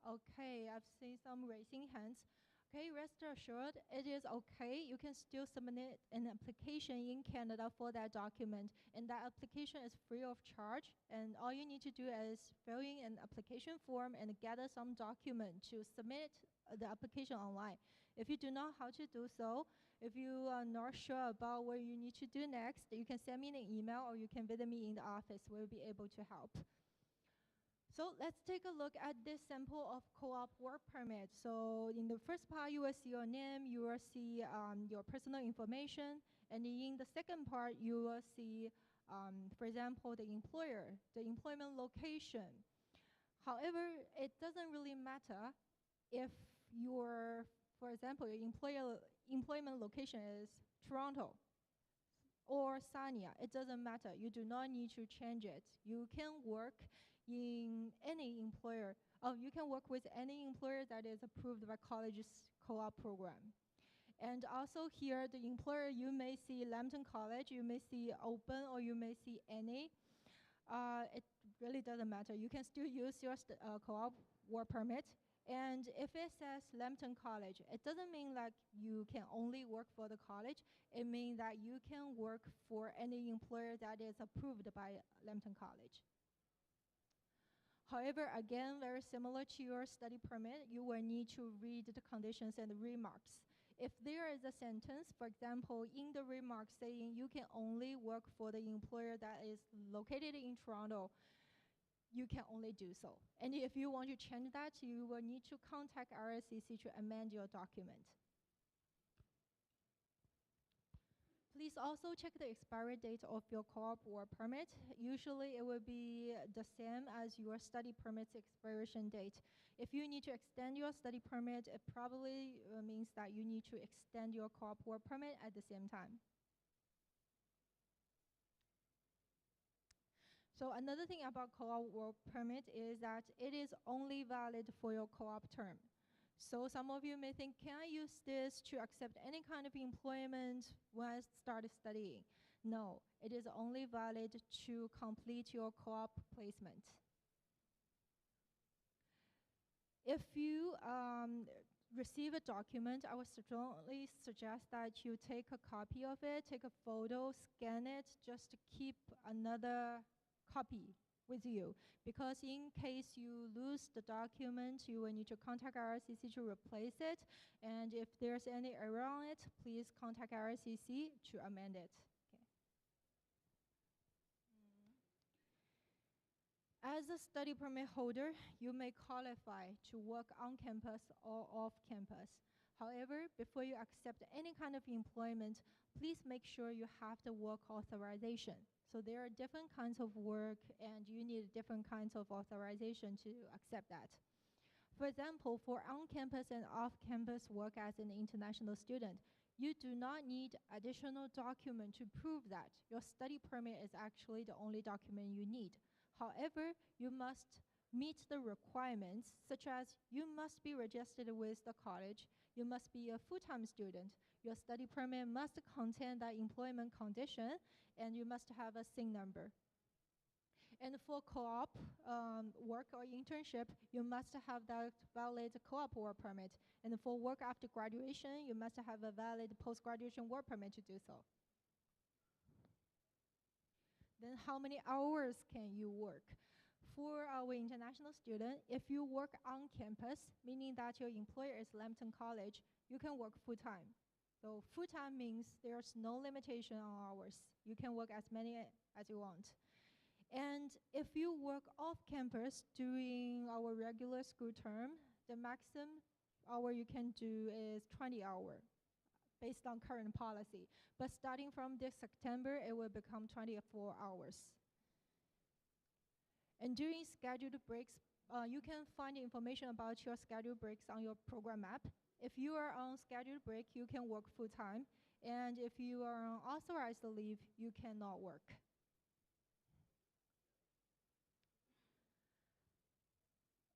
Okay, I've seen some raising hands. Okay, rest assured, it is okay. You can still submit an application in Canada for that document, and that application is free of charge. And all you need to do is fill in an application form and gather some document to submit the application online. If you do not know how to do so, if you are not sure about what you need to do next, you can send me an email or you can visit me in the office. We'll be able to help. So let's take a look at this sample of co-op work permit. So in the first part, you will see your name, you will see your personal information, and in the second part, you will see, for example, the employer, the employment location. However, it doesn't really matter if your, for example, your employment location is Toronto or Sarnia. It doesn't matter. You do not need to change it. You can work in any employer. You can work with any employer that is approved by college's co-op program. And also here, the employer, you may see Lambton College, you may see Open, or you may see any. It really doesn't matter. You can still use your co-op work permit. And if it says Lambton College, it doesn't mean like you can only work for the college. It means that you can work for any employer that is approved by Lambton College. However, again, very similar to your study permit, you will need to read the conditions and the remarks. If there is a sentence, for example, in the remarks saying you can only work for the employer that is located in Toronto, you can only do so. And if you want to change that, you will need to contact RSCC to amend your document. Please also check the expiry date of your co-op work permit. Usually it will be the same as your study permit's expiration date. If you need to extend your study permit, it probably means that you need to extend your co-op work permit at the same time. So another thing about co-op work permit is that it is only valid for your co-op term. So some of you may think, can I use this to accept any kind of employment when I start studying? No, it is only valid to complete your co-op placement. If you receive a document, I would strongly suggest that you take a copy of it, take a photo, scan it, just to keep another copy with you, because in case you lose the document, you will need to contact RSCC to replace it, and if there's any error on it, please contact RSCC to amend it. Okay. As a study permit holder, you may qualify to work on campus or off campus. However, before you accept any kind of employment, please make sure you have the work authorization. So there are different kinds of work, and you need different kinds of authorization to accept that. For example, for on-campus and off-campus work as an international student, you do not need additional document to prove that. Your study permit is actually the only document you need. However, you must meet the requirements, such as you must be registered with the college, you must be a full-time student, your study permit must contain the employment condition, and you must have a SIN number. And for co-op work or internship, you must have that valid co-op work permit. And for work after graduation, you must have a valid post-graduation work permit to do so. Then how many hours can you work? For our international student, if you work on campus, meaning that your employer is Lambton College, you can work full-time. So full-time means there's no limitation on hours. You can work as many as you want. And if you work off campus during our regular school term, the maximum hour you can do is 20 hours based on current policy. But starting from this September, it will become 24 hours. And during scheduled breaks, you can find information about your scheduled breaks on your program map. If you are on scheduled break, you can work full-time. And if you are on authorized leave, you cannot work.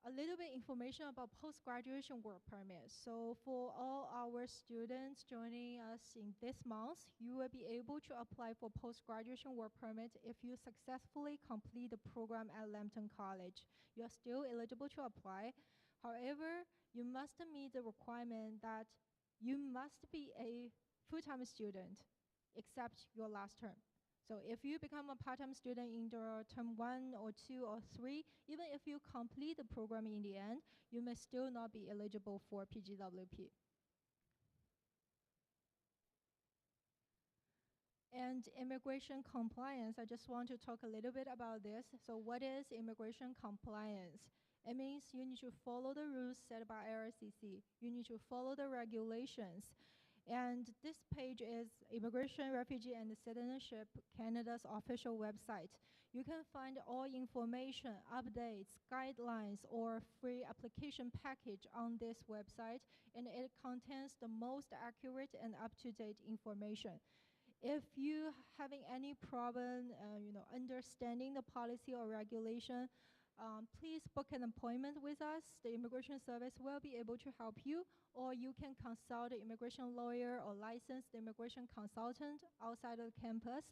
a little bit information about post-graduation work permit. So for all our students joining us in this month, you will be able to apply for post-graduation work permit if you successfully complete the program at Lambton College. You are still eligible to apply. However, you must meet the requirement that you must be a full-time student except your last term. So if you become a part-time student in the term 1 or 2 or 3, even if you complete the program in the end, you may still not be eligible for PGWP. And immigration compliance, I just want to talk a little bit about this. So what is immigration compliance? It means you need to follow the rules set by IRCC. You need to follow the regulations. And this page is Immigration, Refugee, and Citizenship Canada's official website. You can find all information, updates, guidelines, or free application package on this website, and it contains the most accurate and up-to-date information. If you having any problem, understanding the policy or regulation, please book an appointment with us. The immigration service will be able to help you, or you can consult an immigration lawyer or licensed immigration consultant outside of the campus.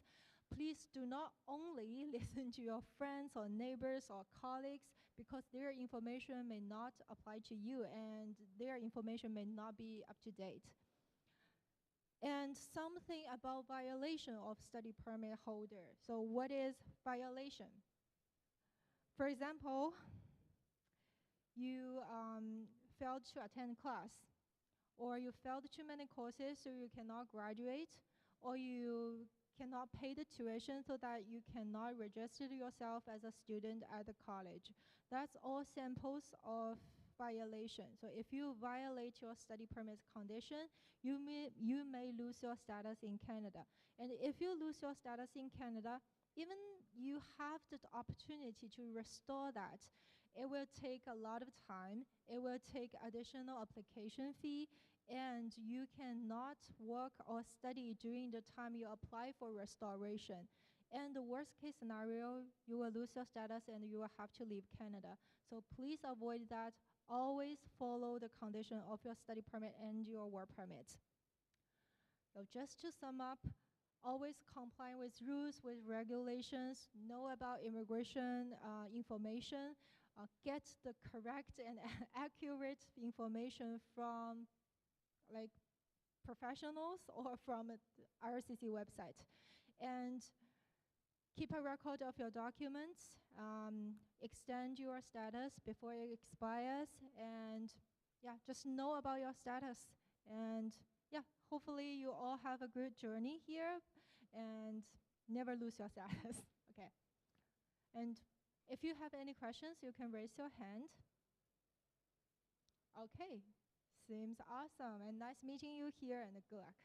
Please do not only listen to your friends or neighbors or colleagues, because their information may not apply to you and their information may not be up to date. And something about violation of study permit holder. So what is violation? For example, you failed to attend class, or you failed too many courses so you cannot graduate, or you cannot pay the tuition so that you cannot register yourself as a student at the college. That's all samples of violation. So if you violate your study permit condition, you may lose your status in Canada. And if you lose your status in Canada, even you have the opportunity to restore that, it will take a lot of time, it will take additional application fee, and you cannot work or study during the time you apply for restoration. And the worst case scenario, you will lose your status and you will have to leave Canada. So please avoid that. Always follow the condition of your study permit and your work permit. So just to sum up, always comply with rules, with regulations, know about immigration information, get the correct and accurate information from professionals or from RCC website. And keep a record of your documents, extend your status before it expires, and just know about your status. And hopefully you all have a good journey here and never lose your status. Okay. And if you have any questions, you can raise your hand. Okay. Seems awesome, and nice meeting you here, and good luck.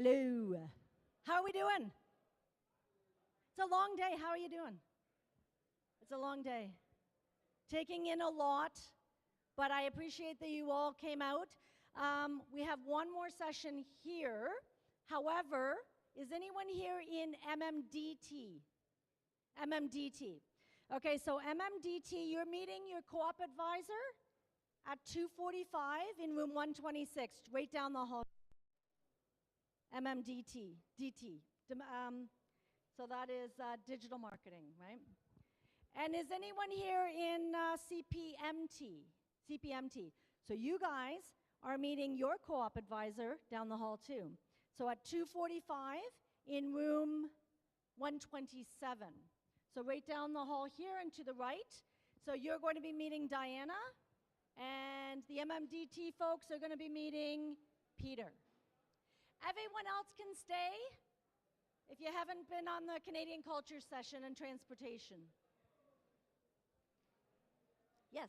Hello. How are we doing? It's a long day. How are you doing? It's a long day. Taking in a lot, but I appreciate that you all came out. We have one more session here. However, is anyone here in MMDT? MMDT. Okay, so MMDT, you're meeting your co-op advisor at 2:45 in room 126, right down the hall. MMDT, DT. So that is digital marketing, right? And is anyone here in CPMT? CPMT. So you guys are meeting your co-op advisor down the hall too. So at 2:45 in room 127. So right down the hall here and to the right. So you're going to be meeting Diana, and the MMDT folks are going to be meeting Peter. Everyone else can stay if you haven't been on the Canadian Culture session and transportation. Yes.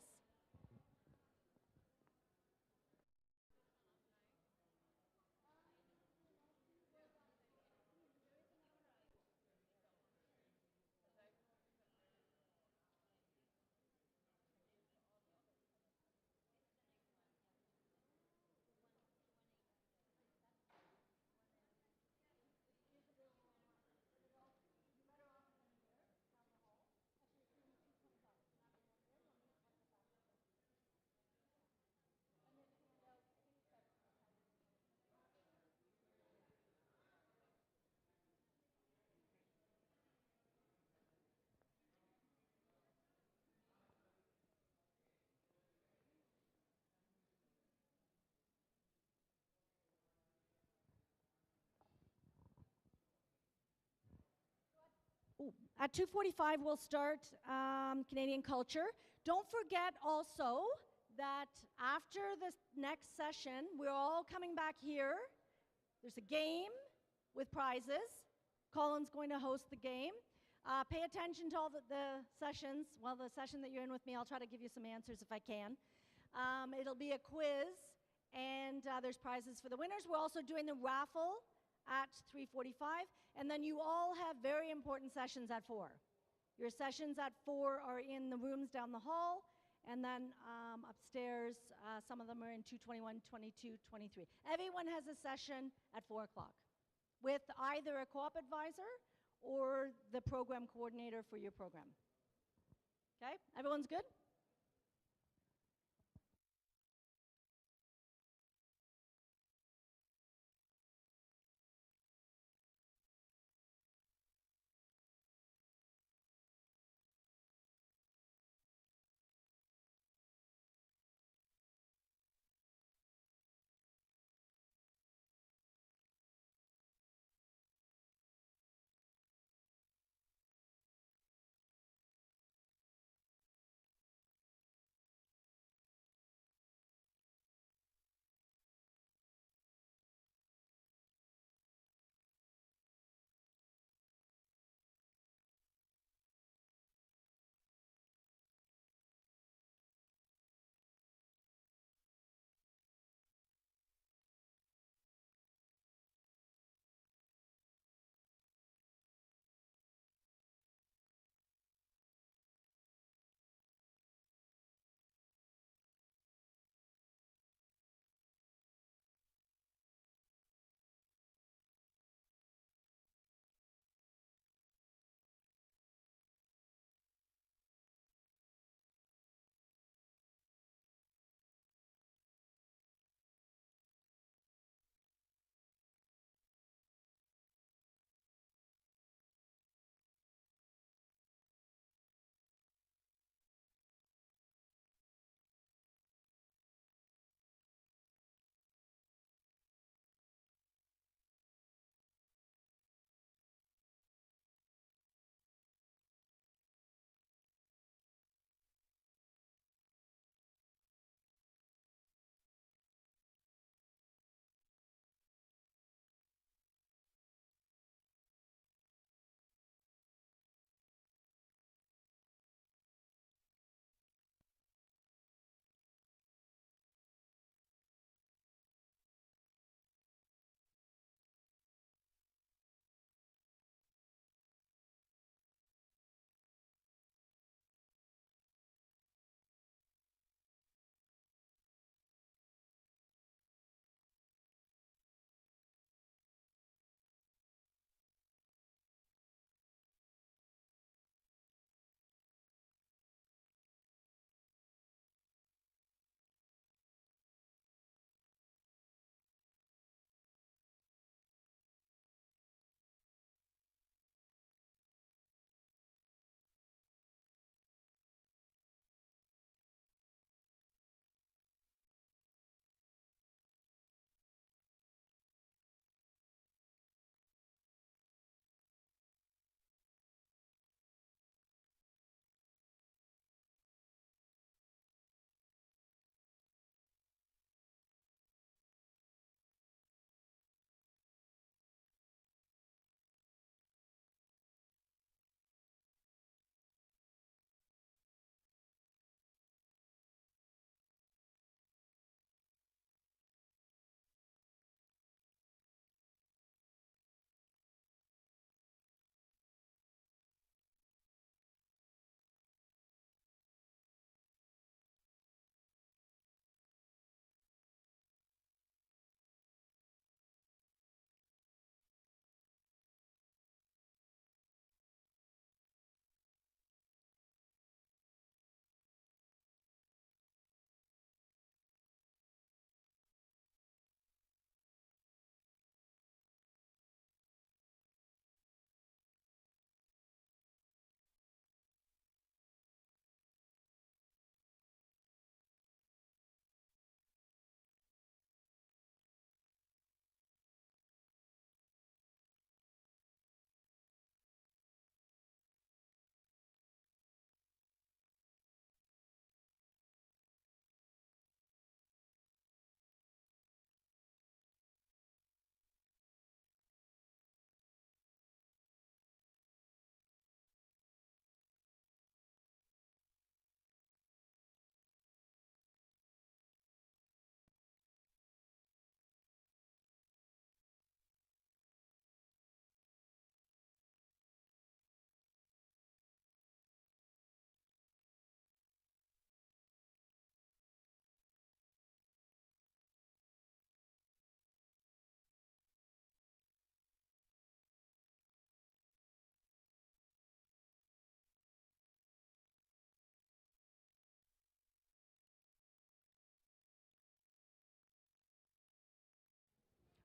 At 2:45, we'll start Canadian Culture. Don't forget also that after this next session, we're all coming back here. There's a game with prizes. Colin's going to host the game. Pay attention to all the sessions. Well, the session that you're in with me, I'll try to give you some answers if I can. It'll be a quiz, and there's prizes for the winners. We're also doing the raffle at 3:45, and then you all have very important sessions at 4. Your sessions at 4 are in the rooms down the hall, and then upstairs, some of them are in 221, 22, 23. Everyone has a session at 4 o'clock with either a co-op advisor or the program coordinator for your program. Okay, everyone's good?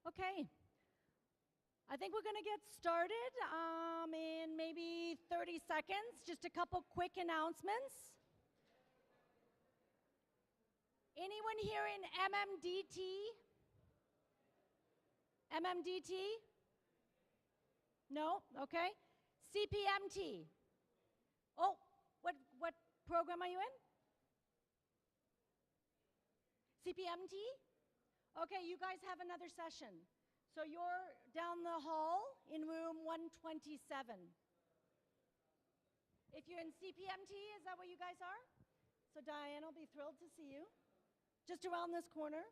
Okay. I think we're going to get started in maybe 30 seconds. Just a couple quick announcements. Anyone here in MMDT? MMDT? No? Okay. CPMT? Oh, what program are you in? CPMT? Okay, you guys have another session. So you're down the hall in room 127. If you're in CPMT, is that what you guys are? So Diane will be thrilled to see you. Just around this corner.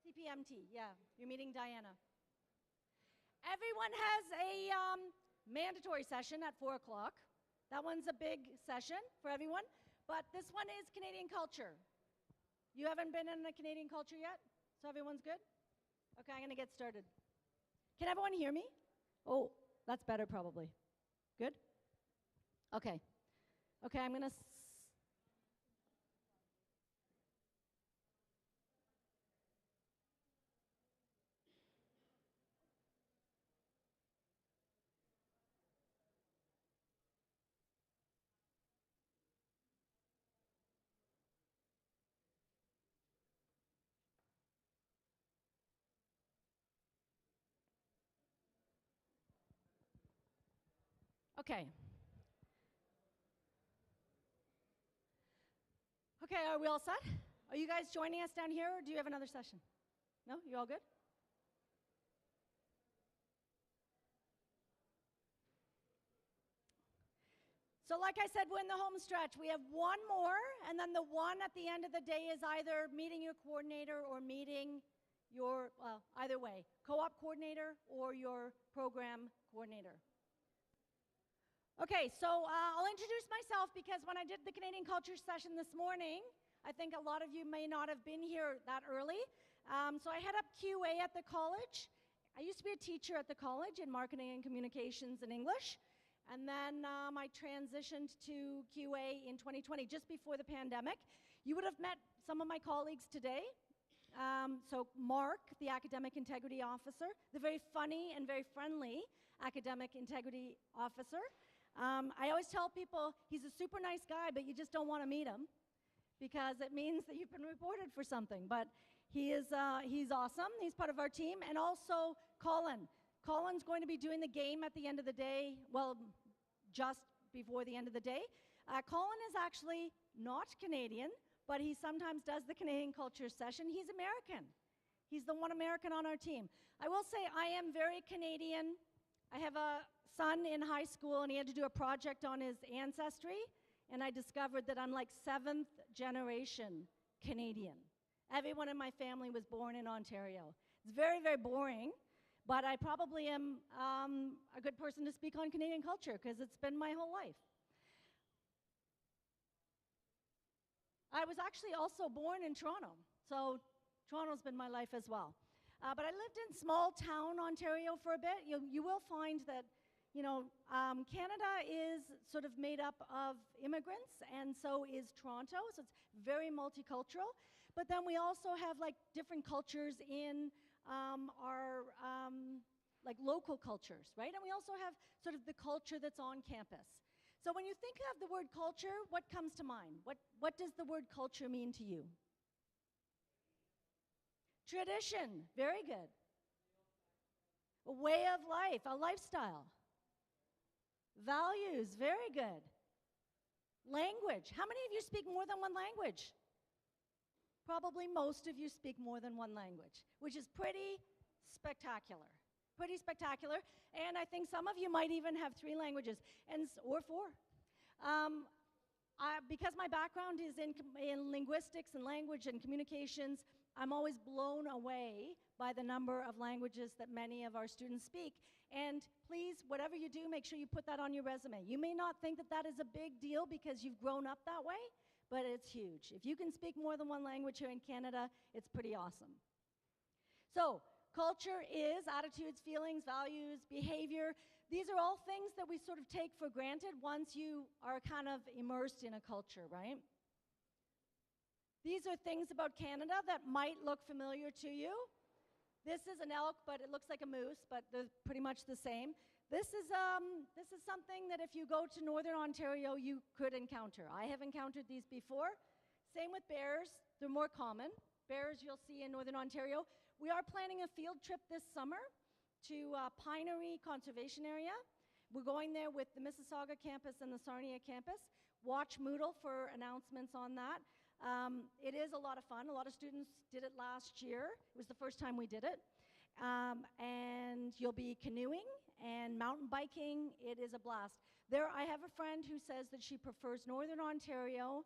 CPMT, yeah, you're meeting Diana. Everyone has a mandatory session at 4 o'clock. That one's a big session for everyone, but this one is Canadian culture. You haven't been in the Canadian culture yet? So everyone's good? Okay, I'm gonna get started. Can everyone hear me? Oh, that's better probably. Good? Okay. Okay, I'm gonna Okay. Okay, are we all set? Are you guys joining us down here, or do you have another session? No? You all good? So like I said, we're in the home stretch. We have one more, and then the one at the end of the day is either meeting your coordinator or meeting your, well, either way, co-op coordinator or your program coordinator. Okay, so I'll introduce myself because when I did the Canadian Culture session this morning, I think a lot of you may not have been here that early. So I head up QA at the college. I used to be a teacher at the college in marketing and communications and English. And then I transitioned to QA in 2020, just before the pandemic. You would have met some of my colleagues today. So Mark, the Academic Integrity Officer, the very funny and very friendly Academic Integrity Officer. I always tell people he's a super nice guy, but you just don't want to meet him because it means that you've been reported for something. But he's awesome. He's part of our team. And also Colin. Colin's going to be doing the game at the end of the day, well, just before the end of the day. Colin is actually not Canadian, but he sometimes does the Canadian Culture session. He's American. He's the one American on our team. I will say I am very Canadian. I have a son in high school, and he had to do a project on his ancestry, and I discovered that I'm like 7th generation Canadian. Everyone in my family was born in Ontario. It's very, very boring, but I probably am a good person to speak on Canadian culture because it's been my whole life. I was actually also born in Toronto, so Toronto's been my life as well. But I lived in small town Ontario for a bit. You will find that Canada is sort of made up of immigrants, and so is Toronto, so it's very multicultural. But then we also have like different cultures in our like local cultures, right? And we also have sort of the culture that's on campus. So when you think of the word culture, what comes to mind? What does the word culture mean to you? Tradition, very good. A way of life, a lifestyle. Values, very good. Language, how many of you speak more than one language? Probably most of you speak more than one language, which is pretty spectacular. Pretty spectacular, and I think some of you might even have 3 languages, or 4. Because my background is in linguistics and language and communications, I'm always blown away by the number of languages that many of our students speak. And please, whatever you do, make sure you put that on your resume. You may not think that that is a big deal because you've grown up that way, but it's huge. If you can speak more than one language here in Canada, it's pretty awesome. So, culture is attitudes, feelings, values, behavior. These are all things that we sort of take for granted once you are kind of immersed in a culture, right? These are things about Canada that might look familiar to you. This is an elk, but it looks like a moose, but they're pretty much the same. This is something that if you go to Northern Ontario, you could encounter. I have encountered these before. Same with bears. They're more common. Bears you'll see in Northern Ontario. We are planning a field trip this summer to Pinery Conservation Area. We're going there with the Mississauga campus and the Sarnia campus. Watch Moodle for announcements on that. It is a lot of fun. A lot of students did it last year. It was the first time we did it. And you'll be canoeing and mountain biking. It is a blast. I have a friend who says that she prefers Northern Ontario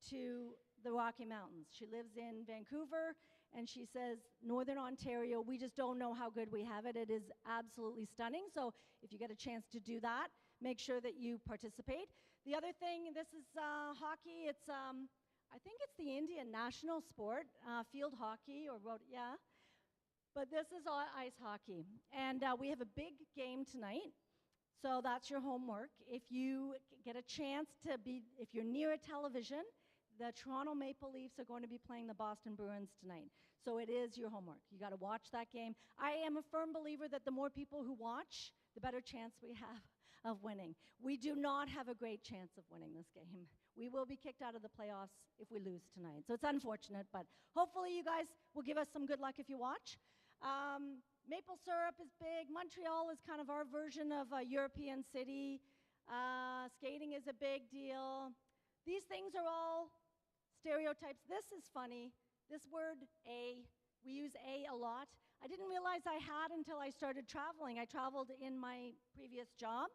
to the Rocky Mountains. She lives in Vancouver, and she says, Northern Ontario, we just don't know how good we have it. It is absolutely stunning. So if you get a chance to do that, make sure that you participate. The other thing, this is hockey. It's, I think it's the Indian national sport, field hockey, or yeah. But this is ice hockey. And we have a big game tonight. So that's your homework. If you get a chance to be, if you're near a television, the Toronto Maple Leafs are going to be playing the Boston Bruins tonight. So it is your homework. You got to watch that game. I am a firm believer that the more people who watch, the better chance we have of winning. We do not have a great chance of winning this game. We will be kicked out of the playoffs if we lose tonight. So it's unfortunate, but hopefully you guys will give us some good luck if you watch. Maple syrup is big. Montreal is kind of our version of a European city. Skating is a big deal. These things are all stereotypes. This is funny. This word A, we use A a lot. I didn't realize I had until I started traveling. I traveled in my previous job,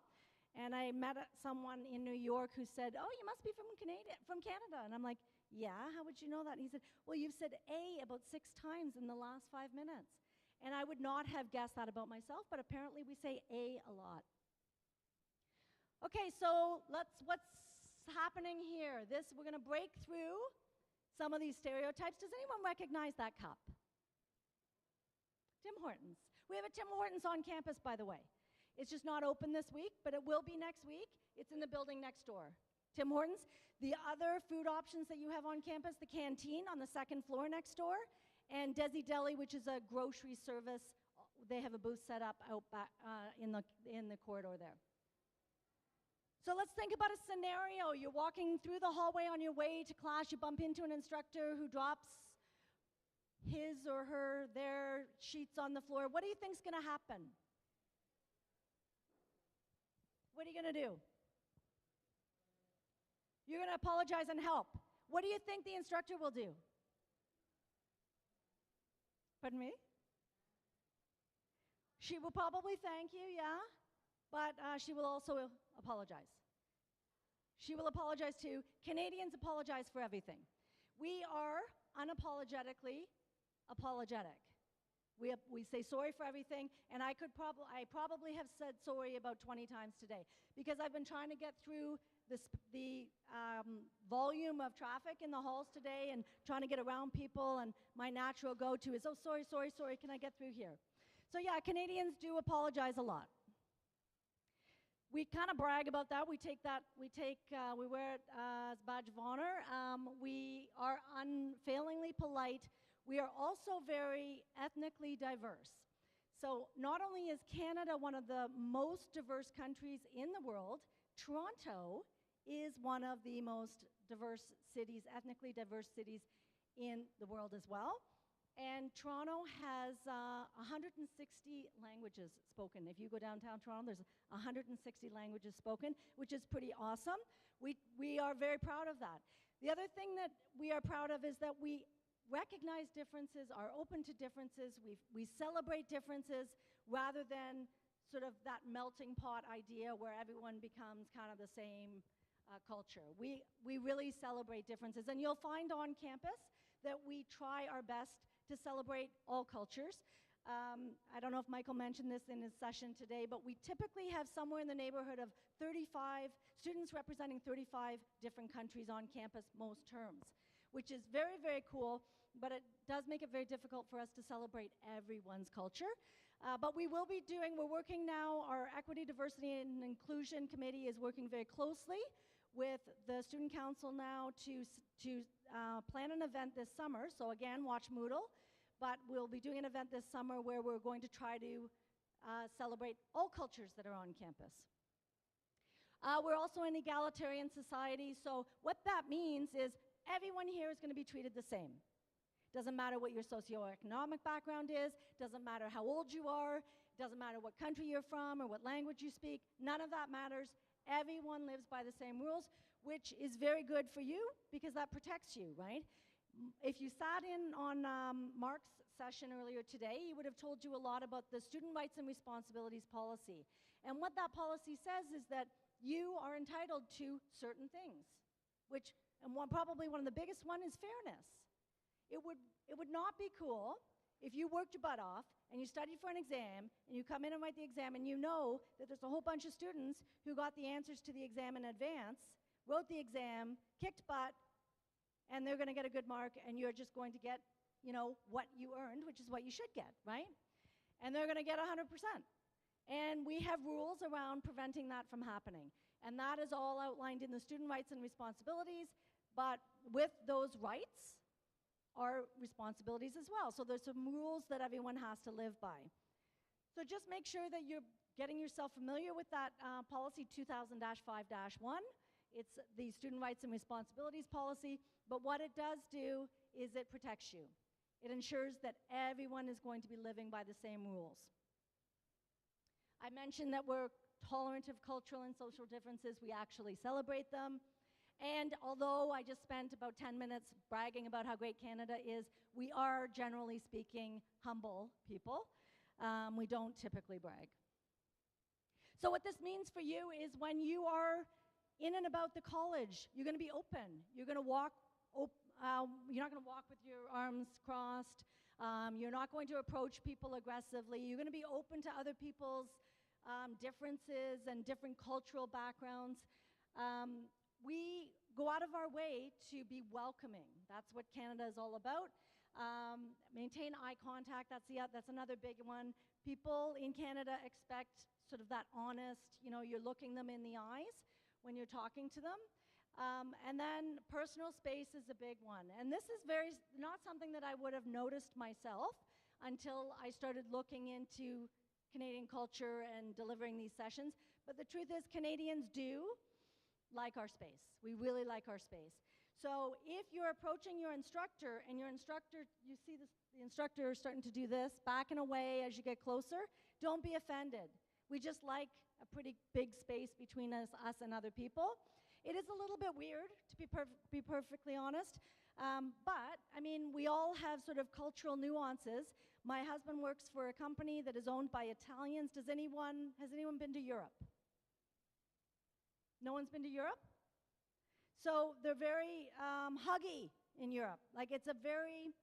and I met someone in New York who said, oh, you must be from Canada. And I'm like, yeah, how would you know that? And he said, well, you've said A about 6 times in the last 5 minutes. And I would not have guessed that about myself, but apparently we say A a lot. Okay, so what's happening here? We're going to break through some of these stereotypes. Does anyone recognize that cup? Tim Hortons. We have a Tim Hortons on campus, by the way. It's just not open this week, but it will be next week. It's in the building next door. Tim Hortons. The other food options that you have on campus, the canteen on the 2nd floor next door, and Desi Deli, which is a grocery service. They have a booth set up out back, in the corridor there. So let's think about a scenario. You're walking through the hallway on your way to class. You bump into an instructor who drops his or their sheets on the floor. What do you think's going to happen? What are you going to do? You're going to apologize and help. What do you think the instructor will do? Pardon me? She will probably thank you, yeah, but she will also apologize. She will apologize too. Canadians apologize for everything. We are unapologetically apologetic. We say sorry for everything, and I probably have said sorry about 20 times today because I've been trying to get through the volume of traffic in the halls today and trying to get around people, and my natural go-to is, oh, sorry, sorry, sorry, can I get through here? So yeah, Canadians do apologize a lot. We kind of brag about that. We wear it as a badge of honor. We are unfailingly polite. We are also very ethnically diverse. So not only is Canada one of the most diverse countries in the world, Toronto is one of the most diverse cities, ethnically diverse cities in the world as well. And Toronto has 160 languages spoken. If you go downtown Toronto, there's 160 languages spoken, which is pretty awesome. We are very proud of that. The other thing that we are proud of is that we recognize differences, are open to differences, we celebrate differences rather than sort of that melting pot idea where everyone becomes kind of the same culture. We really celebrate differences, and you'll find on campus that we try our best to celebrate all cultures. I don't know if Michael mentioned this in his session today, but we typically have somewhere in the neighborhood of 35 students representing 35 different countries on campus most terms, which is very, very cool, but it does make it very difficult for us to celebrate everyone's culture. But we're working now, our Equity, Diversity, and Inclusion Committee is working very closely with the Student Council now to plan an event this summer. So again, watch Moodle. but we'll be doing an event this summer where we're going to try to celebrate all cultures that are on campus. We're also an egalitarian society, so what that means is everyone here is going to be treated the same. Doesn't matter what your socioeconomic background is, doesn't matter how old you are, doesn't matter what country you're from or what language you speak, none of that matters. Everyone lives by the same rules, which is very good for you because that protects you, right? If you sat in on Mark's session earlier today, he would have told you a lot about the Student Rights and Responsibilities Policy. And what that policy says is that you are entitled to certain things, which, and probably one of the biggest one is fairness. It would not be cool if you worked your butt off and you studied for an exam and you come in and write the exam and you know that there's a whole bunch of students who got the answers to the exam in advance, wrote the exam, kicked butt, and they're going to get a good mark and you're just going to get, you know, what you earned, which is what you should get, right? And they're going to get 100%. And we have rules around preventing that from happening. And that is all outlined in the Student Rights and Responsibilities, but with those rights are responsibilities as well. So there's some rules that everyone has to live by. So just make sure that you're getting yourself familiar with that policy 2000-5-1. It's the Student Rights and Responsibilities Policy, but what it does do is it protects you. It ensures that everyone is going to be living by the same rules. I mentioned that we're tolerant of cultural and social differences. We actually celebrate them. And although I just spent about 10 minutes bragging about how great Canada is, we are, generally speaking, humble people. We don't typically brag. So what this means for you is when you are in and about the college, you're going to be open. You're going to walk, you're not going to walk with your arms crossed. You're not going to approach people aggressively. You're going to be open to other people's differences and different cultural backgrounds. We go out of our way to be welcoming. That's what Canada is all about. Maintain eye contact, that's another big one. People in Canada expect sort of that honest, you know, you're looking them in the eyes when you're talking to them. And then personal space is a big one. And this is not something that I would have noticed myself until I started looking into Canadian culture and delivering these sessions. But the truth is, Canadians do like our space. We really like our space. So if you're approaching your instructor and your instructor, you see the instructor starting to do this, backing away as you get closer, don't be offended. We just like a pretty big space between us and other people. It is a little bit weird, to be perfectly honest, but I mean, we all have sort of cultural nuances. My husband works for a company that is owned by Italians. Has anyone been to Europe? No one's been to Europe? So they're very huggy in Europe. Like it's a very,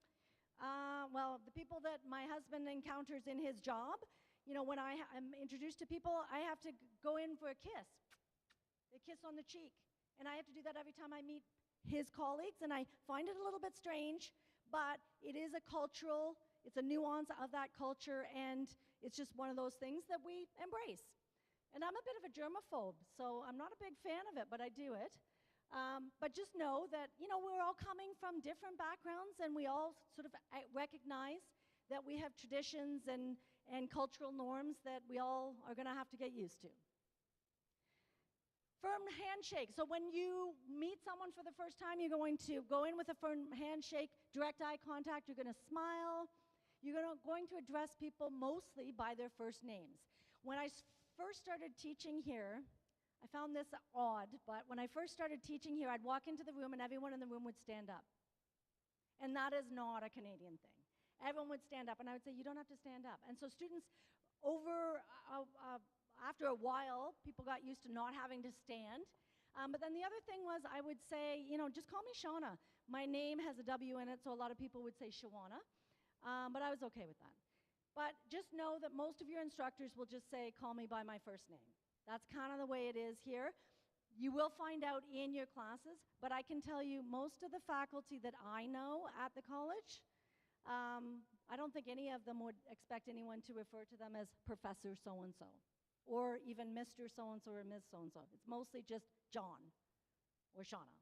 well, the people that my husband encounters in his job, you know, when I'm introduced to people, I have to go in for a kiss. A kiss on the cheek. And I have to do that every time I meet his colleagues, and I find it a little bit strange, but it is a cultural, it's a nuance of that culture, and it's just one of those things that we embrace. And I'm a bit of a germaphobe, so I'm not a big fan of it, but I do it. But just know that, you know, we're all coming from different backgrounds, and we all sort of recognize that we have traditions and cultural norms that we all are going to have to get used to. Firm handshake. So when you meet someone for the first time, you're going to go in with a firm handshake, direct eye contact, you're going to smile. You're going to address people mostly by their first names. When I first started teaching here, I found this odd, but when I first started teaching here, I'd walk into the room and everyone in the room would stand up. And that is not a Canadian thing. Everyone would stand up, and I would say, you don't have to stand up. And so students, after a while, people got used to not having to stand. But then the other thing was I would say, you know, just call me Shauna. My name has a W in it, so a lot of people would say Shawana. But I was okay with that. But just know that most of your instructors will just say, call me by my first name. That's kind of the way it is here. You will find out in your classes, but I can tell you most of the faculty that I know at the college, I don't think any of them would expect anyone to refer to them as Professor so-and-so, or even Mr. so-and-so or Ms. so-and-so. It's mostly just John or Shauna.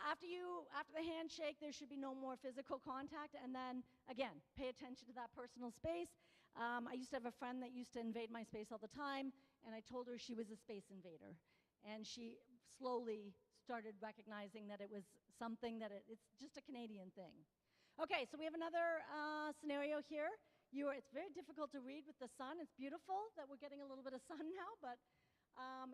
after the handshake, there should be no more physical contact. And then, again, pay attention to that personal space. I used to have a friend that used to invade my space all the time, and I told her she was a space invader. And she slowly started recognizing that it was something that it's just a Canadian thing. Okay, so we have another scenario here. It's very difficult to read with the sun. It's beautiful that we're getting a little bit of sun now, but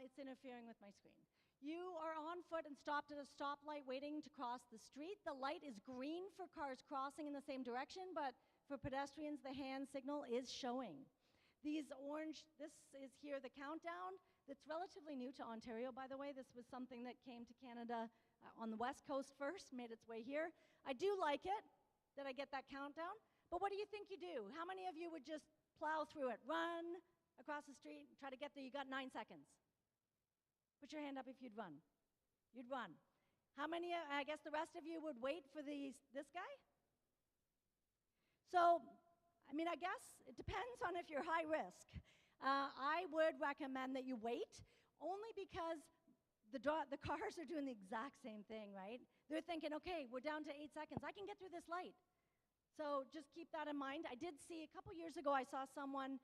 it's interfering with my screen. You are on foot and stopped at a stoplight waiting to cross the street. The light is green for cars crossing in the same direction, but for pedestrians, the hand signal is showing. This is here the countdown. That's relatively new to Ontario, by the way. This was something that came to Canada on the West Coast first, made its way here. I do like it that I get that countdown, but what do you think you do? How many of you would just plow through it, run across the street, try to get there? You got 9 seconds. Put your hand up if you'd run. You'd run. How many, I guess the rest of you would wait for this guy? So, I mean, I guess it depends on if you're high risk. I would recommend that you wait, only because the cars are doing the exact same thing, right? They're thinking, okay, we're down to 8 seconds. I can get through this light. So just keep that in mind. I did see, a couple years ago, I saw someone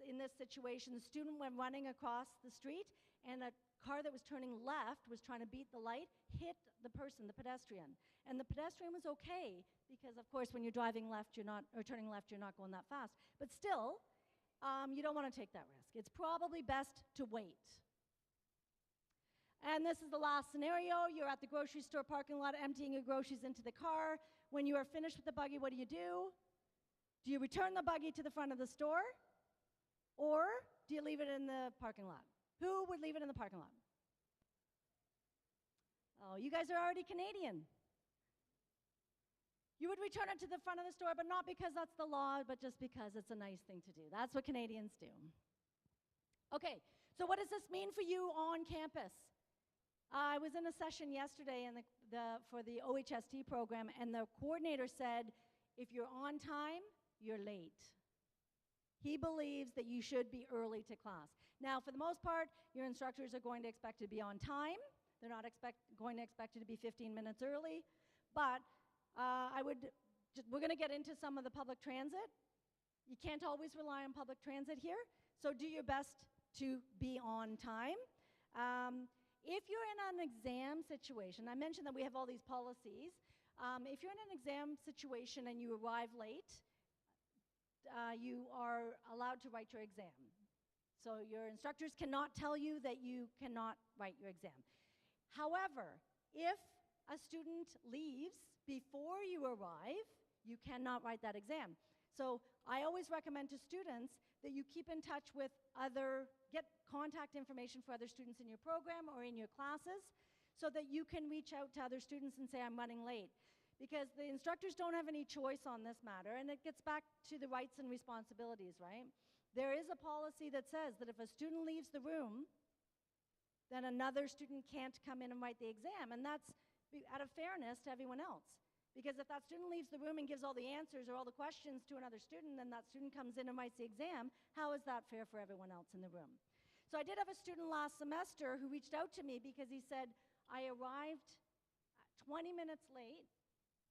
in this situation. The student went running across the street, and a car that was turning left was trying to beat the light, hit the person, the pedestrian. And the pedestrian was okay, because of course when you're driving left, or turning left, you're not going that fast. But still, you don't want to take that risk. It's probably best to wait. And this is the last scenario. You're at the grocery store parking lot emptying your groceries into the car. When you are finished with the buggy, what do? Do you return the buggy to the front of the store? Or do you leave it in the parking lot? Who would leave it in the parking lot? Oh, you guys are already Canadian. You would return it to the front of the store, but not because that's the law, but just because it's a nice thing to do. That's what Canadians do. Okay, so what does this mean for you on campus? I was in a session yesterday for the OHST program, and the coordinator said, if you're on time, you're late. He believes that you should be early to class. Now, for the most part, your instructors are going to expect you to be on time. They're not going to expect you to be 15 minutes early. But we're going to get into some of the public transit. You can't always rely on public transit here, so do your best to be on time. If you're in an exam situation, I mentioned that we have all these policies. If you're in an exam situation and you arrive late, you are allowed to write your exam. So your instructors cannot tell you that you cannot write your exam. However, if a student leaves before you arrive, you cannot write that exam. So I always recommend to students that you keep in touch with get contact information for other students in your program or in your classes so that you can reach out to other students and say, I'm running late. Because the instructors don't have any choice on this matter, and it gets back to the rights and responsibilities, right? There is a policy that says that if a student leaves the room, then another student can't come in and write the exam, and that's out of fairness to everyone else. Because if that student leaves the room and gives all the answers or all the questions to another student, then that student comes in and writes the exam, how is that fair for everyone else in the room? So I did have a student last semester who reached out to me because he said, I arrived 20 minutes late,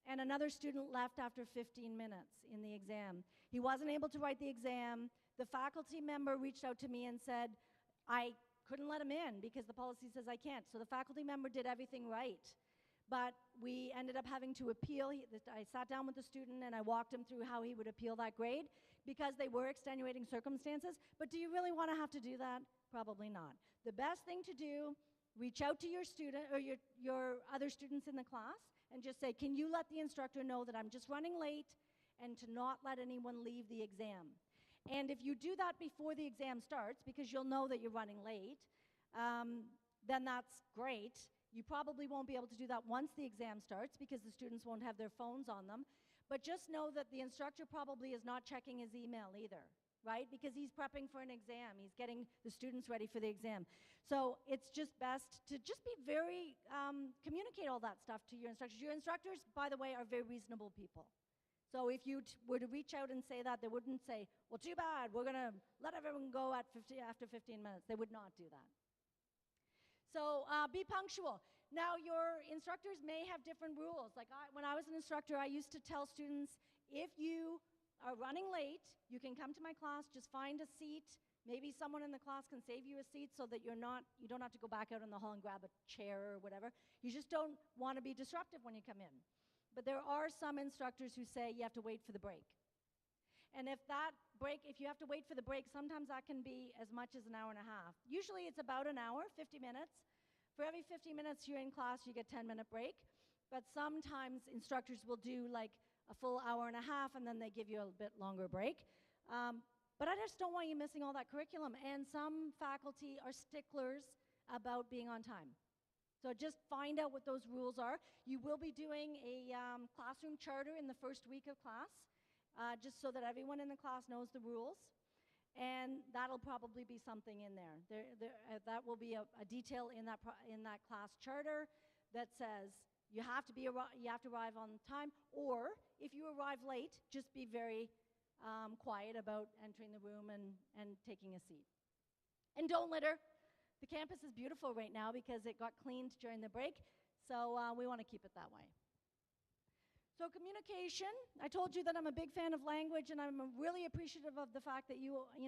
and another student left after 15 minutes in the exam. He wasn't able to write the exam. The faculty member reached out to me and said, I couldn't let him in because the policy says I can't. So the faculty member did everything right. But we ended up having to appeal. I sat down with the student and I walked him through how he would appeal that grade because they were extenuating circumstances. But do you really want to have to do that? Probably not. The best thing to do, reach out to your student or your other students in the class and just say, can you let the instructor know that I'm just running late and to not let anyone leave the exam? And if you do that before the exam starts, because you'll know that you're running late, then that's great. You probably won't be able to do that once the exam starts because the students won't have their phones on them. But just know that the instructor probably is not checking his email either, right? Because he's prepping for an exam. He's getting the students ready for the exam. So it's just best to just be very, communicate all that stuff to your instructors. Your instructors, by the way, are very reasonable people. So if you were to reach out and say that, they wouldn't say, well, too bad, we're going to let everyone go after 15 minutes. They would not do that. So be punctual. Now, your instructors may have different rules. Like when I was an instructor, I used to tell students, if you are running late, you can come to my class, just find a seat. Maybe someone in the class can save you a seat so that you don't have to go back out in the hall and grab a chair or whatever. You just don't want to be disruptive when you come in. But there are some instructors who say you have to wait for the break. And if you have to wait for the break, sometimes that can be as much as an hour and a half. Usually it's about an hour, 50 minutes. For every 50 minutes you're in class, you get a 10-minute break. But sometimes instructors will do like a full hour and a half, and then they give you a bit longer break. But I just don't want you missing all that curriculum. And some faculty are sticklers about being on time. So just find out what those rules are. You will be doing a classroom charter in the first week of class, just so that everyone in the class knows the rules. And that'll probably be something in there. That will be a detail in that class charter that says you have to arrive on time, or if you arrive late, just be very quiet about entering the room and taking a seat. And don't litter. The campus is beautiful right now because it got cleaned during the break, so we want to keep it that way. So communication, I told you that I'm a big fan of language, and I'm really appreciative of the fact that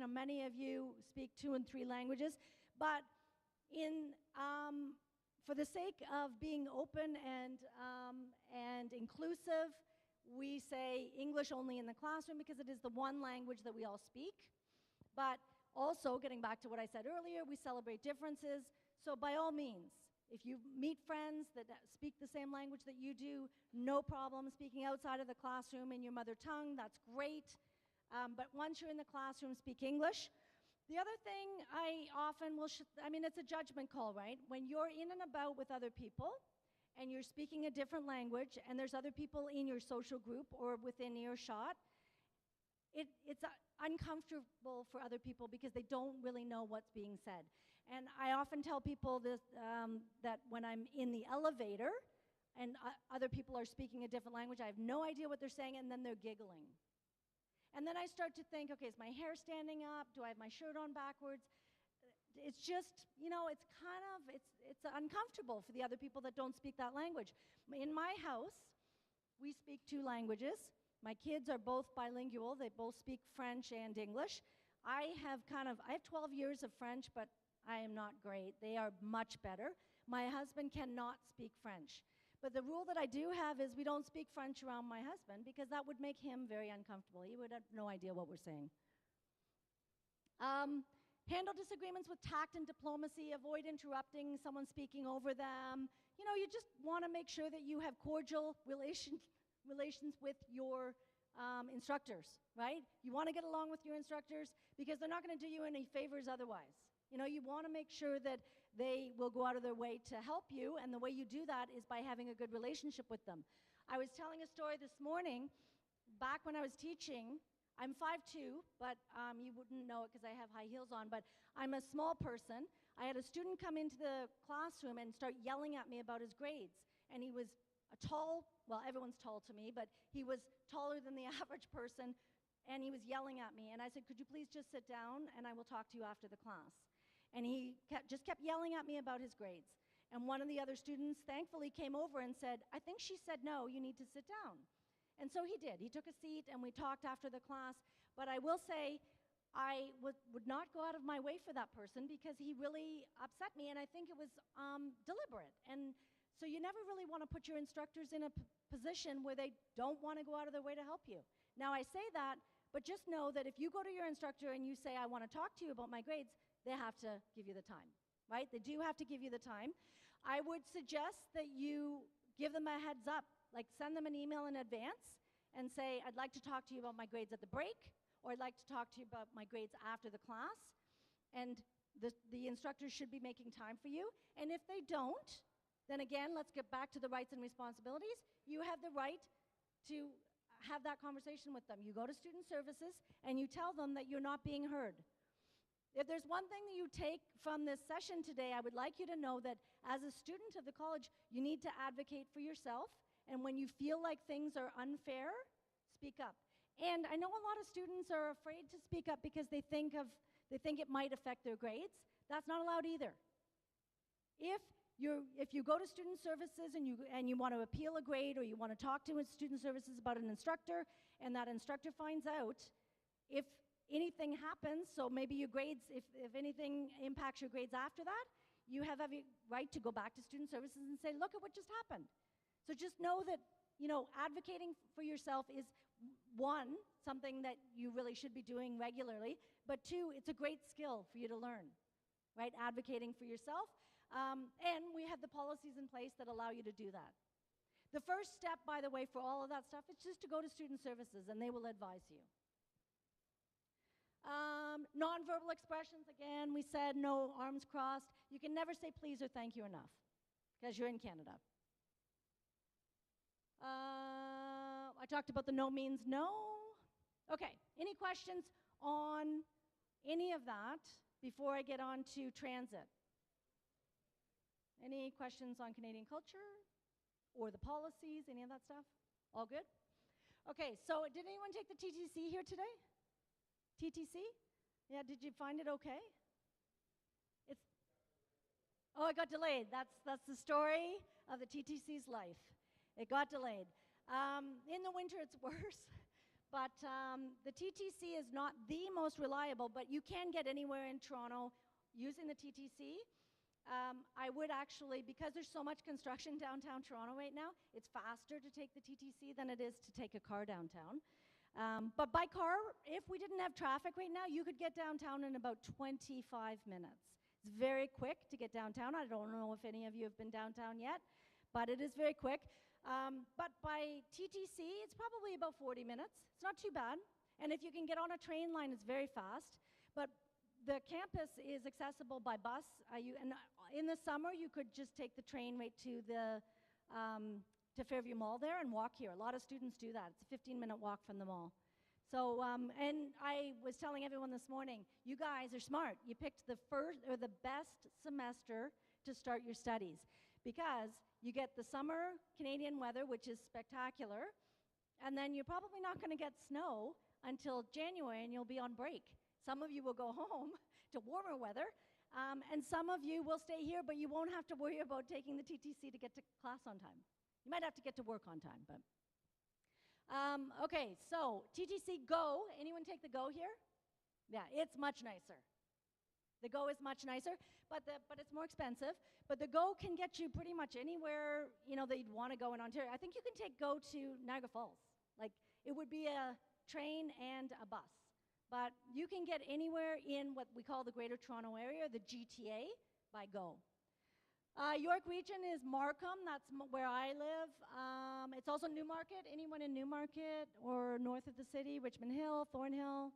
many of you speak 2 and 3 languages. But for the sake of being open and inclusive, we say English only in the classroom because it is the one language that we all speak. But also, getting back to what I said earlier, we celebrate differences. So by all means, if you meet friends that speak the same language that you do, no problem speaking outside of the classroom in your mother tongue, that's great. But once you're in the classroom, speak English. The other thing I often will, it's a judgment call, right? When you're in and about with other people and you're speaking a different language and there's other people in your social group or within earshot, it's uncomfortable for other people because they don't really know what's being said. And I often tell people this, that when I'm in the elevator and other people are speaking a different language, I have no idea what they're saying, and then they're giggling. And then I start to think, okay, is my hair standing up? Do I have my shirt on backwards? It's just, it's uncomfortable for the other people that don't speak that language. In my house, we speak 2 languages. My kids are both bilingual. They both speak French and English. I have 12 years of French, but I am not great. They are much better. My husband cannot speak French. But the rule that I do have is we don't speak French around my husband because that would make him very uncomfortable. He would have no idea what we're saying. Handle disagreements with tact and diplomacy. Avoid interrupting someone speaking over them. You just want to make sure that you have cordial relations with your instructors, right? You want to get along with your instructors because they're not going to do you any favors otherwise. You want to make sure that they will go out of their way to help you, and the way you do that is by having a good relationship with them. I was telling a story this morning. Back when I was teaching, I'm 5'2", but you wouldn't know it because I have high heels on, but I'm a small person. I had a student come into the classroom and start yelling at me about his grades, and he was everyone's tall to me, but he was taller than the average person, and he was yelling at me, and I said, could you please just sit down, and I will talk to you after the class. And he just kept yelling at me about his grades. And one of the other students thankfully came over and said, I think she said no, you need to sit down. And so he did. He took a seat and we talked after the class. But I will say I would not go out of my way for that person because he really upset me, and I think it was deliberate. And so you never really want to put your instructors in a position where they don't want to go out of their way to help you. Now I say that, but just know that if you go to your instructor and you say, I want to talk to you about my grades, they have to give you the time, right? They do have to give you the time. I would suggest that you give them a heads up, like send them an email in advance and say, I'd like to talk to you about my grades at the break, or I'd like to talk to you about my grades after the class. And the instructors should be making time for you. And if they don't, then again, let's get back to the rights and responsibilities. You have the right to have that conversation with them. You go to student services and you tell them that you're not being heard. If there's one thing that you take from this session today, I would like you to know that as a student of the college, you need to advocate for yourself. And when you feel like things are unfair, speak up. And I know a lot of students are afraid to speak up because they think it might affect their grades. That's not allowed either. If If you go to student services and you want to appeal a grade or you want to talk to student services about an instructor, and that instructor finds out if anything happens, so maybe your grades, if anything impacts your grades after that, you have every right to go back to student services and say, look at what just happened. So just know that, advocating for yourself is, one, something that you really should be doing regularly, but two, it's a great skill for you to learn, right? Advocating for yourself. And we have the policies in place that allow you to do that. The first step, by the way, for all of that stuff is just to go to student services, and they will advise you. Nonverbal expressions, again, we said no arms crossed. You can never say please or thank you enough, because you're in Canada. I talked about the no means no. Okay, any questions on any of that before I get on to transit? Any questions on Canadian culture or the policies, any of that stuff? All good? Okay, so did anyone take the TTC here today? TTC? Yeah, did you find it okay? Oh, it got delayed. That's the story of the TTC's life. It got delayed. In the winter, it's worse. But the TTC is not the most reliable, but you can get anywhere in Toronto using the TTC. I would actually, because there's so much construction downtown Toronto right now, it's faster to take the TTC than it is to take a car downtown. But by car, if we didn't have traffic right now, you could get downtown in about 25 minutes. It's very quick to get downtown. I don't know if any of you have been downtown yet, but it is very quick. But by TTC, it's probably about 40 minutes. It's not too bad. And if you can get on a train line, it's very fast. But the campus is accessible by bus. And in the summer, you could just take the train right to Fairview Mall there and walk here. A lot of students do that. It's a 15-minute walk from the mall. So, and I was telling everyone this morning, you guys are smart. You picked the best semester to start your studies, because you get the summer Canadian weather, which is spectacular, and then you're probably not going to get snow until January, and you'll be on break. Some of you will go home to warmer weather, and some of you will stay here, but you won't have to worry about taking the TTC to get to class on time. You might have to get to work on time, but... okay, so TTC Go. Anyone take the Go here? Yeah, it's much nicer. The Go is much nicer, but it's more expensive. But the Go can get you pretty much anywhere, that you'd want to go in Ontario. I think you can take Go to Niagara Falls. Like, it would be a train and a bus. But you can get anywhere in what we call the Greater Toronto Area, the GTA, by Go. York Region is Markham. That's where I live. It's also Newmarket. Anyone in Newmarket or north of the city? Richmond Hill, Thornhill?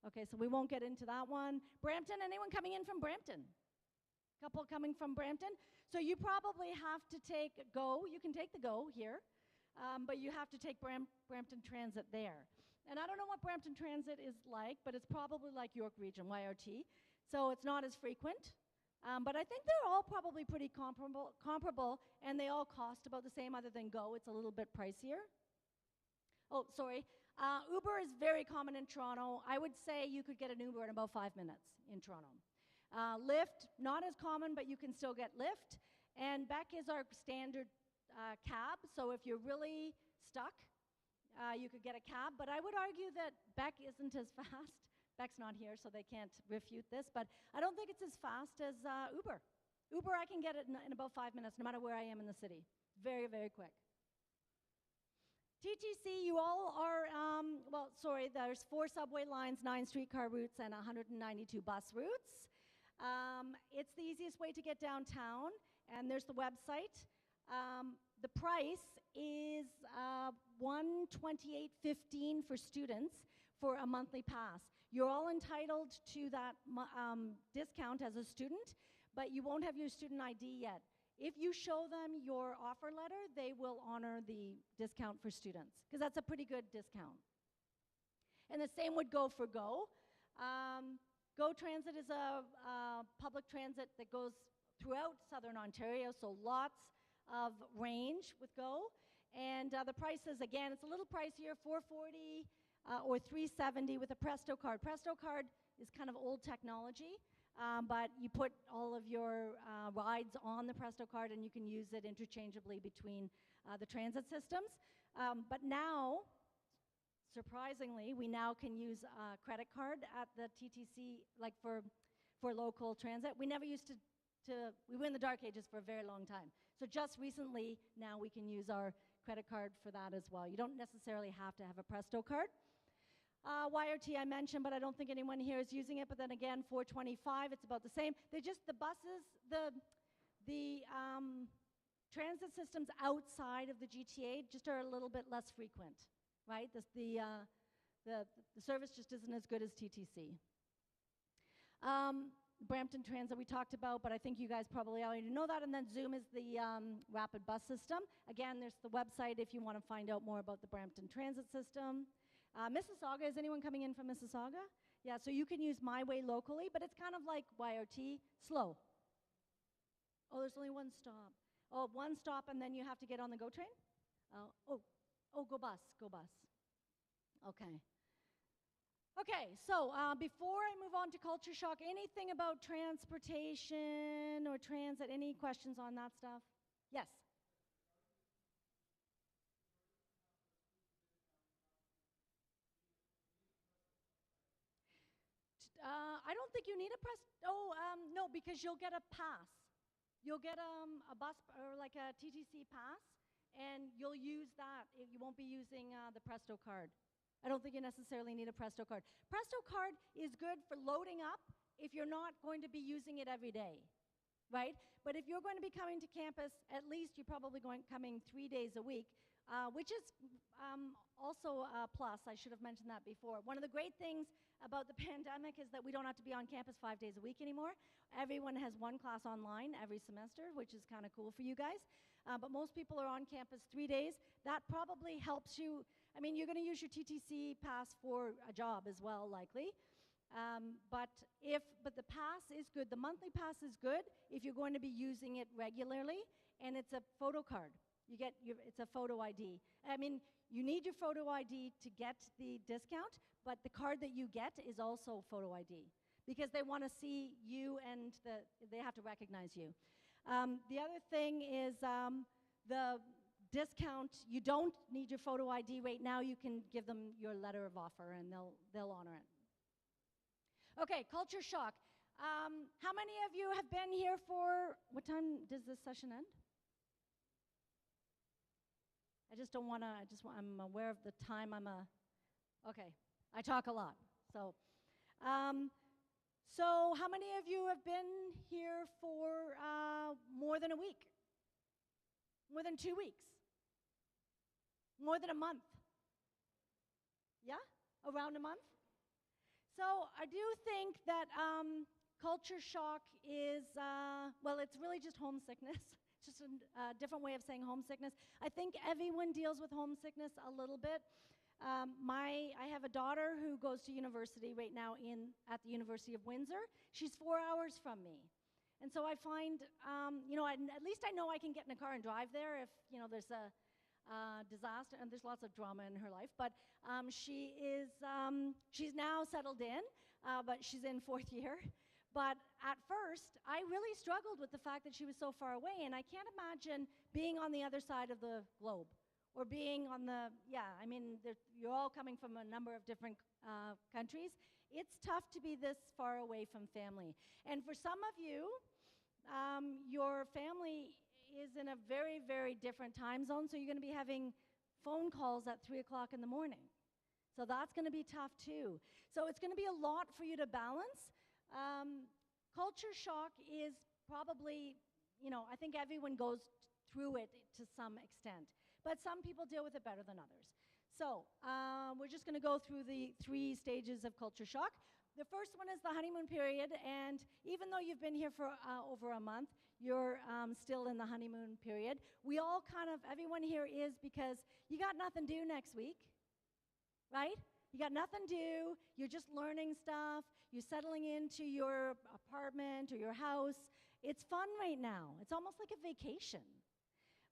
Okay, so we won't get into that one. Brampton, anyone coming in from Brampton? Couple coming from Brampton. So you probably have to take Go. You can take the Go here, but you have to take Brampton Transit there. And I don't know what Brampton Transit is like, but it's probably like York Region, YRT. So it's not as frequent. But I think they're all probably pretty comparable, and they all cost about the same, other than Go. It's a little bit pricier. Oh, sorry. Uber is very common in Toronto. I would say you could get an Uber in about 5 minutes in Toronto. Lyft, not as common, but you can still get Lyft. And Beck is our standard cab, so if you're really stuck, you could get a cab. But I would argue that Beck isn't as fast. Beck's not here, so they can't refute this, but I don't think it's as fast as Uber. Uber, I can get it in about 5 minutes, no matter where I am in the city. Very, very quick. TTC, you all are, there's 4 subway lines, 9 streetcar routes, and 192 bus routes. It's the easiest way to get downtown, and there's the website. The price is $128.15 for students for a monthly pass. You're all entitled to that discount as a student, but you won't have your student ID yet. If you show them your offer letter, they will honor the discount for students, because that's a pretty good discount. And the same would go for Go. Go Transit is a public transit that goes throughout Southern Ontario, so lots of range with Go. And the prices, again, it's a little pricier, $440 or $370 with a Presto card. Presto card is kind of old technology. but you put all of your rides on the Presto card and you can use it interchangeably between the transit systems. But now, surprisingly, we now can use a credit card at the TTC, like for local transit. We never used to we were in the dark ages for a very long time. So just recently, now we can use our credit card for that as well. You don't necessarily have to have a Presto card. YRT I mentioned, but I don't think anyone here is using it. But then again, 425, it's about the same. They just, the buses, the transit systems outside of the GTA just are a little bit less frequent, right? The service just isn't as good as TTC. Brampton Transit we talked about, but I think you guys probably already know that. And then Zoom is the rapid bus system. Again, there's the website if you want to find out more about the Brampton Transit system. Mississauga, is anyone coming in from Mississauga? Yeah, so you can use My Way locally, but it's kind of like YRT, slow. Oh, there's only one stop. Oh, one stop and then you have to get on the GO train? Go bus. Okay. Okay, so before I move on to culture shock, anything about transportation or transit, any questions on that stuff? Yes? I don't think you need a no, because you'll get a pass. You'll get a bus or like a TTC pass, and you'll use that. You won't be using the Presto card. I don't think you necessarily need a Presto card. Presto card is good for loading up if you're not going to be using it every day, right? But if you're going to be coming to campus, at least you're probably coming 3 days a week, which is also a plus. I should have mentioned that before. One of the great things about the pandemic is that we don't have to be on campus 5 days a week anymore. Everyone has one class online every semester, which is kind of cool for you guys. But most people are on campus 3 days. That probably helps you. I mean, you're going to use your TTC pass for a job as well, likely. But the pass is good. The monthly pass is good if you're going to be using it regularly, and it's a photo card. It's a photo ID. I mean, you need your photo ID to get the discount, but the card that you get is also photo ID because they want to see you and they have to recognize you. The other thing is the discount. You don't need your photo ID right now. You can give them your letter of offer and they'll honor it. Okay, culture shock. How many of you have been here for, what time does this session end? I just don't want to, I'm aware of the time. Okay, I talk a lot. So how many of you have been here for more than a week? More than 2 weeks? More than a month? Yeah? Around a month? So I do think that culture shock is, it's really just homesickness. It's just a different way of saying homesickness. I think everyone deals with homesickness a little bit. I have a daughter who goes to university right now at the University of Windsor. She's 4 hours from me. And so I find, at least I know I can get in a car and drive there if, there's a disaster, and there's lots of drama in her life. But she's now settled in, but she's in 4th year. But at first, I really struggled with the fact that she was so far away, and I can't imagine being on the other side of the globe, or being on you're all coming from a number of different countries. It's tough to be this far away from family. And for some of you, your family is in a very, very different time zone, so you're going to be having phone calls at 3 o'clock in the morning. So that's going to be tough too. So it's going to be a lot for you to balance. Culture shock is probably, I think everyone goes through it to some extent, but some people deal with it better than others. So we're just going to go through the 3 stages of culture shock. The first one is the honeymoon period, and even though you've been here for over a month, you're still in the honeymoon period. Everyone here is, because you got nothing to do next week, right? You got nothing to do, you're just learning stuff, you're settling into your apartment or your house. It's fun right now. It's almost like a vacation.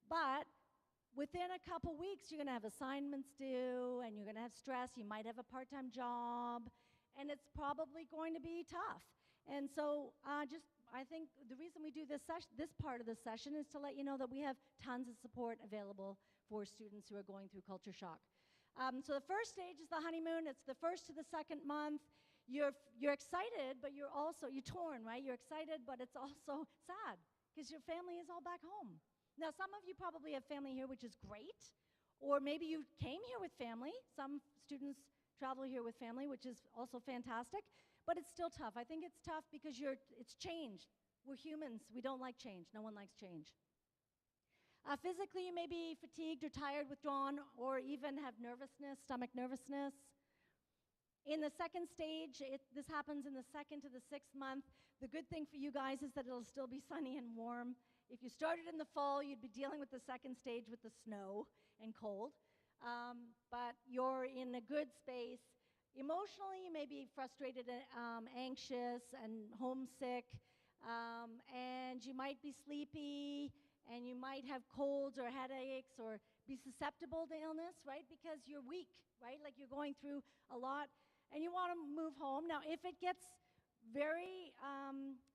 But within a couple weeks, you're going to have assignments due, and you're going to have stress. You might have a part-time job, and it's probably going to be tough. And so I think the reason we do this part of the session is to let you know that we have tons of support available for students who are going through culture shock. So the first stage is the honeymoon. It's the first to the second month. You're excited, but you're torn, right? You're excited, but it's also sad because your family is all back home. Now, some of you probably have family here, which is great, or maybe you came here with family. Some students travel here with family, which is also fantastic, but it's still tough. I think it's tough because it's change. We're humans. We don't like change. No one likes change. Physically, you may be fatigued or tired, withdrawn, or even have nervousness, stomach nervousness. In the second stage, this happens in the 2nd to the 6th month. The good thing for you guys is that it'll still be sunny and warm. If you started in the fall, you'd be dealing with the second stage with the snow and cold. But you're in a good space. Emotionally, you may be frustrated, anxious, and homesick. And you might be sleepy, and you might have colds or headaches or be susceptible to illness, right? Because you're weak, right? Like you're going through a lot, and you want to move home. Now, if it gets very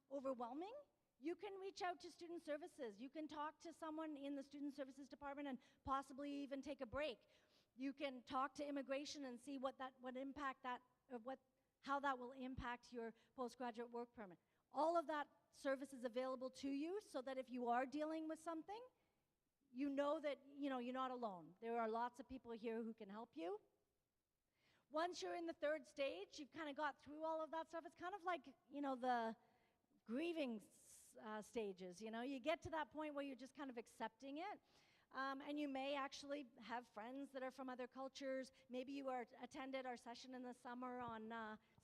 overwhelming, you can reach out to student services. You can talk to someone in the student services department and possibly even take a break. You can talk to immigration and see how that will impact your postgraduate work permit. All of that service is available to you so that if you are dealing with something, you know that you're not alone. There are lots of people here who can help you. Once you're in the 3rd stage, you've kind of got through all of that stuff. It's kind of like, the grieving stages. You get to that point where you're just kind of accepting it. And you may actually have friends that are from other cultures. Maybe you attended our session in the summer on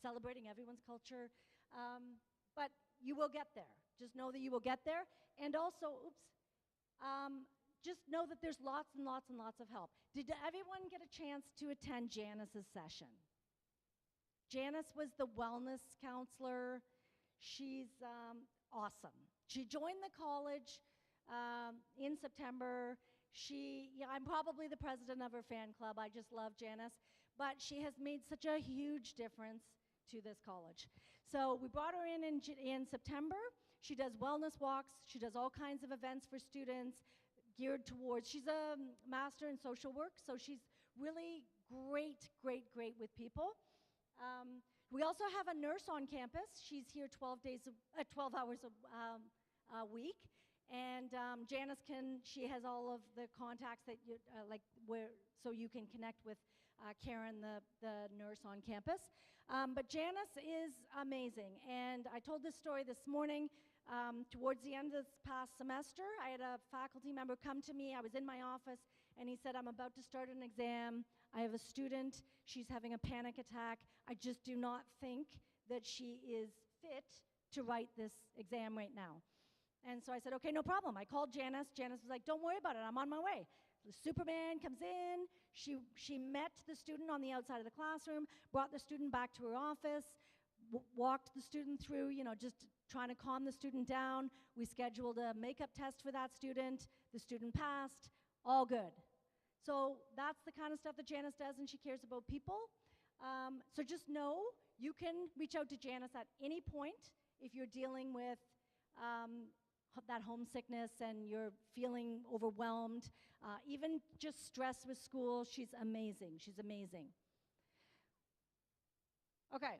celebrating everyone's culture. But you will get there. Just know that you will get there. And also, just know that there's lots and lots and lots of help. Did everyone get a chance to attend Janice's session? Janice was the wellness counselor. She's awesome. She joined the college in September. I'm probably the president of her fan club. I just love Janice. But she has made such a huge difference to this college. So we brought her in September. She does wellness walks. She does all kinds of events for students geared towards, she's a master in social work, so she's really great with people. We also have a nurse on campus. She's here 12 hours a week. And Janice she has all of the contacts that so you can connect with Karen, the nurse on campus. But Janice is amazing. And I told this story this morning. Towards the end of this past semester, I had a faculty member come to me. I was in my office, and he said, I'm about to start an exam. I have a student. She's having a panic attack. I just do not think that she is fit to write this exam right now. And so I said, okay, no problem. I called Janice. Janice was like, don't worry about it. I'm on my way. The Superman comes in. She met the student on the outside of the classroom, brought the student back to her office, walked the student through, just trying to calm the student down. We scheduled a makeup test for that student. The student passed. All good. So that's the kind of stuff that Janice does, and she cares about people. So just know you can reach out to Janice at any point if you're dealing with that homesickness and you're feeling overwhelmed, even just stress with school. She's amazing. She's amazing. Okay.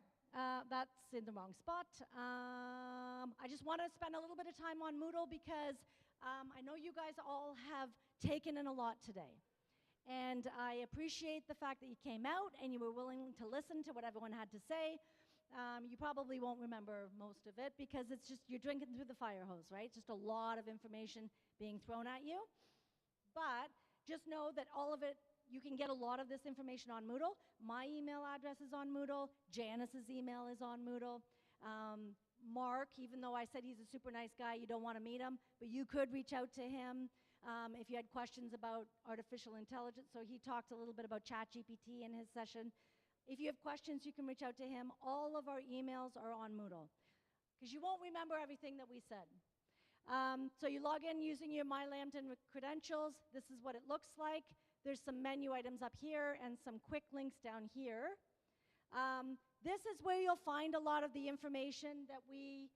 That's in the wrong spot. I just want to spend a little bit of time on Moodle because I know you guys all have taken in a lot today. And I appreciate the fact that you came out and you were willing to listen to what everyone had to say. You probably won't remember most of it because it's just you're drinking through the fire hose, right? Just a lot of information being thrown at you. But just know that all of it, you can get a lot of this information on Moodle. My email address is on Moodle. Janice's email is on Moodle. Mark, even though I said he's a super nice guy, you don't want to meet him, but you could reach out to him if you had questions about artificial intelligence. So he talked a little bit about ChatGPT in his session. If you have questions, you can reach out to him. All of our emails are on Moodle because you won't remember everything that we said. So you log in using your My Lambton credentials. This is what it looks like. There's some menu items up here and some quick links down here. This is where you'll find a lot of the information that we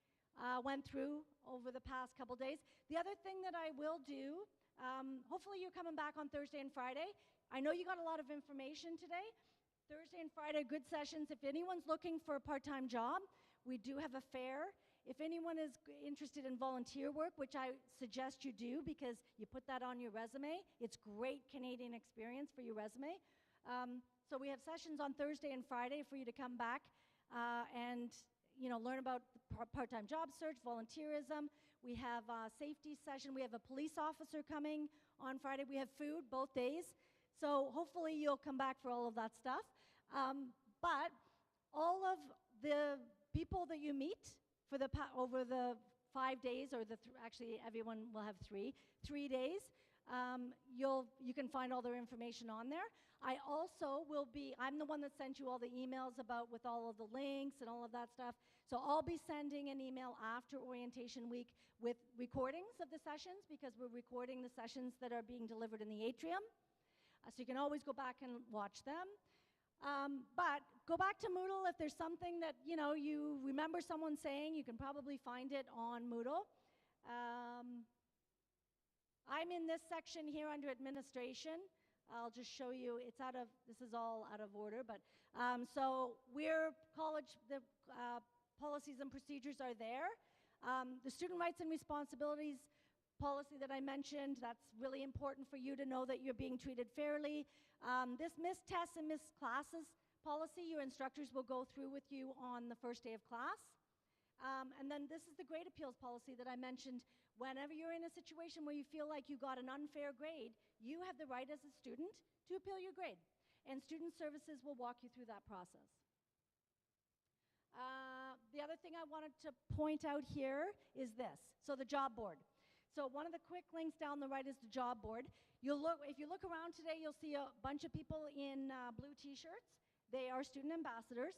went through over the past couple days. The other thing that I will do, hopefully you're coming back on Thursday and Friday. I know you got a lot of information today. Thursday and Friday, good sessions. If anyone's looking for a part-time job, we do have a fair. If anyone is interested in volunteer work, which I suggest you do because you put that on your resume, it's great Canadian experience for your resume. So we have sessions on Thursday and Friday for you to come back and learn about part-time job search, volunteerism. We have a safety session. We have a police officer coming on Friday. We have food both days. So hopefully you'll come back for all of that stuff. But all of the people that you meet for over the 5 days, or actually everyone will have 3 days, you can find all their information on there. I also I'm the one that sent you all the emails with all of the links and all of that stuff. So I'll be sending an email after orientation week with recordings of the sessions, because we're recording the sessions that are being delivered in the atrium. So you can always go back and watch them. But go back to Moodle if there's something that you remember someone saying. You can probably find it on Moodle. I'm in this section here under administration. I'll just show you. This is all out of order, but so the policies and procedures are there. The student rights and responsibilities policy that I mentioned, that's really important for you to know that you're being treated fairly. This missed tests and missed classes policy, your instructors will go through with you on the first day of class. And then this is the grade appeals policy that I mentioned. Whenever you're in a situation where you feel like you got an unfair grade, you have the right as a student to appeal your grade. And student services will walk you through that process. The other thing I wanted to point out here is this. So the job board. So one of the quick links down the right is the job board. If you look around today, you'll see a bunch of people in blue t-shirts. They are student ambassadors.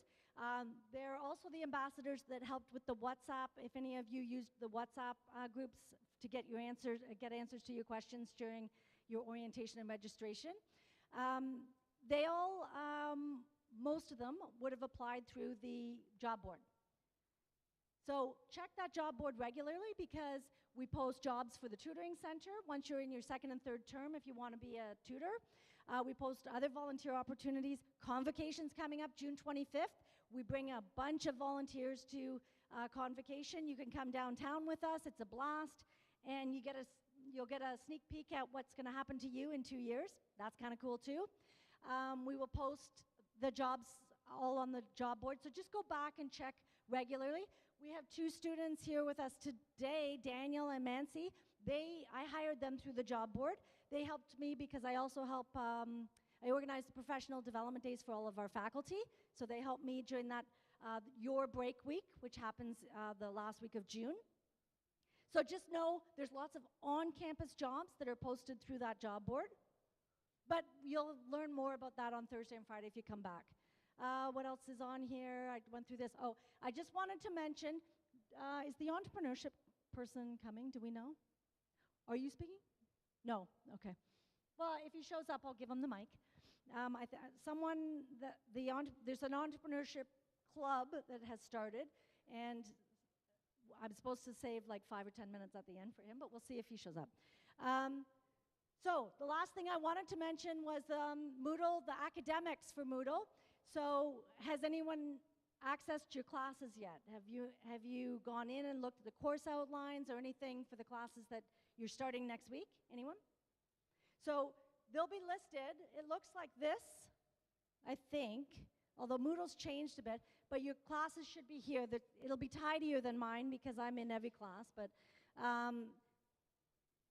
They're also the ambassadors that helped with the WhatsApp. If any of you used the WhatsApp groups to get answers to your questions during your orientation and registration. Most of them would have applied through the job board. So check that job board regularly, because we post jobs for the tutoring center once you're in your 2nd and 3rd term if you want to be a tutor. We post other volunteer opportunities. Convocation's coming up June 25th. We bring a bunch of volunteers to Convocation. You can come downtown with us. It's a blast. And you'll get a sneak peek at what's going to happen to you in 2 years. That's kind of cool too. We will post the jobs all on the job board. So just go back and check regularly. We have 2 students here with us today, Daniel and Mancy. I hired them through the job board. They helped me because I also help, I organize the professional development days for all of our faculty. So they helped me during that Your Break Week, which happens the last week of June. So just know there's lots of on-campus jobs that are posted through that job board. But you'll learn more about that on Thursday and Friday if you come back. What else is on here? I went through this. Oh, I just wanted to mention, is the entrepreneurship person coming? Do we know? Are you speaking? No, okay. Well, if he shows up, I'll give him the mic. There's an entrepreneurship club that has started, and I'm supposed to save like 5 or 10 minutes at the end for him, but we'll see if he shows up. So the last thing I wanted to mention was Moodle, the academics for Moodle. So has anyone accessed your classes yet? Have you gone in and looked at the course outlines or anything for the classes that you're starting next week? Anyone? So they'll be listed. It looks like this, I think, although Moodle's changed a bit, but your classes should be here. It'll be tidier than mine because I'm in every class, but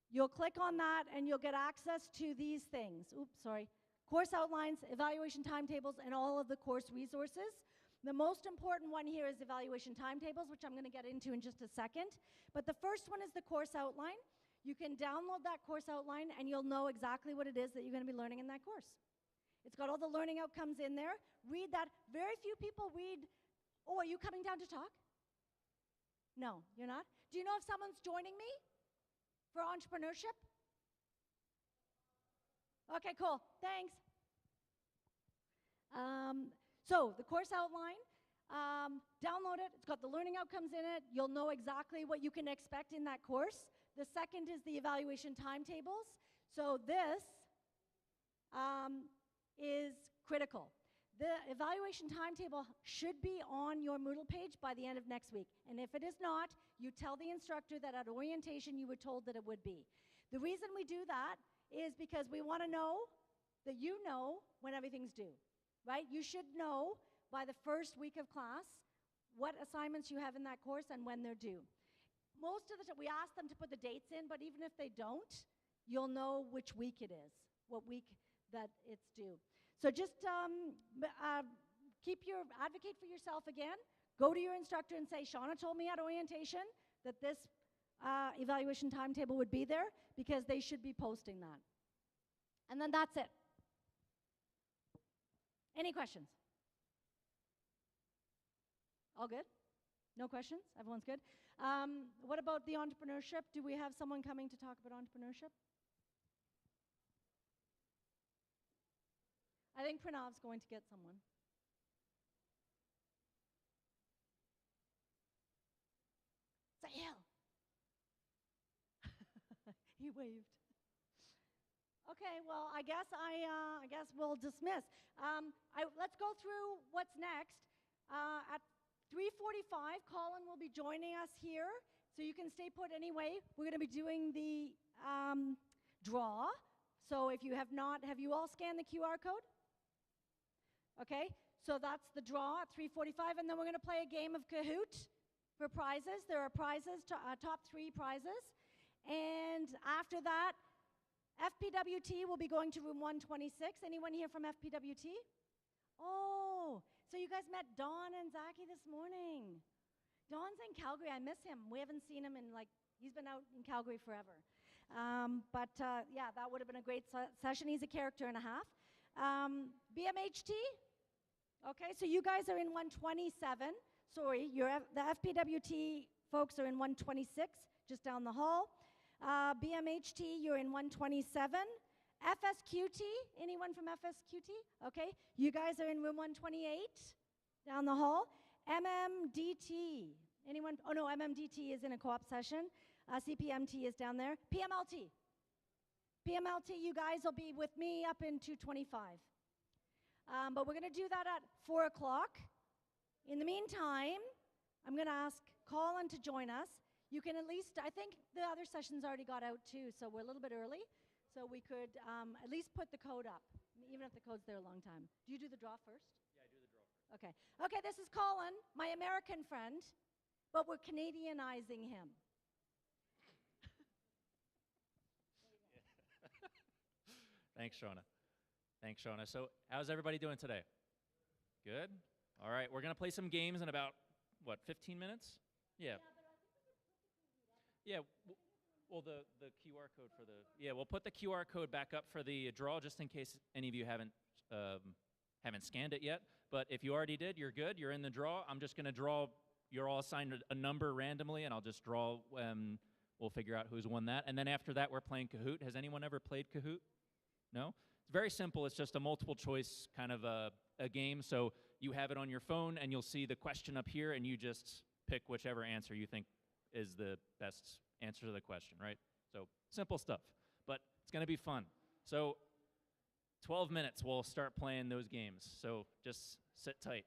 you'll click on that and you'll get access to these things. Oops, sorry. Course outlines, evaluation timetables, and all of the course resources. The most important one here is evaluation timetables, which I'm going to get into in just a second. But the first one is the course outline. You can download that course outline and you'll know exactly what it is that you're going to be learning in that course. It's got all the learning outcomes in there. Read that. Very few people read. Oh, are you coming down to talk? No, you're not? Do you know if someone's joining me for entrepreneurship? Okay, cool. Thanks. So the course outline, download it. It's got the learning outcomes in it. You'll know exactly what you can expect in that course. The second is the evaluation timetables. So this is critical. The evaluation timetable should be on your Moodle page by the end of next week. And if it is not, you tell the instructor that at orientation you were told that it would be. The reason we do that is because we want to know that you know when everything's due, right? You should know by the first week of class what assignments you have in that course and when they're due. Most of the time, we ask them to put the dates in, but even if they don't, you'll know which week it is, what week that it's due. So just advocate for yourself again. Go to your instructor and say, Shauna told me at orientation that this evaluation timetable would be there because they should be posting that. And then that's it. Any questions? All good? No questions? Everyone's good? What about the entrepreneurship? Do we have someone coming to talk about entrepreneurship? I think Pranav's going to get someone. Sahil. He waved. Okay, well, I guess we'll dismiss. Let's go through what's next. At 3:45, Colin will be joining us here, so you can stay put anyway. We're going to be doing the draw. So if you have you all scanned the QR code? Okay, so that's the draw at 3:45, and then we're going to play a game of Kahoot for prizes. There are prizes, top 3 prizes. And after that, FPWT will be going to room 126. Anyone here from FPWT? Oh, so you guys met Don and Zaki this morning. Don's in Calgary. I miss him. We haven't seen him in he's been out in Calgary forever. Yeah, that would have been a great session. He's a character and a half. BMHT? Okay, so you guys are in 127. Sorry, the FPWT folks are in 126, just down the hall. BMHT, you're in 127. FSQT, anyone from FSQT? Okay, you guys are in room 128, down the hall. MMDT, anyone? Oh no, MMDT is in a co-op session. CPMT is down there. PMLT. PMLT, you guys will be with me up in 225. But we're going to do that at 4 o'clock. In the meantime, I'm going to ask Colin to join us. You can at least, I think the other sessions already got out too, so we're a little bit early. So we could at least put the code up, even if the code's there a long time. Do you do the draw first? Yeah, I do the draw first. Okay. Okay, this is Colin, my American friend, but we're Canadianizing him. Thanks, Shauna. Thanks, Shauna. So how's everybody doing today? Good? All right, we're going to play some games in about, 15 minutes? Yeah. Yeah, well, the QR code for the, we'll put the QR code back up for the draw just in case any of you haven't scanned it yet. But if you already did, you're good. You're in the draw. I'm just going to draw, you're all assigned a number randomly, and I'll just draw, we'll figure out who's won that. And then after that, we're playing Kahoot. Has anyone ever played Kahoot? No? It's very simple. It's just a multiple choice kind of a game. So you have it on your phone, and you'll see the question up here, and you just pick whichever answer you think is the best answer to the question, right? So simple stuff, but it's going to be fun. So 12 minutes, we'll start playing those games. So just sit tight.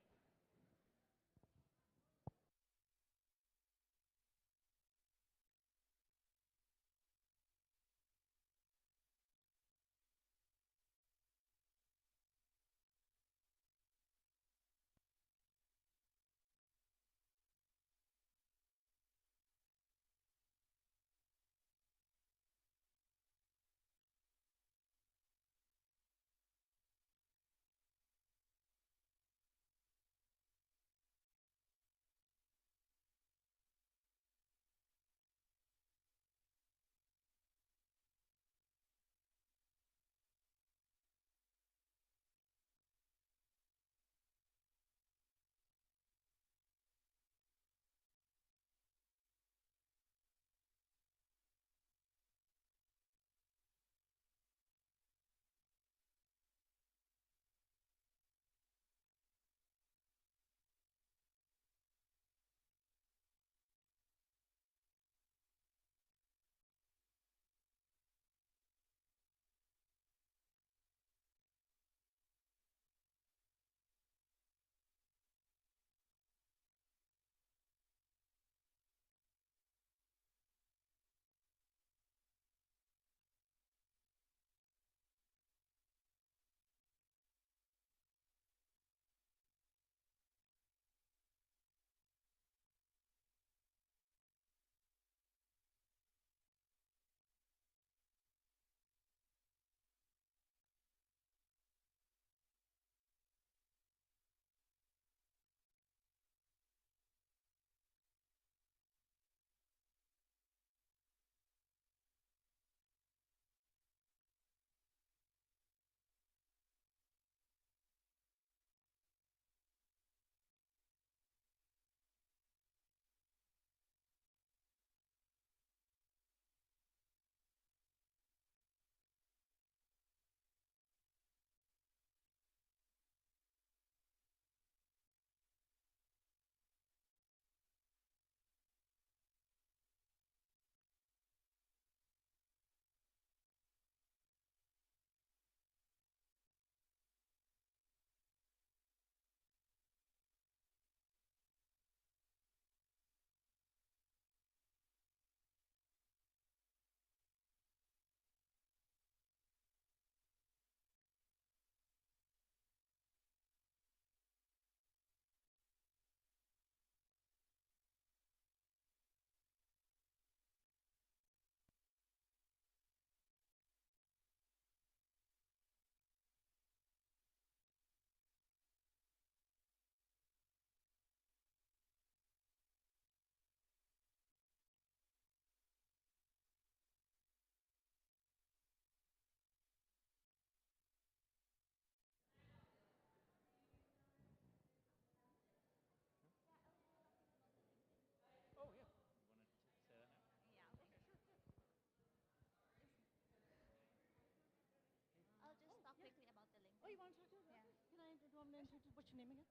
want me to introduce, what's your name again?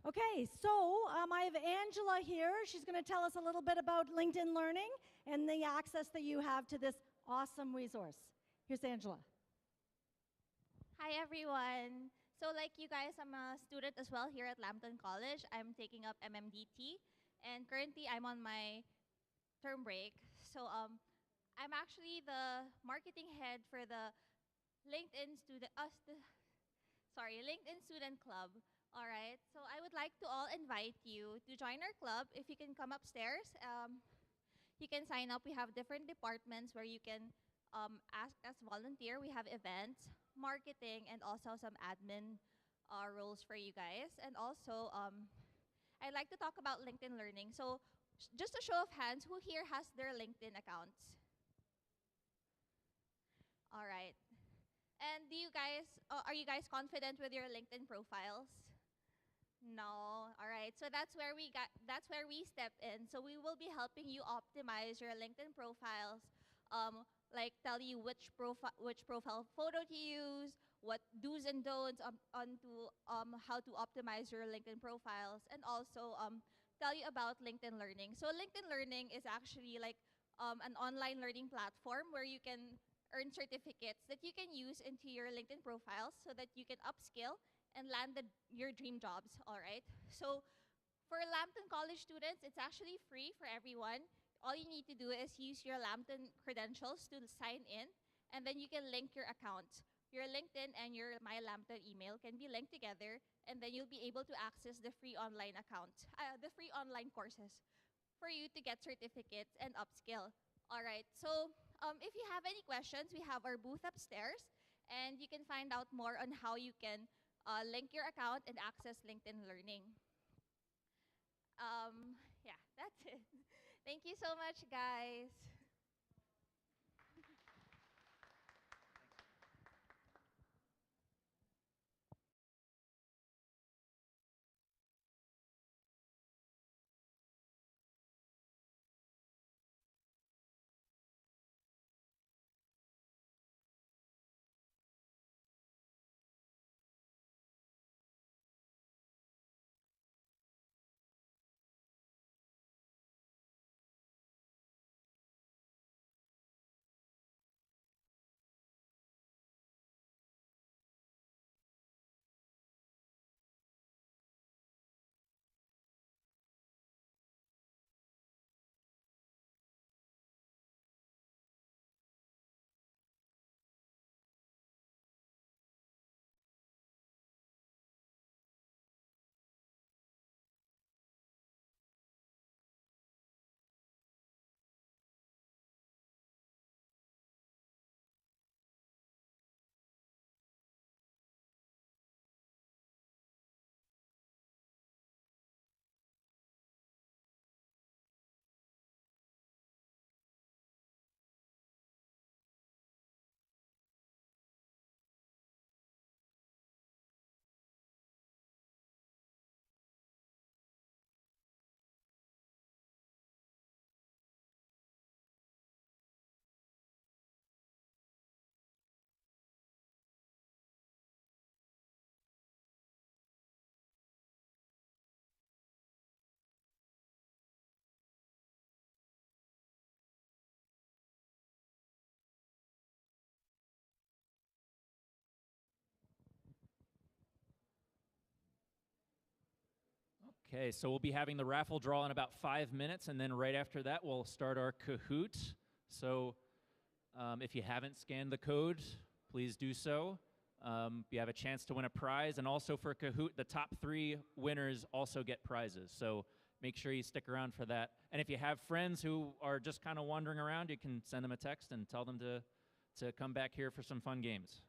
Okay, so I have Angela here. She's going to tell us a little bit about LinkedIn Learning and the access that you have to this awesome resource. Here's Angela. Hi, everyone. So like you guys, I'm a student as well here at Lambton College. I'm taking up MMDT, and currently I'm on my term break. So I'm actually the marketing head for the LinkedIn student, LinkedIn Student Club. All right, so I would like to all invite you to join our club. If you can come upstairs, you can sign up. We have different departments where you can ask as volunteer. We have events, marketing, and also some admin roles for you guys. And also, I'd like to talk about LinkedIn Learning. So just a show of hands, who here has their LinkedIn accounts? All right. And do you guys, are you guys confident with your LinkedIn profiles? No. All right. So that's where we step in. So we will be helping you optimize your LinkedIn profiles, like tell you which profile photo to use, what do's and don'ts onto how to optimize your LinkedIn profiles, and also tell you about LinkedIn Learning. So LinkedIn Learning is actually like an online learning platform where you can earn certificates that you can use into your LinkedIn profiles so that you can upskill and land your dream jobs, all right? So for Lambton College students, it's actually free for everyone. All you need to do is use your Lambton credentials to sign in, and then you can link your accounts. Your LinkedIn and your My Lambton email can be linked together, and then you'll be able to access the free online accounts, the free online courses for you to get certificates and upskill. All right, so if you have any questions, we have our booth upstairs, and you can find out more on how you can link your account and access LinkedIn Learning. Yeah, that's it. Thank you so much, guys. Okay, so we'll be having the raffle draw in about 5 minutes, and then right after that, we'll start our Kahoot. So if you haven't scanned the code, please do so. You have a chance to win a prize, and also for Kahoot, the top 3 winners also get prizes. So make sure you stick around for that. And if you have friends who are just kind of wandering around, you can send them a text and tell them to come back here for some fun games.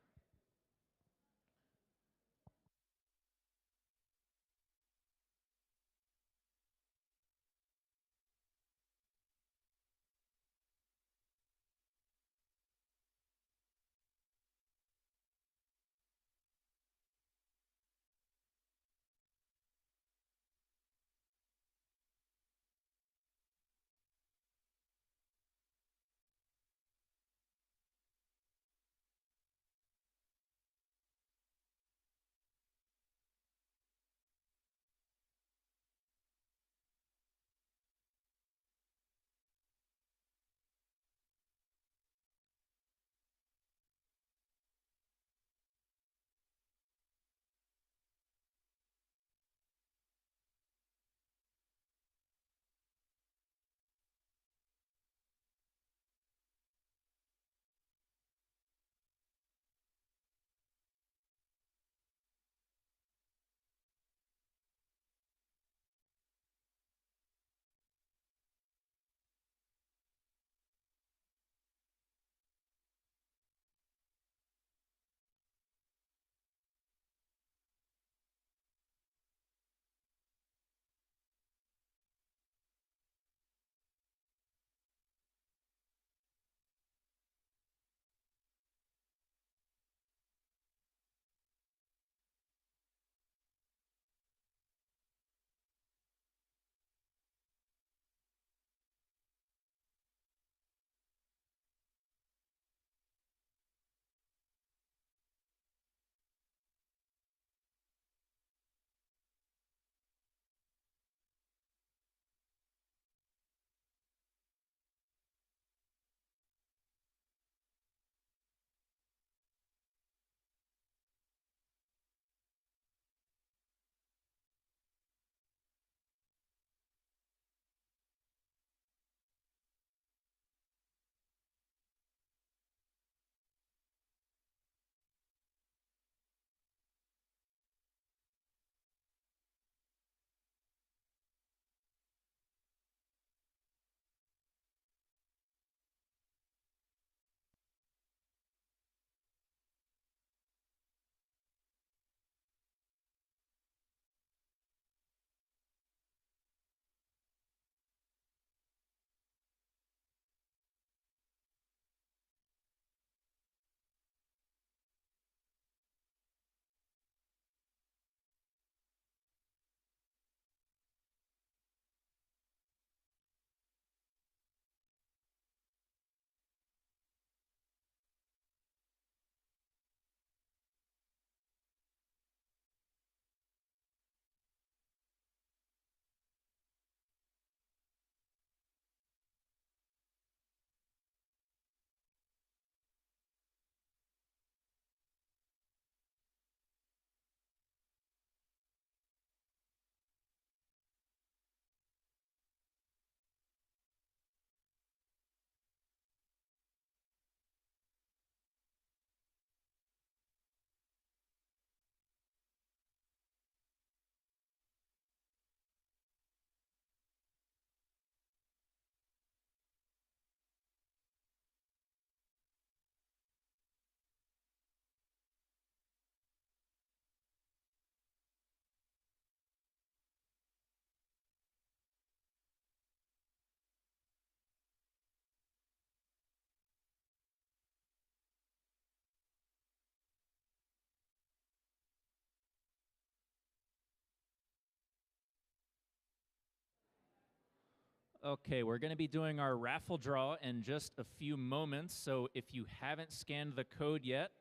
Okay, we're going to be doing our raffle draw in just a few moments. So if you haven't scanned the code yet,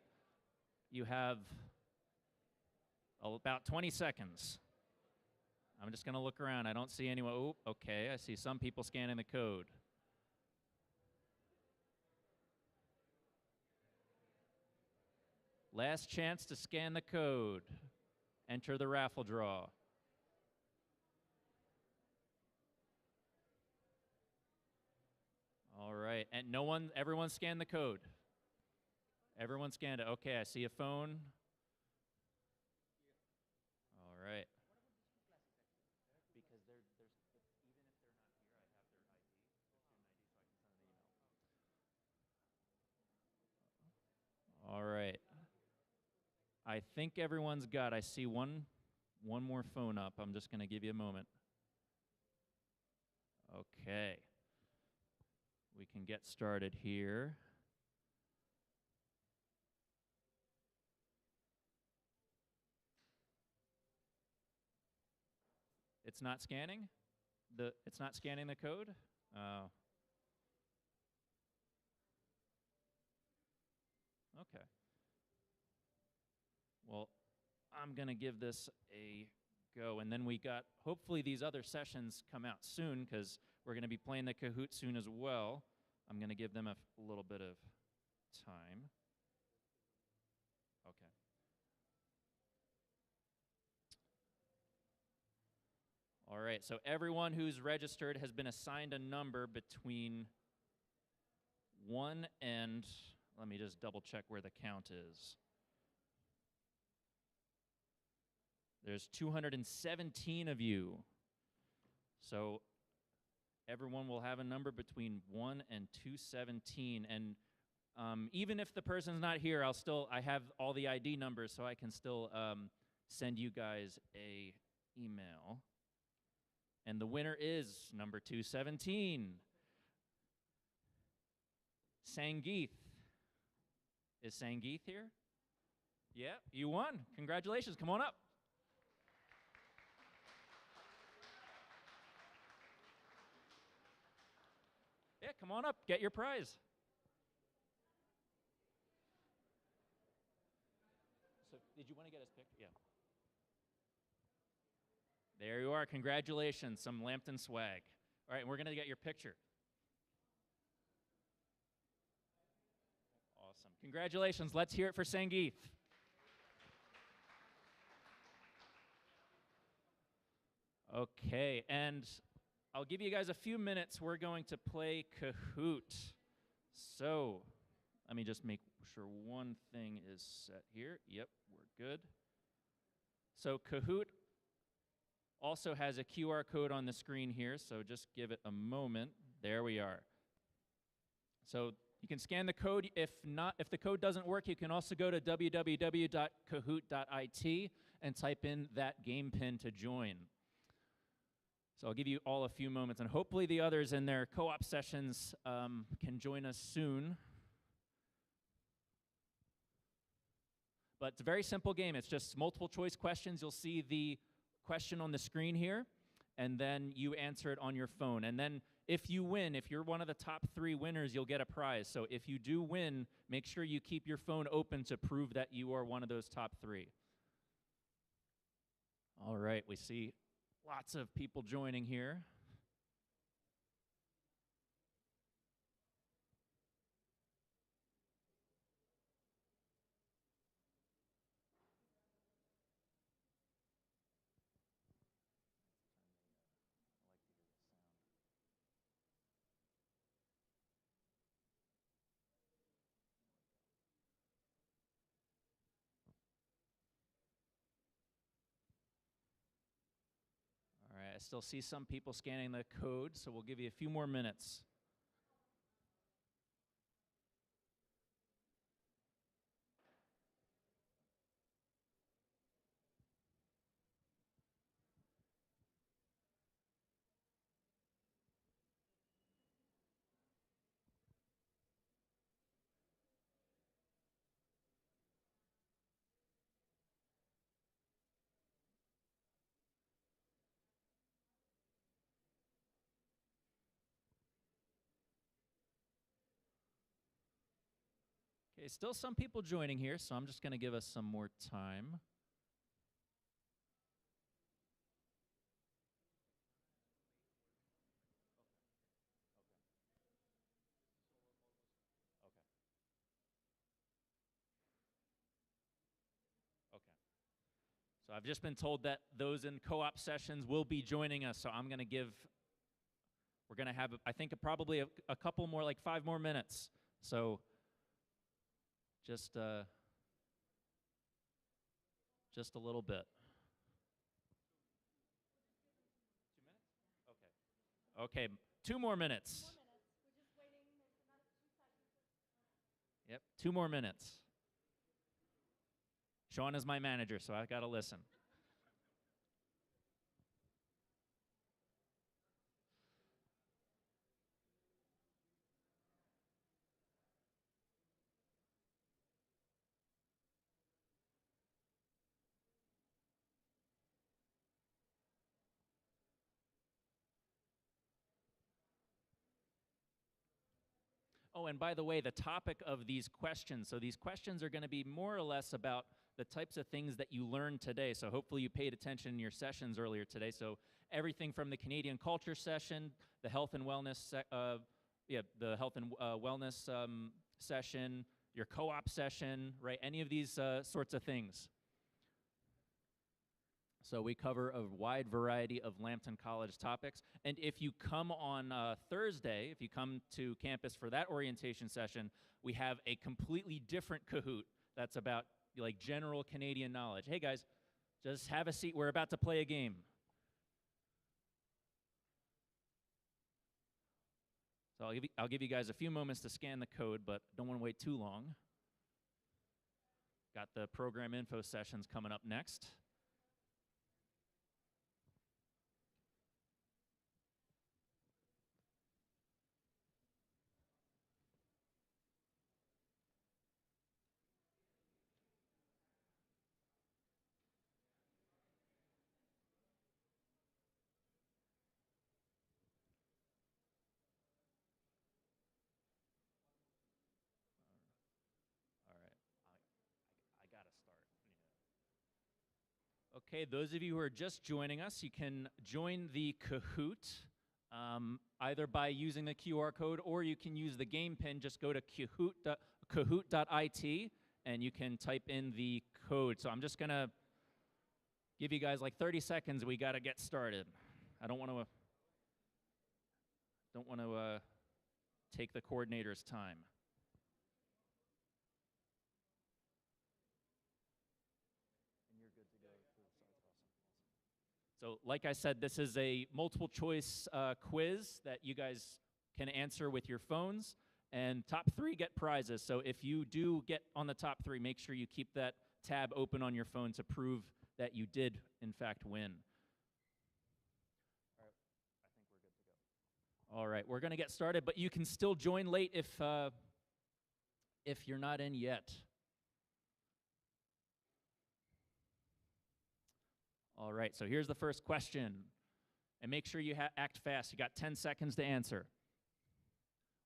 you have about 20 seconds. I'm just going to look around. I don't see anyone. Oh, okay, I see some people scanning the code. Last chance to scan the code. Enter the raffle draw. All right, and everyone scanned the code. Everyone scanned it. Okay, I see a phone. All right. Because even if they're not here, I have their ID, their student ID, so I can send an email. All right. I think everyone's got. I see one more phone up. I'm just going to give you a moment. Okay. We can get started here. It's not scanning? It's not scanning the code? Oh. Okay. Well, I'm going to give this a go, and then hopefully these other sessions come out soon, because we're going to be playing the Kahoot soon as well. I'm going to give them a little bit of time. Okay. All right, so everyone who's registered has been assigned a number between 1 and, let me just double check where the count is. There's 217 of you. So everyone will have a number between 1 and 217. And even if the person's not here, I have all the ID numbers, so I can still send you guys a email. And the winner is number 217. Sangeeth. Is Sangeeth here? Yeah, you won. Congratulations. Come on up. Yeah, come on up. Get your prize. So, did you want to get his picture? Yeah. There you are. Congratulations. Some Lambton swag. All right, we're going to get your picture. Awesome. Congratulations. Let's hear it for Sangeeth. Okay, and I'll give you guys a few minutes. We're going to play Kahoot. So, let me just make sure one thing is set here. Yep, we're good. So, Kahoot also has a QR code on the screen here, so just give it a moment. There we are. So, you can scan the code. If the code doesn't work, you can also go to www.kahoot.it and type in that game pin to join. So I'll give you all a few moments, and hopefully the others in their co-op sessions can join us soon. But it's a very simple game. It's just multiple choice questions. You'll see the question on the screen here, and then you answer it on your phone. And then if you win, if you're one of the top 3 winners, you'll get a prize. So if you do win, make sure you keep your phone open to prove that you are one of those top 3. All right, we see lots of people joining here. All right, I still see some people scanning the code, so we'll give you a few more minutes. Okay, still some people joining here, so I'm just going to give us some more time. So I've just been told that those in co-op sessions will be joining us, so I'm going to give, we're going to have, I think, probably a couple more, like 5 more minutes. So just a little bit. 2 minutes? Okay, 2 more minutes. Yep, 2 more minutes. Sean is my manager, so I got to listen. Oh, and by the way, the topic of these questions, so these questions are going to be more or less about the types of things that you learned today. So hopefully you paid attention in your sessions earlier today. So everything from the Canadian culture session, the health and wellness, session, your co-op session, right? Any of these sorts of things. So we cover a wide variety of Lambton College topics. And if you come on Thursday, if you come to campus for that orientation session, we have a completely different Kahoot that's about like general Canadian knowledge. Hey guys, just have a seat. We're about to play a game. So I'll give you guys a few moments to scan the code, but don't want to wait too long. Got the program info sessions coming up next. Okay, those of you who are just joining us, you can join the Kahoot either by using the QR code or you can use the game pin. Just go to kahoot.it and you can type in the code. So I'm just going to give you guys like 30 seconds. We got to get started. I don't want to take the coordinator's time. So like I said, this is a multiple choice quiz that you guys can answer with your phones, and top 3 get prizes. So if you do get on the top 3, make sure you keep that tab open on your phone to prove that you did, in fact, win. All right, we're going to get started, but you can still join late if you're not in yet. All right, so here's the first question. And make sure you act fast. You got 10 seconds to answer.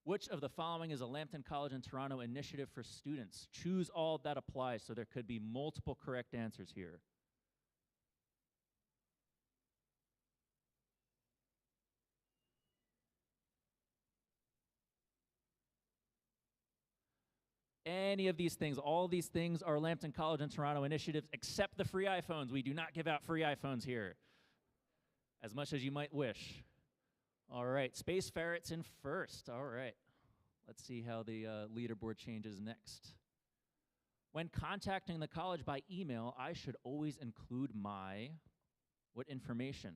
Which of the following is a Lambton College in Toronto initiative for students? Choose all that applies, so there could be multiple correct answers here. Any of these things, all these things are Lambton College and Toronto initiatives, except the free iPhones. We do not give out free iPhones here, as much as you might wish. All right, Space Ferret's in first. All right, let's see how the leaderboard changes next. When contacting the college by email, I should always include my, what information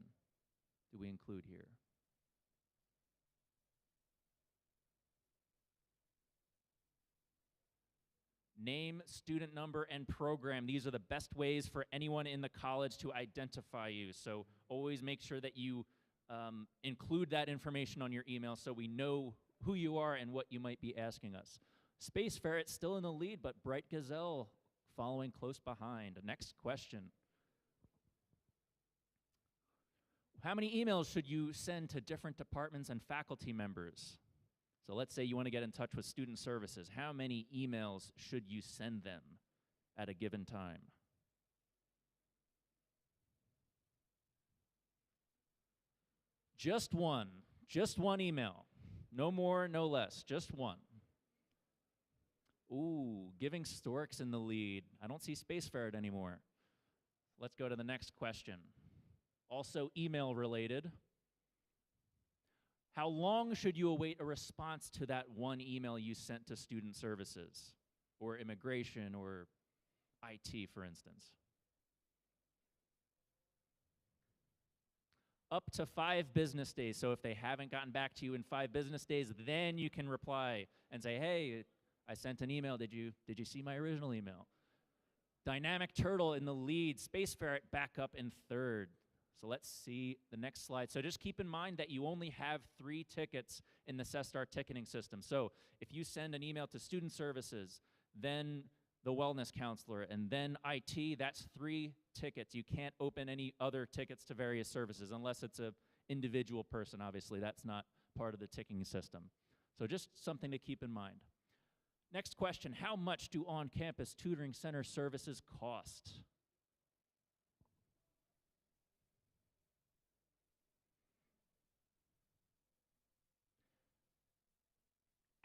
do we include here? Name, student number, and program. These are the best ways for anyone in the college to identify you. So always make sure that you include that information on your email so we know who you are and what you might be asking us. Space Ferret still in the lead, but Bright Gazelle following close behind. Next question. How many emails should you send to different departments and faculty members? So let's say you want to get in touch with student services. How many emails should you send them at a given time? Just one email. No more, no less, just one. Ooh, giving storks in the lead. I don't see Space Ferret anymore. Let's go to the next question. Also email related. How long should you await a response to that one email you sent to student services or immigration or IT, for instance? Up to 5 business days. So if they haven't gotten back to you in 5 business days, then you can reply and say, hey, I sent an email. Did you see my original email? Dynamic Turtle in the lead. Space Ferret back up in third. So let's see the next slide. So just keep in mind that you only have 3 tickets in the CESTAR ticketing system. So if you send an email to student services, then the wellness counselor, and then IT, that's 3 tickets. You can't open any other tickets to various services unless it's an individual person. Obviously, that's not part of the ticketing system. So just something to keep in mind. Next question, how much do on-campus tutoring center services cost?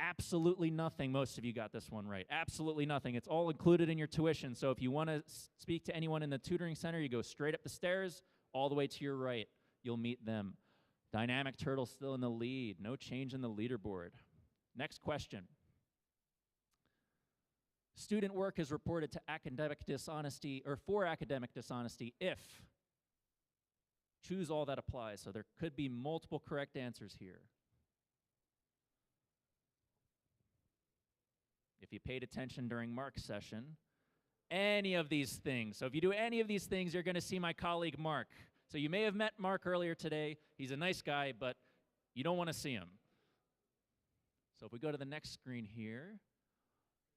Absolutely nothing. Most of you got this one right. Absolutely nothing. It's all included in your tuition. So if you want to speak to anyone in the tutoring center, you go straight up the stairs, all the way to your right. You'll meet them. Dynamic Turtle still in the lead. No change in the leaderboard. Next question. Student work is reported to academic dishonesty or for academic dishonesty if. Choose all that applies. So there could be multiple correct answers here. If you paid attention during Mark's session, any of these things. So if you do any of these things, you're going to see my colleague Mark. So you may have met Mark earlier today. He's a nice guy, but you don't want to see him. So if we go to the next screen here,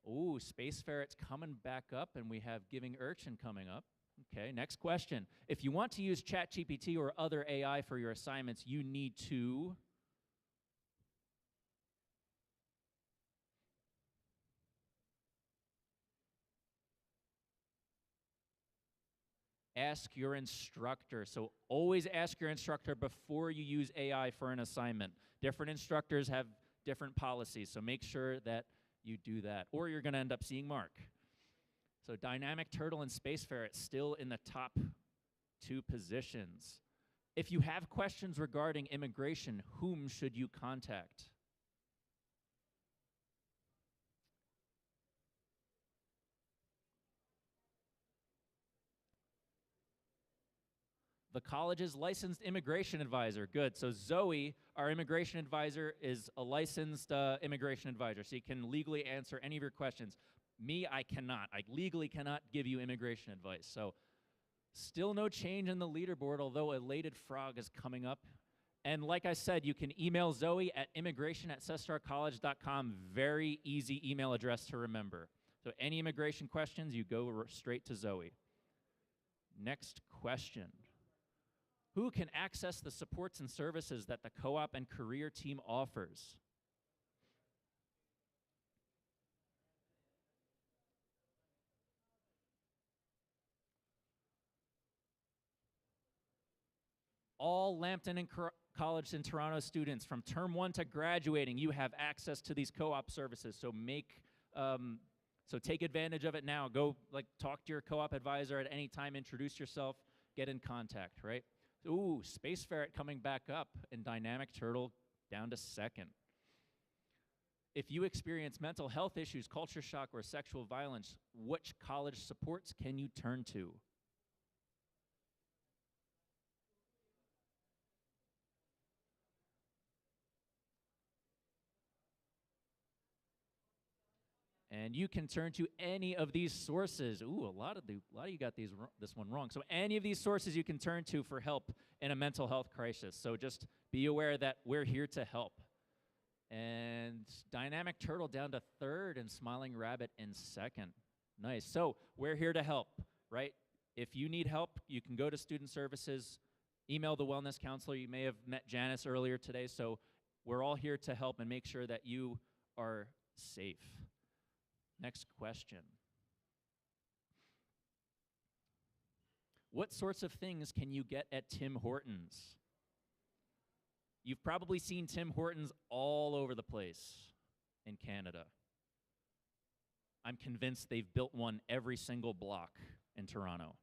ooh, Space Ferret's coming back up, and we have Giving Urchin coming up. Okay, next question. If you want to use ChatGPT or other AI for your assignments, you need to ask your instructor. So always ask your instructor before you use AI for an assignment. Different instructors have different policies, so make sure that you do that, or you're going to end up seeing Mark. So Dynamic Turtle and Space Ferret still in the top 2 positions. If you have questions regarding immigration, whom should you contact? The college's licensed immigration advisor. Good. So Zoe, our immigration advisor, is a licensed immigration advisor, so you can legally answer any of your questions. Me, I cannot. I legally cannot give you immigration advice. So still no change in the leaderboard, although Elated Frog is coming up. And like I said, you can email Zoe at immigration@cestarcollege.com. Very easy email address to remember. So any immigration questions, you go straight to Zoe. Next question. Who can access the supports and services that the co-op and career team offers? All Lambton and College in Toronto students from term 1 to graduating, you have access to these co-op services. So take advantage of it now. Go talk to your co-op advisor at any time, introduce yourself, get in contact, right? Ooh, Space Ferret coming back up, and Dynamic Turtle down to 2nd. If you experience mental health issues, culture shock, or sexual violence, which college supports can you turn to? And you can turn to any of these sources. Ooh, a lot of you got this one wrong. So any of these sources you can turn to for help in a mental health crisis. So just be aware that we're here to help. And Dynamic Turtle down to 3rd and Smiling Rabbit in 2nd. Nice. So we're here to help, right? If you need help, you can go to student services, email the wellness counselor. You may have met Janice earlier today. So We're all here to help and make sure that you are safe. Next question. What sorts of things can you get at Tim Hortons? You've probably seen Tim Hortons all over the place in Canada. I'm convinced they've built one every single block in Toronto.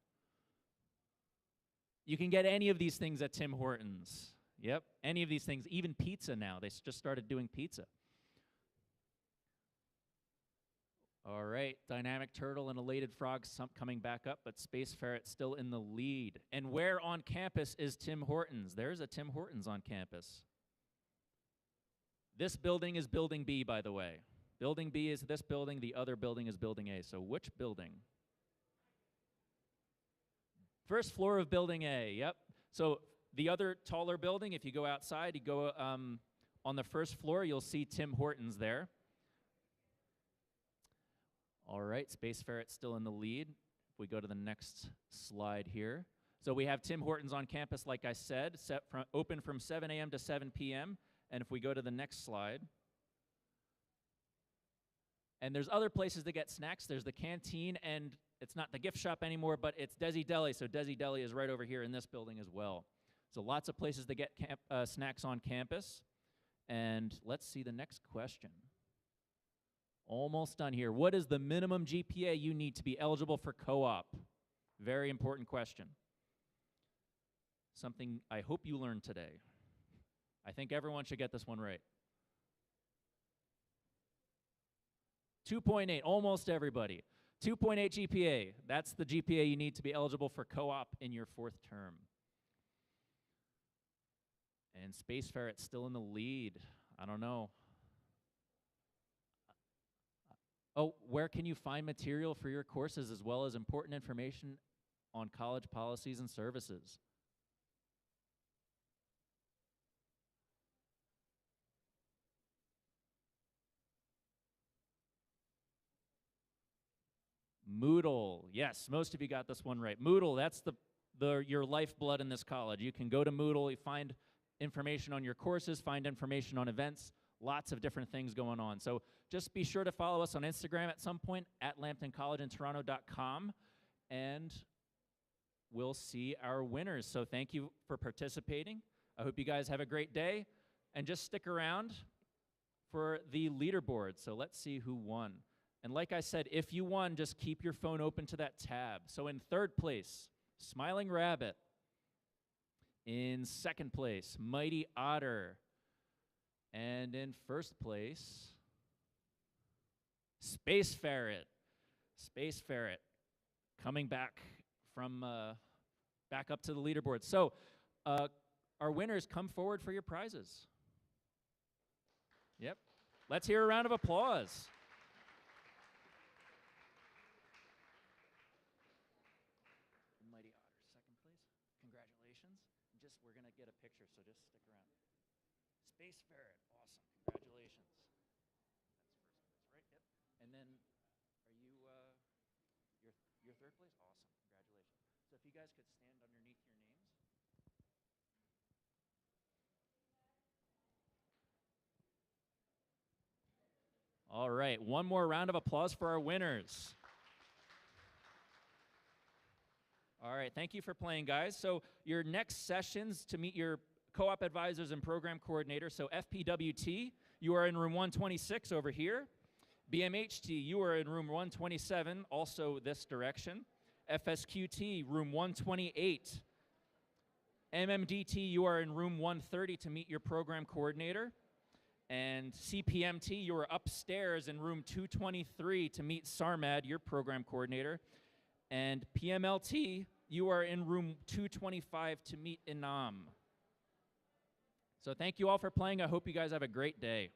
You can get any of these things at Tim Hortons. Yep, any of these things, even pizza now. They just started doing pizza. All right, Dynamic Turtle and Elated Frog coming back up, but Space Ferret still in the lead. And where on campus is Tim Hortons? There's a Tim Hortons on campus. This building is Building B, by the way. Building B is this building, the other building is Building A. So which building? First floor of Building A, yep. So the other taller building, if you go outside, you go on the first floor, you'll see Tim Hortons there. All right, Space Ferret still in the lead. If we go to the next slide here. So we have Tim Hortons on campus, like I said, open from 7 a.m. to 7 p.m. And if we go to the next slide. And there's other places to get snacks. There's the canteen, and it's not the gift shop anymore, but it's Desi Deli. So Desi Deli is right over here in this building as well. So lots of places to get snacks on campus. And let's see the next question. Almost done here. What is the minimum GPA you need to be eligible for co-op? Very important question. Something I hope you learned today. I think everyone should get this one right. 2.8, almost everybody. 2.8 GPA, that's the GPA you need to be eligible for co-op in your 4th term. And Space Ferret's still in the lead. I don't know. Oh, where can you find material for your courses as well as important information on college policies and services? Moodle, yes, most of you got this one right. Moodle, that's your lifeblood in this college. You can go to Moodle, you find information on your courses, find information on events, lots of different things going on. So just be sure to follow us on Instagram at some point, at lambtoncollegeintoronto.com, and we'll see our winners. So thank you for participating. I hope you guys have a great day, and just stick around for the leaderboard. So let's see who won. And like I said, if you won, just keep your phone open to that tab. So in 3rd place, Smiling Rabbit. In 2nd place, Mighty Otter. And in 1st place, Space Ferret. Space Ferret coming back from back up to the leaderboard. So our winners, come forward for your prizes. Yep. Let's hear a round of applause. Mighty Otter, 2nd place. Congratulations. We're going to get a picture, so just stick around. Space Ferret, awesome. Congratulations. That's 1st place, right? Yep. And then, are you, your 3rd place? Awesome. Congratulations. So if you guys could stand underneath your names. All right, one more round of applause for our winners. All right, thank you for playing, guys. So your next sessions to meet your co-op advisors and program coordinators. So FPWT, you are in room 126 over here. BMHT, you are in room 127, also this direction. FSQT, room 128. MMDT, you are in room 130 to meet your program coordinator. And CPMT, you are upstairs in room 223 to meet Sarmad, your program coordinator. And PMLT, you are in room 225 to meet Inam. So thank you all for playing. I hope you guys have a great day.